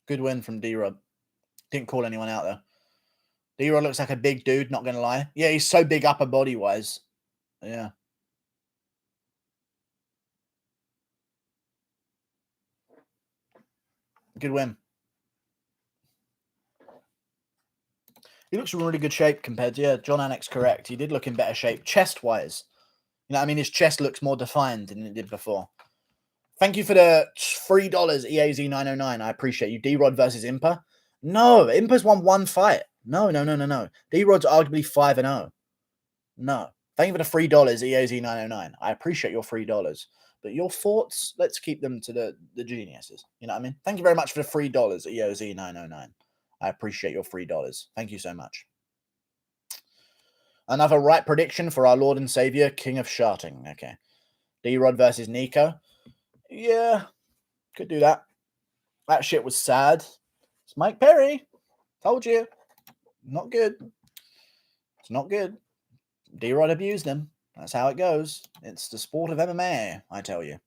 Good win from D-Rod. Didn't call anyone out though. D-Rod looks like a big dude, not going to lie. Yeah, he's so big upper body-wise. Yeah. Good win. He looks in really good shape compared to, yeah, John Anik's correct. He did look in better shape chest-wise. You know what I mean? His chest looks more defined than it did before. Thank you for the $3 EAZ909. I appreciate you. D-Rod versus Impa. No, Impa's won one fight. No. D-Rod's arguably 5-0. No. Thank you for the $3 EAZ909. I appreciate your $3. But your thoughts, let's keep them to the geniuses. You know what I mean? Thank you very much for the $3 EOZ909. I appreciate your $3. Thank you so much. Another right prediction for our Lord and Savior, King of Sharting. Okay. D-Rod versus Nico. Yeah, could do that. That shit was sad. It's Mike Perry. Told you. Not good. It's not good. D-Rod abused him. That's how it goes. It's the sport of MMA, I tell you.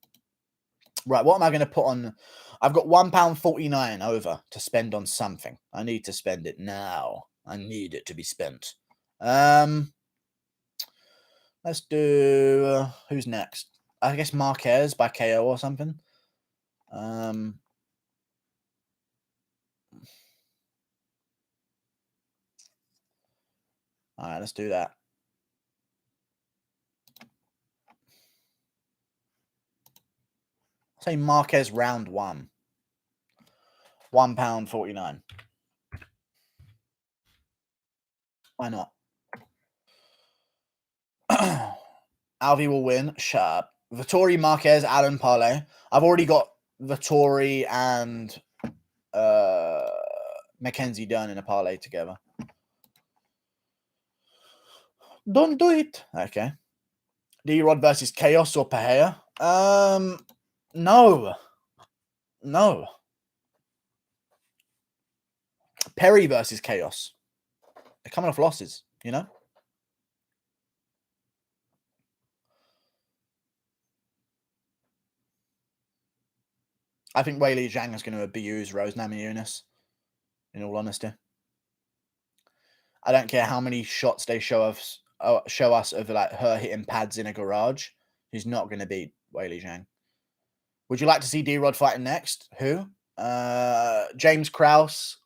Right, what am I going to put on? I've got £1.49 over to spend on something. I need to spend it now. I need it to be spent. Let's do... who's next? I guess Marquez by KO or something. All right, let's do that. Say Marquez round 1. £1.49. Why not? Alvi will win. Shut up. Vettori, Marquez, Allen parlay. I've already got Vettori and Mackenzie Dern in a parlay together. Don't do it. Okay. D-Rod versus Chaos or Pahea? No. No. Perry versus Chaos. They're coming off losses, you know? I think Weili Zhang is going to abuse Rose Namajunas, in all honesty. I don't care how many shots they show us of like her hitting pads in a garage. She's not going to beat Weili Zhang. Would you like to see D-Rod fighting next? Who? James Krause.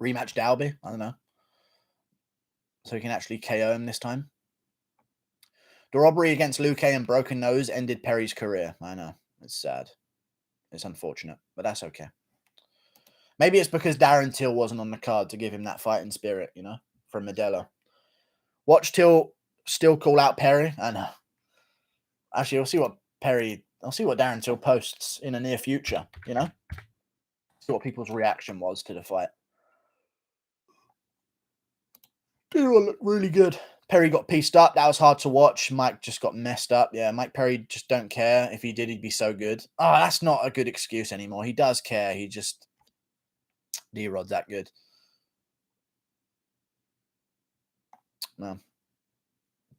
Rematch Dalby? I don't know. So he can actually KO him this time. The robbery against Luque and broken nose ended Perry's career. I know. It's sad. It's unfortunate, but that's okay. Maybe it's because Darren Till wasn't on the card to give him that fighting spirit, you know, from Modelo. Watch Till still call out Perry. I know. Actually, I'll see what Darren Till posts in the near future, you know? See what people's reaction was to the fight. It looked really good. Perry got pieced up. That was hard to watch. Mike just got messed up. Yeah, Mike Perry just don't care. If he did, he'd be so good. Oh, that's not a good excuse anymore. He does care. He just... D-Rod's that good. No.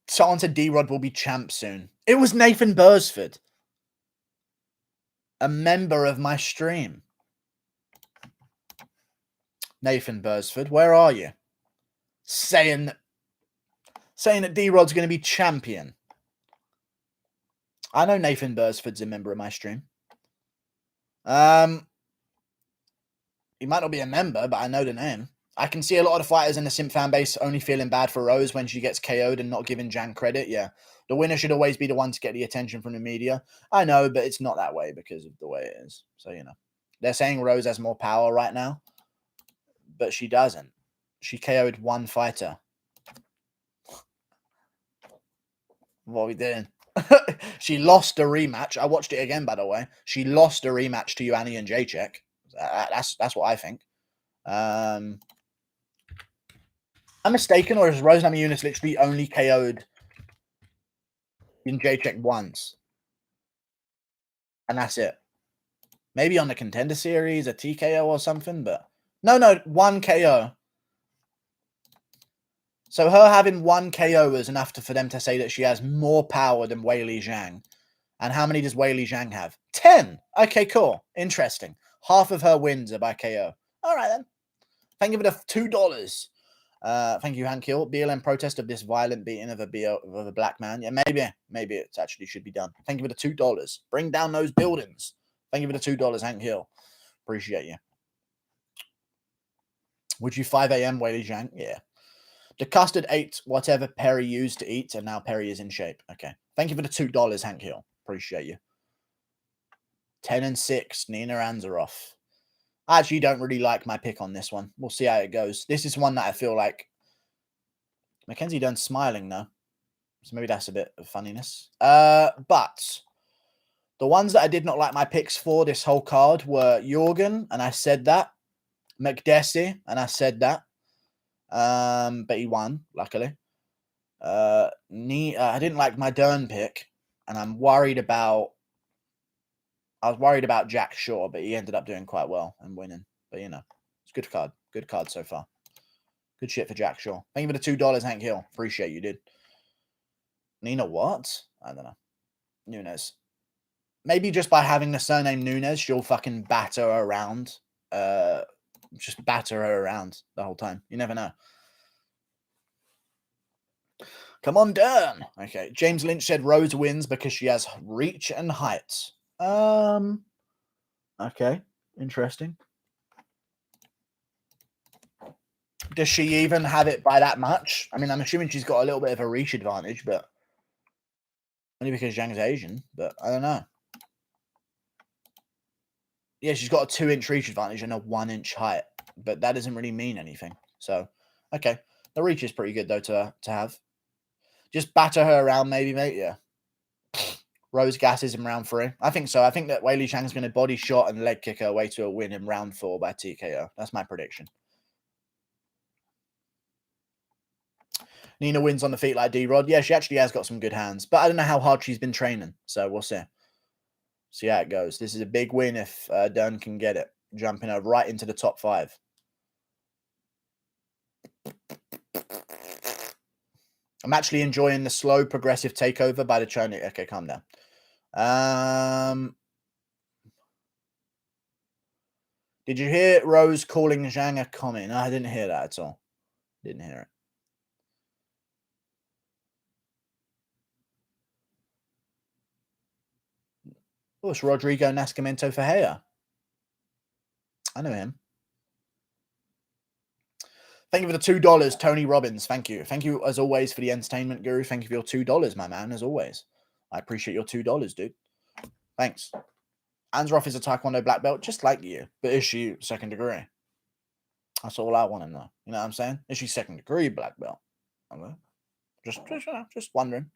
Someone said D-Rod will be champ soon. It was Nathan Bursford. A member of my stream. Nathan Bursford, where are you? Saying that D-Rod's going to be champion. I know Nathan Bursford's a member of my stream. He might not be a member, but I know the name. I can see a lot of the fighters in the Simp fan base only feeling bad for Rose when she gets KO'd and not giving Zhang credit. Yeah. The winner should always be the one to get the attention from the media. I know, but it's not that way because of the way it is. So, you know. They're saying Rose has more power right now, but she doesn't. She KO'd one fighter. What are we doing? She lost a rematch. I watched it again, by the way. She lost a rematch to Ioanni and Jacek. That's what I think. I'm mistaken, or is Rose Namajunas literally only KO'd in Jacek once? And that's it. Maybe on the Contender Series, a TKO or something, but... No, one KO. So her having one KO is enough for them to say that she has more power than Weili Zhang. And how many does Weili Zhang have? 10! Okay, cool. Interesting. Half of her wins are by KO. All right, then. Thank you for the $2. Thank you, Hank Hill. BLM protest of this violent beating of a black man. Yeah, maybe it actually should be done. Thank you for the $2. Bring down those buildings. Thank you for the $2, Hank Hill. Appreciate you. Would you 5 a.m. Weili Zhang? Yeah. The custard ate whatever Perry used to eat, and now Perry is in shape. Okay. Thank you for the $2, Hank Hill. Appreciate you. 10-6, Nina Ansaroff. I actually don't really like my pick on this one. We'll see how it goes. This is one that I feel like Mackenzie Dunn's smiling though. So maybe that's a bit of funniness. But the ones that I did not like my picks for this whole card were Jorgen, and I said that. McDessie, and I said that. But he won, luckily. I didn't like my Dern pick, and I was worried about Jack Shaw, but he ended up doing quite well and winning. But, you know, it's a good card. Good card so far. Good shit for Jack Shaw. Thank you for the $2, Hank Hill. Appreciate you, dude. Nina what? I don't know. Nunes. Maybe just by having the surname Nunes, she'll fucking batter her around. Just batter her around the whole time. You never know. Come on, Dern. Okay. James Lynch said Rose wins because she has reach and height. Okay. Interesting. Does she even have it by that much? I mean, I'm assuming she's got a little bit of a reach advantage, but only because Zhang's Asian, but I don't know. Yeah, she's got a 2-inch reach advantage and a 1-inch height, but that doesn't really mean anything. So, okay. The reach is pretty good, though, to have. Just batter her around, maybe, mate. Yeah. Rose gasses in round 3. I think so. I think that Weili Zhang's going to body shot and leg kick her way to a win in round 4 by TKO. That's my prediction. Nina wins on the feet like D-Rod. Yeah, she actually has got some good hands, but I don't know how hard she's been training, so we'll see. See how it goes. This is a big win if Dern can get it, jumping her right into the top 5. I'm actually enjoying the slow progressive takeover by the Chinese. Okay, calm down. Did you hear Rose calling Zhang a commie? No, I didn't hear that at all. Didn't hear it. Oh, it's Rodrigo Nascimento Ferreira. I know him. Thank you for the $2, Tony Robbins. Thank you. Thank you, as always, for the entertainment guru. Thank you for your $2, my man, as always. I appreciate your $2, dude. Thanks. Anzroff is a Taekwondo black belt, just like you. But is she second degree? That's all I want to know. You know what I'm saying? Is she second degree black belt? Okay. Just wondering.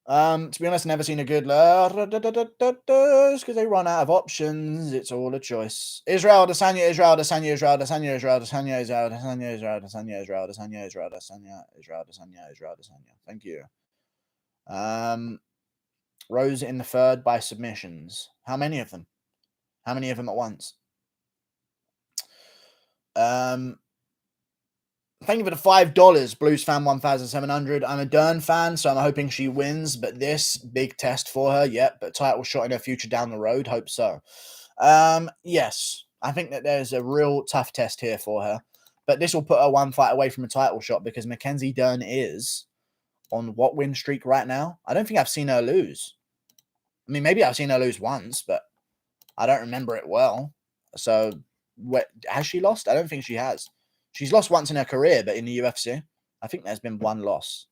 To be honest, never seen a good because they run out of options. It's all a choice. Israel Adesanya, Israel Adesanya, Israel Adesanya, Israel Adesanya, Israel Adesanya, Israel Adesanya, Israel Adesanya, Israel Adesanya, Israel Adesanya, Israel Adesanya. Thank you. Rose in the third by submissions. How many of them? How many of them at once? Thank you for the $5, Blues fan 1700. I'm a Dern fan, so I'm hoping she wins. But this big test for her, yep. But title shot in her future down the road, hope so. Yes, I think that there's a real tough test here for her. But this will put her one fight away from a title shot because Mackenzie Dern is on what win streak right now? I don't think I've seen her lose. I mean, maybe I've seen her lose once, but I don't remember it well. So, has she lost? I don't think she has. She's lost once in her career, but in the UFC, I think there's been one loss.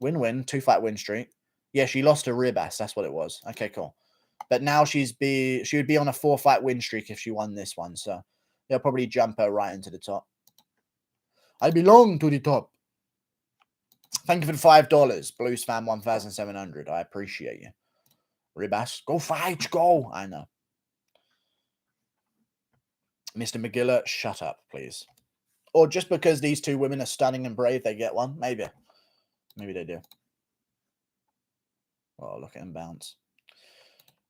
Win-win, 2-fight win streak. Yeah, she lost to Ribas. That's what it was. Okay, cool. But now she would be on a 4-fight win streak if she won this one. So they'll probably jump her right into the top. I belong to the top. Thank you for the $5, Blues fan 1700. I appreciate you. Ribas, go fight, go. I know. Mr. McGilla, shut up, please. Or just because these two women are stunning and brave, they get one? Maybe. Maybe they do. Oh, look at him bounce.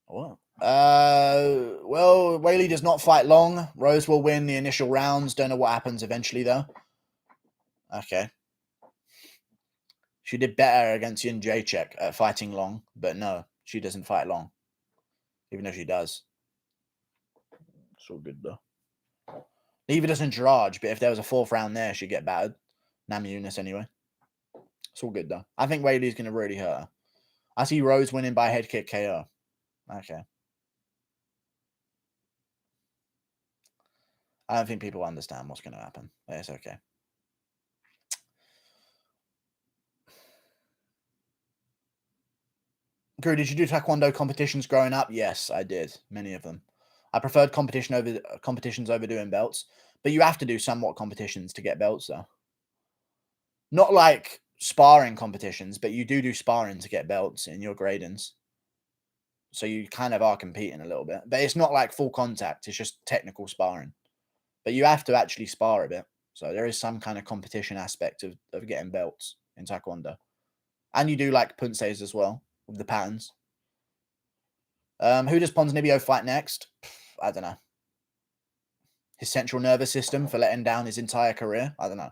What? Well, Weili does not fight long. Rose will win the initial rounds. Don't know what happens eventually, though. Okay. She did better against Yin Jacek at fighting long, but no, she doesn't fight long. Even though she does. It's all good, though. Neither does Andrade, but if there was a 4th round there, she'd get battered. Namajunas, anyway. It's all good, though. I think Weili's going to really hurt her. I see Rose winning by head kick KO. Okay. I don't think people understand what's going to happen. But it's okay. Guru, did you do Taekwondo competitions growing up? Yes, I did. Many of them. I preferred competitions over doing belts. But you have to do somewhat competitions to get belts, though. Not like sparring competitions, but you do sparring to get belts in your gradings. So you kind of are competing a little bit. But it's not like full contact. It's just technical sparring. But you have to actually spar a bit. So there is some kind of competition aspect of getting belts in Taekwondo. And you do like punses as well with the patterns. Who does Ponzinibbio fight next? I don't know. His central nervous system for letting down his entire career? I don't know.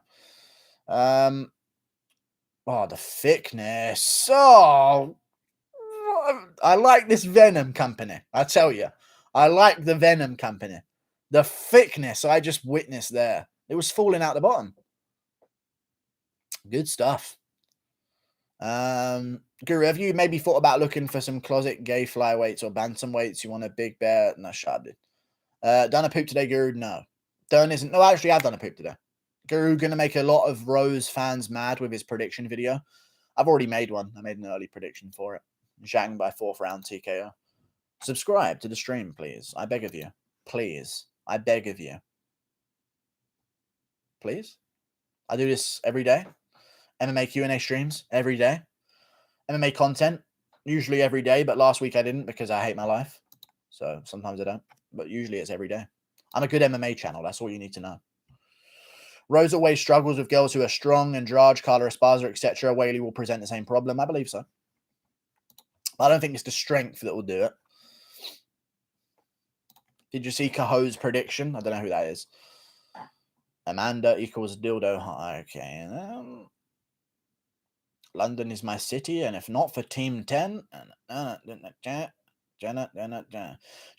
Oh, the thickness. Oh, I like this Venom company. I tell you. I like the Venom company. The thickness I just witnessed there. It was falling out the bottom. Good stuff. Guru, have you maybe thought about looking for some closet gay flyweights or bantamweights? You want a big bear? No, shut up, dude. Done a poop today, Guru? No. Dern isn't. No, actually, I've done a poop today. Guru going to make a lot of Rose fans mad with his prediction video. I've already made one. I made an early prediction for it. Zhang by 4th round TKO. Subscribe to the stream, please. I beg of you. Please. I beg of you. Please. I do this every day. MMA Q&A streams every day. MMA content usually every day, but last week I didn't because I hate my life. So sometimes I don't, but usually it's every day. I'm a good MMA channel. That's all you need to know. Rose always struggles with girls who are strong. Andrade, Carla Esparza, etc. Whaley will present the same problem. I believe so. I don't think it's the strength that will do it. Did you see Cahoe's prediction? I don't know who that is. Amanda equals dildo. Okay. London is my city, and if not for Team 10,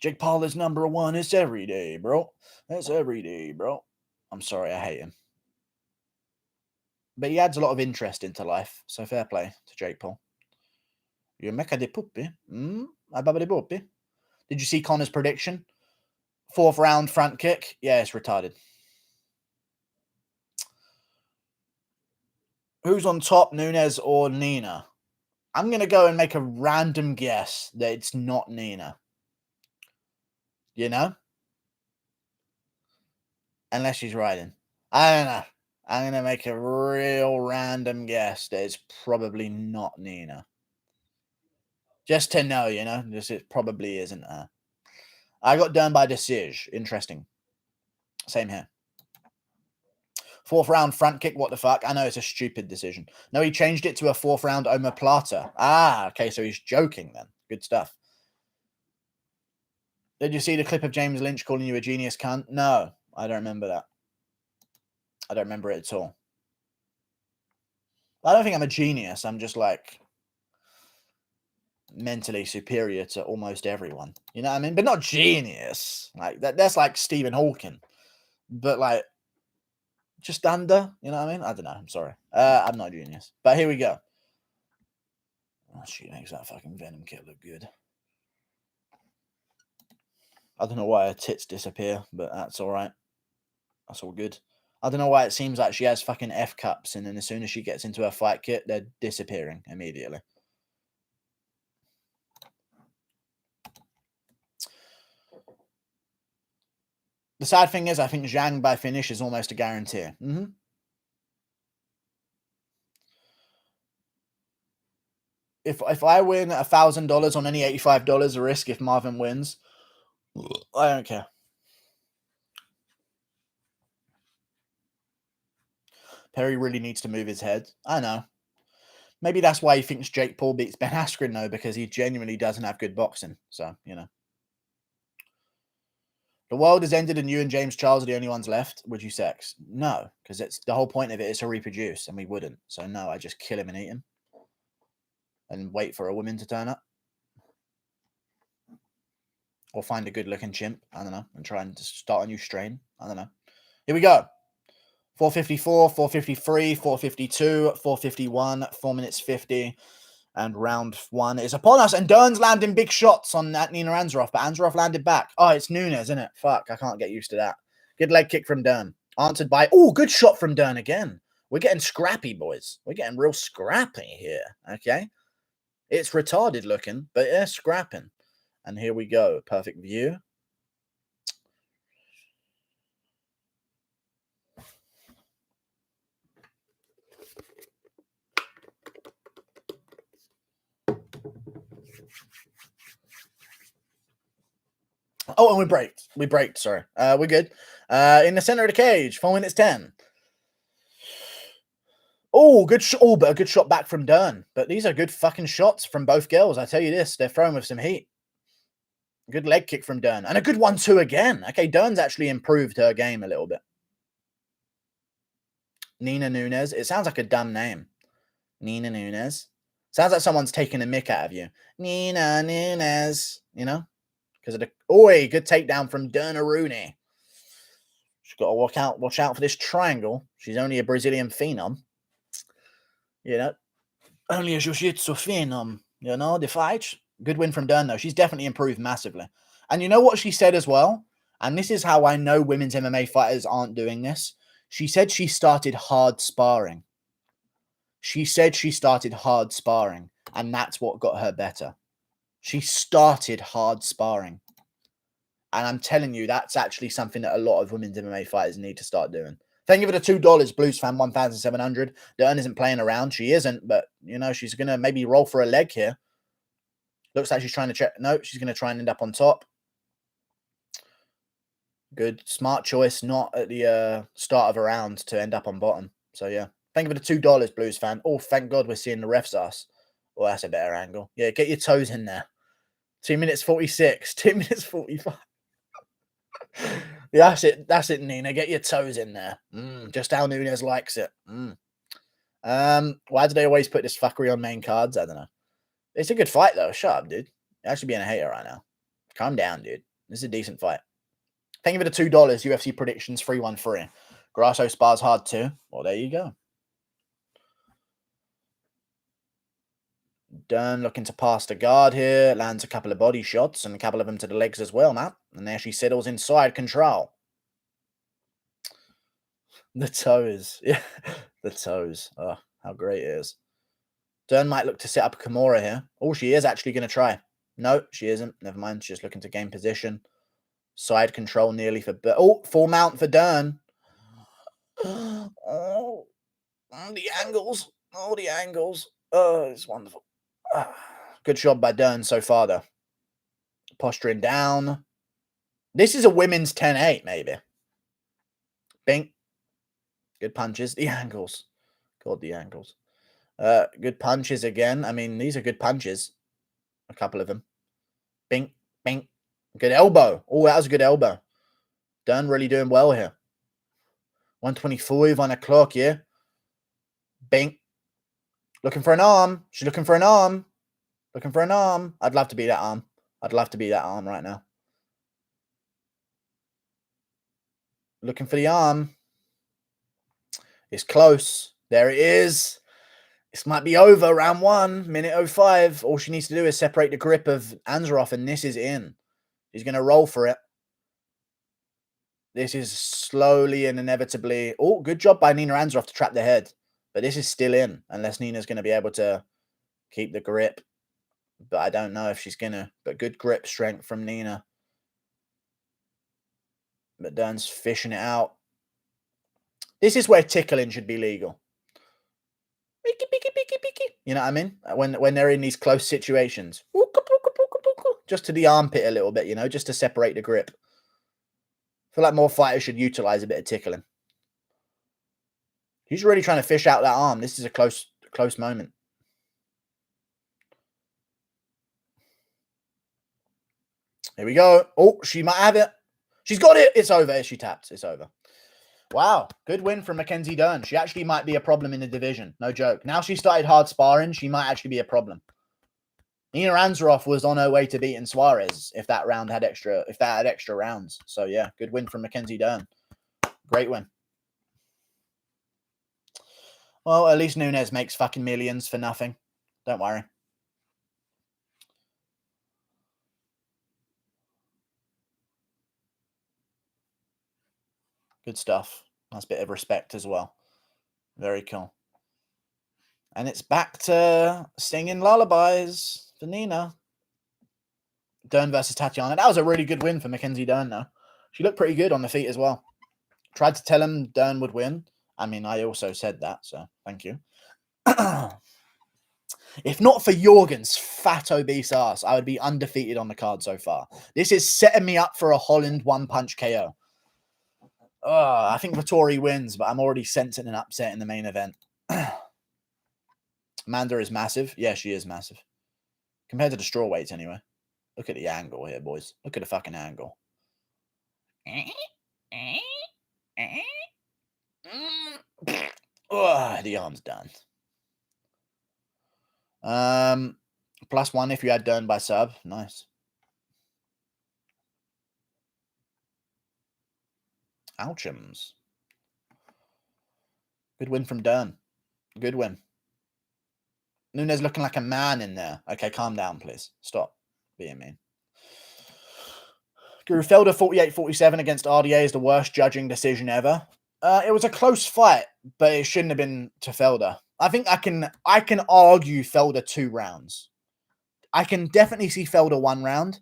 Jake Paul is number 1. It's every day, bro. It's every day, bro. I'm sorry, I hate him. But he adds a lot of interest into life, so fair play to Jake Paul. You mecca de puppy? Ababa de puppy? Did you see Connor's prediction? 4th round front kick? Yeah, it's retarded. Who's on top, Nunes or Nina? I'm going to go and make a random guess that it's not Nina. You know? Unless she's riding. I don't know. I'm going to make a real random guess that it's probably not Nina. Just to know, you know? Just it probably isn't her. I got done by decision. Interesting. Same here. 4th round front kick. What the fuck? I know it's a stupid decision. No, he changed it to a 4th round omoplata. Ah, okay. So he's joking then. Good stuff. Did you see the clip of James Lynch calling you a genius cunt? No, I don't remember that. I don't remember it at all. I don't think I'm a genius. I'm just like mentally superior to almost everyone. You know what I mean? But not genius. Like that's like Stephen Hawking. But like just under, you know what I mean? I don't know. I'm sorry. I'm not a genius. But here we go. Oh, she makes that fucking Venom kit look good. I don't know why her tits disappear, but that's all right. That's all good. I don't know why it seems like she has fucking F cups, and then as soon as she gets into her fight kit, they're disappearing immediately. The sad thing is, I think Zhang by finish is almost a guarantee. If I win $1,000 on any $85 a risk if Marvin wins, I don't care. Perry really needs to move his head. I know. Maybe that's why he thinks Jake Paul beats Ben Askren, though, because he genuinely doesn't have good boxing. So, you know. The world has ended and you and James Charles are the only ones left. Would you sex? No, because it's the whole point of it is to reproduce, and we wouldn't. So, no, I just kill him and eat him. And wait for a woman to turn up. Or find a good-looking chimp. I don't know. And try and start a new strain. I don't know. Here we go. 4:54, 4:53, 4:52, 4:51, 4 minutes 50. And round 1 is upon us. And Dern's landing big shots on that Nina Ansaroff. But Ansaroff landed back. Oh, it's Nunes, isn't it? Fuck, I can't get used to that. Good leg kick from Dern. Answered by... Oh, good shot from Dern again. We're getting scrappy, boys. We're getting real scrappy here. Okay? It's retarded looking, but yeah, scrapping. And here we go. Perfect view. Oh, and we braked. We braked, sorry. We're good. In the center of the cage, 4 minutes 10. Oh, good shot. Oh, but a good shot back from Dern. But these are good fucking shots from both girls. I tell you this, they're throwing with some heat. Good leg kick from Dern. And a good 1-2 again. Okay, Dern's actually improved her game a little bit. Nina Nunes. It sounds like a dumb name. Nina Nunes. Sounds like someone's taking a mick out of you. Nina Nunes. You know? Because of the... Oi, good takedown from Derna Rooney. She's got to watch out for this triangle. She's only a Brazilian phenom. You know? Only a jiu-jitsu phenom. You know, the fight. Good win from Dern, though. She's definitely improved massively. And you know what she said as well? And this is how I know women's MMA fighters aren't doing this. She said she started hard sparring. She said she started hard sparring, and that's what got her better. She started hard sparring. And I'm telling you, that's actually something that a lot of women's MMA fighters need to start doing. Thank you for the $2, Blues fan 1,700. Dern isn't playing around. She isn't, but, you know, she's going to maybe roll for a leg here. Looks like she's trying to check. No, she's going to try and end up on top. Good, smart choice, not at the start of a round to end up on bottom. So, yeah. Thank you for the $2, Blues fan. Oh, thank God we're seeing the ref's ass. Oh, that's a better angle. Yeah, get your toes in there. 2 minutes 46. 2 minutes 45. Yeah, that's it, Nina. Get your toes in there. Just how Nunes likes it. Why do they always put this fuckery on main cards? I don't know. It's a good fight, though. Shut up, dude. You're actually being a hater right now. Calm down, dude. This is a decent fight. Thank you for the $2. UFC predictions 313. Grasso spars hard too. Well, there you go. Dern looking to pass the guard here. Lands a couple of body shots and a couple of them to the legs as well, Matt. And there she settles inside control. The toes. Yeah, the toes. Oh, how great it is. Dern might look to set up a Kimura here. Oh, she is actually going to try. No, she isn't. Never mind. She's just looking to gain position. Side control nearly for... Oh, full mount for Dern. Oh, the angles. Oh, the angles. Oh, it's wonderful. Good job by Dern so far, though. Posturing down. This is a women's 10-8, maybe. Bing. Good punches. The angles. God, the angles. Good punches again. I mean, these are good punches. A couple of them. Bing. Bing. Good elbow. Oh, that was a good elbow. Dern really doing well here. 125 on the clock, yeah. Bing. Looking for an arm. She's looking for an arm. Looking for an arm. I'd love to be that arm. I'd love to be that arm right now. Looking for the arm. It's close. There it is. This might be over. Round 1, minute 05. All she needs to do is separate the grip of Ansaroff, and this is in. She's going to roll for it. This is slowly and inevitably... Oh, good job by Nina Ansaroff to trap the head. But this is still in, unless Nina's going to be able to keep the grip. But I don't know if she's going to. But good grip strength from Nina. But Dern's fishing it out. This is where tickling should be legal. Picky, picky, picky, picky. You know what I mean? When they're in these close situations. Just to the armpit a little bit, you know, just to separate the grip. I feel like more fighters should utilize a bit of tickling. He's really trying to fish out that arm. This is a close moment. Here we go. Oh, she might have it. She's got it. It's over. She tapped. It's over. Wow. Good win from Mackenzie Dern. She actually might be a problem in the division. No joke. Now she started hard sparring. She might actually be a problem. Nina Ansaroff was on her way to beating Suarez if that had extra rounds. So yeah, good win from Mackenzie Dern. Great win. Well, at least Nunes makes fucking millions for nothing. Don't worry. Good stuff. Nice bit of respect as well. Very cool. And it's back to singing lullabies for Nina. Dern versus Tatiana. That was a really good win for Mackenzie Dern, though. She looked pretty good on the feet as well. Tried to tell him Dern would win. I mean, I also said that, so thank you. If not for Jorgen's fat, obese ass, I would be undefeated on the card so far. This is setting me up for a Holland one-punch KO. I think Vettori wins, but I'm already sensing an upset in the main event. Amanda is massive. Yeah, she is massive. Compared to the strawweights, anyway. Look at the angle here, boys. Look at the fucking angle. The arm's done. +1 if you had Dern by sub. Nice. Ouchums. Good win from Dern. Good win. Nunes looking like a man in there. Okay, calm down, please. Stop being mean. Felder 48-47 against RDA is the worst judging decision ever. It was a close fight, but it shouldn't have been to Felder. I think I can argue Felder 2 rounds. I can definitely see Felder 1 round,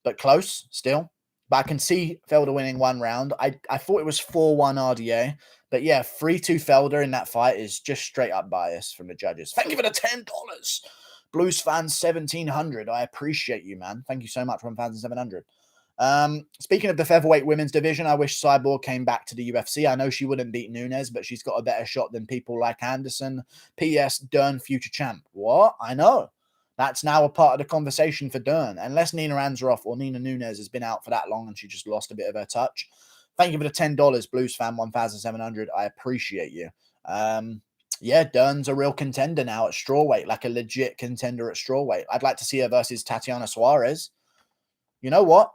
but close still. But I can see Felder winning 1 round. I thought it was 4-1 RDA. But yeah, 3-2 Felder in that fight is just straight up bias from the judges. Thank you for the $10. Blues fans 1700. I appreciate you, man. Thank you so much, 1700. Speaking of the featherweight women's division, I wish Cyborg came back to the UFC. I know she wouldn't beat Nunes, but she's got a better shot than people like Anderson. P.S. Dern, future champ. What? I know. That's now a part of the conversation for Dern. Unless Nina Ansaroff or Nina Nunes has been out for that long and she just lost a bit of her touch. Thank you for the $10, Blues fan 1700. I appreciate you. Yeah, Dern's a real contender now at strawweight, like a legit contender at strawweight. I'd like to see her versus Tatiana Suarez. You know what?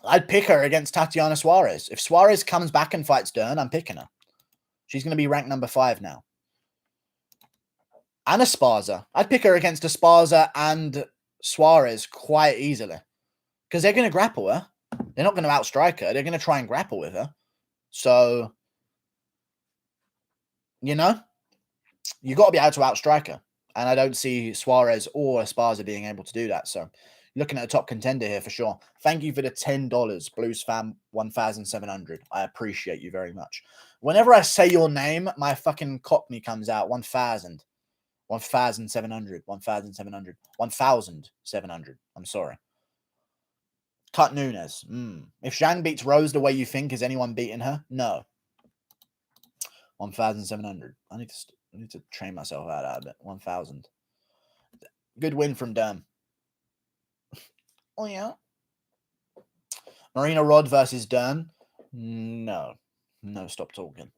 I'd pick her against Tatiana Suarez. If Suarez comes back and fights Dern, I'm picking her. She's going to be ranked number 5 now. And Esparza. I'd pick her against Esparza and Suarez quite easily. Because they're going to grapple her. They're not going to outstrike her. They're going to try and grapple with her. So, you know, you got to be able to outstrike her. And I don't see Suarez or Esparza being able to do that. So, looking at a top contender here for sure. Thank you for the $10, Blues fan 1700. I appreciate you very much. Whenever I say your name, my fucking Cockney comes out. 1,000. 1,700. 1,700. 1,700. I'm sorry. Cut Nunes. If Zhang beats Rose the way you think, is anyone beating her? No. 1,700. I need to train myself out a bit. 1,000. Good win from Dern. Oh, yeah. Marina Rod versus Dern. No. No, stop talking.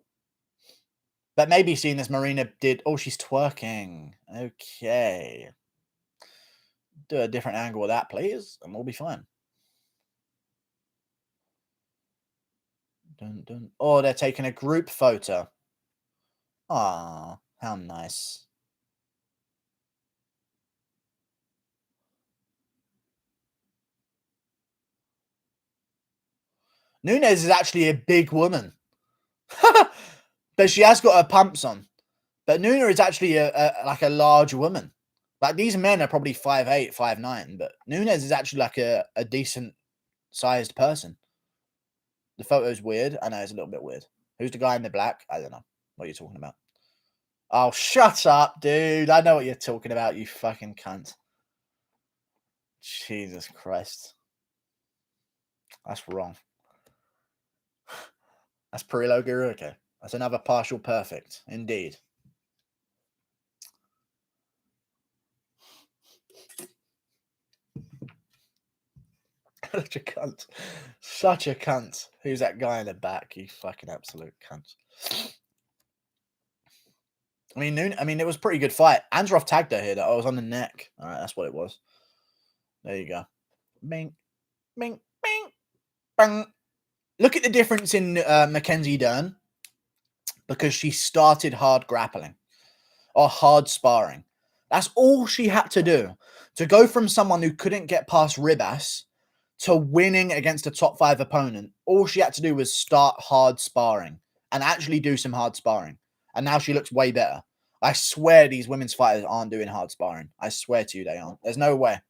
But maybe seeing as Marina did... Oh, she's twerking. Okay. Do a different angle of that, please, and we'll be fine. Dun, dun. Oh, they're taking a group photo. Ah, how nice. Nunes is actually a big woman. But she has got her pumps on. But Nuna is actually like a large woman. Like, these men are probably 5'8", 5'9", but Nunes is actually like a decent sized person. The photo's weird. I know it's a little bit weird. Who's the guy in the black? I don't know what you're talking about. Oh, shut up, dude. I know what you're talking about, you fucking cunt. Jesus Christ. That's wrong. That's Perillo Garuke. That's another partial perfect, indeed. Such a cunt. Such a cunt. Who's that guy in the back? You fucking absolute cunt. I mean, it was a pretty good fight. Ansaroff tagged her here. That I was on the neck. All right, that's what it was. There you go. Bing, bing, bing, bang. Look at the difference in Mackenzie Dern, because she started hard grappling or hard sparring. That's all she had to do to go from someone who couldn't get past Ribas to winning against a top 5 opponent. All she had to do was start hard sparring and actually do some hard sparring. And now she looks way better. I swear these women's fighters aren't doing hard sparring. I swear to you they aren't. There's no way.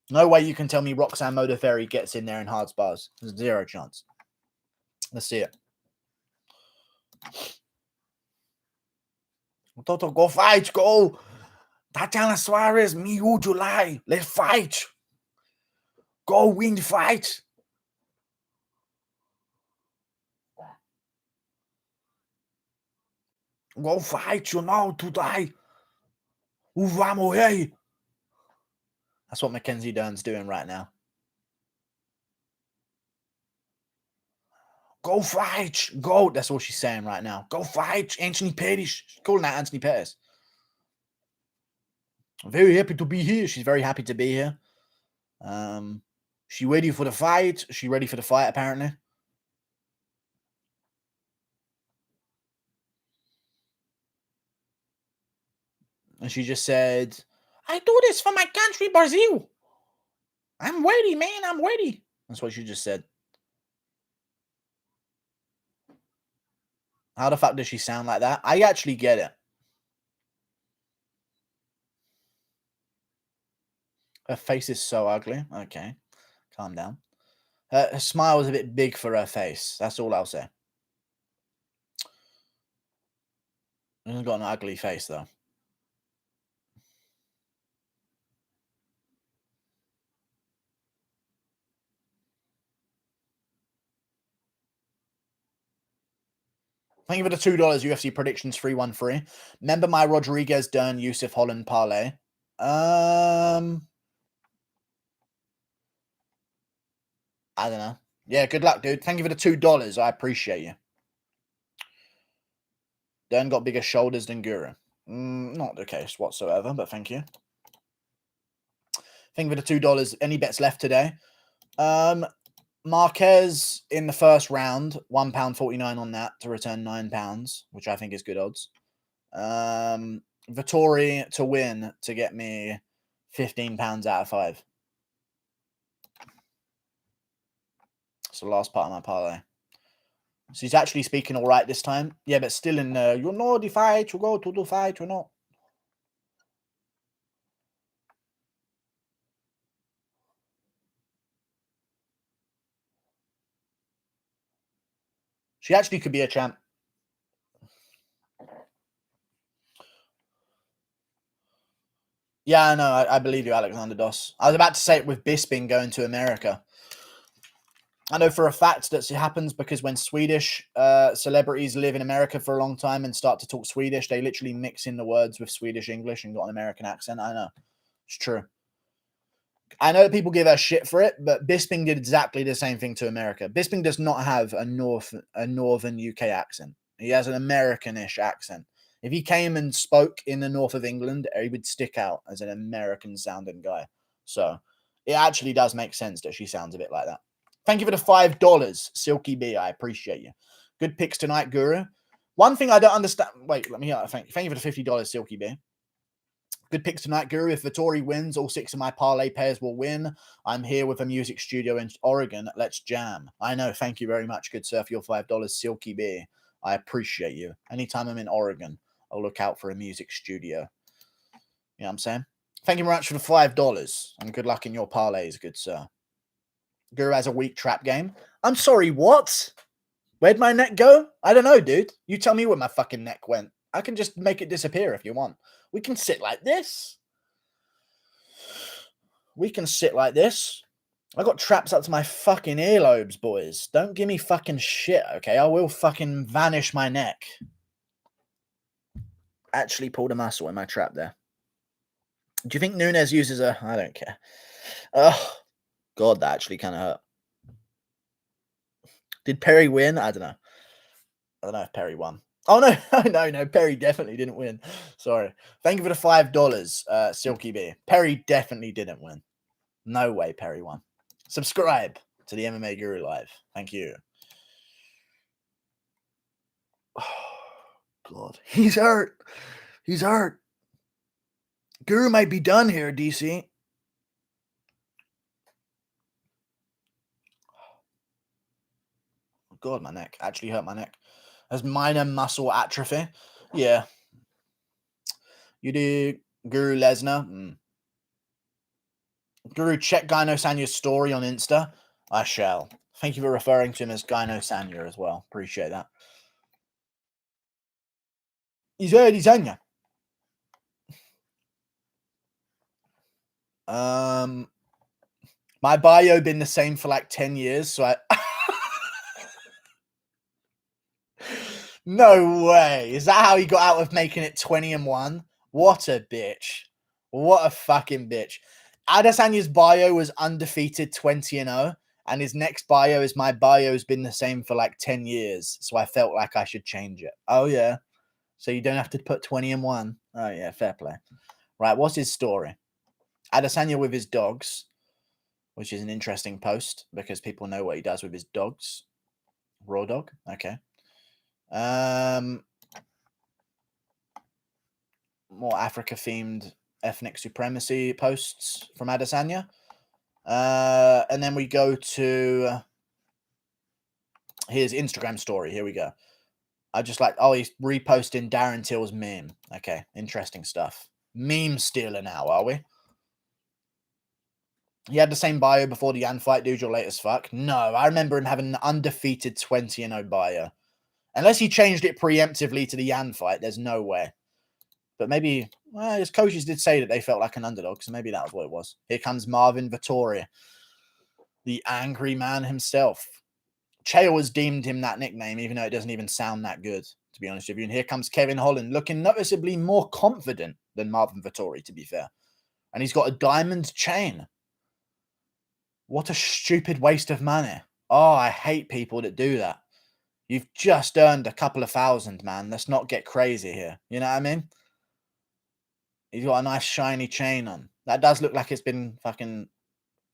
No way you can tell me Roxanne Modafferi gets in there in hard spars. There's 0 chance. Let's see it. Toto, go fight, go. Tatiana Suarez, me, you, July. Let's fight. Go win the fight. Go fight, you know, today. Vamos, hey. That's what Mackenzie Dern's doing right now. Go fight. Go. That's all she's saying right now. Go fight, Anthony Pettis. She's calling that Anthony Pettis. I'm very happy to be here. She's very happy to be here. She ready for the fight? She ready for the fight, apparently. And she just said, I do this for my country, Brazil. I'm ready, man. I'm ready. That's what you just said. How the fuck does she sound like that? I actually get it. Her face is so ugly. Okay, calm down. Her smile is a bit big for her face. That's all I'll say. She's got an ugly face, though. Thank you for the $2 UFC predictions 313. Remember my Rodriguez, Dern, Yusuf Holland parlay? I don't know. Yeah, good luck, dude. Thank you for the $2. I appreciate you. Dern got bigger shoulders than Guru. Not the case whatsoever, but thank you. Thank you for the $2. Any bets left today? Marquez in the first round, £1.49 on that to return £9, which I think is good odds. Vettori to win to get me £15 out of 5. It's the last part of my parlay. So he's actually speaking all right this time. Yeah, but still in you know the fight, you go to the fight, you know. She actually could be a champ. Yeah, no, I believe you, Alexander Doss. I was about to say it with Bisping going to America. I know for a fact that it happens because when Swedish celebrities live in America for a long time and start to talk Swedish, they literally mix in the words with Swedish English and got an American accent. I know. It's true. I know that people give her shit for it, but Bisping did exactly the same thing to America. Bisping does not have a northern UK accent. He has an Americanish accent. If he came and spoke in the north of England, he would stick out as an American sounding guy. So it actually does make sense that she sounds a bit like that. Thank you for the $5, Silky B. I appreciate you. Good picks tonight, Guru. One thing I don't understand. Wait, let me hear. Thank you for the $50, Silky B. Good picks tonight, Guru. If Vettori wins, all 6 of my parlay pairs will win. I'm here with a music studio in Oregon. Let's jam. I know. Thank you very much, good sir, for your $5, Silky B. I appreciate you. Anytime I'm in Oregon, I'll look out for a music studio. You know what I'm saying? Thank you very much for the $5. And good luck in your parlays, good sir. Guru has a weak trap game. I'm sorry, what? Where'd my neck go? I don't know, dude. You tell me where my fucking neck went. I can just make it disappear if you want. We can sit like this. We can sit like this. I got traps up to my fucking earlobes, boys. Don't give me fucking shit, okay? I will fucking vanish my neck. Actually pulled a muscle in my trap there. Do you think Nunes uses a... I don't care. Oh, God, that actually kind of hurt. Did Perry win? I don't know. I don't know if Perry won. Oh, no. No. Perry definitely didn't win. Sorry. Thank you for the $5, Silky B. Perry definitely didn't win. No way Perry won. Subscribe to the MMA Guru Live. Thank you. Oh, God. He's hurt. He's hurt. Guru might be done here, DC. Oh, God, my neck. Actually hurt my neck. Has minor muscle atrophy. Yeah. You do Guru Lesnar. Guru, check Gyno Sanya's story on Insta. I shall. Thank you for referring to him as Gyno Sanya as well. Appreciate that. He's Eddie Sanya. My bio been the same for like 10 years, so I... No way. Is that how he got out of making it 20-1? What a bitch. What a fucking bitch. Adesanya's bio was undefeated 20-0, and his next bio is my bio's been the same for like 10 years, so I felt like I should change it. Oh, yeah. So you don't have to put 20-1. Oh, yeah, fair play. Right, what's his story? Adesanya with his dogs, which is an interesting post because people know what he does with his dogs. Raw dog? Okay. More Africa-themed ethnic supremacy posts from Adesanya. And then we go to his Instagram story. Here we go. I just like, oh, he's reposting Darren Till's meme. Okay, interesting stuff. Meme stealer now, are we? He had the same bio before the Yan fight, dude. You're late as fuck. No, I remember him having an undefeated 20-0 bio. Unless he changed it preemptively to the Yan fight, there's no way. But maybe, well, his coaches did say that they felt like an underdog, so maybe that was what it was. Here comes Marvin Vettori, the angry man himself. Chael has deemed him that nickname, even though it doesn't even sound that good, to be honest with you. And here comes Kevin Holland, looking noticeably more confident than Marvin Vettori, to be fair. And he's got a diamond chain. What a stupid waste of money. Oh, I hate people that do that. You've just earned a couple of thousand, man. Let's not get crazy here. You know what I mean? He's got a nice shiny chain on. That does look like it's been fucking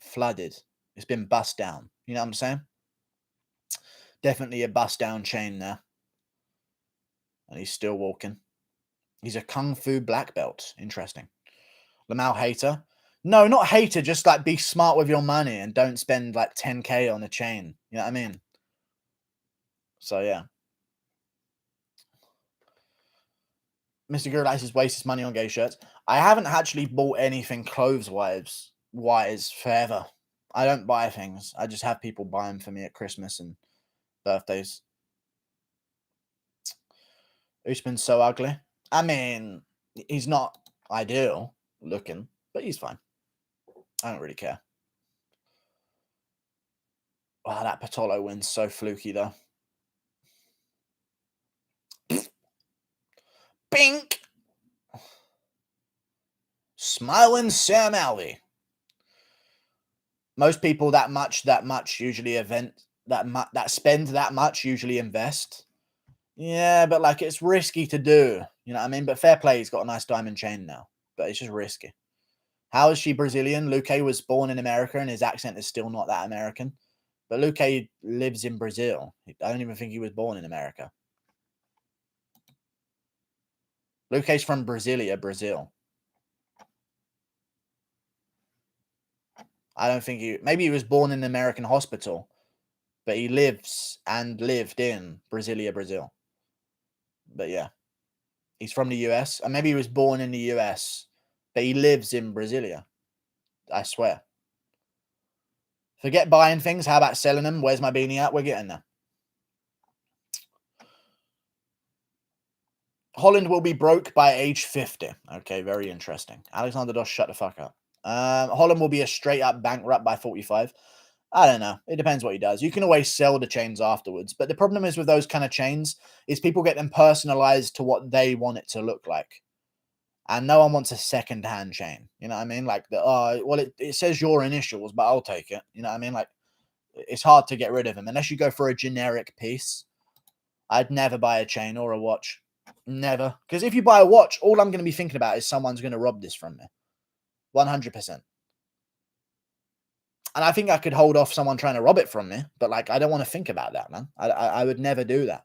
flooded. It's been bust down. You know what I'm saying? Definitely a bust down chain there. And he's still walking. He's a Kung Fu black belt. Interesting. Lamau hater. No, not hater. Just like be smart with your money and don't spend like 10K on a chain. You know what I mean? So, yeah. Mr. Guru likes his waste his money on gay shirts. I haven't actually bought anything clothes-wise forever. I don't buy things. I just have people buy them for me at Christmas and birthdays. Usman's so ugly. I mean, he's not ideal looking, but he's fine. I don't really care. Wow, that Patolo win's so fluky, though. Bink! Smiling Sam Alvey. Most people that much usually spend that much usually invest. Yeah, but like it's risky to do. You know what I mean? But fair play, he's got a nice diamond chain now. But it's just risky. How is she Brazilian? Luque was born in America and his accent is still not that American. But Luque lives in Brazil. I don't even think he was born in America. Luque's from Brasilia, Brazil. I don't think maybe he was born in an American hospital, but he lives and lived in Brasilia, Brazil. But yeah, he's from the US, and maybe he was born in the US, but he lives in Brasilia. I swear. Forget buying things. How about selling them? Where's my beanie at? We're getting there. Holland will be broke by age 50. Okay, very interesting. Alexander Doss, shut the fuck up. Holland will be a straight up bankrupt by 45. I don't know. It depends what he does. You can always sell the chains afterwards. But the problem is with those kind of chains is people get them personalized to what they want it to look like. And no one wants a second-hand chain. You know what I mean? Like, it says your initials, but I'll take it. You know what I mean? Like, it's hard to get rid of them. Unless you go for a generic piece. I'd never buy a chain or a watch. Never. Because if you buy a watch, all I'm going to be thinking about is someone's going to rob this from me. 100%. And I think I could hold off someone trying to rob it from me. But, like, I don't want to think about that, man. I would never do that.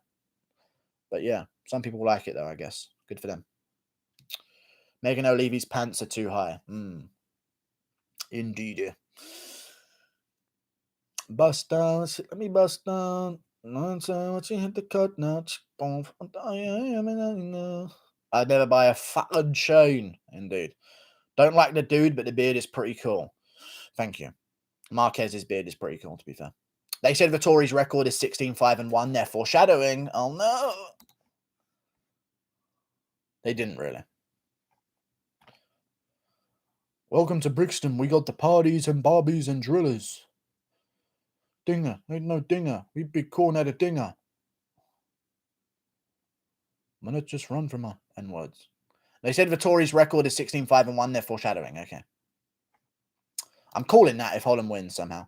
But, yeah. Some people like it, though, I guess. Good for them. Megan O'Leary's pants are too high. Indeed. Bust down. Let me bust down. What you hit the cut now. I'd never buy a fucking chain. Indeed. Don't like the dude, but the beard is pretty cool. Thank you. Marquez's beard is pretty cool, to be fair. They said Vettori's record is 16-5-1. They're foreshadowing. Oh, no. They didn't really. Welcome to Brixton. We got the parties and barbies and drillers. Dinger. Ain't no dinger. We big corn at a dinger. I'm going to just run from my N-words. They said Vettori's record is 16-5-1. They're foreshadowing. Okay. I'm calling that if Holland wins somehow.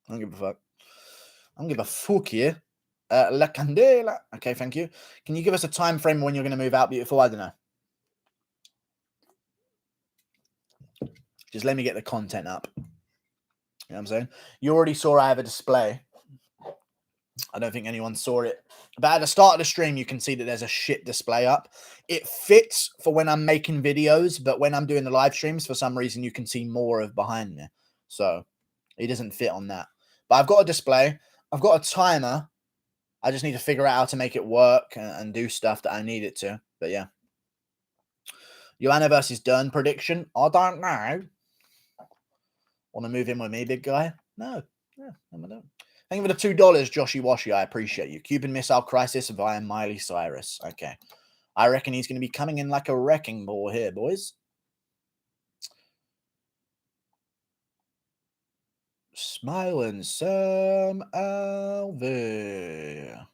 I don't give a fuck. I don't give a fuck here. La Candela. Okay, thank you. Can you give us a time frame when you're going to move out, beautiful? I don't know. Just let me get the content up. You know what I'm saying? You already saw I have a display. I don't think anyone saw it. But at the start of the stream, you can see that there's a shit display up. It fits for when I'm making videos, but when I'm doing the live streams, for some reason, you can see more of behind me. So he doesn't fit on that. But I've got a display. I've got a timer. I just need to figure out how to make it work and do stuff that I need it to. But yeah. Joanna versus Dern prediction. I don't know. Want to move in with me, big guy? No. Yeah, I don't. Thank you for the $2, Joshy Washy. I appreciate you. Cuban Missile Crisis via Miley Cyrus. Okay. I reckon he's going to be coming in like a wrecking ball here, boys. Smiling Sam Alvey.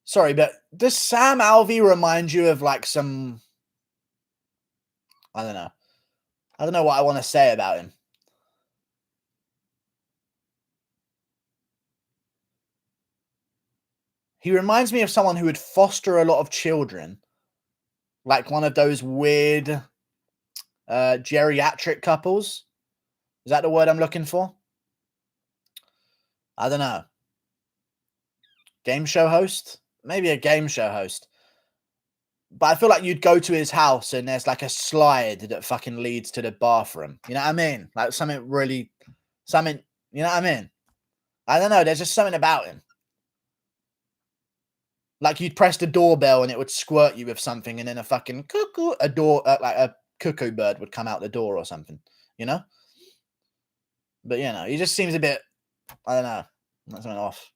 Sorry, but does Sam Alvey remind you of like some... I don't know. I don't know what I want to say about him. He reminds me of someone who would foster a lot of children. Like one of those weird geriatric couples. Is that the word I'm looking for? I don't know. Game show host? Maybe a game show host. But I feel like you'd go to his house and there's like a slide that fucking leads to the bathroom. You know what I mean? Like something, you know what I mean? I don't know. There's just something about him. Like you'd press the doorbell and it would squirt you with something, and then a fucking cuckoo, like a cuckoo bird would come out the door or something, you know? But, you know, he just seems a bit, I don't know, that's something off.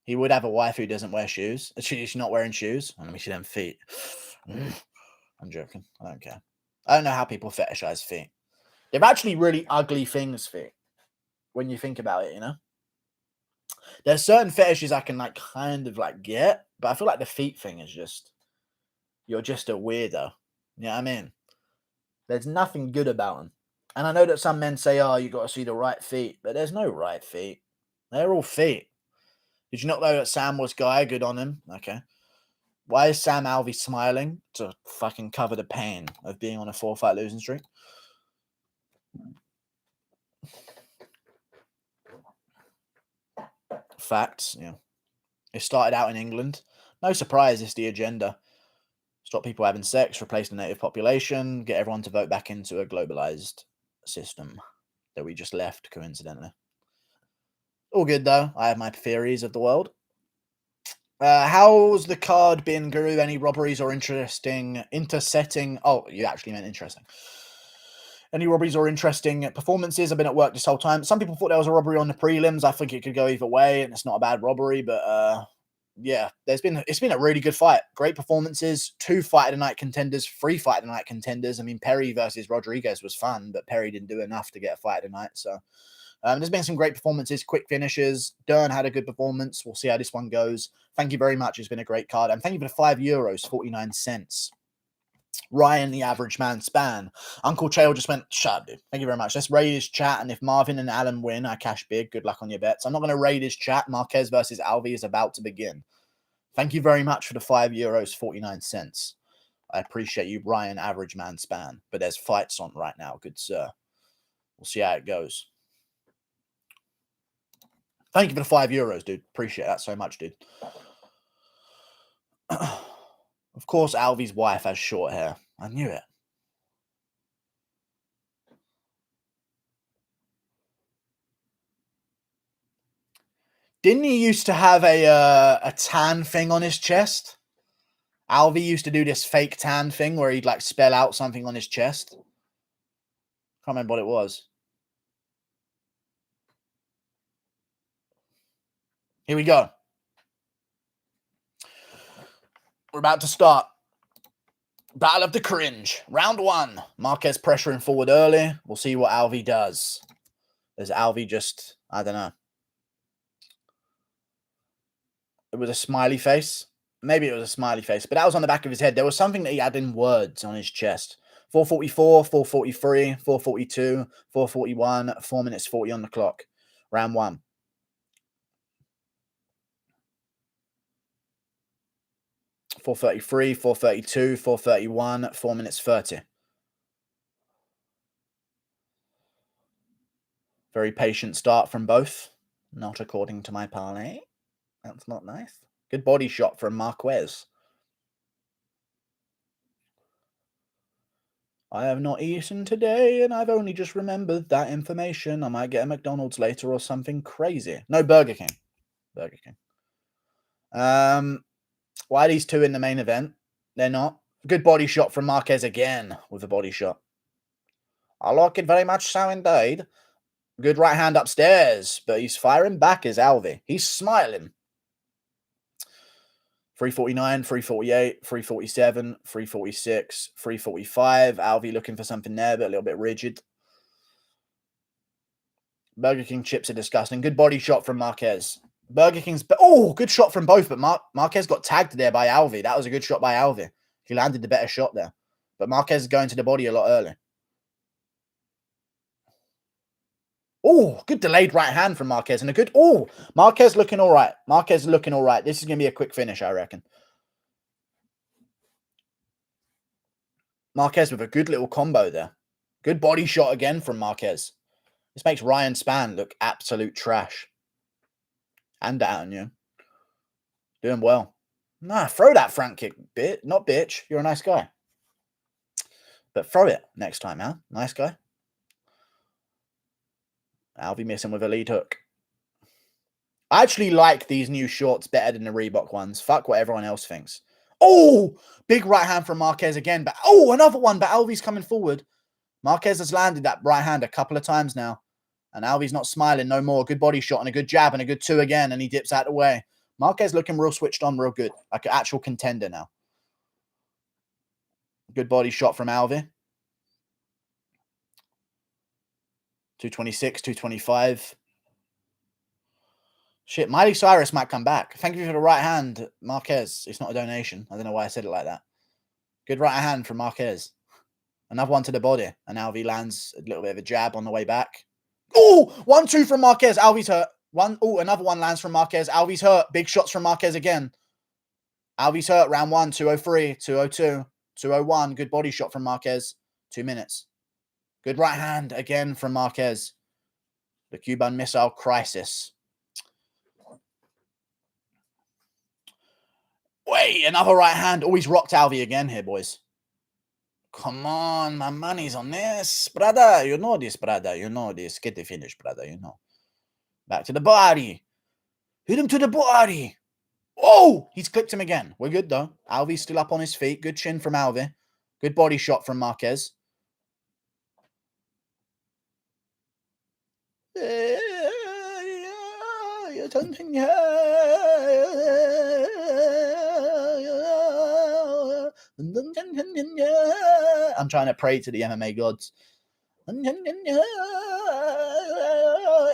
He would have a wife who doesn't wear shoes. She's not wearing shoes. Let me see them feet. I'm joking. I don't care. I don't know how people fetishize feet. They're actually really ugly things, feet, when you think about it, you know? There's certain fetishes I can, like, kind of, like, get, but I feel like the feet thing is just, you're just a weirdo. You know what I mean? There's nothing good about them. And I know that some men say, oh, you got to see the right feet, but there's no right feet. They're all feet. Did you not know that Sam was guy? Good on him. Okay. Why is Sam Alvey smiling? To fucking cover the pain of being on a 4-fight losing streak. Facts, yeah. It started out in England. No surprise, it's the agenda. Stop people having sex, replace the native population, get everyone to vote back into a globalized system that we just left, coincidentally. All good, though. I have my theories of the world. How's the card been, Guru? Any robberies or intersetting? Oh, you actually meant interesting. Any robberies or interesting performances? I've been at work this whole time. Some people thought there was a robbery on the prelims. I think it could go either way, and it's not a bad robbery. But yeah, it's been a really good fight. Great performances. 2 fight of the night contenders, 3 fight of the night contenders. I mean, Perry versus Rodriguez was fun, but Perry didn't do enough to get a fight of the night. So there's been some great performances, quick finishes. Dern had a good performance. We'll see how this one goes. Thank you very much. It's been a great card. And thank you for the €5, 49 cents. Ryan, the average man span. Uncle Chael just went, shut up, dude. Thank you very much. Let's raid his chat. And if Marvin and Alan win, I cash big. Good luck on your bets. I'm not going to raid his chat. Marquez versus Alvey is about to begin. Thank you very much for the €5, 49 cents. I appreciate you, Ryan, average man span. But there's fights on right now, good sir. We'll see how it goes. Thank you for the €5, dude. Appreciate that so much, dude. Of course, Alvey's wife has short hair. I knew it. Didn't he used to have a tan thing on his chest? Alvey used to do this fake tan thing where he'd like spell out something on his chest. Can't remember what it was. Here we go. We're about to start. Battle of the Cringe. Round 1. Marquez pressuring forward early. We'll see what Alvey does. Does Alvey just, I don't know. It was a smiley face. Maybe it was a smiley face, but that was on the back of his head. There was something that he had in words on his chest. 4:44, 4:43, 4:42, 4:41, 4 minutes 40 on the clock. Round 1. .433, 4:32, 4:31, 4 minutes 30. Very patient start from both. Not according to my parlay. That's not nice. Good body shot from Marquez. I have not eaten today, and I've only just remembered that information. I might get a McDonald's later or something crazy. No, Burger King. Burger King. Why are these two in the main event? They're not. Good body shot from Marquez again with a body shot. I like it very much so indeed. Good right hand upstairs, but he's firing back as Alvi. He's smiling. 349, 348, 347, 346, 345. Alvi looking for something there, but a little bit rigid. Burger King chips are disgusting. Good body shot from Marquez. Burger King's... Oh, good shot from both, but Marquez got tagged there by Alvi. That was a good shot by Alvi. He landed the better shot there. But Marquez is going to the body a lot early. Oh, good delayed right hand from Marquez. And a good... Oh, Marquez looking all right. Marquez looking all right. This is going to be a quick finish, I reckon. Marquez with a good little combo there. Good body shot again from Marquez. This makes Ryan Spann look absolute trash. And down, yeah. Doing well. Nah, throw that front kick, bit. Not bitch. You're a nice guy. But throw it next time, man. Nice guy. Alvi missing with a lead hook. I actually like these new shorts better than the Reebok ones. Fuck what everyone else thinks. Oh, big right hand from Marquez again. But oh, another one. But Alvi's coming forward. Marquez has landed that right hand a couple of times now. And Alvi's not smiling no more. Good body shot and a good jab and a good two again. And he dips out of the way. Marquez looking real switched on, real good. Like an actual contender now. Good body shot from Alvi. 226, 225. Shit, Miley Cyrus might come back. Thank you for the right hand, Marquez. It's not a donation. I don't know why I said it like that. Good right hand from Marquez. Another one to the body. And Alvi lands a little bit of a jab on the way back. Oh, 1-2 from Marquez. Alvi's hurt. Another one lands from Marquez. Alvi's hurt. Big shots from Marquez again. Alvi's hurt. Round 1, 203, 202, 201. Good body shot from Marquez. 2 minutes. Good right hand again from Marquez. The Cuban Missile Crisis. Wait, another right hand. Always rocked Alvi again here, boys. Come on, my money's on this, brother. You know this, brother. You know this. Get the finish, brother. You know. Back to the body. Hit him to the body. Oh, he's clipped him again. We're good, though. Alvi's still up on his feet. Good chin from Alvi. Good body shot from Marquez. I'm trying to pray to the MMA gods.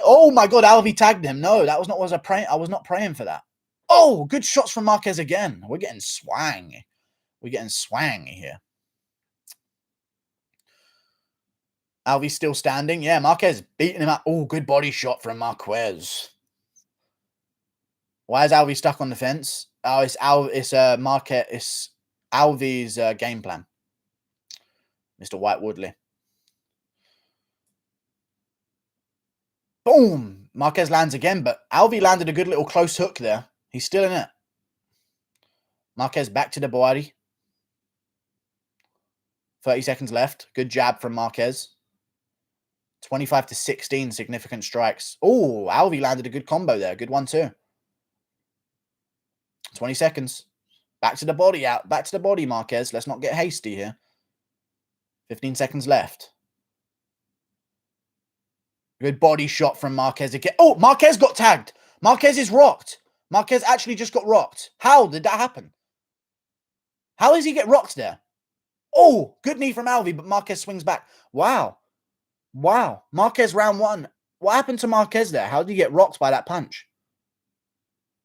Oh my god, Alvi tagged him. No, that was not what I was praying. I was not praying for that. Oh, good shots from Marquez again. We're getting swang. We're getting swang here. Alvi's still standing. Yeah, Marquez beating him up. Oh, good body shot from Marquez. Why is Alvi stuck on the fence? Oh, it's Marquez. It's Alvi's game plan. Mr. White Woodley. Boom! Marquez lands again, but Alvi landed a good little close hook there. He's still in it. Marquez back to the body. 30 seconds left. Good jab from Marquez. 25-16, significant strikes. Oh, Alvi landed a good combo there. Good one, too. 20 seconds. Back to the body out. Back to the body, Marquez. Let's not get hasty here. 15 seconds left. Good body shot from Marquez again. Oh, Marquez got tagged. Marquez is rocked. Marquez actually just got rocked. How did that happen? How does he get rocked there? Oh, good knee from Alvi, but Marquez swings back. Wow. Wow. Marquez round 1. What happened to Marquez there? How did he get rocked by that punch?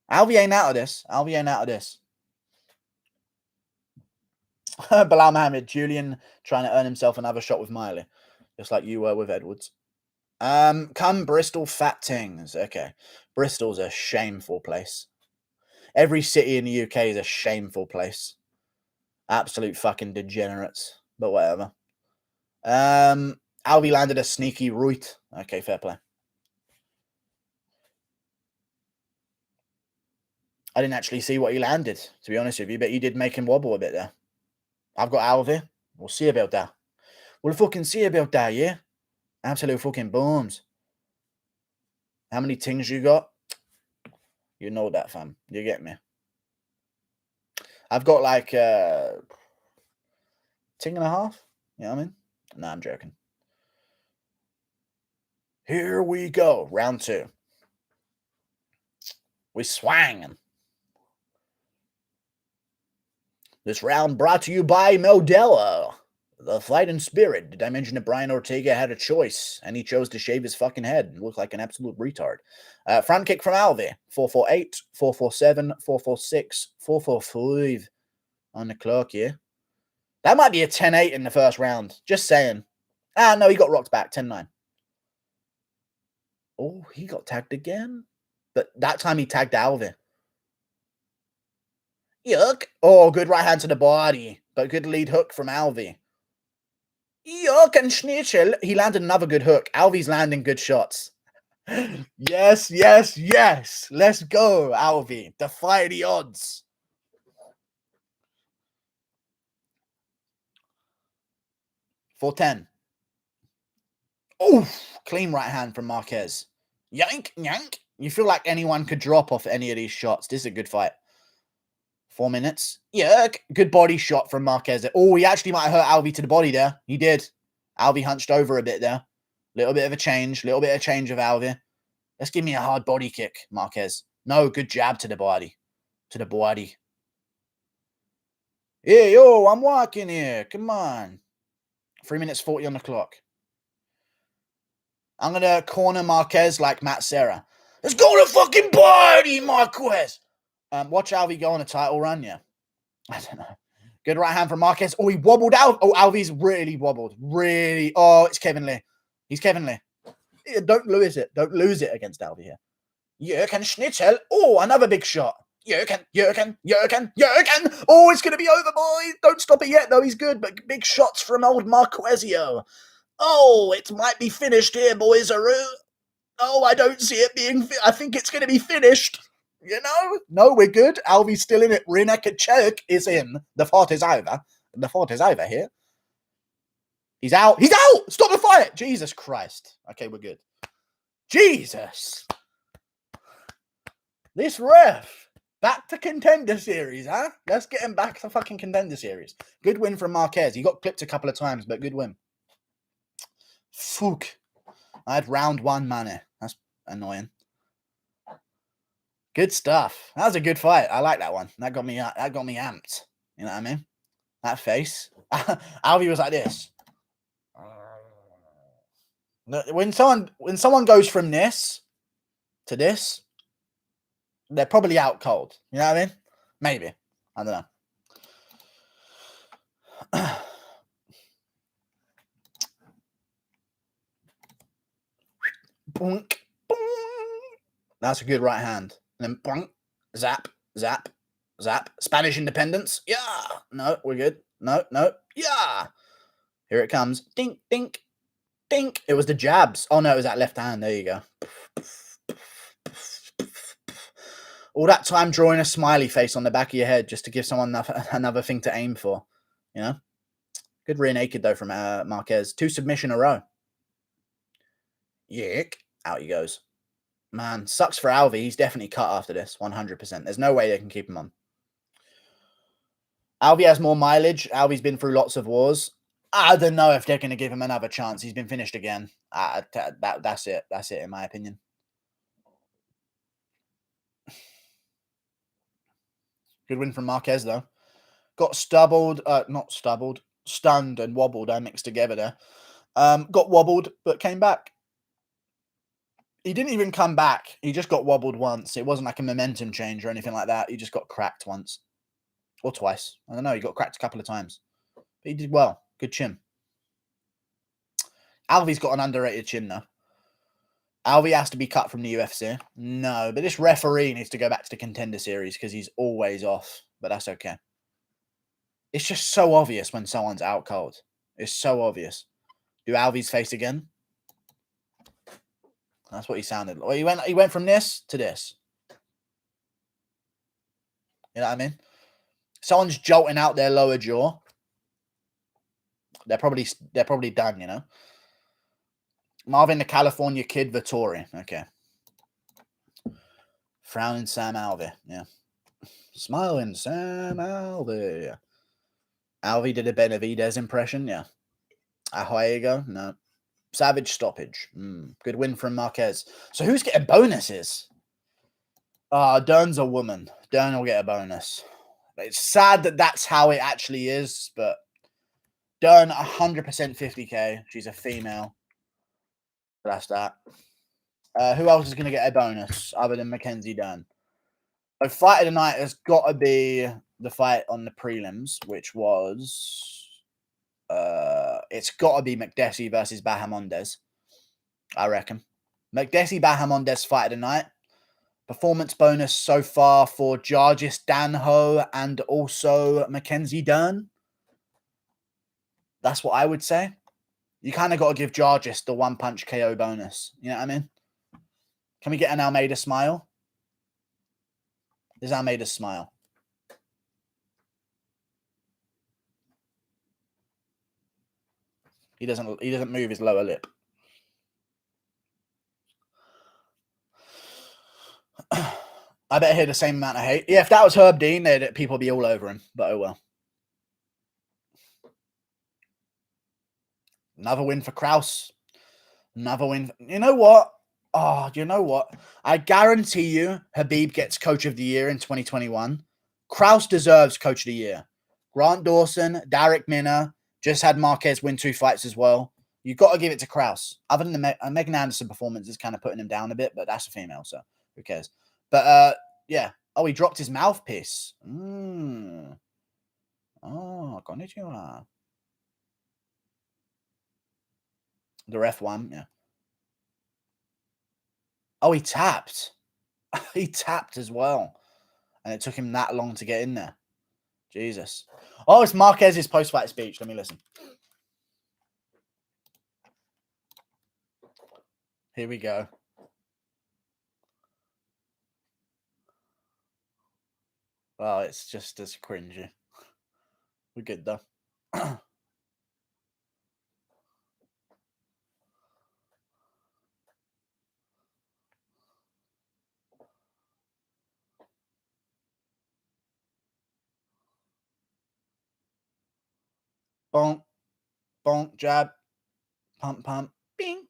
Alvi ain't out of this. Alvi ain't out of this. Bilal Mohammed, Julian trying to earn himself another shot with Miley. Just like you were with Edwards. Come Bristol Fat Tings. Okay. Bristol's a shameful place. Every city in the UK is a shameful place. Absolute fucking degenerates. But whatever. Alvi landed a sneaky right. Okay, fair play. I didn't actually see what he landed, to be honest with you, but he did make him wobble a bit there. I've got Alvi. We'll see about that. We'll fucking see about that, yeah? Absolute fucking bombs. How many tings you got? You know that, fam. You get me? I've got like ting and a half. You know what I mean? No, I'm joking. Here we go. Round 2. We swang. This round brought to you by Modelo. The fighting spirit. Did I mention that Brian Ortega had a choice and he chose to shave his fucking head and look like an absolute retard? Front kick from Alvi. 448, 447, 446, 445 on the clock, yeah? That might be a 10-8 in the first round. Just saying. Ah, no, he got rocked back. 10-9. Oh, he got tagged again? But that time he tagged Alvi. Yuck. Oh, good right hand to the body. But good lead hook from Alvi. Yuck and Schnitzel. He landed another good hook. Alvi's landing good shots. Yes, yes, yes. Let's go, Alvi. Defy the odds. For 10. Oof. Clean right hand from Marquez. Yank, yank. You feel like anyone could drop off any of these shots. This is a good fight. 4 minutes. Yuck. Good body shot from Marquez. Oh, he actually might have hurt Alvi to the body there. He did. Alvi hunched over a bit there. Little bit of change of Alvi. Let's give me a hard body kick, Marquez. No, good jab to the body. To the body. Hey, yo, I'm walking here. Come on. 3 minutes 40 on the clock. I'm going to corner Marquez like Matt Serra. Let's go to fucking body, Marquez. Watch Alvi go on a title run, yeah. I don't know. Good right hand from Marquez. Oh, he wobbled out. Oh, Alvi's really wobbled. Really. Oh, it's Kevin Lee. He's Kevin Lee. Yeah, don't lose it. Don't lose it against Alvi here. Jürgen Schnitzel. Oh, another big shot. Jürgen. Oh, it's going to be over, boys. Don't stop it yet, though. He's good, but big shots from old Marquezio. Oh, it might be finished here, boys. Oh, I don't see it being... I think it's going to be finished. You know? No, we're good. Alvi's still in it. Rinekachuk is in. The fight is over. The fight is over here. He's out. He's out! Stop the fight! Jesus Christ. Okay, we're good. Jesus. This ref. Back to Contender Series, huh? Let's get him back to fucking Contender Series. Good win from Marquez. He got clipped a couple of times, but good win. Fuck. I had round 1 money. That's annoying. Good stuff. That was a good fight. I like that one. That got me amped. You know what I mean? That face. Alvi was like this. When someone goes from this to this, they're probably out cold. You know what I mean? Maybe. I don't know. Boink, boink. That's a good right hand. And then boink, zap, zap, zap. Spanish independence. Yeah. No, we're good. No. Yeah. Here it comes. Dink, dink, dink. It was the jabs. Oh, no, it was that left hand. There you go. All that time drawing a smiley face on the back of your head just to give someone another thing to aim for. You know? Good rear naked, though, from Marquez. 2 submission in a row. Yick. Out he goes. Man, sucks for Alvi. He's definitely cut after this. 100%. There's no way they can keep him on. Alvi has more mileage. Alvi's been through lots of wars. I don't know if they're going to give him another chance. He's been finished again. That's it. That's it, in my opinion. Good win from Marquez, though. Got stunned and wobbled. I mixed together there. Got wobbled, but came back. He didn't even come back. He just got wobbled once. It wasn't like a momentum change or anything like that. He just got cracked once. Or twice. I don't know. He got cracked a couple of times. But he did well. Good chin. Alvi's got an underrated chin, though. Alvi has to be cut from the UFC. No, but this referee needs to go back to the Contender Series because he's always off. But that's okay. It's just so obvious when someone's out cold. It's so obvious. Do Alvi's face again. That's what he sounded like. Well, he went from this to this. You know what I mean? Someone's jolting out their lower jaw. They're probably done, you know. Marvin the California Kid Vettori. Okay. Frowning Sam Alvey. Yeah. Smiling Sam Alvey. Yeah. Alvey did a Benavidez impression. Yeah. Ahoyego. No. Savage stoppage. Good win from Marquez. So who's getting bonuses? Dern's a woman. Dern will get a bonus. It's sad that that's how it actually is, but Dern 100% 50k. She's a female. That's that. Who else is going to get a bonus other than Mackenzie Dern? So fight of the night has got to be the fight on the prelims, which was it's got to be McDessie versus Bahamondes. I reckon. McDessie Bahamondes fight of the night. Performance bonus so far for Jargis Danho and also Mackenzie Dern. That's what I would say. You kind of got to give Jargis the one punch KO bonus. You know what I mean? Can we get an Almeida smile? There's Almeida's smile. He doesn't move his lower lip. I bet hear the same amount of hate. Yeah, if that was Herb Dean, people would be all over him. But oh well. Another win for Kraus. Another win. You know what? Oh, you know what? I guarantee you Habib gets Coach of the Year in 2021. Kraus deserves Coach of the Year. Grant Dawson, Derek Minner, just had Marquez win 2 fights as well. You've got to give it to Kraus. Other than the Megan Anderson performance is kind of putting him down a bit, but that's a female, so who cares? But yeah. Oh, he dropped his mouthpiece. Oh, konnichiwa. The ref won, yeah. Oh, he tapped. He tapped as well. And it took him that long to get in there. Jesus. Oh, it's Marquez's post-fight speech. Let me listen. Here we go. Well, it's just as cringy. We're good, though. Bonk. Bonk. Jab. Pump, pump. Bing.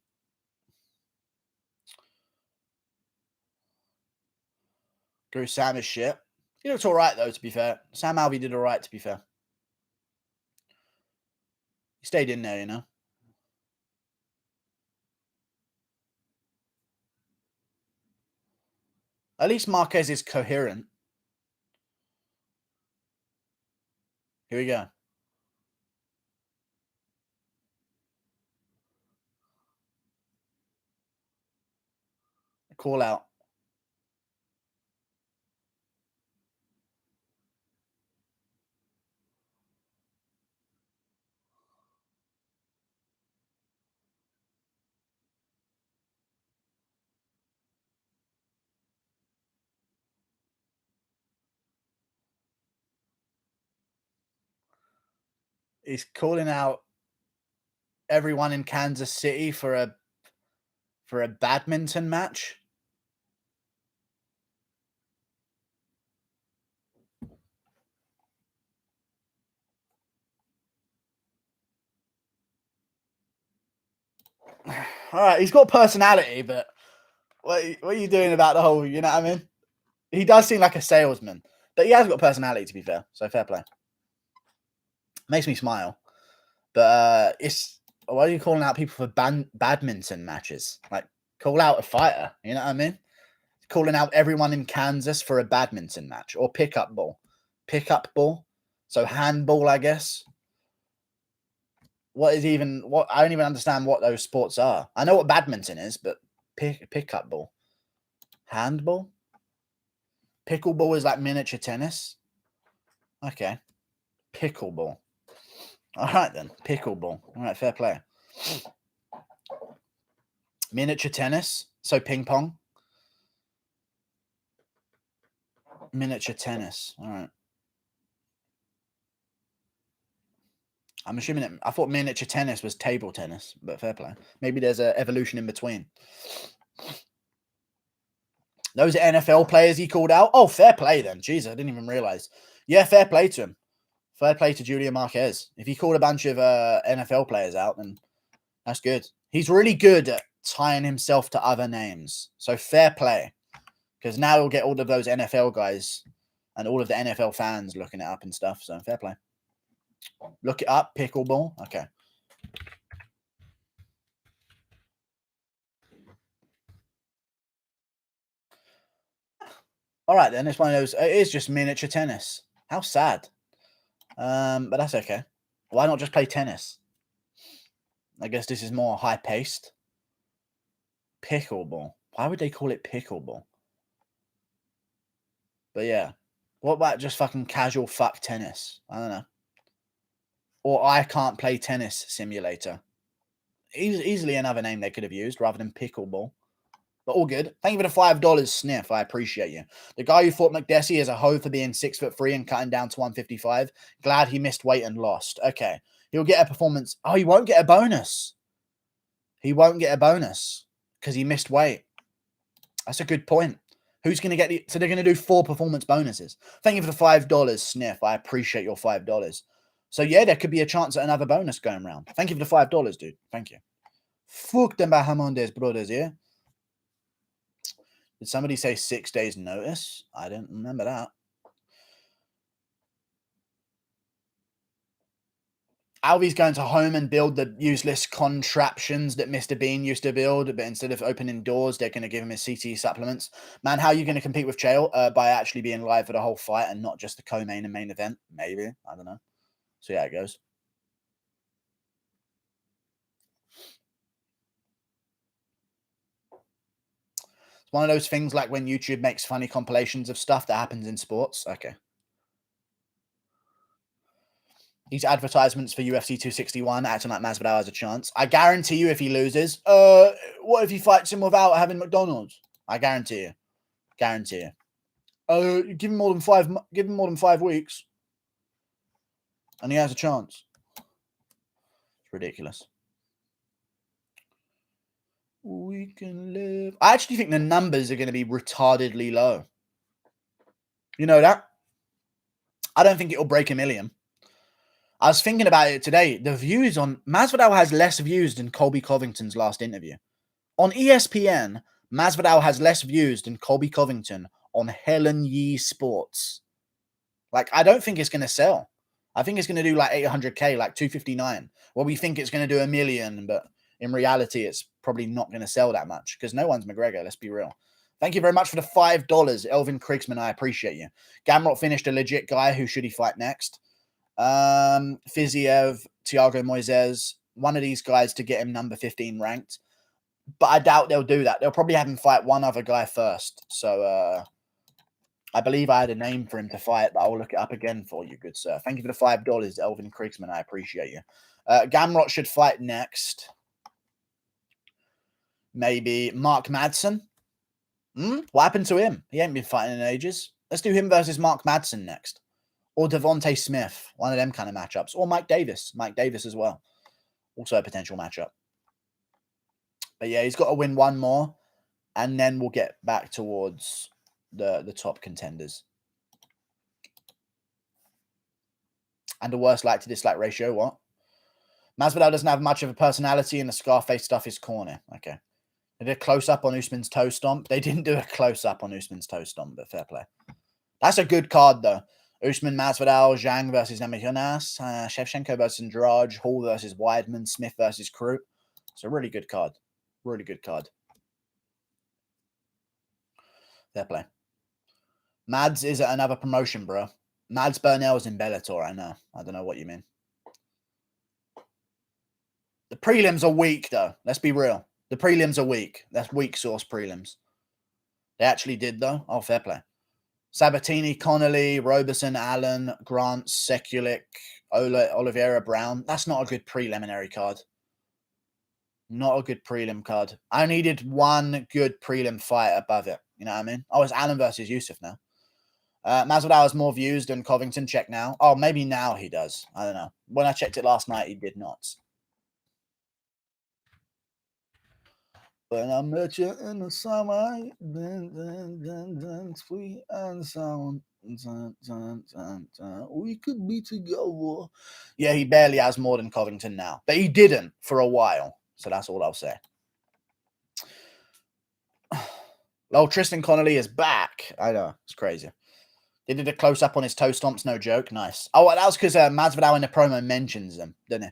Go Sam is shit. He looks all right, though, to be fair. Sam Alvey did all right, to be fair. He stayed in there, you know. At least Marquez is coherent. Here we go. Call out. He's calling out everyone in Kansas City for a badminton match. All right, he's got personality, but what are you doing about the whole, you know what I mean? He does seem like a salesman, but he has got personality, to be fair. So fair play. Makes me smile. But why are you calling out people for badminton matches? Like, call out a fighter, you know what I mean? Calling out everyone in Kansas for a badminton match or pickup ball. Pickup ball. So handball, I guess. What? I don't even understand what those sports are. I know what badminton is, but pickup ball. Handball? Pickleball is like miniature tennis. Okay. Pickleball. All right, then. Pickleball. All right, fair play. Miniature tennis. So ping pong. Miniature tennis. All right. I'm assuming it. I thought miniature tennis was table tennis, but fair play. Maybe there's an evolution in between. Those are NFL players he called out. Oh, fair play then. Jeez, I didn't even realize. Yeah, fair play to him. Fair play to Julian Marquez. If he called a bunch of NFL players out, then that's good. He's really good at tying himself to other names. So fair play. Because now he'll get all of those NFL guys and all of the NFL fans looking it up and stuff. So fair play. Look it up. Pickleball. Okay. All right, then. It's one of those. It is just miniature tennis. How sad. But that's okay. Why not just play tennis? I guess this is more high-paced. Pickleball. Why would they call it pickleball? But yeah. What about just fucking casual fuck tennis? I don't know. Or I can't play tennis simulator. Easily another name they could have used rather than pickleball. But all good. Thank you for the $5, Sniff. I appreciate you. The guy who thought McDessie is a hoe for being 6'3" and cutting down to 155. Glad he missed weight and lost. Okay. He'll get a performance. Oh, he won't get a bonus. He won't get a bonus because he missed weight. That's a good point. Who's going to get the... So they're going to do 4 performance bonuses. Thank you for the $5, Sniff. I appreciate your $5. So yeah, there could be a chance at another bonus going around. Thank you for the $5, dude. Thank you. Fuck them Bahamondes brothers, yeah? Did somebody say 6 days notice? I didn't remember that. Alvy's going to home and build the useless contraptions that Mr. Bean used to build, but instead of opening doors, they're going to give him his CT supplements. Man, how are you going to compete with Chael? By actually being live for the whole fight and not just the co-main and main event? Maybe. I don't know. See how it goes. It's one of those things like when YouTube makes funny compilations of stuff that happens in sports. Okay. These advertisements for UFC 261 acting like Masvidal has a chance. I guarantee you if he loses, what if he fights him without having McDonald's? I guarantee you. Guarantee you. Give him more than 5 weeks. And he has a chance. It's ridiculous. We can live. I actually think the numbers are going to be retardedly low. You know that? I don't think it'll break 1 million. I was thinking about it today. The views on Masvidal has less views than Colby Covington's last interview. On ESPN, Masvidal has less views than Colby Covington on Helen Yee Sports. Like, I don't think it's going to sell. I think it's going to do like 800K, like 259. Well, we think it's going to do 1 million, but in reality, it's probably not going to sell that much because no one's McGregor. Let's be real. Thank you very much for the $5, Elvin Krigsman. I appreciate you. Gamrot finished a legit guy. Who should he fight next? Fiziev, Thiago Moises, one of these guys to get him number 15 ranked. But I doubt they'll do that. They'll probably have him fight one other guy first. So I believe I had a name for him to fight, but I will look it up again for you, good sir. Thank you for the $5, Elvin Krigsman. I appreciate you. Gamrot should fight next. Maybe Mark Madsen. What happened to him? He ain't been fighting in ages. Let's do him versus Mark Madsen next. Or Devontae Smith. One of them kind of matchups. Or Mike Davis. Mike Davis as well. Also a potential matchup. But yeah, he's got to win one more. And then we'll get back towards the top contenders. And the worst like to dislike ratio, what? Masvidal doesn't have much of a personality and the Scarface stuff is corny. Okay. They did a close-up on Usman's toe stomp. They didn't do a close-up on Usman's toe stomp, but fair play. That's a good card, though. Usman, Masvidal, Zhang versus Namajunas, Shevchenko versus Andrade, Hall versus Weidman, Smith versus Crew. It's a really good card. Really good card. Fair play. Mads is at another promotion, bro. Mads Burnell's in Bellator, I know. I don't know what you mean. The prelims are weak, though. Let's be real. The prelims are weak. That's weak source prelims. They actually did, though. Oh, fair play. Sabatini, Connolly, Roberson, Allen, Grant, Sekulic, Oliveira, Brown. That's not a good preliminary card. Not a good prelim card. I needed one good prelim fight above it. You know what I mean? Oh, it's Allen versus Yusuf now. Masvidal has more views than Covington. Check now. Oh, maybe now he does. I don't know. When I checked it last night, he did not. When I met you in the summer, sweet and sound. We could be together. Yeah, he barely has more than Covington now, but he didn't for a while. So that's all I'll say. Oh, Tristan Connolly is back. I know, it's crazy. They did a close up on his toe stomps, no joke. Nice. Oh, that was because Masvidal in the promo mentions them, didn't he?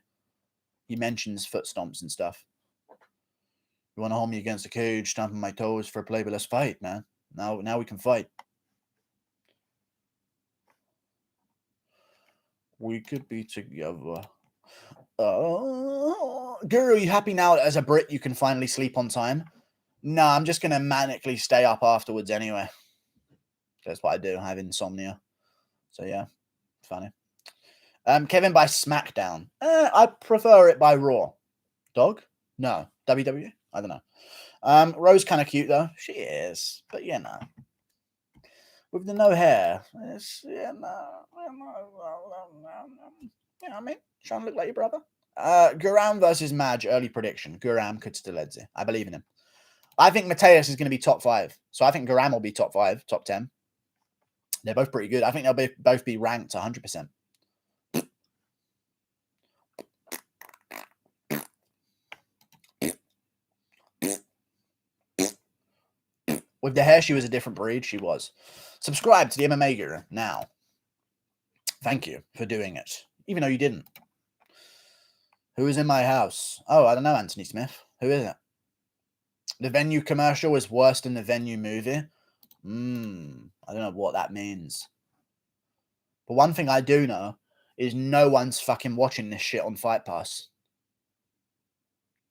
He mentions foot stomps and stuff. You want to hold me against the cage, stomping my toes for a play, but let's fight, man. Now we can fight. We could be together. Guru, you happy now that as a Brit you can finally sleep on time? No, I'm just going to manically stay up afterwards anyway. That's what I do. I have insomnia. So, yeah. Funny. Kevin by SmackDown. I prefer it by Raw. Dog? No. WWE? I don't know. Rose kind of cute, though. She is. But, you know. With the no hair. It's, you know what I mean? Trying to look like your brother. Guram versus Madge. Early prediction. Guram could still Edzi. I believe in him. I think Mateus is going to be top 5. So I think Guram will be top 5, top 10. They're both pretty good. I think they'll both be ranked 100%. With the hair, she was a different breed. She was. Subscribe to the MMA Guru now. Thank you for doing it, even though you didn't. Who is in my house? Oh, I don't know, Anthony Smith. Who is it? The Venue commercial is worse than the Venue movie. I don't know what that means. But one thing I do know is no one's fucking watching this shit on Fight Pass.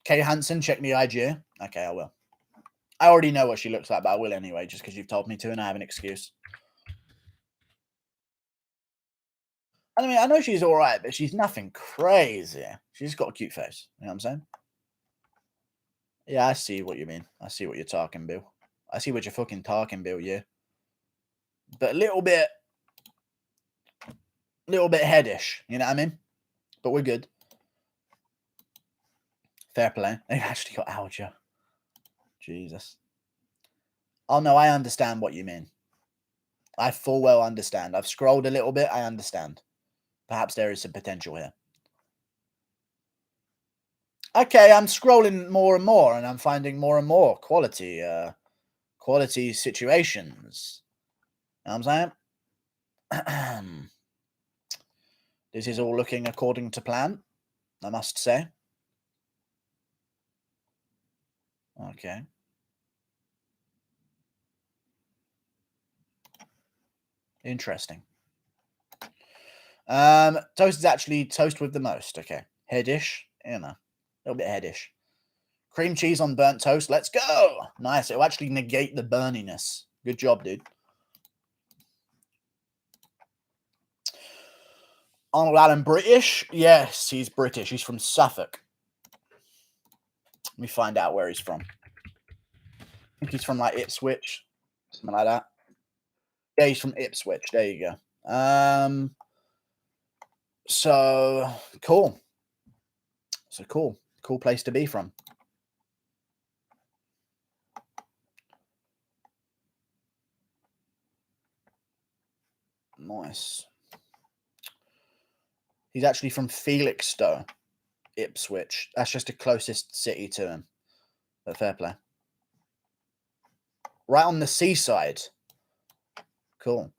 Kay Hansen, check the IG. Okay, I will. I already know what she looks like, but I will anyway, just because you've told me to and I have an excuse. I mean, I know she's all right, but she's nothing crazy. She's got a cute face. You know what I'm saying? Yeah, I see what you mean. I see what you're talking, Bill. I see what you're fucking talking, Bill, yeah. But a little bit headish, you know what I mean? But we're good. Fair play. They've actually got Alger. Jesus. Oh, no, I understand what you mean. I full well understand. I've scrolled a little bit. I understand. Perhaps there is some potential here. Okay, I'm scrolling more and more, and I'm finding more and more quality situations. You know what I'm saying? This is all looking according to plan, I must say. Okay. Interesting. Toast is actually toast with the most. Okay. Headish. You know. A little bit headish. Cream cheese on burnt toast. Let's go. Nice. It'll actually negate the burniness. Good job, dude. Arnold Allen British? Yes, he's British. He's from Suffolk. Let me find out where he's from. I think he's from like Ipswich. Something like that. Yeah, he's from Ipswich. There you go. So cool. So cool. Cool place to be from. Nice. He's actually from Felixstowe, Ipswich. That's just the closest city to him. But fair play. Right on the seaside. Cool.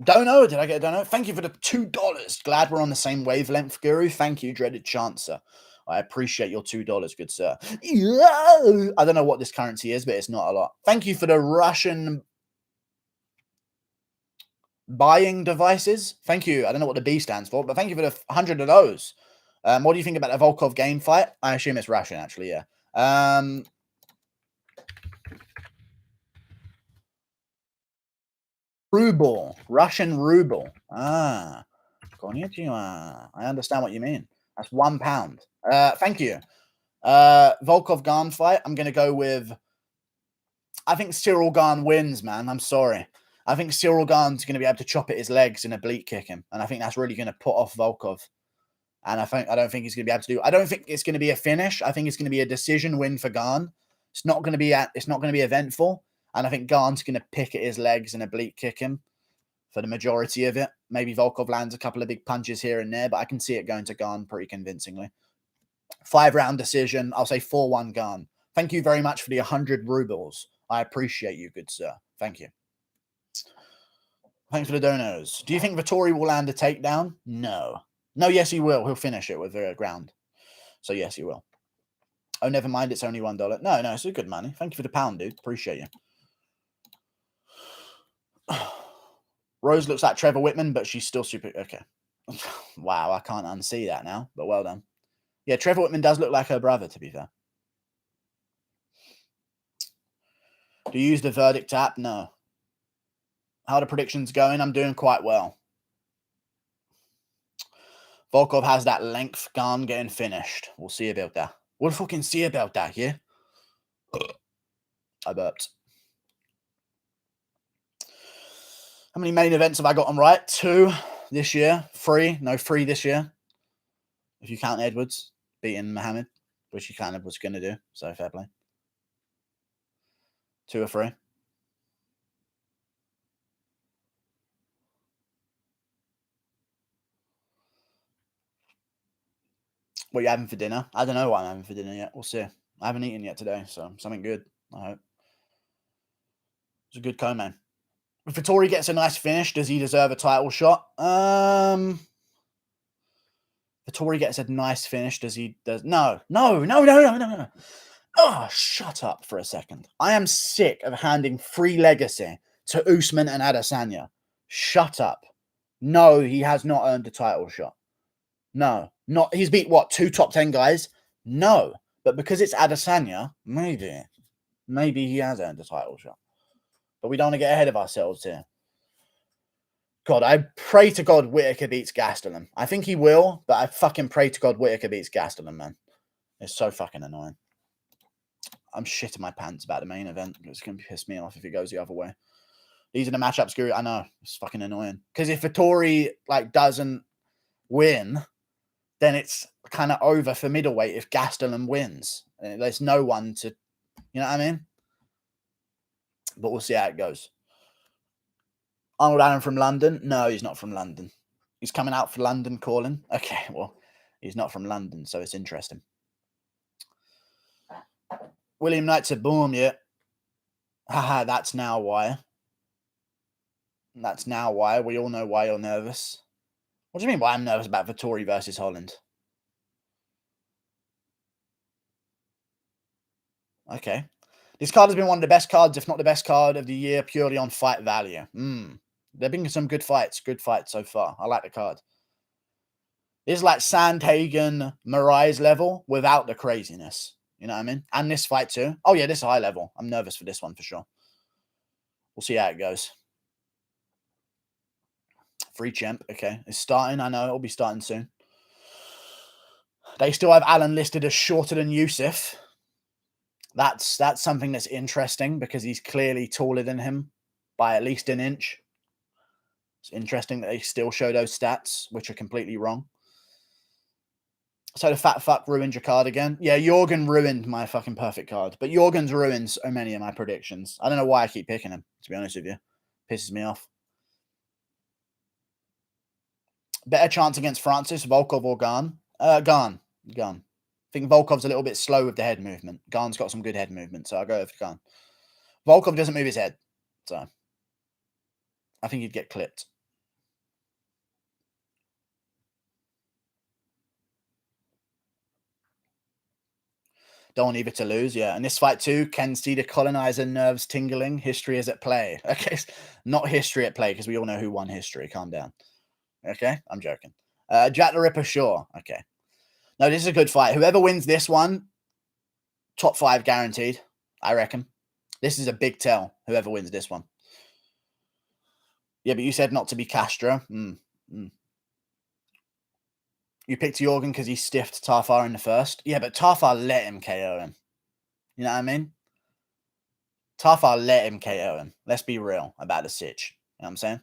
Don't know. Did I get a don't know? Thank you for the $2. Glad we're on the same wavelength, Guru. Thank you, Dreaded Chancer. I appreciate your $2, good sir. Yeah! I don't know what this currency is, but it's not a lot. Thank you for the Russian buying devices. Thank you. I don't know what the B stands for, but thank you for the 100 of those. What do you think about the Volkov game fight? I assume it's Russian, actually, yeah. Ruble. Russian ruble. Ah. Konnichiwa. I understand what you mean. That's £1. Thank you. Volkov Garn fight. I'm going to go with... I think Cyril Garn wins, man. I'm sorry. I think Cyril Gane's going to be able to chop at his legs and oblique kick him. And I think that's really going to put off Volkov. And I don't think he's going to be able to do. I don't think it's going to be a finish. I think it's going to be a decision win for Gane. It's not going to be eventful. And I think Gane's going to pick at his legs and oblique kick him for the majority of it. Maybe Volkov lands a couple of big punches here and there, but I can see it going to Gane pretty convincingly. 5-round decision. I'll say 4-1 Gane. Thank you very much for the 100 rubles. I appreciate you, good sir. Thank you. Thanks for the donos. Do you think Vettori will land a takedown? No. No, yes, he will. He'll finish it with the ground. So, yes, he will. Oh, never mind. It's only $1. No, it's a good money. Thank you for the pound, dude. Appreciate you. Rose looks like Trevor Whitman, but she's still super... Okay. Wow, I can't unsee that now, but well done. Yeah, Trevor Whitman does look like her brother, to be fair. Do you use the verdict app? No. How are the predictions going? I'm doing quite well. Volkov has that length. Gane getting finished. We'll see about that. We'll fucking see about that, yeah? I burped. How many main events have I gotten right? 2 this year. 3. No, 3 this year. If you count Edwards beating Muhammad, which he kind of was going to do. So, fair play. 2 or 3. What are you having for dinner? I don't know what I'm having for dinner yet. We'll see. I haven't eaten yet today, so something good, I hope. It's a good co-main. If Vettori gets a nice finish, does he deserve a title shot? Vettori gets a nice finish, does he... No. Oh, shut up for a second. I am sick of handing free legacy to Usman and Adesanya. Shut up. No, he has not earned a title shot. No. Not. He's beat, what, 2 top 10 guys? No. But because it's Adesanya, maybe he has earned a title shot. But we don't want to get ahead of ourselves here. God, I pray to God Whittaker beats Gastelum. I think he will, but I fucking pray to God Whittaker beats Gastelum, man. It's so fucking annoying. I'm shitting my pants about the main event. It's going to piss me off if it goes the other way. These are the matchups, Guru. I know. It's fucking annoying. Because if Vettori, doesn't win, then it's kind of over for middleweight if Gastelum wins. There's no one to... You know what I mean? But we'll see how it goes. Arnold Allen from London? No, he's not from London. He's coming out for London calling. Okay, well, he's not from London, so it's interesting. William Knight said, boom, yeah. Haha, that's now why. That's now why. We all know why you're nervous. What do you mean why I'm nervous about Vettori versus Holland? Okay. This card has been one of the best cards, if not the best card of the year, purely on fight value. There have been some good fights so far. I like the card. This is like Sandhagen, Moraes level without the craziness. You know what I mean? And this fight too. Oh, yeah, this is high level. I'm nervous for this one for sure. We'll see how it goes. Free champ. Okay. It's starting. I know. It'll be starting soon. They still have Allen listed as shorter than Yusuf. That's something that's interesting because he's clearly taller than him by at least an inch. It's interesting that they still show those stats, which are completely wrong. So the fat fuck ruined your card again. Yeah, Jorgen ruined my fucking perfect card. But Jorgen's ruined so many of my predictions. I don't know why I keep picking him, to be honest with you. Pisses me off. Better chance against Francis, Volkov or Gane? Gane. I think Volkov's a little bit slow with the head movement. Gane's got some good head movement, so I'll go with Gane. Volkov doesn't move his head, so I think he'd get clipped. Don't want either to lose, yeah. And this fight too, can see the colonizer nerves tingling. History is at play. Okay, not history at play, because we all know who won history. Calm down. Okay, I'm joking. Jack the Ripper, sure. Okay. No, this is a good fight. Whoever wins this one, top 5 guaranteed, I reckon. This is a big tell, whoever wins this one. Yeah, but you said not to be Castro. You picked Jorgen because he stiffed Tafar in the first. Yeah, but Tafar let him KO him. You know what I mean? Tafar let him KO him. Let's be real about the sitch. You know what I'm saying?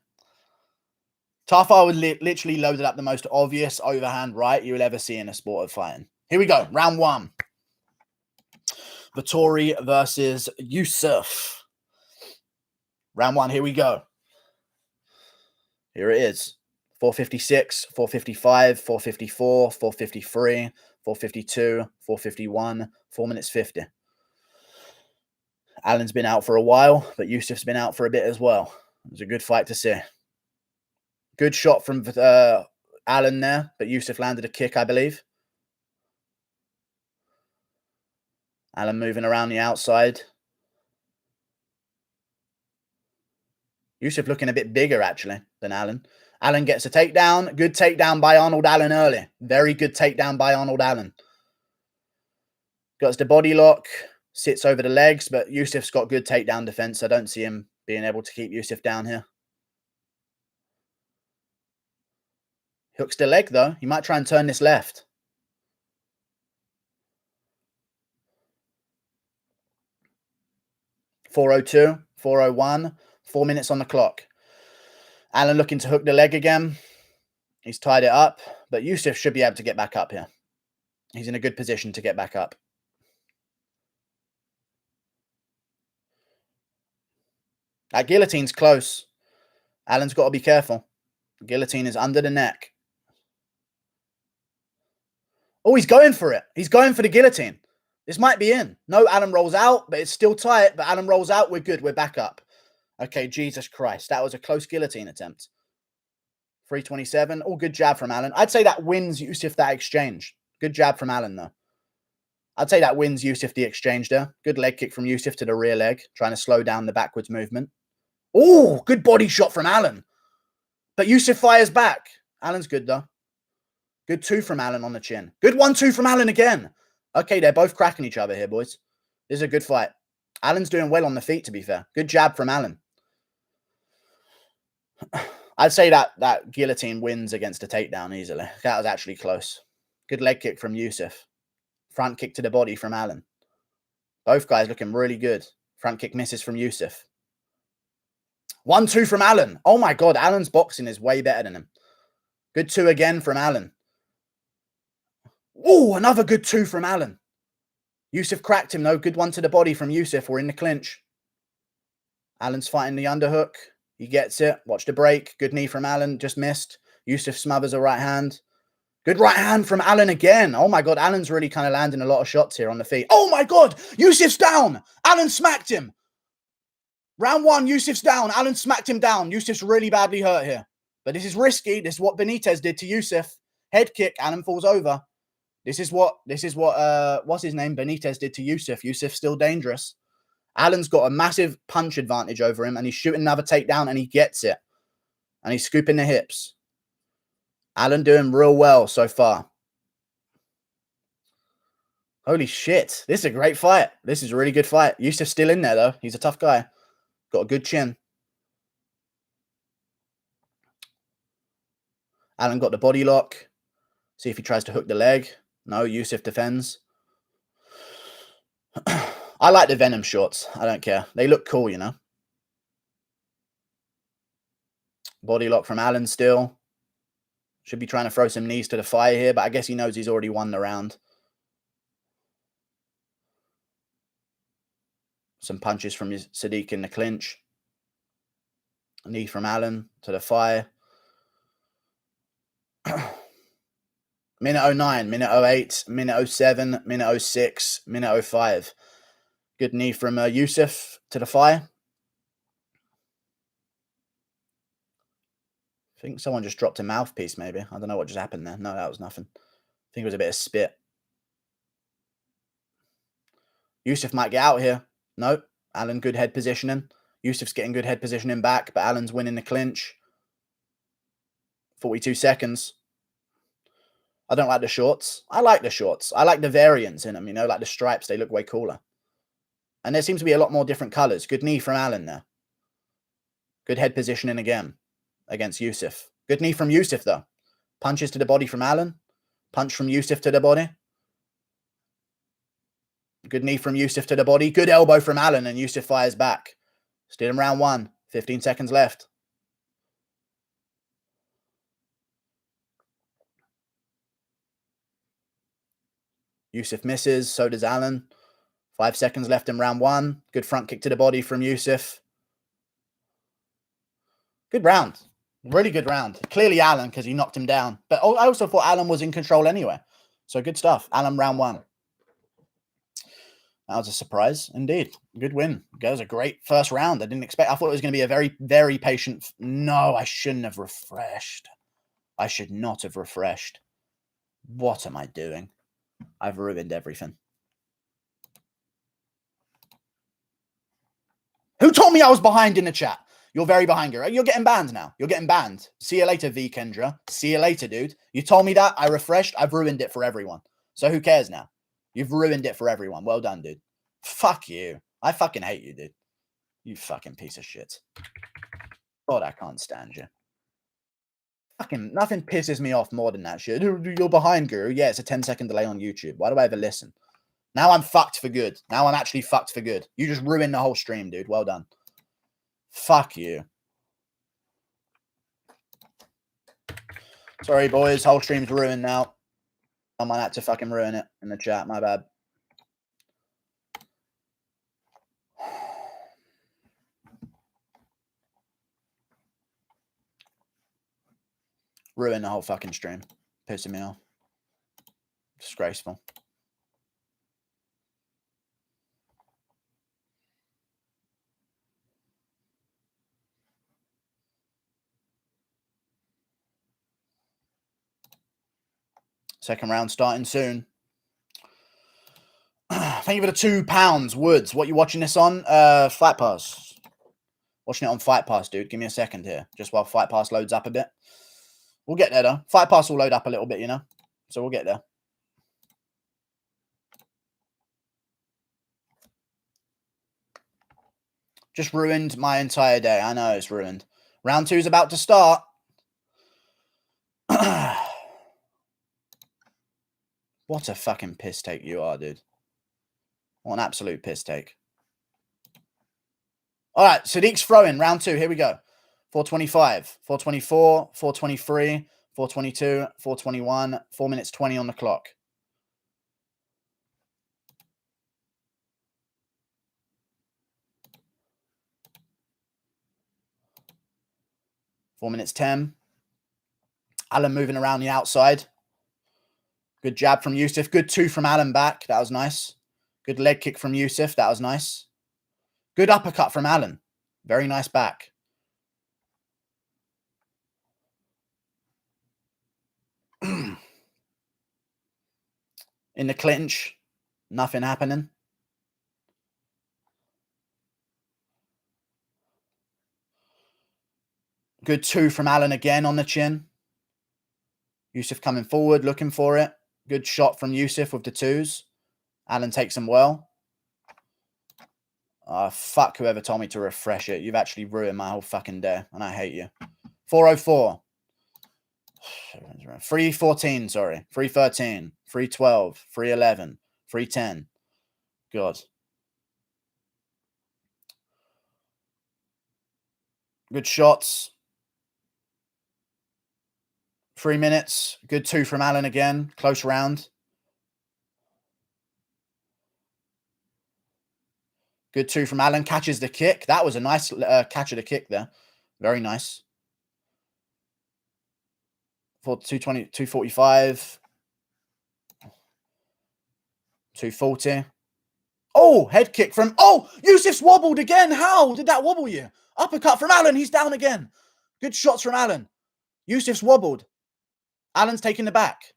Tafar would literally loaded up the most obvious overhand right you will ever see in a sport of fighting. Here we go. Round 1. Vettori versus Yusuf. Round 1. Here we go. Here it is. 456, 455, 454, 453, 452, 451, 4 minutes 50. Alan's been out for a while, but Yusuf's been out for a bit as well. It was a good fight to see. Good shot from Alan there, but Yusuf landed a kick, I believe. Alan moving around the outside. Yusuf looking a bit bigger, actually, than Alan. Alan gets a takedown. Good takedown by Arnold Allen early. Very good takedown by Arnold Allen. Gets the body lock. Sits over the legs, but Yusuf's got good takedown defense. I don't see him being able to keep Yusuf down here. Hooks the leg, though. He might try and turn this left. .402, 401, 4 minutes on the clock. Alan looking to hook the leg again. He's tied it up, but Yusuf should be able to get back up here. He's in a good position to get back up. That guillotine's close. Alan's got to be careful. The guillotine is under the neck. Oh, he's going for it. He's going for the guillotine. This might be in. No, Alan rolls out, but it's still tight. But Alan rolls out. We're good. We're back up. Okay, Jesus Christ. That was a close guillotine attempt. 327. Oh, good jab from Alan. I'd say that wins Yusuf that exchange. Good jab from Alan, though. I'd say that wins Yusuf the exchange there. Good leg kick from Yusuf to the rear leg, trying to slow down the backwards movement. Oh, good body shot from Alan. But Yusuf fires back. Alan's good, though. Good 2 from Alan on the chin. Good 1-2 from Alan again. Okay, they're both cracking each other here, boys. This is a good fight. Alan's doing well on the feet, to be fair. Good jab from Alan. I'd say that guillotine wins against a takedown easily. That was actually close. Good leg kick from Yusuf. Front kick to the body from Alan. Both guys looking really good. Front kick misses from Yusuf. 1-2 from Alan. Oh my God, Alan's boxing is way better than him. Good 2 again from Alan. Oh, another good 2 from Alan. Yusuf cracked him though. Good 1 to the body from Yusuf. We're in the clinch. Alan's fighting the underhook. He gets it. Watch the break. Good knee from Alan. Just missed. Yusuf smothers a right hand. Good right hand from Alan again. Oh my God, Alan's really kind of landing a lot of shots here on the feet. Oh my God, Yusuf's down. Alan smacked him. Round 1, Yusuf's down. Alan smacked him down. Yusuf's really badly hurt here. But this is risky. This is what Benitez did to Yusuf. Head kick. Alan falls over. This is what what's his name? Benitez did to Yusuf. Yusuf's still dangerous. Alan's got a massive punch advantage over him, and he's shooting another takedown, and he gets it. And he's scooping the hips. Alan doing real well so far. Holy shit. This is a great fight. This is a really good fight. Yusuf's still in there, though. He's a tough guy. Got a good chin. Alan got the body lock. See if he tries to hook the leg. No, Yusuf defends. I like the Venom shorts. I don't care. They look cool, you know. Body lock from Alan still. Should be trying to throw some knees to the fire here, but I guess he knows he's already won the round. Some punches from Sadiq in the clinch. A knee from Alan to the fire. Minute 09, minute 08, minute 07, minute 06, minute 05. Good knee from Yusuf to the fire. I think someone just dropped a mouthpiece, maybe. I don't know what just happened there. No, that was nothing. I think it was a bit of spit. Yusuf might get out here. No. Alan, good head positioning. Yusuf's getting good head positioning back, but Alan's winning the clinch. 42 seconds. I don't like the shorts. I like the shorts. I like the variants in them, you know, like the stripes. They look way cooler. And there seems to be a lot more different colors. Good knee from Alan there. Good head positioning again against Yusuf. Good knee from Yusuf, though. Punches to the body from Alan. Punch from Yusuf to the body. Good knee from Yusuf to the body. Good elbow from Alan, and Yusuf fires back. Still in round 1. 15 seconds left. Yusuf misses. So does Alan. 5 seconds left in round 1. Good front kick to the body from Yusuf. Good round. Really good round. Clearly Alan, because he knocked him down. But I also thought Alan was in control anyway. So good stuff. Alan, round 1. That was a surprise, indeed. Good win. That was a great first round. I didn't expect. I thought it was going to be a very, very patient. No, I shouldn't have refreshed. I should not have refreshed. What am I doing? I've ruined everything. Who told me I was behind in the chat? You're very behind, girl. You're getting banned now. You're getting banned. See you later, V Kendra. See you later, dude. You told me that. I refreshed. I've ruined it for everyone. So who cares now? You've ruined it for everyone. Well done, dude. Fuck you. I fucking hate you, dude. You fucking piece of shit. God, I can't stand you. Fucking nothing pisses me off more than that shit. You're behind, Guru. Yeah, it's a 10-second delay on YouTube. Why do I ever listen? Now I'm fucked for good. Now I'm actually fucked for good. You just ruined the whole stream, dude. Well done. Fuck you. Sorry, boys. Whole stream's ruined now. Someone had to fucking ruin it in the chat. My bad. Ruin the whole fucking stream. Pissing me off. Disgraceful. Second round starting soon. Thank you for the £2. Woods, what you watching this on? Fight Pass. Watching it on Fight Pass, dude. Give me a second here. Just while Fight Pass loads up a bit. We'll get there, though. Fight Pass will load up a little bit, you know? So we'll get there. Just ruined my entire day. I know it's ruined. Round 2 is about to start. What a fucking piss take you are, dude. What an absolute piss take. All right, Sadiq's throwing. Round 2. Here we go. 4:25, 4:24, 4:23, 4:22, 4:21, 4 minutes 20 on the clock. Four minutes 10. Alan moving around the outside. Good jab from Yusuf. Good 2 from Alan back. That was nice. Good leg kick from Yusuf. That was nice. Good uppercut from Alan. Very nice back. In the clinch, nothing happening. Good 2 from Alan again on the chin. Yusuf coming forward, looking for it. Good shot from Yusuf with the 2s. Alan takes them well. Fuck whoever told me to refresh it. You've actually ruined my whole fucking day, and I hate you. 4:04. 3:14, sorry. 3:13. 3:12. 3:11. 3:10. God. Good shots. 3 minutes. Good 2 from Alan again. Close round. Good 2 from Alan. Catches the kick. That was a nice catch of the kick there. Very nice. 220, 245. 240. Oh, head kick from... Oh, Yusuf's wobbled again. How did that wobble you? Uppercut from Alan. He's down again. Good shots from Alan. Yusuf's wobbled. Alan's taking the back.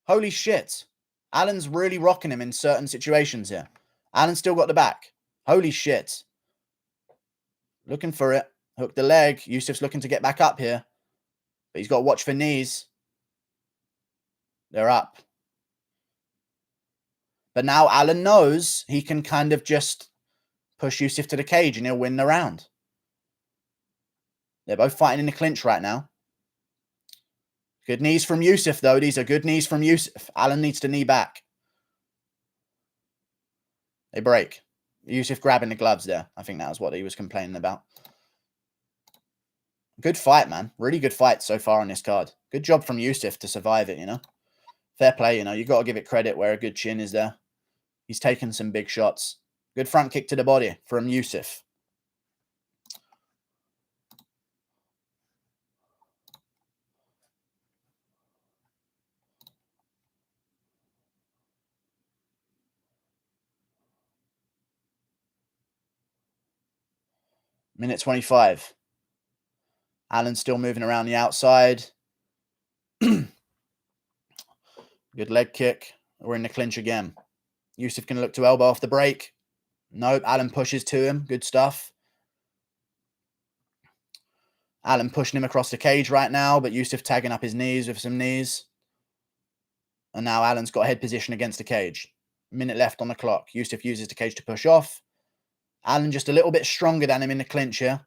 Holy shit. Alan's really rocking him in certain situations here. Alan's still got the back. Holy shit. Looking for it. Hook the leg. Yusuf's looking to get back up here. But he's got to watch for knees. They're up. But now Alan knows he can kind of just push Yusuf to the cage and he'll win the round. They're both fighting in the clinch right now. Good knees from Yusuf, though. These are good knees from Yusuf. Alan needs to knee back. They break. Yusuf grabbing the gloves there. I think that was what he was complaining about. Good fight, man. Really good fight so far on this card. Good job from Yusuf to survive it, you know. Fair play, you know. You got to give it credit where a good chin is there. He's taken some big shots. Good front kick to the body from Yusuf. Minute 25. Allen's still moving around the outside. Good leg kick. We're in the clinch again. Yusuf going to look to elbow off the break. Nope. Allen pushes to him. Good stuff. Allen pushing him across the cage right now, but Yusuf tagging up his knees with some knees. And now Allen's got a head position against the cage. Minute left on the clock. Yusuf uses the cage to push off. Allen just a little bit stronger than him in the clinch here.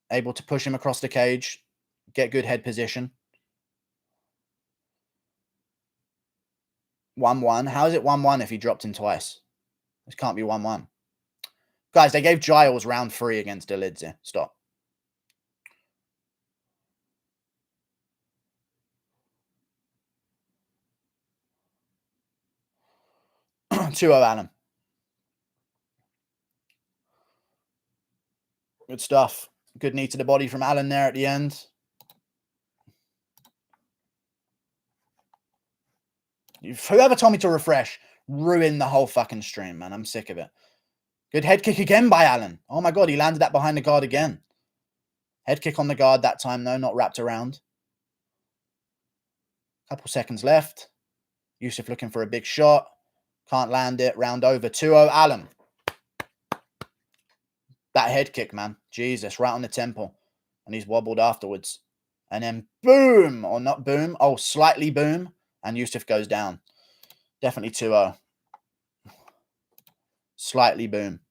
Able to push him across the cage. Get good head position. 1-1. How is it 1-1 if he dropped him twice? This can't be 1-1. Guys, they gave Giles round 3 against Delidze. Stop. Two Allen. Good stuff. Good knee to the body from Allen there at the end. Whoever told me to refresh ruined the whole fucking stream, man. I'm sick of it. Good head kick again by Allen. Oh my God, he landed that behind the guard again. Head kick on the guard that time, though, not wrapped around. Couple seconds left. Yusuf looking for a big shot. Can't land it. Round over. 2-0 Allen. That head kick, man. Jesus, right on the temple. And he's wobbled afterwards. And then boom, or not boom. Oh, slightly boom. And Yusuf goes down. Definitely 2-0. Slightly boom.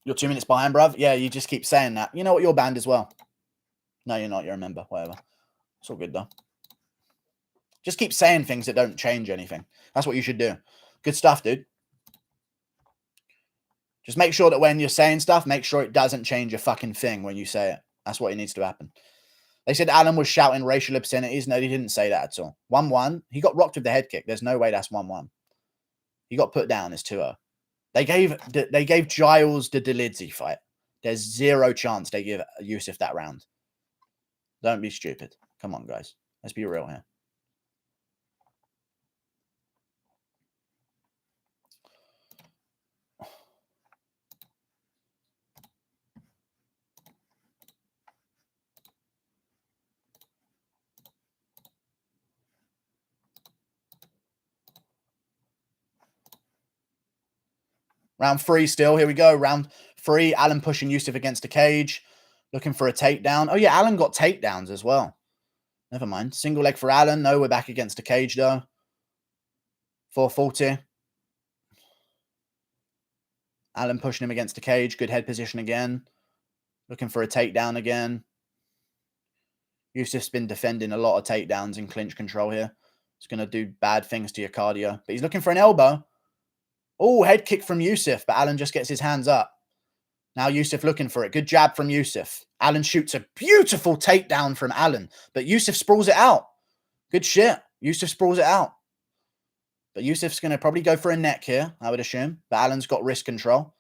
You're 2 minutes behind, bruv. Yeah, you just keep saying that. You know what? You're banned as well. No, you're not. You're a member. Whatever. It's all good, though. Just keep saying things that don't change anything. That's what you should do. Good stuff, dude. Just make sure that when you're saying stuff, make sure it doesn't change a fucking thing when you say it. That's what needs to happen. They said Allen was shouting racial obscenities. No, he didn't say that at all. 1-1. He got rocked with the head kick. There's no way that's 1-1. He got put down. It's 2-0. They gave Giles the Delidze fight. There's zero chance they give Yusuf that round. Don't be stupid. Come on, guys. Let's be real here. Round 3 still. Here we go. Round 3. Allen pushing Yusuf against the cage. Looking for a takedown. Oh, yeah. Allen got takedowns as well. Never mind. Single leg for Allen. No, we're back against the cage, though. 440. Allen pushing him against the cage. Good head position again. Looking for a takedown again. Yusuf's been defending a lot of takedowns in clinch control here. It's going to do bad things to your cardio. But he's looking for an elbow. Oh, head kick from Yusuf, but Allen just gets his hands up. Now Yusuf looking for it. Good jab from Yusuf. Allen shoots a beautiful takedown from Allen, but Yusuf sprawls it out. Good shit. Yusuf sprawls it out. But Yusuf's going to probably go for a neck here, I would assume. But Allen's got wrist control.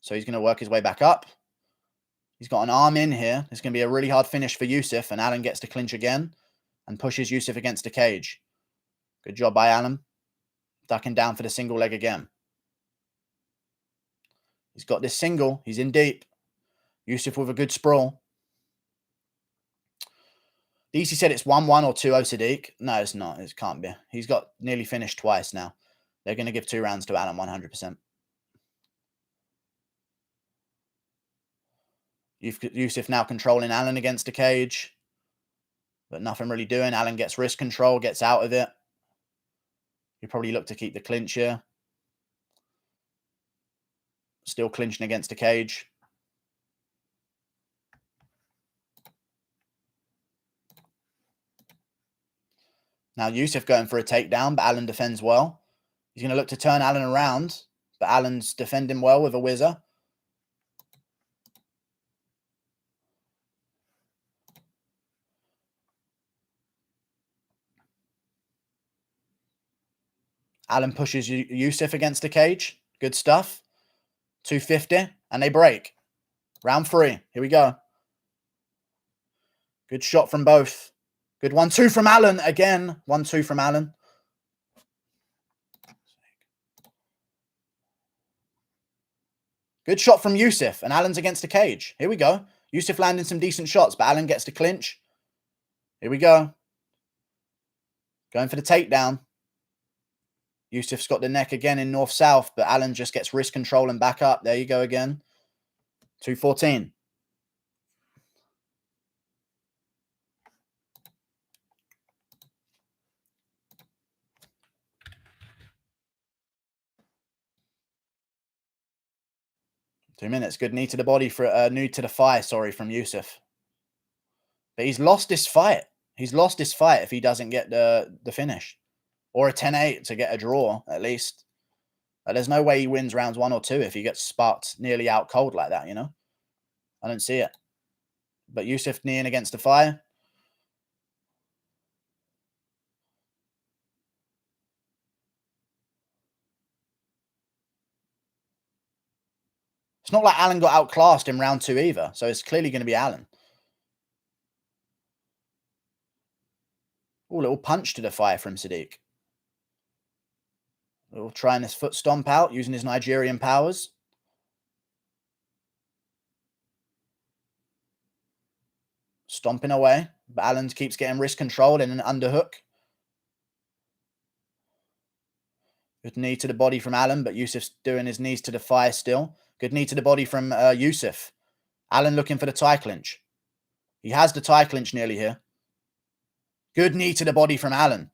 So he's going to work his way back up. He's got an arm in here. It's going to be a really hard finish for Yusuf, and Allen gets to clinch again and pushes Yusuf against the cage. Good job by Allen. Ducking down for the single leg again. He's got this single. He's in deep. Yusuf with a good sprawl. DC said it's 1-1 or 2-0 Sadiq. No, it's not. It can't be. He's got nearly finished twice now. They're going to give 2 rounds to Allen 100%. Yusuf now controlling Allen against the cage. But nothing really doing. Allen gets wrist control, gets out of it. You probably look to keep the clinch here. Still clinching against the cage. Now Yusuf going for a takedown, but Alan defends well. He's going to look to turn Alan around, but Alan's defending well with a whizzer. Alan pushes Yusuf against the cage. Good stuff. 250, and they break. Round 3. Here we go. Good shot from both. Good 1-2 from Alan. Again, 1-2 from Alan. Good shot from Yusuf, and Alan's against the cage. Here we go. Yusuf landing some decent shots, but Alan gets the clinch. Here we go. Going for the takedown. Yusuf's got the neck again in north-south, but Alan just gets wrist control and back up. There you go again. 214. Two minutes. Good knee to the body for knee to the thigh, sorry, from Yusuf. But he's lost this fight. He's lost this fight if he doesn't get the finish. Or a 10-8 to get a draw, at least. There's no way he wins rounds 1 or 2 if he gets sparked nearly out cold like that, you know? I don't see it. But Yusuf kneeing against the thigh. It's not like Alan got outclassed in round 2 either, so it's clearly going to be Alan. Oh, little punch to the thigh from Sadiq. Little trying his foot stomp out, using his Nigerian powers. Stomping away, but Alan keeps getting wrist control in an underhook. Good knee to the body from Alan, but Yusuf's doing his knees to the thigh still. Good knee to the body from Yusuf. Alan looking for the tie clinch. He has the tie clinch nearly here. Good knee to the body from Alan.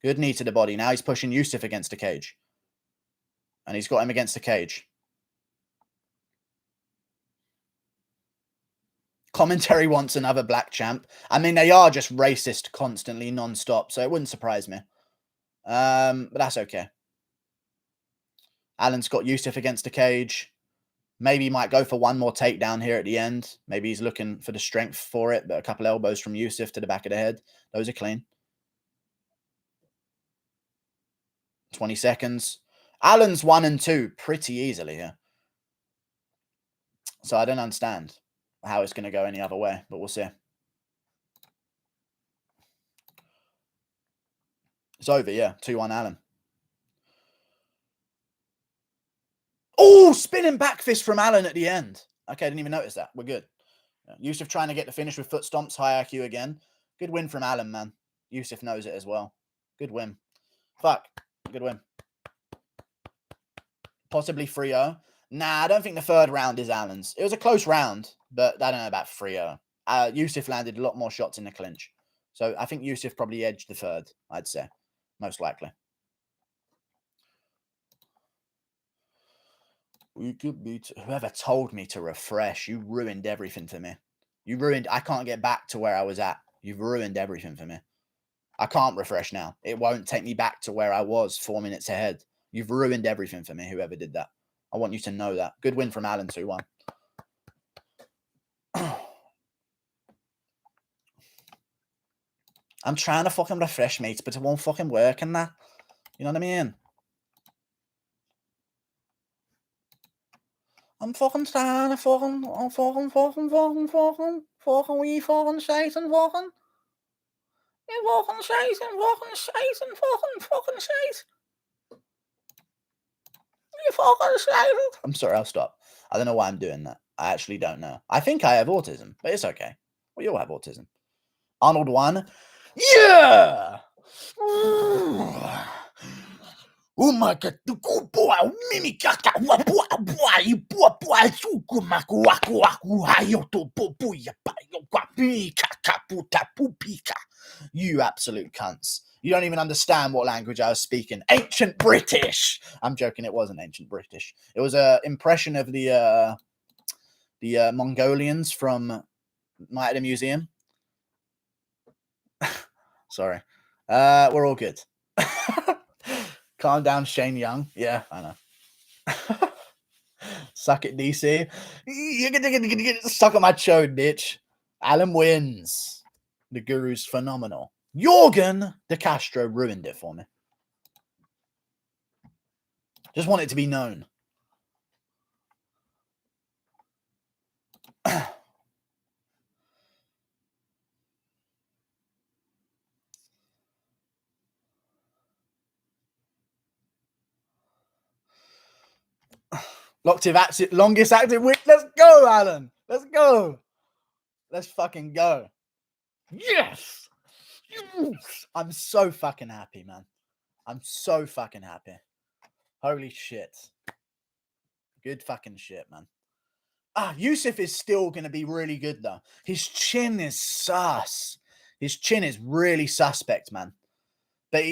Good knee to the body. Now he's pushing Yusuf against the cage. And he's got him against the cage. Commentary wants another black champ. I mean, they are just racist constantly, non-stop, so it wouldn't surprise me. But that's okay. Alan's got Yusuf against the cage. Maybe he might go for one more takedown here at the end. Maybe he's looking for the strength for it, but a couple elbows from Yusuf to the back of the head. Those are clean. 20 seconds. Alan's 1 and 2 pretty easily here. So I don't understand how it's going to go any other way, but we'll see. It's over, yeah. 2-1 Alan. Oh, spinning back fist from Alan at the end. Okay, I didn't even notice that. We're good. Yusuf trying to get the finish with foot stomps, high IQ again. Good win from Alan, man. Yusuf knows it as well. Good win. Fuck. Good win. Possibly 3-0. Nah, I don't think the third round is Alan's. It was a close round, but I don't know about 3-0. Yusuf landed a lot more shots in the clinch. So I think Yusuf probably edged the third, I'd say. Most likely. We could beat whoever told me to refresh. You ruined everything for me. You ruined. I can't get back to where I was at. You've ruined everything for me. I can't refresh now. It won't take me back to where I was 4 minutes ahead. You've ruined everything for me, whoever did that. I want you to know that. Good win from Alan, 2-1. I'm trying to fucking refresh, mates, but it won't fucking work and that. You know what I mean? I'm fucking trying to fucking wee fucking Satan fucking. You fucking Satan, fucking Satan. You fucking Satan. I'm sorry, I'll stop. I don't know why I'm doing that. I actually don't know. I think I have autism, but it's okay. We all have autism. Arnold won. Yeah! Oh my god, the good boy, Mimi Kaka, you absolute cunts. You don't even understand what language I was speaking. Ancient British. I'm joking, it wasn't ancient British. It was an impression of the Mongolians from Night at the Museum. Sorry. We're all good. Calm down, Shane Young. Yeah, I know. Suck it, DC. You're gonna get stuck on my chode, bitch. Alan wins. The Guru's phenomenal. Jorgen De Castro ruined it for me. Just want it to be known. Longest active week. Let's go, Alan. Let's go. Let's fucking go. Yes. I'm so fucking happy, man. I'm so fucking happy. Holy shit. Good fucking shit, man. Yusuf is still going to be really good, though. His chin is sus. His chin is really suspect, man. But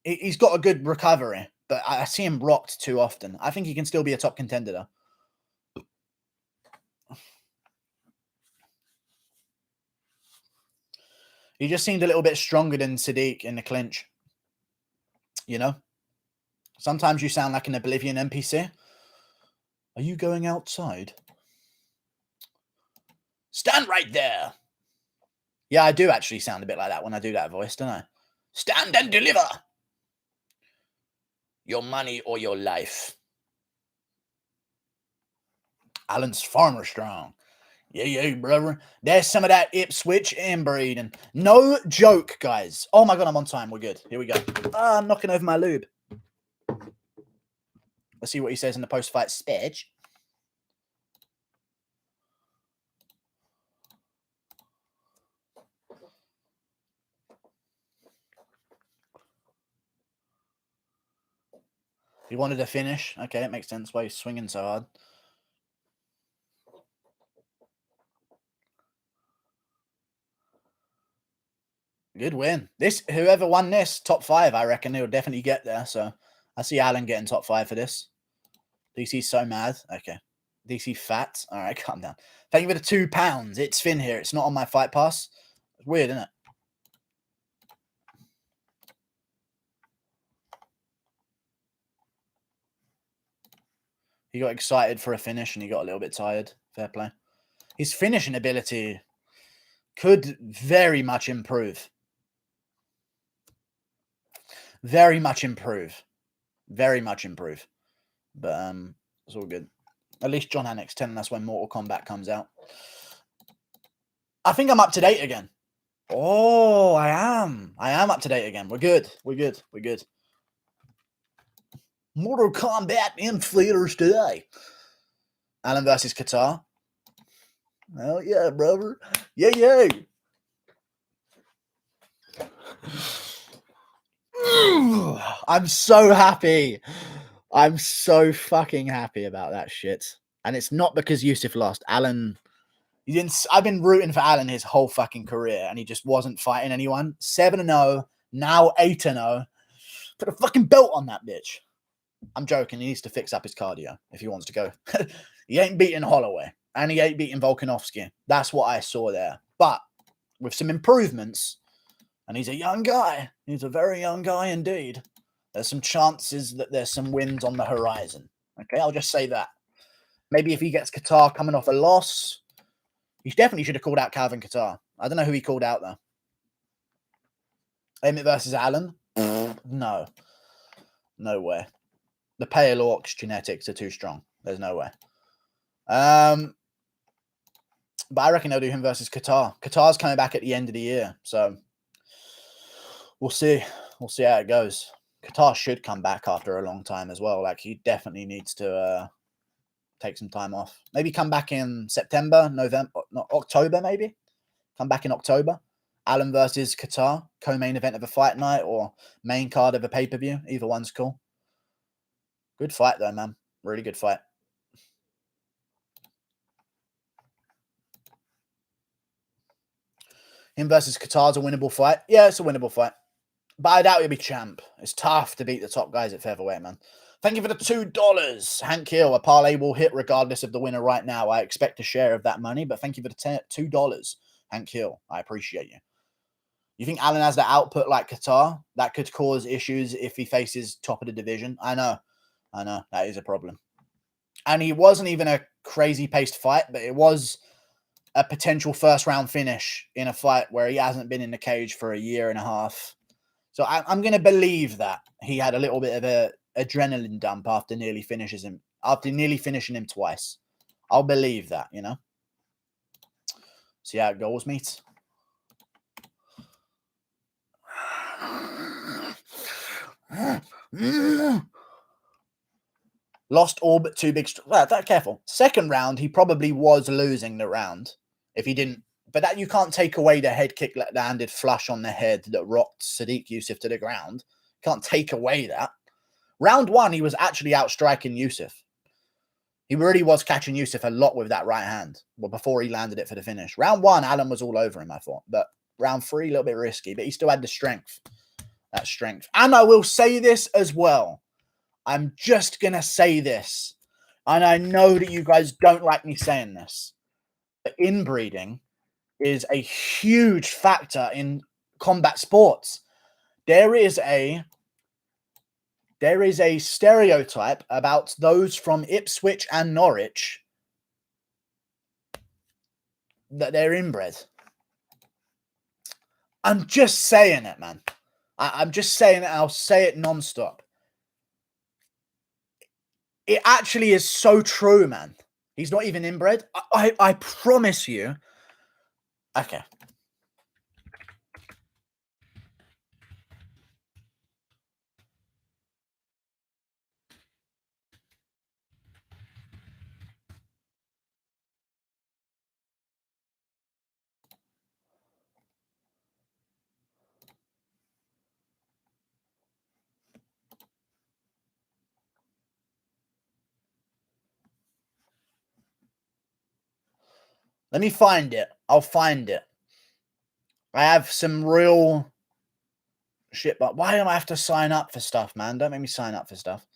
he's got a good recovery. But I see him rocked too often. I think he can still be a top contender, though. He just seemed a little bit stronger than Sadiq in the clinch. You know? Sometimes you sound like an Oblivion NPC. Are you going outside? Stand right there. Yeah, I do actually sound a bit like that when I do that voice, don't I? Stand and deliver. Your money or your life. Alan's farmer strong. Yeah, brother. There's some of that Ipswich inbreeding. No joke, guys. Oh my god, I'm on time. We're good. Here we go. I'm knocking over my lube. Let's see what he says in the post-fight speech. He wanted a finish. Okay, it makes sense why he's swinging so hard. Good win. Whoever won this, top 5, I reckon he'll definitely get there. So I see Alan getting top 5 for this. DC's so mad. Okay. DC fat. All right, calm down. Thank you for the £2. It's Finn here. It's not on my fight pass. It's weird, isn't it? He got excited for a finish and he got a little bit tired. Fair play. His finishing ability could very much improve. Very much improve. Very much improve. But it's all good. At least John Hannock's telling us when Mortal Kombat comes out. I think I'm up to date again. Oh, I am. I am up to date again. We're good. We're good. We're good. Mortal Kombat inflators today. Alan versus Qatar. Hell yeah, brother. Yeah. I'm so happy. I'm so fucking happy about that shit. And it's not because Yusuf lost. Alan, I've been rooting for Alan his whole fucking career, and he just wasn't fighting anyone. 7-0, now 8-0. Put a fucking belt on that bitch. I'm joking. He needs to fix up his cardio if he wants to go. He ain't beating Holloway, and he ain't beating Volkanovski. That's what I saw there. But with some improvements, and he's a young guy. He's a very young guy indeed. There's some chances that there's some wins on the horizon. Okay, I'll just say that. Maybe if he gets Qatar coming off a loss, he definitely should have called out Calvin Qatar. I don't know who he called out, though. Emmett versus Allen? No. No way. The Pale Orcs genetics are too strong. There's no way. But I reckon they'll do him versus Qatar. Qatar's coming back at the end of the year, so we'll see. We'll see how it goes. Qatar should come back after a long time as well. Like, he definitely needs to take some time off. Maybe come back in September, November, not October, maybe. Come back in October. Allen versus Qatar, co-main event of a fight night or main card of a pay-per-view. Either one's cool. Good fight, though, man. Really good fight. Him versus Qatar's a winnable fight. Yeah, it's a winnable fight. But I doubt he'll be champ. It's tough to beat the top guys at featherweight, man. Thank you for the $2. Hank Hill, a parlay will hit regardless of the winner right now. I expect a share of that money, but thank you for the $2. Hank Hill, I appreciate you. You think Allen has the output like Qatar? That could cause issues if he faces top of the division. I know. That is a problem. And he wasn't even a crazy paced fight, but it was a potential first round finish in a fight where he hasn't been in the cage for a year and a half. So I'm going to believe that he had a little bit of a adrenaline dump after nearly finishing him twice. I'll believe that, you know. See how it goes, mate. Lost all but two big... careful. Second round, he probably was losing the round if he didn't. But that you can't take away the head kick that landed flush on the head that rocked Sadiq Youssef to the ground. Can't take away that. Round one, he was actually outstriking Youssef. He really was catching Youssef a lot with that right hand. Well, before he landed it for the finish. Round one, Allen was all over him, I thought. But round three, a little bit risky. But he still had the strength. That strength. And I will say this as well. I'm just going to say this. And I know that you guys don't like me saying this. But inbreeding is a huge factor in combat sports. There is a stereotype about those from Ipswich and Norwich that they're inbred. I'm just saying it, man. I'm just saying it. I'll say it nonstop. It actually is so true, man. He's not even inbred. I promise you. Okay. Let me find it. I'll find it. I have some real shit, but why do I have to sign up for stuff, man? Don't make me sign up for stuff.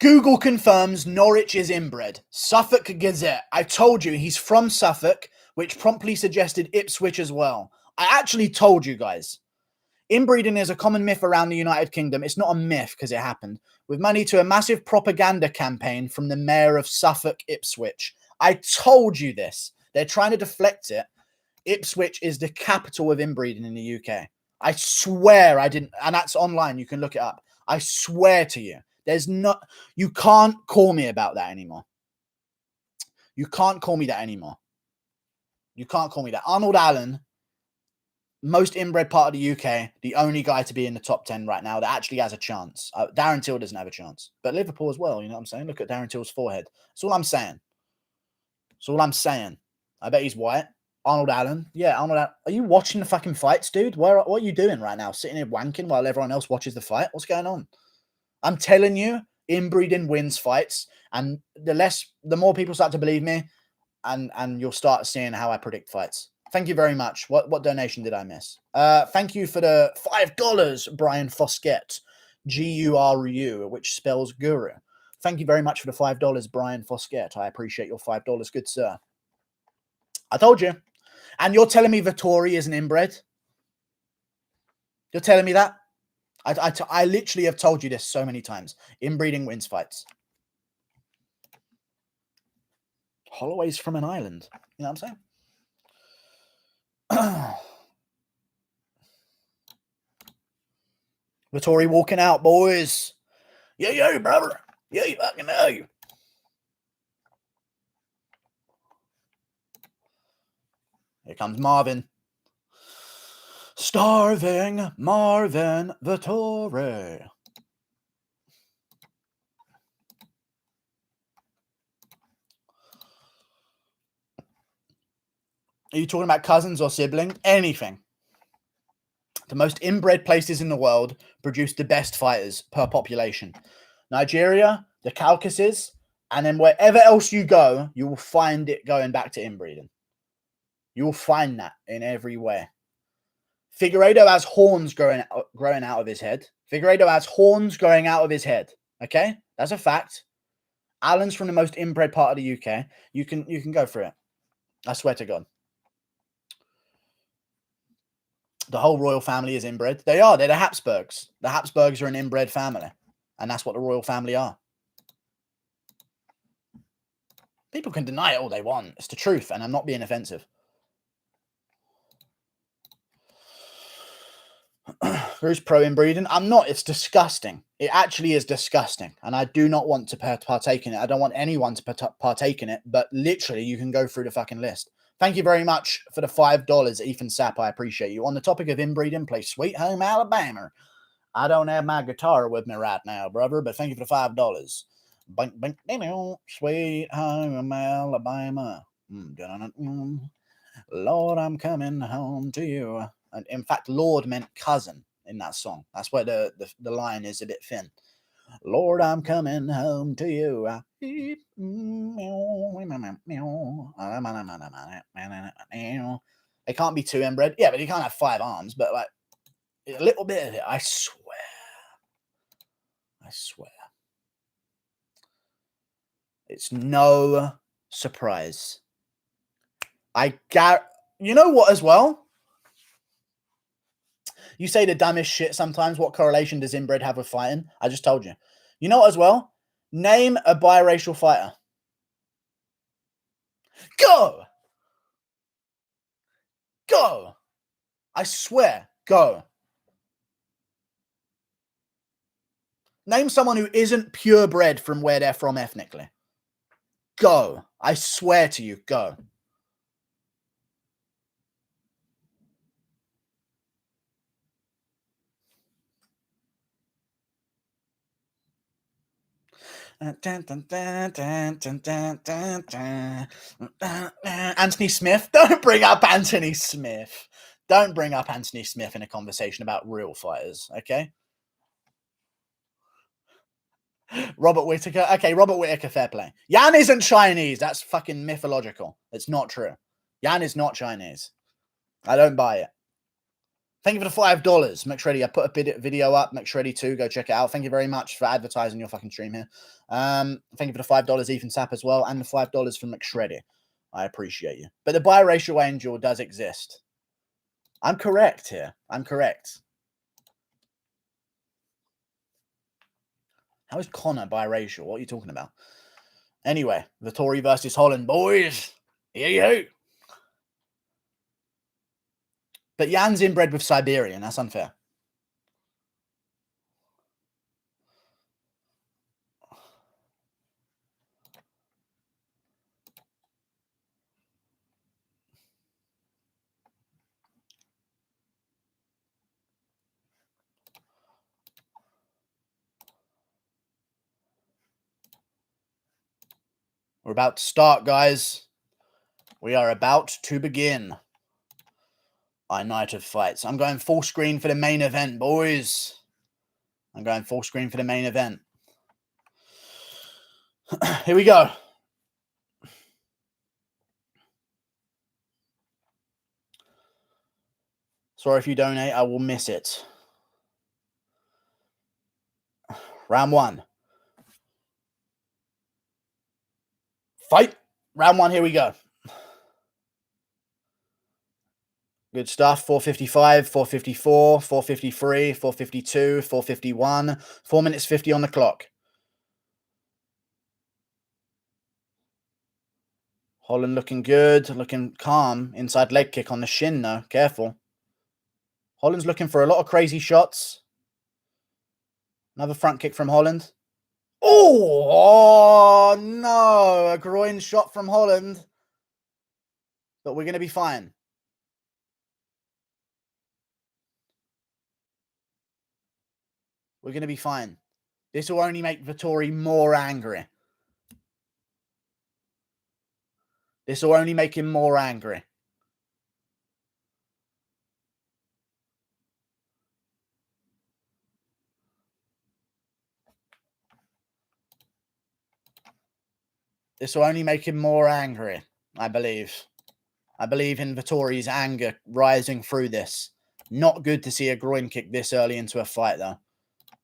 Google confirms Norwich is inbred. Suffolk Gazette. I told you he's from Suffolk, which promptly suggested Ipswich as well. I actually told you guys. Inbreeding is a common myth around the United Kingdom. It's not a myth because it happened. With money to a massive propaganda campaign from the mayor of Suffolk, Ipswich. I told you this. They're trying to deflect it. Ipswich is the capital of inbreeding in the UK. I swear I didn't. And that's online. You can look it up. I swear to you. You can't call me about that anymore. You can't call me that anymore. You can't call me that. Arnold Allen, most inbred part of the UK, the only guy to be in the top 10 right now that actually has a chance. Darren Till doesn't have a chance. But Liverpool as well, you know what I'm saying? Look at Darren Till's forehead. That's all I'm saying. That's all I'm saying. I bet he's white. Arnold Allen. Yeah, Arnold Allen. Are you watching the fucking fights, dude? What are you doing right now? Sitting here wanking while everyone else watches the fight? What's going on? I'm telling you, inbreeding wins fights. And the more people start to believe me, and you'll start seeing how I predict fights. Thank you very much. What donation did I miss? Thank you for the $5, Brian Foskett. Guru, which spells guru. Thank you very much for the $5, Brian Foskett. I appreciate your $5, good sir. I told you. And you're telling me Vettori isn't inbred? You're telling me that? I literally have told you this so many times. Inbreeding wins fights. Holloway's from an island. You know what I'm saying? Vettori walking out, boys. Yeah, brother. Yeah, you fucking know. Here comes Marvin. Starving Marvin Vettori. Are you talking about cousins or siblings? Anything. The most inbred places in the world produce the best fighters per population. Nigeria, the Caucasus, and then wherever else you go, you will find it going back to inbreeding. You will find that in every way. Figueiredo has horns growing out of his head. Figueiredo has horns growing out of his head. Okay? That's a fact. Alan's from the most inbred part of the UK. You can go for it. I swear to God. The whole royal family is inbred. They are. They're the Habsburgs. The Habsburgs are an inbred family. And that's what the royal family are. People can deny it all they want. It's the truth, and I'm not being offensive. Who's pro inbreeding? I'm not. It's disgusting. It actually is disgusting. And I do not want to partake in it. I don't want anyone to partake in it. But literally, you can go through the fucking list. Thank you very much for the $5, Ethan Sapp. I appreciate you. On the topic of inbreeding, play Sweet Home Alabama. I don't have my guitar with me right now, brother, but thank you for the $5. Bink, bink, Sweet Home Alabama. Lord, I'm coming home to you. And in fact, Lord meant cousin in that song. That's where the line is a bit thin. Lord, I'm coming home to you. It can't be too inbred. Yeah, but he can't have 5 arms. But like a little bit of it, I swear. I swear. It's no surprise. You know what as well? You say the dumbest shit sometimes. What correlation does inbred have with fighting? I just told you. You know what as well? Name a biracial fighter. Go! Go! I swear. Go. Name someone who isn't purebred from where they're from ethnically. Go. I swear to you. Go. Anthony Smith. Don't bring up Anthony Smith. Don't bring up Anthony Smith in a conversation about real fighters, okay? Robert Whittaker. Okay, Robert Whittaker, fair play. Yan isn't Chinese. That's fucking mythological. It's not true. Yan is not Chinese. I don't buy it. Thank you for the $5. McShreddy, I put a video up. McShreddy 2, go check it out. Thank you very much for advertising your fucking stream here. Thank you for the $5, Ethan Sapp, as well, and the $5 from McShreddy. I appreciate you. But the biracial angel does exist. I'm correct here. I'm correct. How is Connor biracial? What are you talking about? Anyway, Vettori versus Holland, boys. Yeah. But Jan's inbred with Siberian. That's unfair. We're about to start, guys. We are about to begin our night of fights. I'm going full screen for the main event, boys. I'm going full screen for the main event. Here we go. Sorry if you donate, I will miss it. Round 1. Fight. Round 1, here we go. Good stuff. 4:55, 4:54, 4:53, 4:52, 4:51. 4 minutes 50 on the clock. Holland looking good, looking calm. Inside leg kick on the shin, though. Careful. Holland's looking for a lot of crazy shots. Another front kick from Holland. Oh no. A groin shot from Holland. But we're going to be fine. We're going to be fine. This will only make Vettori more angry. This will only make him more angry. This will only make him more angry, I believe. I believe in Vettori's anger rising through this. Not good to see a groin kick this early into a fight, though.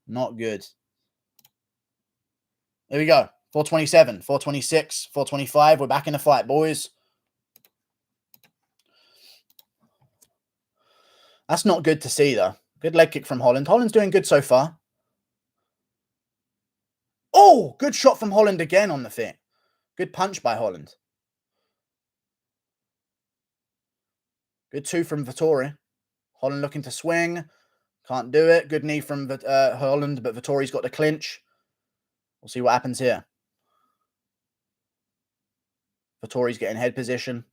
Not good. Here we go. 427, 426, 425. We're back in the fight, boys. That's not good to see, though. Good leg kick from Holland. Holland's doing good so far. Oh, good shot from Holland again on the feet. Good punch by Holland. Good 2 from Vettori. Holland looking to swing. Can't do it. Good knee from Holland, but Vettori's got the clinch. We'll see what happens here. Vettori's getting head position.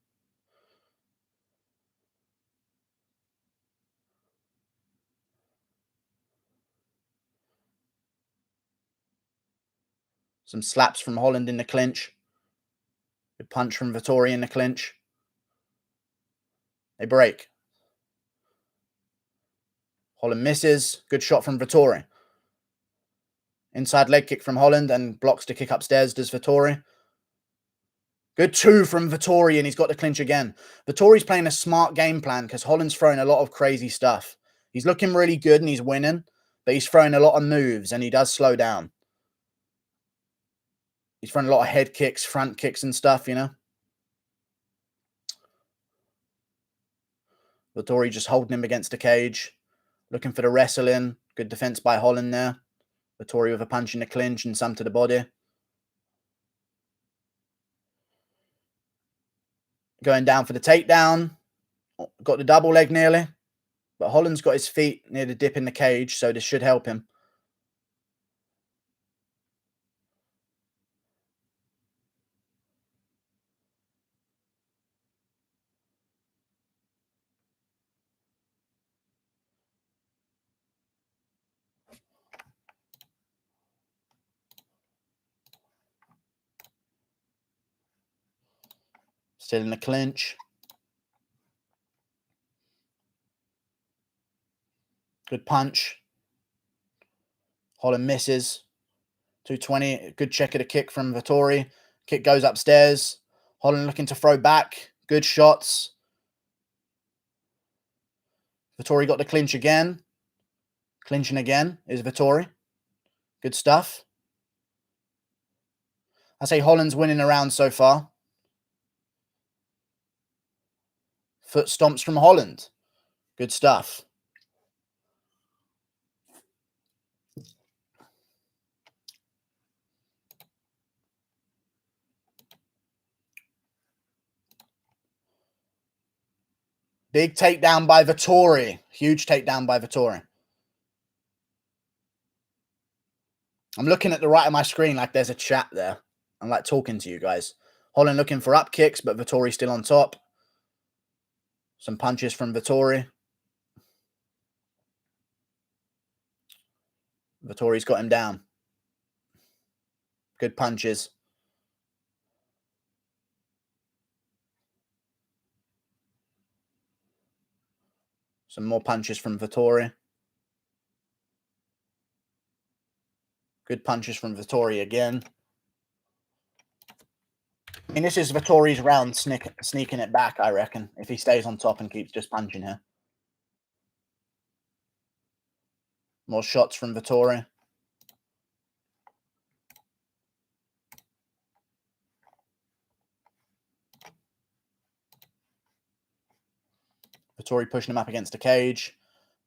Some slaps from Holland in the clinch. Good punch from Vettori in the clinch. They break. Holland misses. Good shot from Vettori. Inside leg kick from Holland and blocks the kick upstairs, does Vettori. Good 2 from Vettori, and he's got the clinch again. Vettori's playing a smart game plan because Holland's throwing a lot of crazy stuff. He's looking really good and he's winning, but he's throwing a lot of moves and he does slow down. He's throwing a lot of head kicks, front kicks and stuff, you know. Vettori just holding him against the cage. Looking for the wrestling. Good defense by Holland there. Vettori with a punch in the clinch and some to the body. Going down for the takedown. Got the double leg nearly. But Holland's got his feet near the dip in the cage, so this should help him. Still in the clinch. Good punch. Holland misses. 220. Good check of the kick from Vettori. Kick goes upstairs. Holland looking to throw back. Good shots. Vettori got the clinch again. Clinching again is Vettori. Good stuff. I say Holland's winning the round so far. Foot stomps from Holland. Good stuff. Big takedown by Vettori. Huge takedown by Vettori. I'm looking at the right of my screen like there's a chat there. I'm like talking to you guys. Holland looking for up kicks, but Vettori still on top. Some punches from Vettori. Vettori's got him down. Good punches. Some more punches from Vettori. Good punches from Vettori again. I mean, this is Vettori's round sneaking it back, I reckon, if he stays on top and keeps just punching here. More shots from Vettori. Vettori pushing him up against the cage.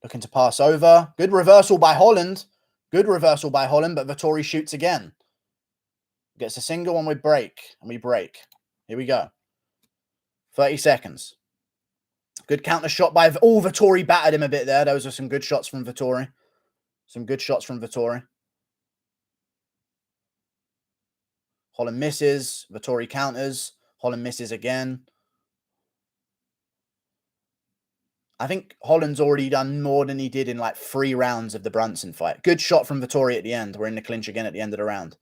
Looking to pass over. Good reversal by Holland. Good reversal by Holland, but Vettori shoots again. Gets a single and we break. And we break. Here we go. 30 seconds. Good counter shot by... Oh, Vettori battered him a bit there. Those are some good shots from Vettori. Some good shots from Vettori. Holland misses. Vettori counters. Holland misses again. I think Holland's already done more than he did in like 3 rounds of the Brunson fight. Good shot from Vettori at the end. We're in the clinch again at the end of the round.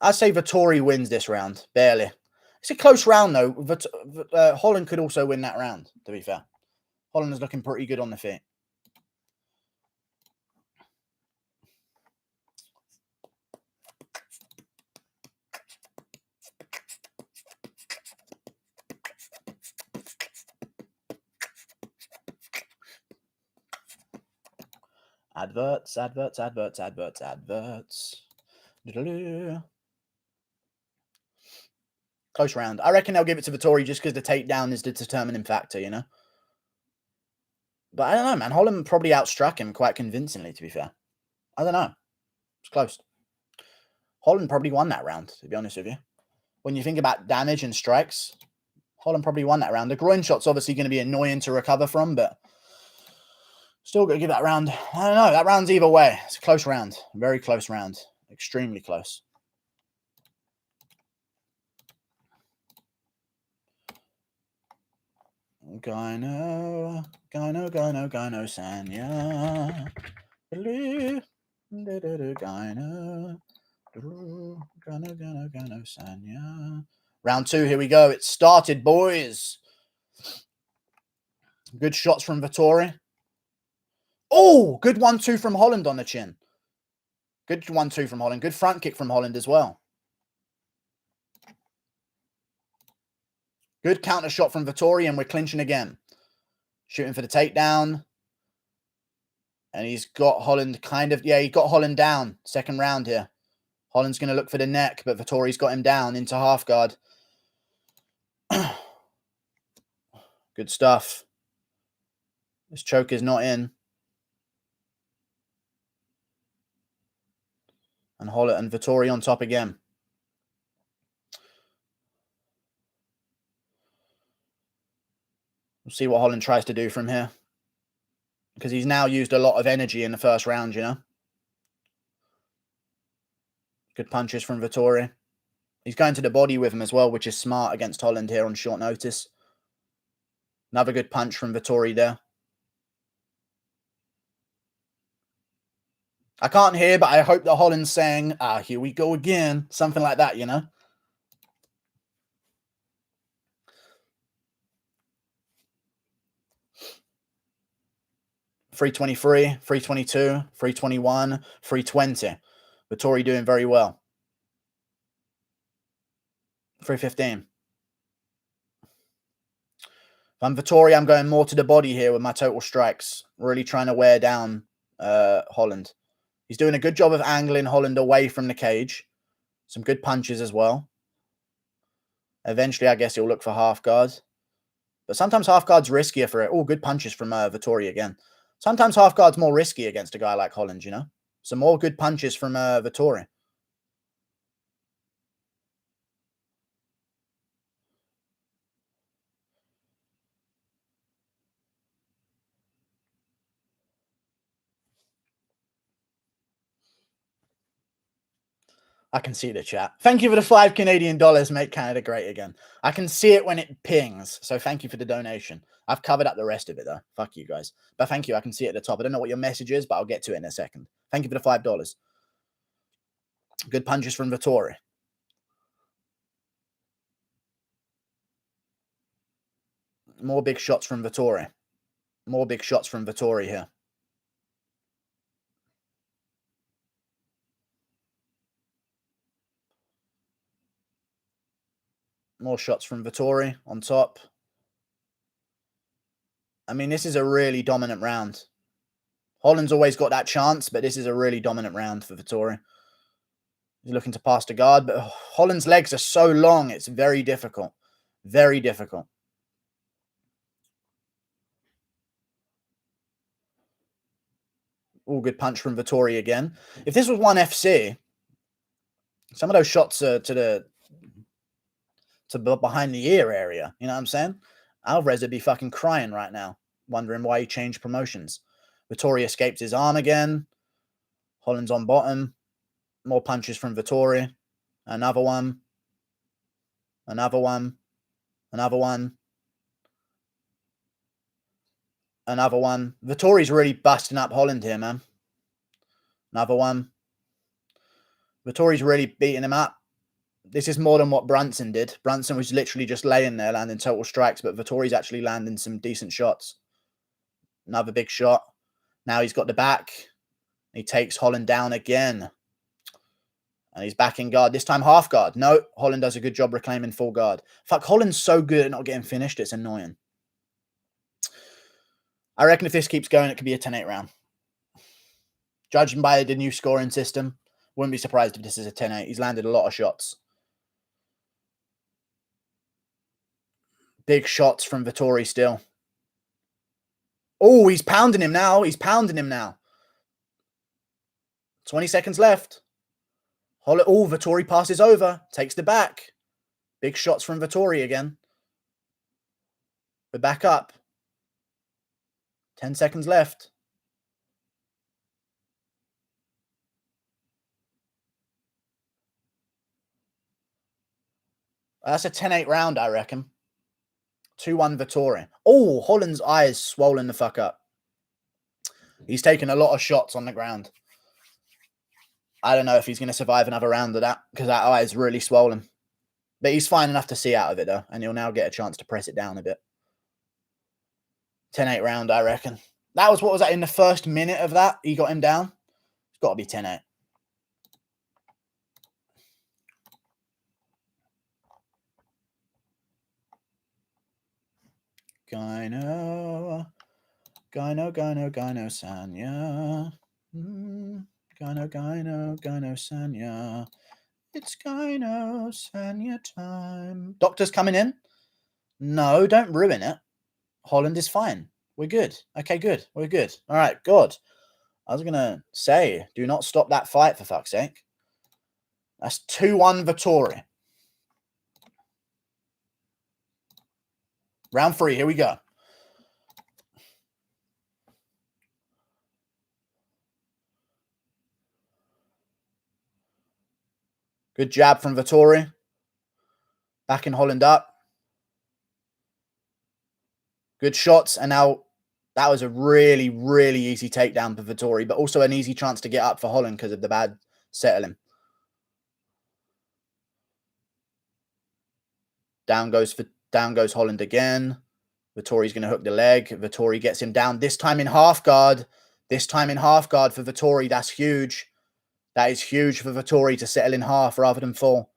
I'd say Vettori wins this round. Barely. It's a close round, though. Holland could also win that round, to be fair. Holland is looking pretty good on the feet. Adverts, adverts, adverts, adverts, adverts. Close round. I reckon they'll give it to Vettori just because the takedown is the determining factor, you know? But I don't know, man. Holland probably outstruck him quite convincingly, to be fair. I don't know. It's close. Holland probably won that round, to be honest with you. When you think about damage and strikes, Holland probably won that round. The groin shot's obviously going to be annoying to recover from, but still got to give that round. I don't know. That round's either way. It's a close round. Very close round. Extremely close. Gyno, Sanya. Gyno, Sanya. Round 2, here we go. It started, boys. Good shots from Vettori. Oh, good 1-2 from Holland on the chin. Good 1-2 from Holland. Good front kick from Holland as well. Good counter shot from Vettori, and we're clinching again. Shooting for the takedown. And he's got Holland kind of... Yeah, he got Holland down. Second round here. Holland's going to look for the neck, but Vettori's got him down into half guard. Good stuff. This choke is not in. And Holland and Vettori on top again. We'll see what Holland tries to do from here. Because he's now used a lot of energy in the first round, you know. Good punches from Vettori. He's going to the body with him as well, which is smart against Holland here on short notice. Another good punch from Vettori there. I can't hear, but I hope that Holland's saying, here we go again. Something like that, you know. $323, $322, $321, $320. Vettori doing very well. $315. If I'm Vettori, I'm going more to the body here with my total strikes. Really trying to wear down Holland. He's doing a good job of angling Holland away from the cage. Some good punches as well. Eventually, I guess he'll look for half guard. But sometimes half guard's riskier for it. Oh, good punches from Vettori again. Sometimes half guard's more risky against a guy like Holland, you know? Some more good punches from Vettori. I can see the chat. Thank you for the $5 Canadian. Make Canada great again. I can see it when it pings. So thank you for the donation. I've covered up the rest of it, though. Fuck you guys. But thank you. I can see it at the top. I don't know what your message is, but I'll get to it in a second. Thank you for the $5. Good punches from Vettori. More big shots from Vettori. More big shots from Vettori here. More shots from Vettori on top. I mean, this is a really dominant round. Holland's always got that chance, but this is a really dominant round for Vettori. He's looking to pass the guard, but Holland's legs are so long, it's very difficult. Very difficult. Oh, good punch from Vettori again. If this was 1FC, some of those shots are to behind the ear area. You know what I'm saying? Alvarez would be fucking crying right now, wondering why he changed promotions. Vettori escaped his arm again. Holland's on bottom. More punches from Vettori. Another one. Another one. Another one. Another one. Vettori's really busting up Holland here, man. Another one. Vettori's really beating him up. This is more than what Brunson did. Brunson was literally just laying there, landing total strikes, but Vettori's actually landing some decent shots. Another big shot. Now he's got the back. He takes Holland down again. And he's back in guard. This time half guard. No, Holland does a good job reclaiming full guard. Fuck, Holland's so good at not getting finished. It's annoying. I reckon if this keeps going, it could be a 10-8 round. Judging by the new scoring system, wouldn't be surprised if this is a 10-8. He's landed a lot of shots. Big shots from Vettori still. Oh, he's pounding him now. He's pounding him now. 20 seconds left. Oh, Vettori passes over. Takes the back. Big shots from Vettori again. We're back up. 10 seconds left. That's a 10-8 round, I reckon. 2-1 Vettori. Oh, Holland's eyes swollen the fuck up. He's taken a lot of shots on the ground. I don't know if he's going to survive another round of that because that eye is really swollen. But he's fine enough to see out of it, though, and he'll now get a chance to press it down a bit. 10-8 round, I reckon. That was, what was that, in the first minute of that? He got him down? It's got to be 10-8. Gyno, Sanya. Gyno, Sanya. It's Gyno, Sanya time. Doctor's coming in? No, don't ruin it. Holland is fine. We're good. Okay, good. We're good. All right, good. I was going to say, do not stop that fight, for fuck's sake. That's 2-1 Vettori. Round 3, here we go. Good jab from Vettori. Backing Holland up. Good shots. And now that was a really, really easy takedown for Vettori, but also an easy chance to get up for Holland because of the bad settling. Down goes Holland again. Vettori's going to hook the leg. Vettori gets him down, this time in half guard. This time in half guard for Vettori. That's huge. That is huge for Vettori to settle in half rather than full.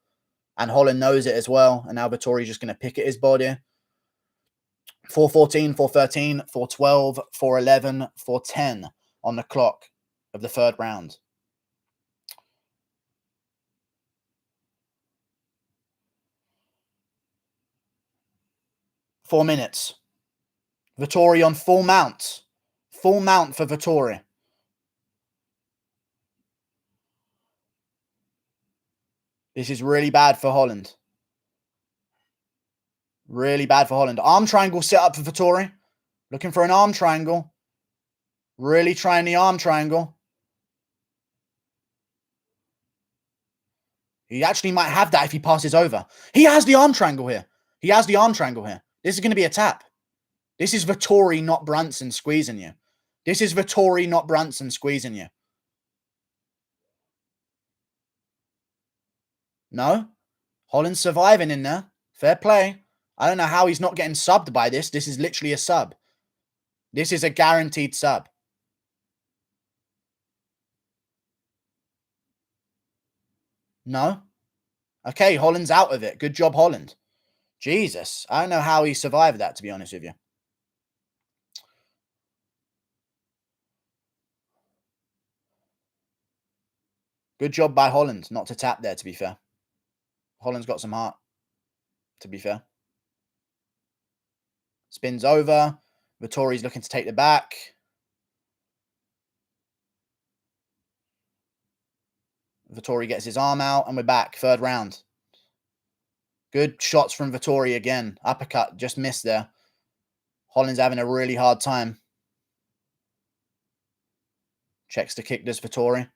And Holland knows it as well. And now Vettori's just going to pick at his body. 4:14, 4:13, 4:12, 4:11, 4:10 on the clock of the third round. Four minutes. Vettori on full mount. Full mount for Vettori. This is really bad for Holland. Really bad for Holland. Arm triangle set up for Vettori. Looking for an arm triangle. Really trying the arm triangle. He actually might have that if he passes over. He has the arm triangle here. He has the arm triangle here. This is going to be a tap. This is Vettori, not Brunson, squeezing you. This is Vettori, not Brunson, squeezing you. No? Holland's surviving in there. Fair play. I don't know how he's not getting subbed by this. This is literally a sub. This is a guaranteed sub. No? Okay, Holland's out of it. Good job, Holland. Jesus. I don't know how he survived that, to be honest with you. Good job by Holland not to tap there, to be fair. Holland's got some heart, to be fair. Spins over. Vettori's looking to take the back. Vettori gets his arm out, and we're back. Third round. Good shots from Vettori again. Uppercut, just missed there. Holland's having a really hard time. Checks the kick, does Vettori.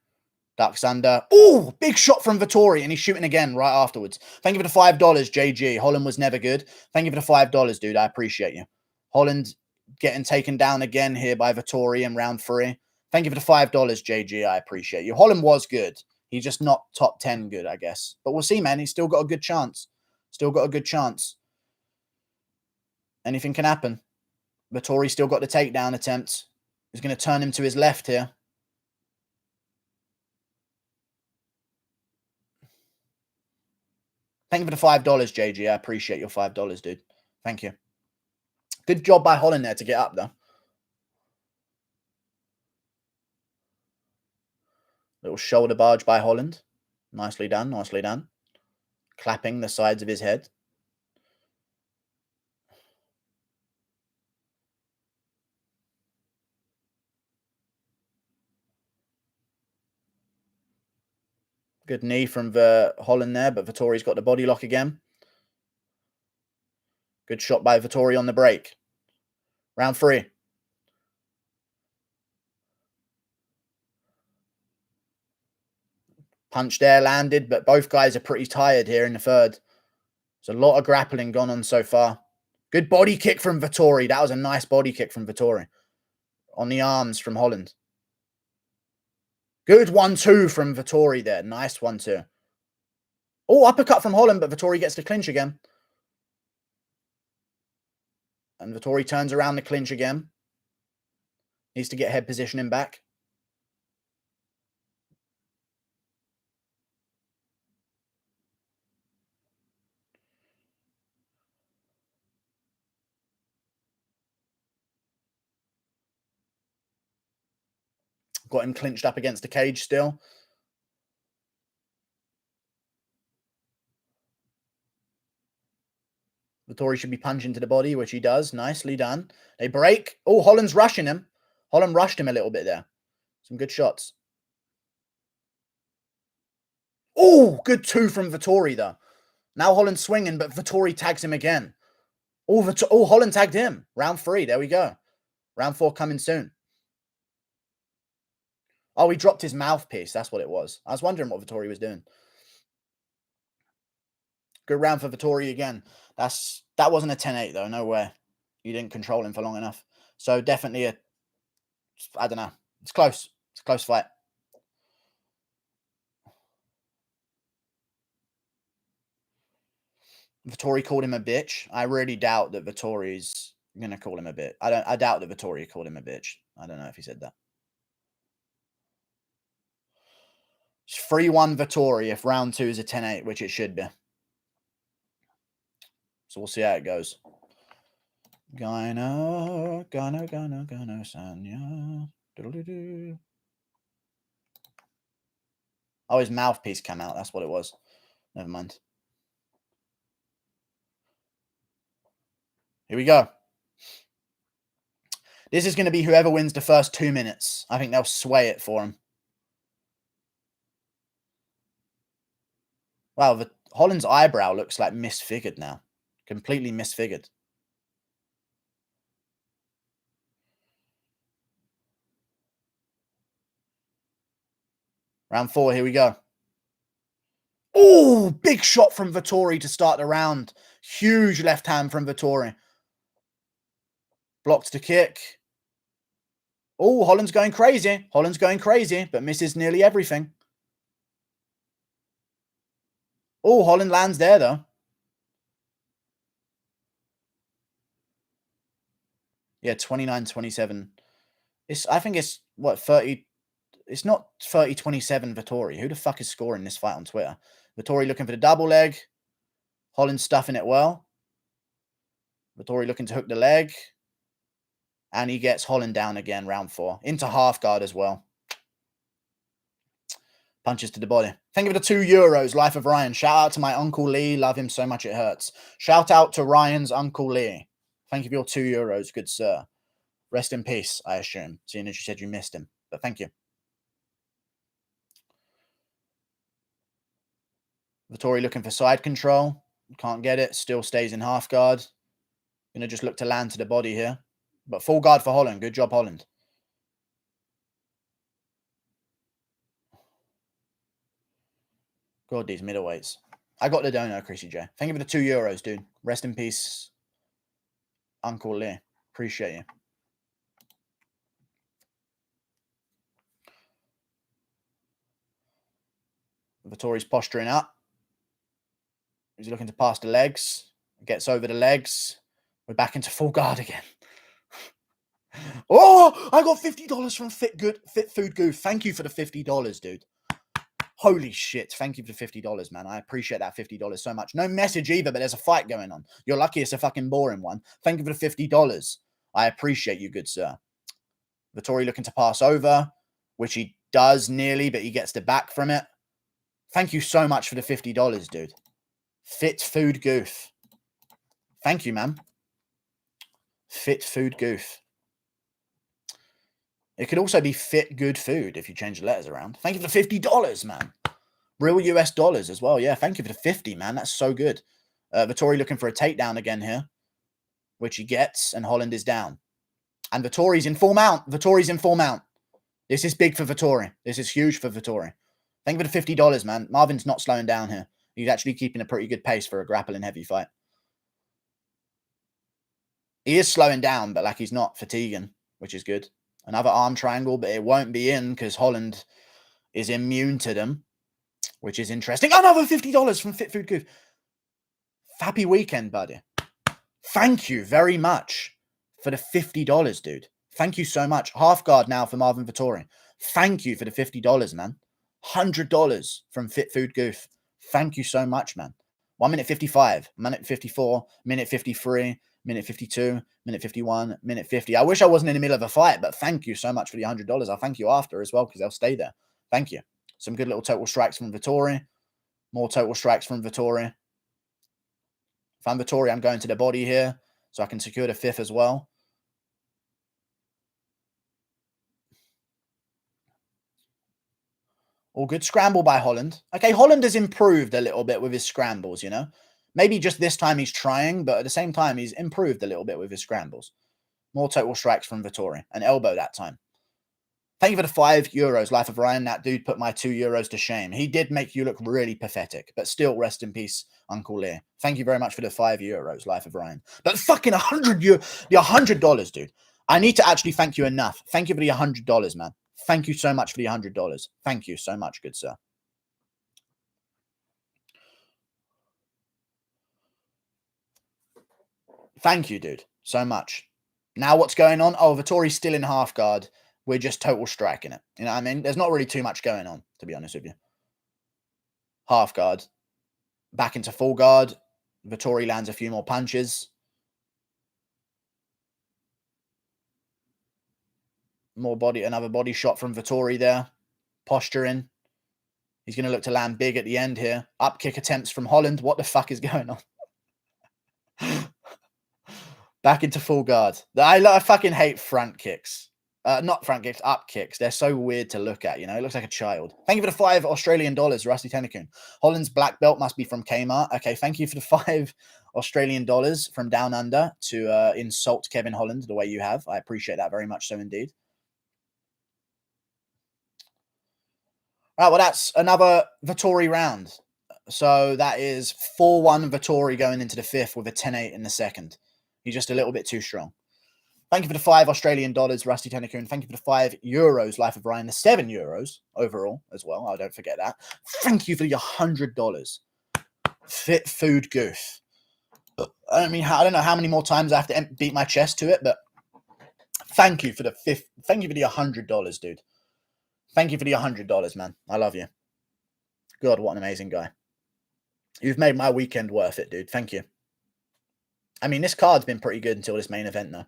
Ducks under. Oh, big shot from Vettori, and he's shooting again right afterwards. Thank you for the $5, JG. Holland was never good. Thank you for the $5, dude. I appreciate you. Holland getting taken down again here by Vettori in round 3. Thank you for the $5, JG. I appreciate you. Holland was good. He's just not top 10 good, I guess. But we'll see, man. He's still got a good chance. Still got a good chance. Anything can happen. Vettori still got the takedown attempts. He's going to turn him to his left here. Thank you for the $5, JG. I appreciate your $5, dude. Thank you. Good job by Holland there to get up, though. Little shoulder barge by Holland. Nicely done, nicely done. Clapping the sides of his head. Good knee from Holland there, but Vettori's got the body lock again. Good shot by Vettori on the break. Round 3. Punch there landed, but both guys are pretty tired here in the third. There's a lot of grappling gone on so far. Good body kick from Vettori. That was a nice body kick from Vettori. On the arms from Holland. Good 1-2 from Vettori there. Nice 1-2. Oh, uppercut from Holland, but Vettori gets the clinch again. And Vettori turns around the clinch again. Needs to get head positioning back. Got him clinched up against the cage still. Vettori should be punching to the body, which he does. Nicely done. They break. Oh, Holland's rushing him. Holland rushed him a little bit there. Some good shots. Oh, good 2 from Vettori, though. Now Holland's swinging, but Vettori tags him again. Oh, Holland tagged him. Round 3. There we go. Round 4 coming soon. Oh, he dropped his mouthpiece. That's what it was. I was wondering what Vettori was doing. Good round for Vettori again. That wasn't a 10-8, though. No way. You didn't control him for long enough. So definitely I don't know. It's close. It's a close fight. Vettori called him a bitch. I really doubt that Vettori's going to call him a bitch. I doubt that Vettori called him a bitch. I don't know if he said that. It's 3-1 Vettori if round 2 is a 10-8, which it should be. So we'll see how it goes. Gano, Sanya. Oh, his mouthpiece came out. That's what it was. Never mind. Here we go. This is going to be whoever wins the first 2 minutes. I think they'll sway it for him. Wow, Holland's eyebrow looks like misfigured now. Completely misfigured. Round 4, here we go. Oh, big shot from Vettori to start the round. Huge left hand from Vettori. Blocks the kick. Oh, Holland's going crazy. Holland's going crazy, but misses nearly everything. Oh, Holland lands there, though. Yeah, 29-27. I think it's, what, 30... It's not 30-27 Vettori. Who the fuck is scoring this fight on Twitter? Vettori looking for the double leg. Holland stuffing it well. Vettori looking to hook the leg. And he gets Holland down again, round 4. Into half guard as well. Punches to the body. Thank you for the €2. Life of Ryan. Shout out to my Uncle Lee. Love him so much it hurts. Shout out to Ryan's Uncle Lee. Thank you for your €2. Good sir. Rest in peace, I assume. Seeing as you said you missed him. But thank you. Vettori looking for side control. Can't get it. Still stays in half guard. Going to just look to land to the body here. But full guard for Holland. Good job, Holland. God, these middleweights. I got the dono, Chrissy J. Thank you for the €2, dude. Rest in peace, Uncle Lee. Appreciate you. Vettori's posturing up. He's looking to pass the legs. Gets over the legs. We're back into full guard again. Oh, I got $50 from Fit Food Goof. Thank you for the $50, dude. Holy shit. Thank you for the $50, man. I appreciate that $50 so much. No message either, but there's a fight going on. You're lucky it's a fucking boring one. Thank you for the $50. I appreciate you, good sir. Vettori looking to pass over, which he does nearly, but he gets the back from it. Thank you so much for the $50, dude. Fit Food Goof. Thank you, man. Fit Food Goof. It could also be Fit Good Food if you change the letters around. Thank you for the $50, man. Real US dollars as well. Yeah, thank you for the 50, man. That's so good. Vettori looking for a takedown again here, which he gets, and Holland is down. And Vettori's in full mount. Vettori's in full mount. This is big for Vettori. This is huge for Vettori. Thank you for the $50, man. Marvin's not slowing down here. He's actually keeping a pretty good pace for a grappling heavy fight. He is slowing down, but like he's not fatiguing, which is good. Another arm triangle, but it won't be in because Holland is immune to them, which is interesting. Another $50 from Fit Food Goof. Happy weekend, buddy. Thank you very much for the $50, dude. Thank you so much. Half guard now for Marvin Vettori. Thank you for the $50, man. $100 from Fit Food Goof. Thank you so much, man. 1 minute 55, minute 54, minute 53, minute 52, minute 51, minute 50. I wish I wasn't in the middle of a fight, but thank you so much for the $100. I'll thank you after as well because they'll stay there. Thank you. Some good little total strikes from Vettori. More total strikes from Vettori. If I'm Vettori, I'm going to the body here so I can secure the 5th as well. All good. Scramble by Holland. Okay, Holland has improved a little bit with his scrambles, you know. Maybe just this time he's trying, but at the same time, he's improved a little bit with his scrambles. More total strikes from Vettori. An elbow that time. Thank you for the €5. Life of Ryan. That dude put my €2 to shame. He did make you look really pathetic, but still, rest in peace, Uncle Lear. Thank you very much for the €5. Life of Ryan. But fucking $100, dude. I need to actually thank you enough. Thank you for the $100, man. Thank you so much for the $100. Thank you so much, good sir. Thank you, dude, so much. Now what's going on? Oh, Vettori's still in half guard. We're just total striking it. You know what I mean? There's not really too much going on, to be honest with you. Half guard. Back into full guard. Vettori lands a few more punches. More body, another body shot from Vettori there. Posturing. He's going to look to land big at the end here. Up kick attempts from Holland. What the fuck is going on? Back into full guard. I fucking hate front kicks. Not front kicks, up kicks. They're so weird to look at, you know. It looks like a child. Thank you for the $5 Australian, Rusty Tenekun. Holland's black belt must be from Kmart. Okay, thank you for the $5 Australian from Down Under to insult Kevin Holland the way you have. I appreciate that very much so indeed. All right, well, that's another Vettori round. So that is 4-1 Vettori going into the 5th with a 10-8 in the 2nd. He's just a little bit too strong. Thank you for the $5 Australian, Rusty Tenekun. Thank you for the €5, Life of Ryan. The €7 overall as well. I don't forget that. Thank you for the $100. Fit Food Goof. I don't know how many more times I have to beat my chest to it, but thank you for the Thank you for the $100, dude. Thank you for the $100, man. I love you. God, what an amazing guy. You've made my weekend worth it, dude. Thank you. I mean, this card's been pretty good until this main event, though.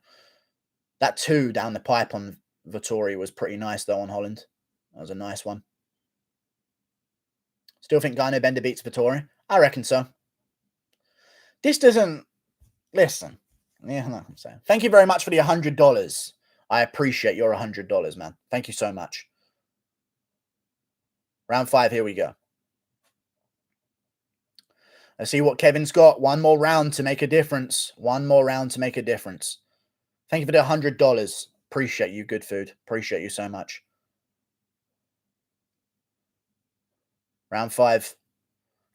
That 2 down the pipe on Vettori was pretty nice, though, on Holland. That was a nice one. Still think Gyno Bender beats Vettori? I reckon so. This doesn't... Listen. Yeah, no, I'm saying. Thank you very much for the $100. I appreciate your $100, man. Thank you so much. Round 5, here we go. Let's see what Kevin's got. One more round to make a difference. One more round to make a difference. Thank you for the $100. Appreciate you, good food. Appreciate you so much. Round 5.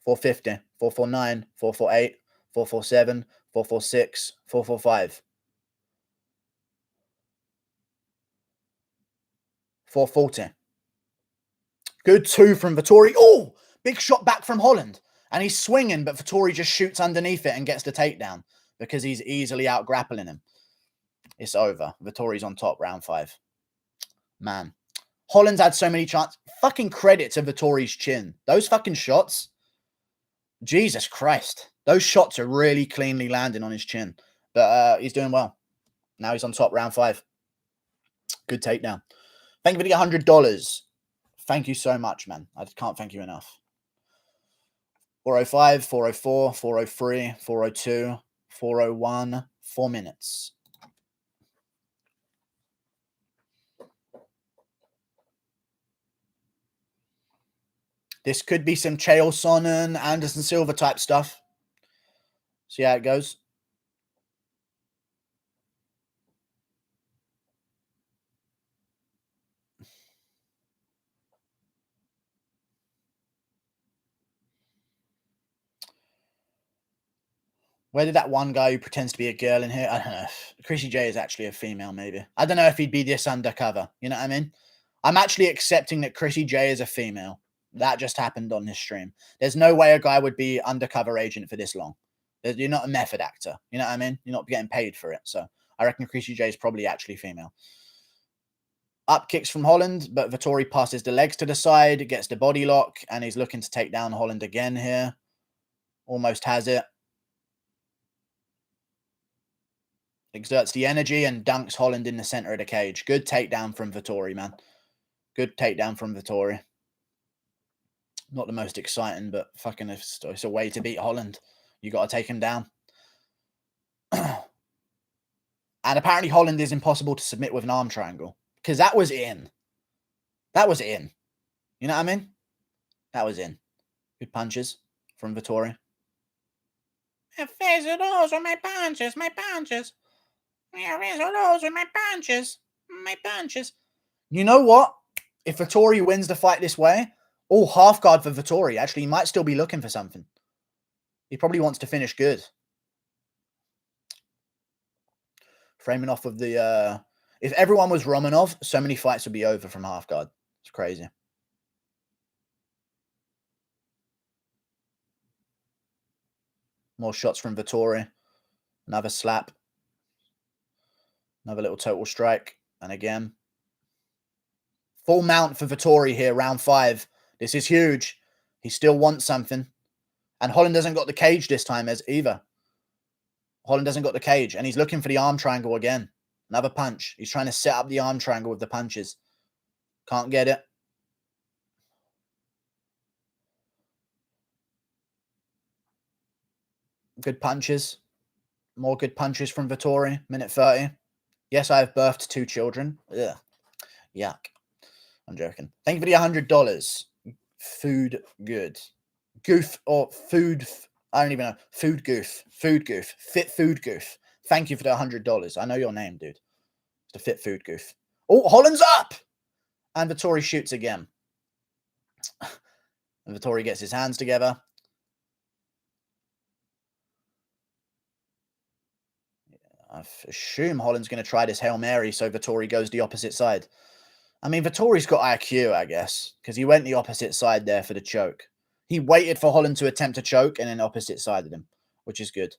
450, 449, 448, 447, 446, 445. 440. Good 2 from Vettori. Oh, big shot back from Holland. And he's swinging, but Vettori just shoots underneath it and gets the takedown because he's easily out grappling him. It's over. Vettori's on top, round 5. Man. Holland's had so many chances. Fucking credit to Vettori's chin. Those fucking shots. Jesus Christ. Those shots are really cleanly landing on his chin. But he's doing well. Now he's on top, round 5. Good takedown. Thank you for the $100. Thank you so much, man. I can't thank you enough. 405, 404, 403, 402, 401, 4 minutes. This could be some Chael Sonnen, Anderson Silva type stuff. See how it goes. Where did that one guy who pretends to be a girl in here? I don't know. Chrissy J is actually a female, maybe. I don't know if he'd be this undercover. You know what I mean? I'm actually accepting that Chrissy J is a female. That just happened on this stream. There's no way a guy would be undercover agent for this long. You're not a method actor. You know what I mean? You're not getting paid for it. So I reckon Chrissy J is probably actually female. Up kicks from Holland, but Vettori passes the legs to the side, gets the body lock, and he's looking to take down Holland again here. Almost has it. Exerts the energy and dunks Holland in the center of the cage. Good takedown from Vettori, man. Good takedown from Vettori. Not the most exciting, but fucking it's a way to beat Holland. You got to take him down. And apparently Holland is impossible to submit with an arm triangle. Because that was in. That was in. You know what I mean? That was in. Good punches from Vettori. Face those with my punches, my punches. Face those with my punches, my punches. You know what? If Vettori wins the fight this way, half guard for Vettori. Actually, he might still be looking for something. He probably wants to finish good. Framing off of the... if everyone was Romanov, so many fights would be over from half guard. It's crazy. More shots from Vettori. Another slap. Another little total strike. And again. Full mount for Vettori here, round 5. This is huge. He still wants something. And Holland hasn't got the cage this time as either. Holland hasn't got the cage. And he's looking for the arm triangle again. Another punch. He's trying to set up the arm triangle with the punches. Can't get it. Good punches. More good punches from Vettori. Minute 30. Yes, I have birthed 2 children. Ugh. Yuck. I'm joking. Thank you for the $100. Food good. Goof or food. I don't even know. Food goof. Food goof. Fit food goof. Thank you for the $100. I know your name, dude. It's the fit food goof. Oh, Holland's up! And Vettori shoots again. And Vettori gets his hands together. I assume Holland's going to try this Hail Mary, so Vettori goes the opposite side. I mean, Vittori's got IQ, I guess, because he went the opposite side there for the choke. He waited for Holland to attempt a choke and then opposite sided him, which is good.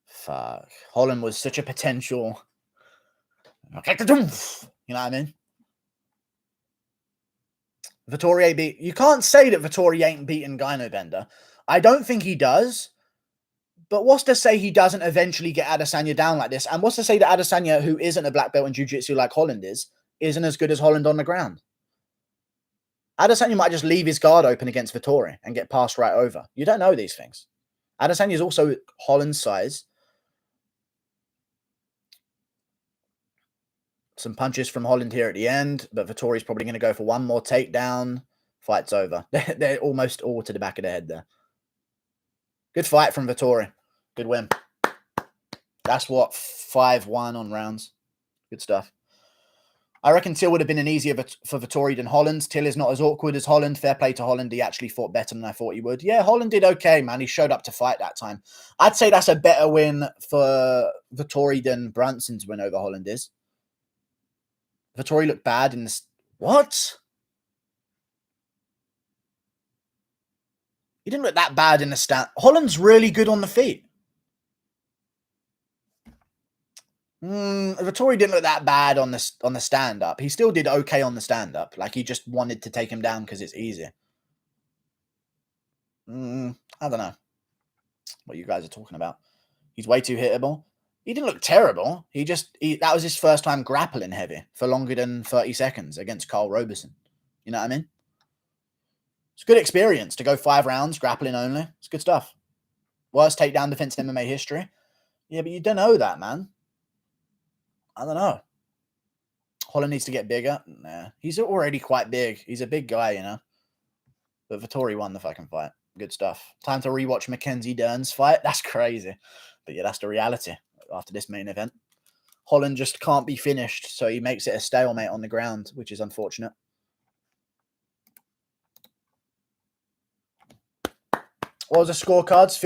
Fuck. Holland was such a potential... You know what I mean? Vettori beat... You can't say that Vettori ain't beaten Gyno Bender. I don't think he does. But what's to say he doesn't eventually get Adesanya down like this? And what's to say that Adesanya, who isn't a black belt in jiu-jitsu like Holland is, isn't as good as Holland on the ground? Adesanya might just leave his guard open against Vettori and get passed right over. You don't know these things. Adesanya is also Holland's size. Some punches from Holland here at the end, but Vittori's probably going to go for one more takedown. Fight's over. They're almost all to the back of the head there. Good fight from Vettori. Good win. That's what, 5-1 on rounds. Good stuff. I reckon Till would have been an easier for Vettori than Holland. Till is not as awkward as Holland. Fair play to Holland. He actually fought better than I thought he would. Yeah, Holland did okay, man. He showed up to fight that time. I'd say that's a better win for Vettori than Brunson's win over Holland is. Vettori looked bad in this. What? He didn't look that bad in the stand. Holland's really good on the feet. Vettori didn't look that bad on the stand-up. He still did okay on the stand-up. Like, he just wanted to take him down because it's easy. I don't know what you guys are talking about. He's way too hittable. He didn't look terrible. That was his first time grappling heavy for longer than 30 seconds against Carl Roberson. You know what I mean? It's a good experience to go 5 rounds grappling only. It's good stuff. Worst takedown defense in MMA history. Yeah, but you don't know that, man. I don't know. Holland needs to get bigger. Nah, he's already quite big. He's a big guy, you know. But Vettori won the fucking fight. Good stuff. Time to rewatch Mackenzie Dern's fight. That's crazy. But yeah, that's the reality after this main event. Holland just can't be finished, so he makes it a stalemate on the ground, which is unfortunate. What was the scorecards?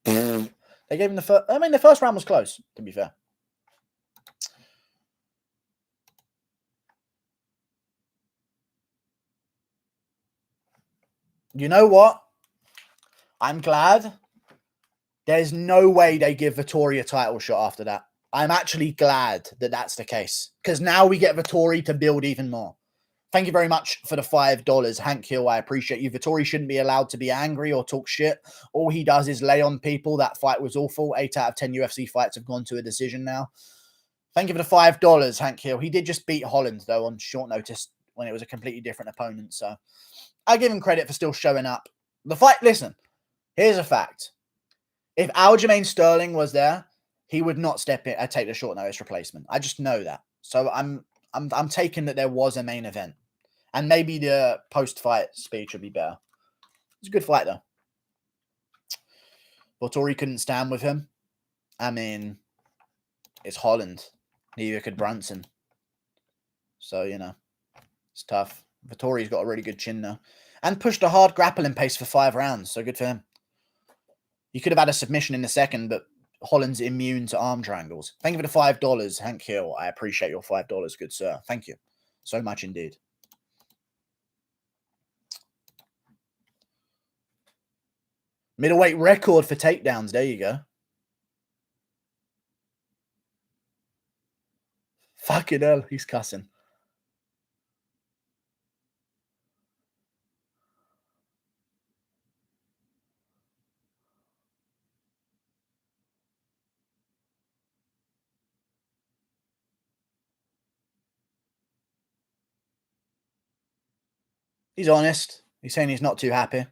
50-44? They gave him the first... I mean, the first round was close, to be fair. You know what? I'm glad. There's no way they give Vettori a title shot after that. I'm actually glad that that's the case. Because now we get Vettori to build even more. Thank you very much for the $5, Hank Hill. I appreciate you. Vettori shouldn't be allowed to be angry or talk shit. All he does is lay on people. That fight was awful. 8 out of 10 UFC fights have gone to a decision now. Thank you for the $5, Hank Hill. He did just beat Holland, though, on short notice when it was a completely different opponent. So I give him credit for still showing up. The fight, listen, here's a fact. If Aljamain Sterling was there, he would not step in and take the short notice replacement. I just know that. So I'm taking that there was a main event. And maybe the post-fight speech would be better. It's a good fight, though. Vettori couldn't stand with him. I mean, it's Holland. Neither could Brunson. So, you know, it's tough. Vettori's got a really good chin now. And pushed a hard grappling pace for 5 rounds. So good for him. You could have had a submission in the second, but Holland's immune to arm triangles. Thank you for the $5, Hank Hill. I appreciate your $5, good sir. Thank you so much indeed. Middleweight record for takedowns. There you go. Fucking hell, he's cussing. He's honest. He's saying he's not too happy.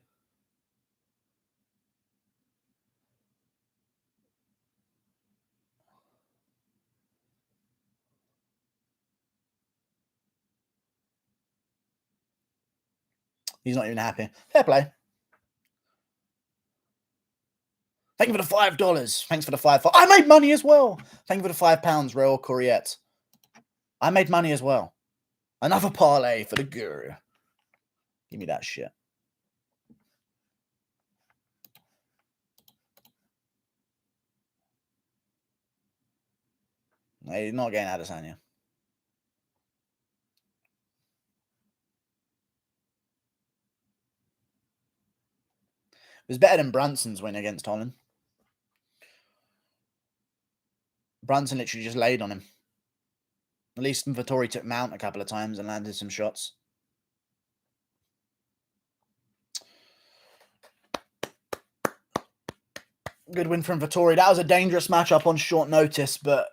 He's not even happy. Fair play. Thank you for the $5. Thanks for the 5. I made money as well. Thank you for the £5, Raul Corriette. I made money as well. Another parlay for the guru. Give me that shit. No, he's not getting Adesanya. It was better than Brunson's win against Holland. Brunson literally just laid on him. At least Vettori took mount a couple of times and landed some shots. Good win from Vettori. That was a dangerous matchup on short notice, but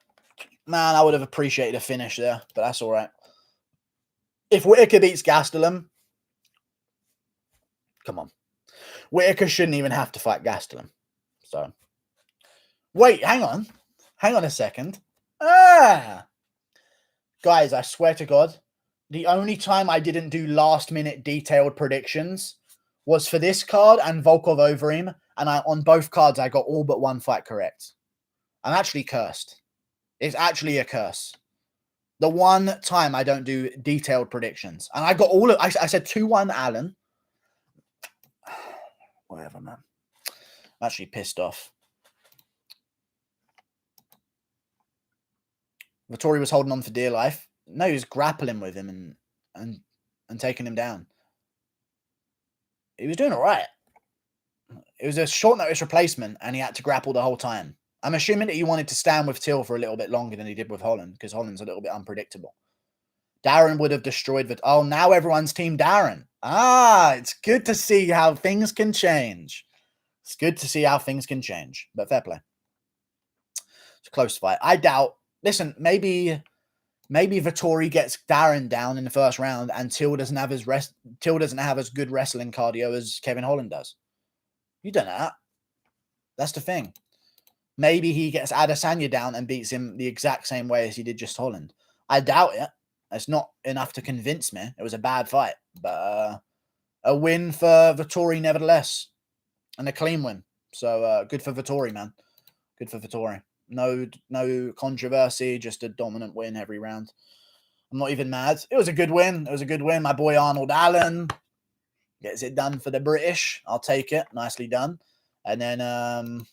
man, I would have appreciated a finish there, but that's all right. If Whittaker beats Gastelum, come on. Whittaker shouldn't even have to fight Gastelum. So, wait, hang on. Hang on a second. Guys, I swear to God, the only time I didn't do last-minute detailed predictions was for this card and Volkov Overeem, and on both cards, I got all but one fight correct. I'm actually cursed. It's actually a curse. The one time I don't do detailed predictions. And I got all of... I said 2-1 Allen. Whatever, man. I'm actually pissed off. Vettori was holding on for dear life. No, he was grappling with him and taking him down. He was doing all right. It was a short notice replacement, and he had to grapple the whole time. I'm assuming that he wanted to stand with Till for a little bit longer than he did with Holland, because Holland's a little bit unpredictable. Darren would have destroyed Oh, now everyone's team Darren. It's good to see how things can change. It's good to see how things can change, but fair play. It's a close fight. I doubt. Listen, maybe Vettori gets Darren down in the first round, and Till doesn't have as good wrestling cardio as Kevin Holland does. You don't know that. That's the thing. Maybe he gets Adesanya down and beats him the exact same way as he did just Holland. I doubt it. It's not enough to convince me. It was a bad fight, but a win for Vettori nevertheless, and a clean win. So good for Vettori, man. Good for Vettori. No controversy, just a dominant win every round. I'm not even mad. It was a good win. It was a good win. My boy Arnold Allen gets it done for the British. I'll take it. Nicely done. And then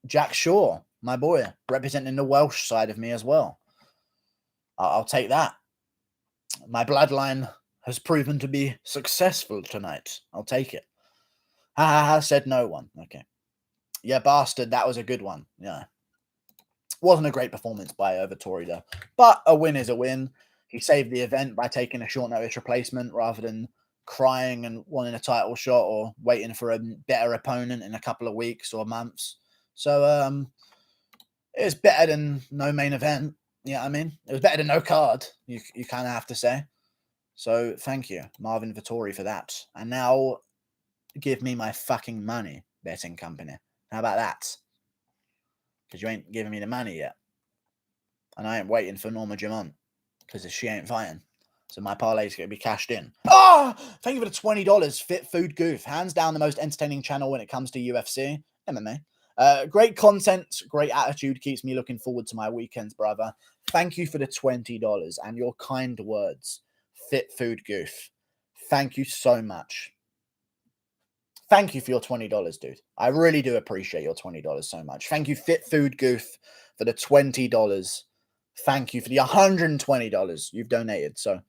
Jack Shaw, my boy, representing the Welsh side of me as well. I'll take that. My bloodline has proven to be successful tonight. I'll take it. Ha, said no one. Okay. Yeah, bastard. That was a good one. Yeah. Wasn't a great performance by Vettori, though. But a win is a win. He saved the event by taking a short notice replacement rather than crying and wanting a title shot or waiting for a better opponent in a couple of weeks or months. So it's better than no main event. You know what I mean? It was better than no card, you kind of have to say. So thank you, Marvin Vettori, for that. And now give me my fucking money, betting company. How about that? Because you ain't giving me the money yet. And I ain't waiting for Norma Jamont because she ain't fighting. So my parlay's going to be cashed in. Oh, thank you for the $20. Fit Food Goof. Hands down the most entertaining channel when it comes to UFC, MMA. Great content, great attitude. Keeps me looking forward to my weekends, brother. Thank you for the $20 and your kind words. Fit Food Goof. Thank you so much. Thank you for your $20, dude. I really do appreciate your $20 so much. Thank you, Fit Food Goof, for the $20. Thank you for the $120 you've donated. So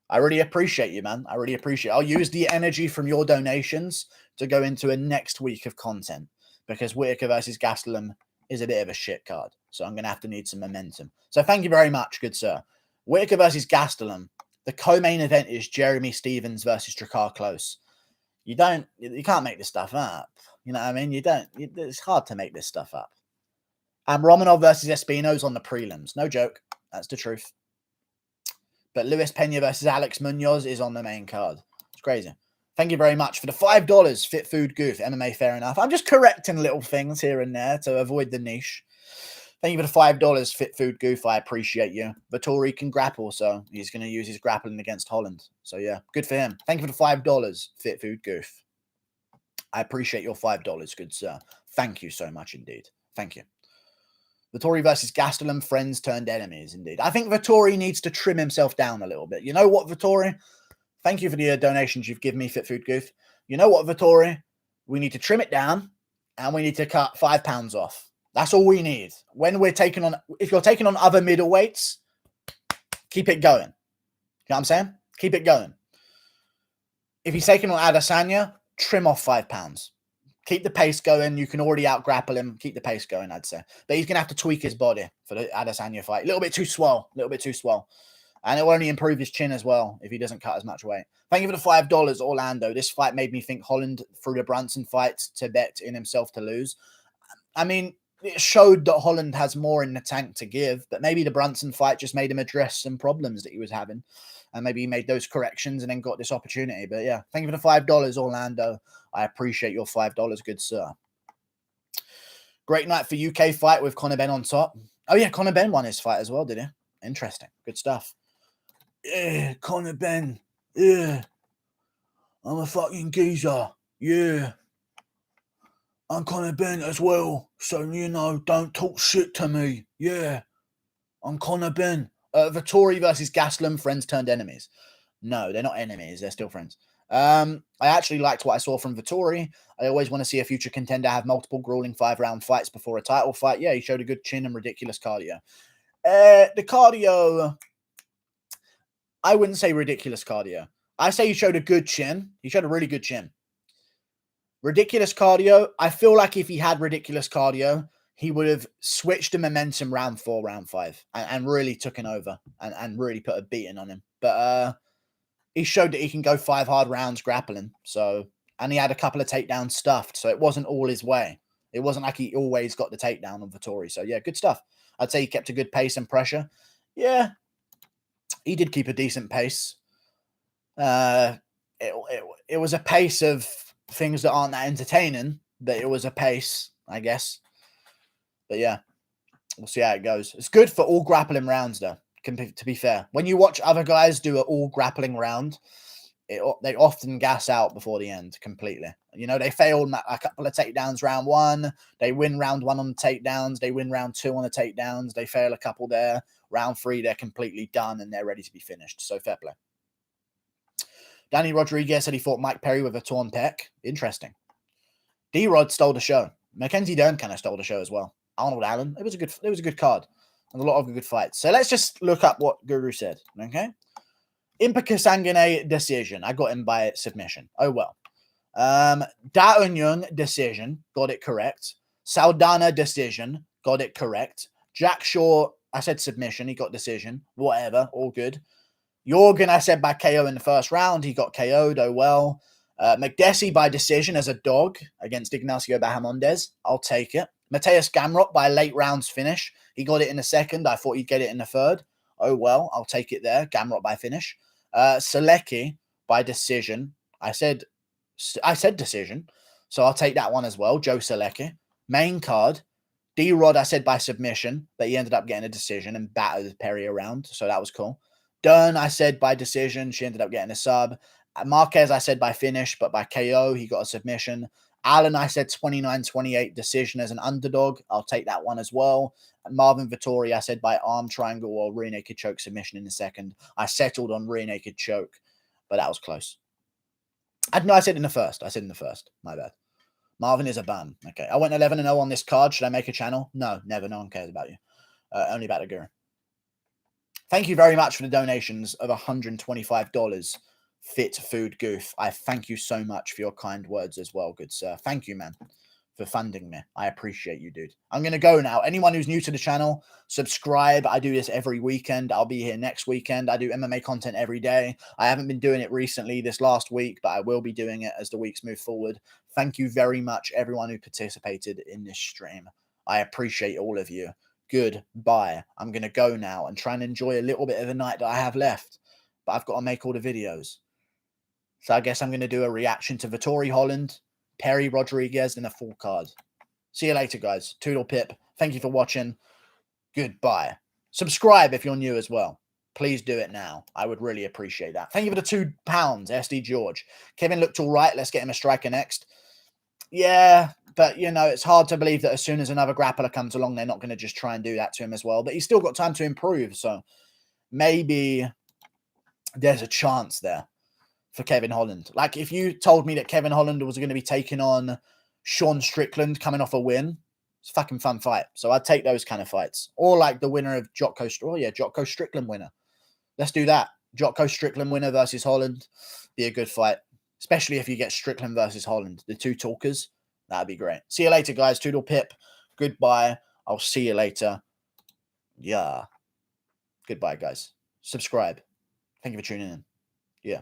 I really appreciate you, man. I really appreciate it. I'll use the energy from your donations to go into a next week of content because Whittaker versus Gastelum is a bit of a shit card. So I'm going to have to need some momentum. So thank you very much, good sir. Whittaker versus Gastelum. The co-main event is Jeremy Stevens versus Drakkar Klose. You can't make this stuff up. You know what I mean? It's hard to make this stuff up. And Romanov versus Espino's on the prelims. No joke. That's the truth. But Luis Pena versus Alex Munoz is on the main card. It's crazy. Thank you very much for the $5. Fit Food Goof. MMA, fair enough. I'm just correcting little things here and there to avoid the niche. Thank you for the $5. Fit Food Goof. I appreciate you. Vettori can grapple, so he's going to use his grappling against Holland. So, yeah, good for him. Thank you for the $5. Fit Food Goof. I appreciate your $5, good sir. Thank you so much indeed. Thank you. Vettori versus Gastelum, friends turned enemies, indeed. I think Vettori needs to trim himself down a little bit. You know what, Vettori? Thank you for the donations you've given me, Fit Food Goof. You know what, Vettori? We need to trim it down, and we need to cut 5 pounds off. That's all we need. If you're taking on other middleweights, keep it going. You know what I'm saying? Keep it going. If he's taking on Adesanya, trim off 5 pounds. Keep the pace going. You can already out-grapple him. Keep the pace going, I'd say. But he's going to have to tweak his body for the Adesanya fight. A little bit too swell. And it will only improve his chin as well if he doesn't cut as much weight. Thank you for the $5, Orlando. This fight made me think Holland, through the Brunson fight, to bet in himself to lose. I mean, it showed that Holland has more in the tank to give, but maybe the Brunson fight just made him address some problems that he was having. And maybe he made those corrections and then got this opportunity. But yeah, thank you for the $5, Orlando. I appreciate your $5, good sir. Great night for UK fight with Conor Benn on top. Oh yeah, Conor Benn won his fight as well, did he? Interesting. Good stuff. Yeah, Conor Benn. Yeah. I'm a fucking geezer. Yeah. I'm Conor Benn as well. So, don't talk shit to me. Yeah. I'm Conor Benn. Vettori versus Gastelum, friends turned enemies. No, they're not enemies. They're still friends. I actually liked what I saw from Vettori. I always want to see a future contender have multiple grueling 5-round fights before a title fight. Yeah, he showed a good chin and ridiculous cardio. The cardio, I wouldn't say ridiculous cardio. I say he showed a good chin. He showed a really good chin. Ridiculous cardio, I feel like if he had ridiculous cardio, he would have switched the momentum round 4, round 5, and really taken over and really put a beating on him. But he showed that he can go 5 hard rounds grappling. So, and he had a couple of takedowns stuffed, so it wasn't all his way. It wasn't like he always got the takedown on Vettori. So, yeah, good stuff. I'd say he kept a good pace and pressure. Yeah, he did keep a decent pace. It was a pace of things that aren't that entertaining, but it was a pace, I guess. But, yeah, we'll see how it goes. It's good for all grappling rounds, though, to be fair. When you watch other guys do an all grappling round, they often gas out before the end completely. You know, they failed a couple of takedowns round one. They win round one on the takedowns. They win round two on the takedowns. They fail a couple there. Round three, they're completely done and they're ready to be finished. So fair play. Danny Rodriguez said he fought Mike Perry with a torn pec. Interesting. D-Rod stole the show. Mackenzie Dern kind of stole the show as well. Arnold Allen. It was a good card. And a lot of good fights. So let's just look up what Guru said. Okay. Impa Kasanganay decision. I got him by submission. Oh, well. Da Eun decision. Got it correct. Saldana decision. Got it correct. Jack Shaw, I said submission. He got decision. Whatever. All good. Jorgen, I said by KO in the first round. He got KO'd. Oh, well. McDessie by decision as a dog against Ignacio Bahamondes. I'll take it. Mateus Gamrot by late rounds finish. He got it in the second. I thought he'd get it in the third. Oh, well. I'll take it there. Gamrot by finish. Selecki by decision. I said decision, so I'll take that one as well. Joe Selecki. Main card. D-Rod, I said by submission, but he ended up getting a decision and battered Perry around, so that was cool. Dern, I said by decision. She ended up getting a sub. Marquez, I said by finish, but by KO, he got a submission. Allen, I said 29-28 decision as an underdog. I'll take that one as well. And Marvin Vettori, I said by arm triangle or rear naked choke submission in the second. I settled on rear naked choke, but that was close. I said in the first. My bad. Marvin is a bum. Okay. I went 11-0 on this card. Should I make a channel? No, never. No one cares about you. Only about the Guru. Thank you very much for the donations of $125. Fit Food Goof. I thank you so much for your kind words as well, good sir. Thank you, man, for funding me. I appreciate you, dude. I'm going to go now. Anyone who's new to the channel, subscribe. I do this every weekend. I'll be here next weekend. I do MMA content every day. I haven't been doing it recently this last week, but I will be doing it as the weeks move forward. Thank you very much, everyone who participated in this stream. I appreciate all of you. Goodbye. I'm going to go now and try and enjoy a little bit of the night that I have left, but I've got to make all the videos. So I guess I'm going to do a reaction to Vettori Holland, Perry Rodriguez, and a full card. See you later, guys. Toodle pip. Thank you for watching. Goodbye. Subscribe if you're new as well. Please do it now. I would really appreciate that. Thank you for the £2, SD George. Kevin looked all right. Let's get him a striker next. Yeah, but, you know, it's hard to believe that as soon as another grappler comes along, they're not going to just try and do that to him as well. But he's still got time to improve, so maybe there's a chance there for Kevin Holland. Like, if you told me that Kevin Holland was going to be taking on Sean Strickland coming off a win, it's a fucking fun fight. So I'd take those kind of fights. Or like the winner of Jotko Strickland winner. Let's do that. Jotko Strickland winner versus Holland. Be a good fight. Especially if you get Strickland versus Holland. The two talkers. That'd be great. See you later, guys. Toodle pip. Goodbye. I'll see you later. Yeah. Goodbye, guys. Subscribe. Thank you for tuning in. Yeah.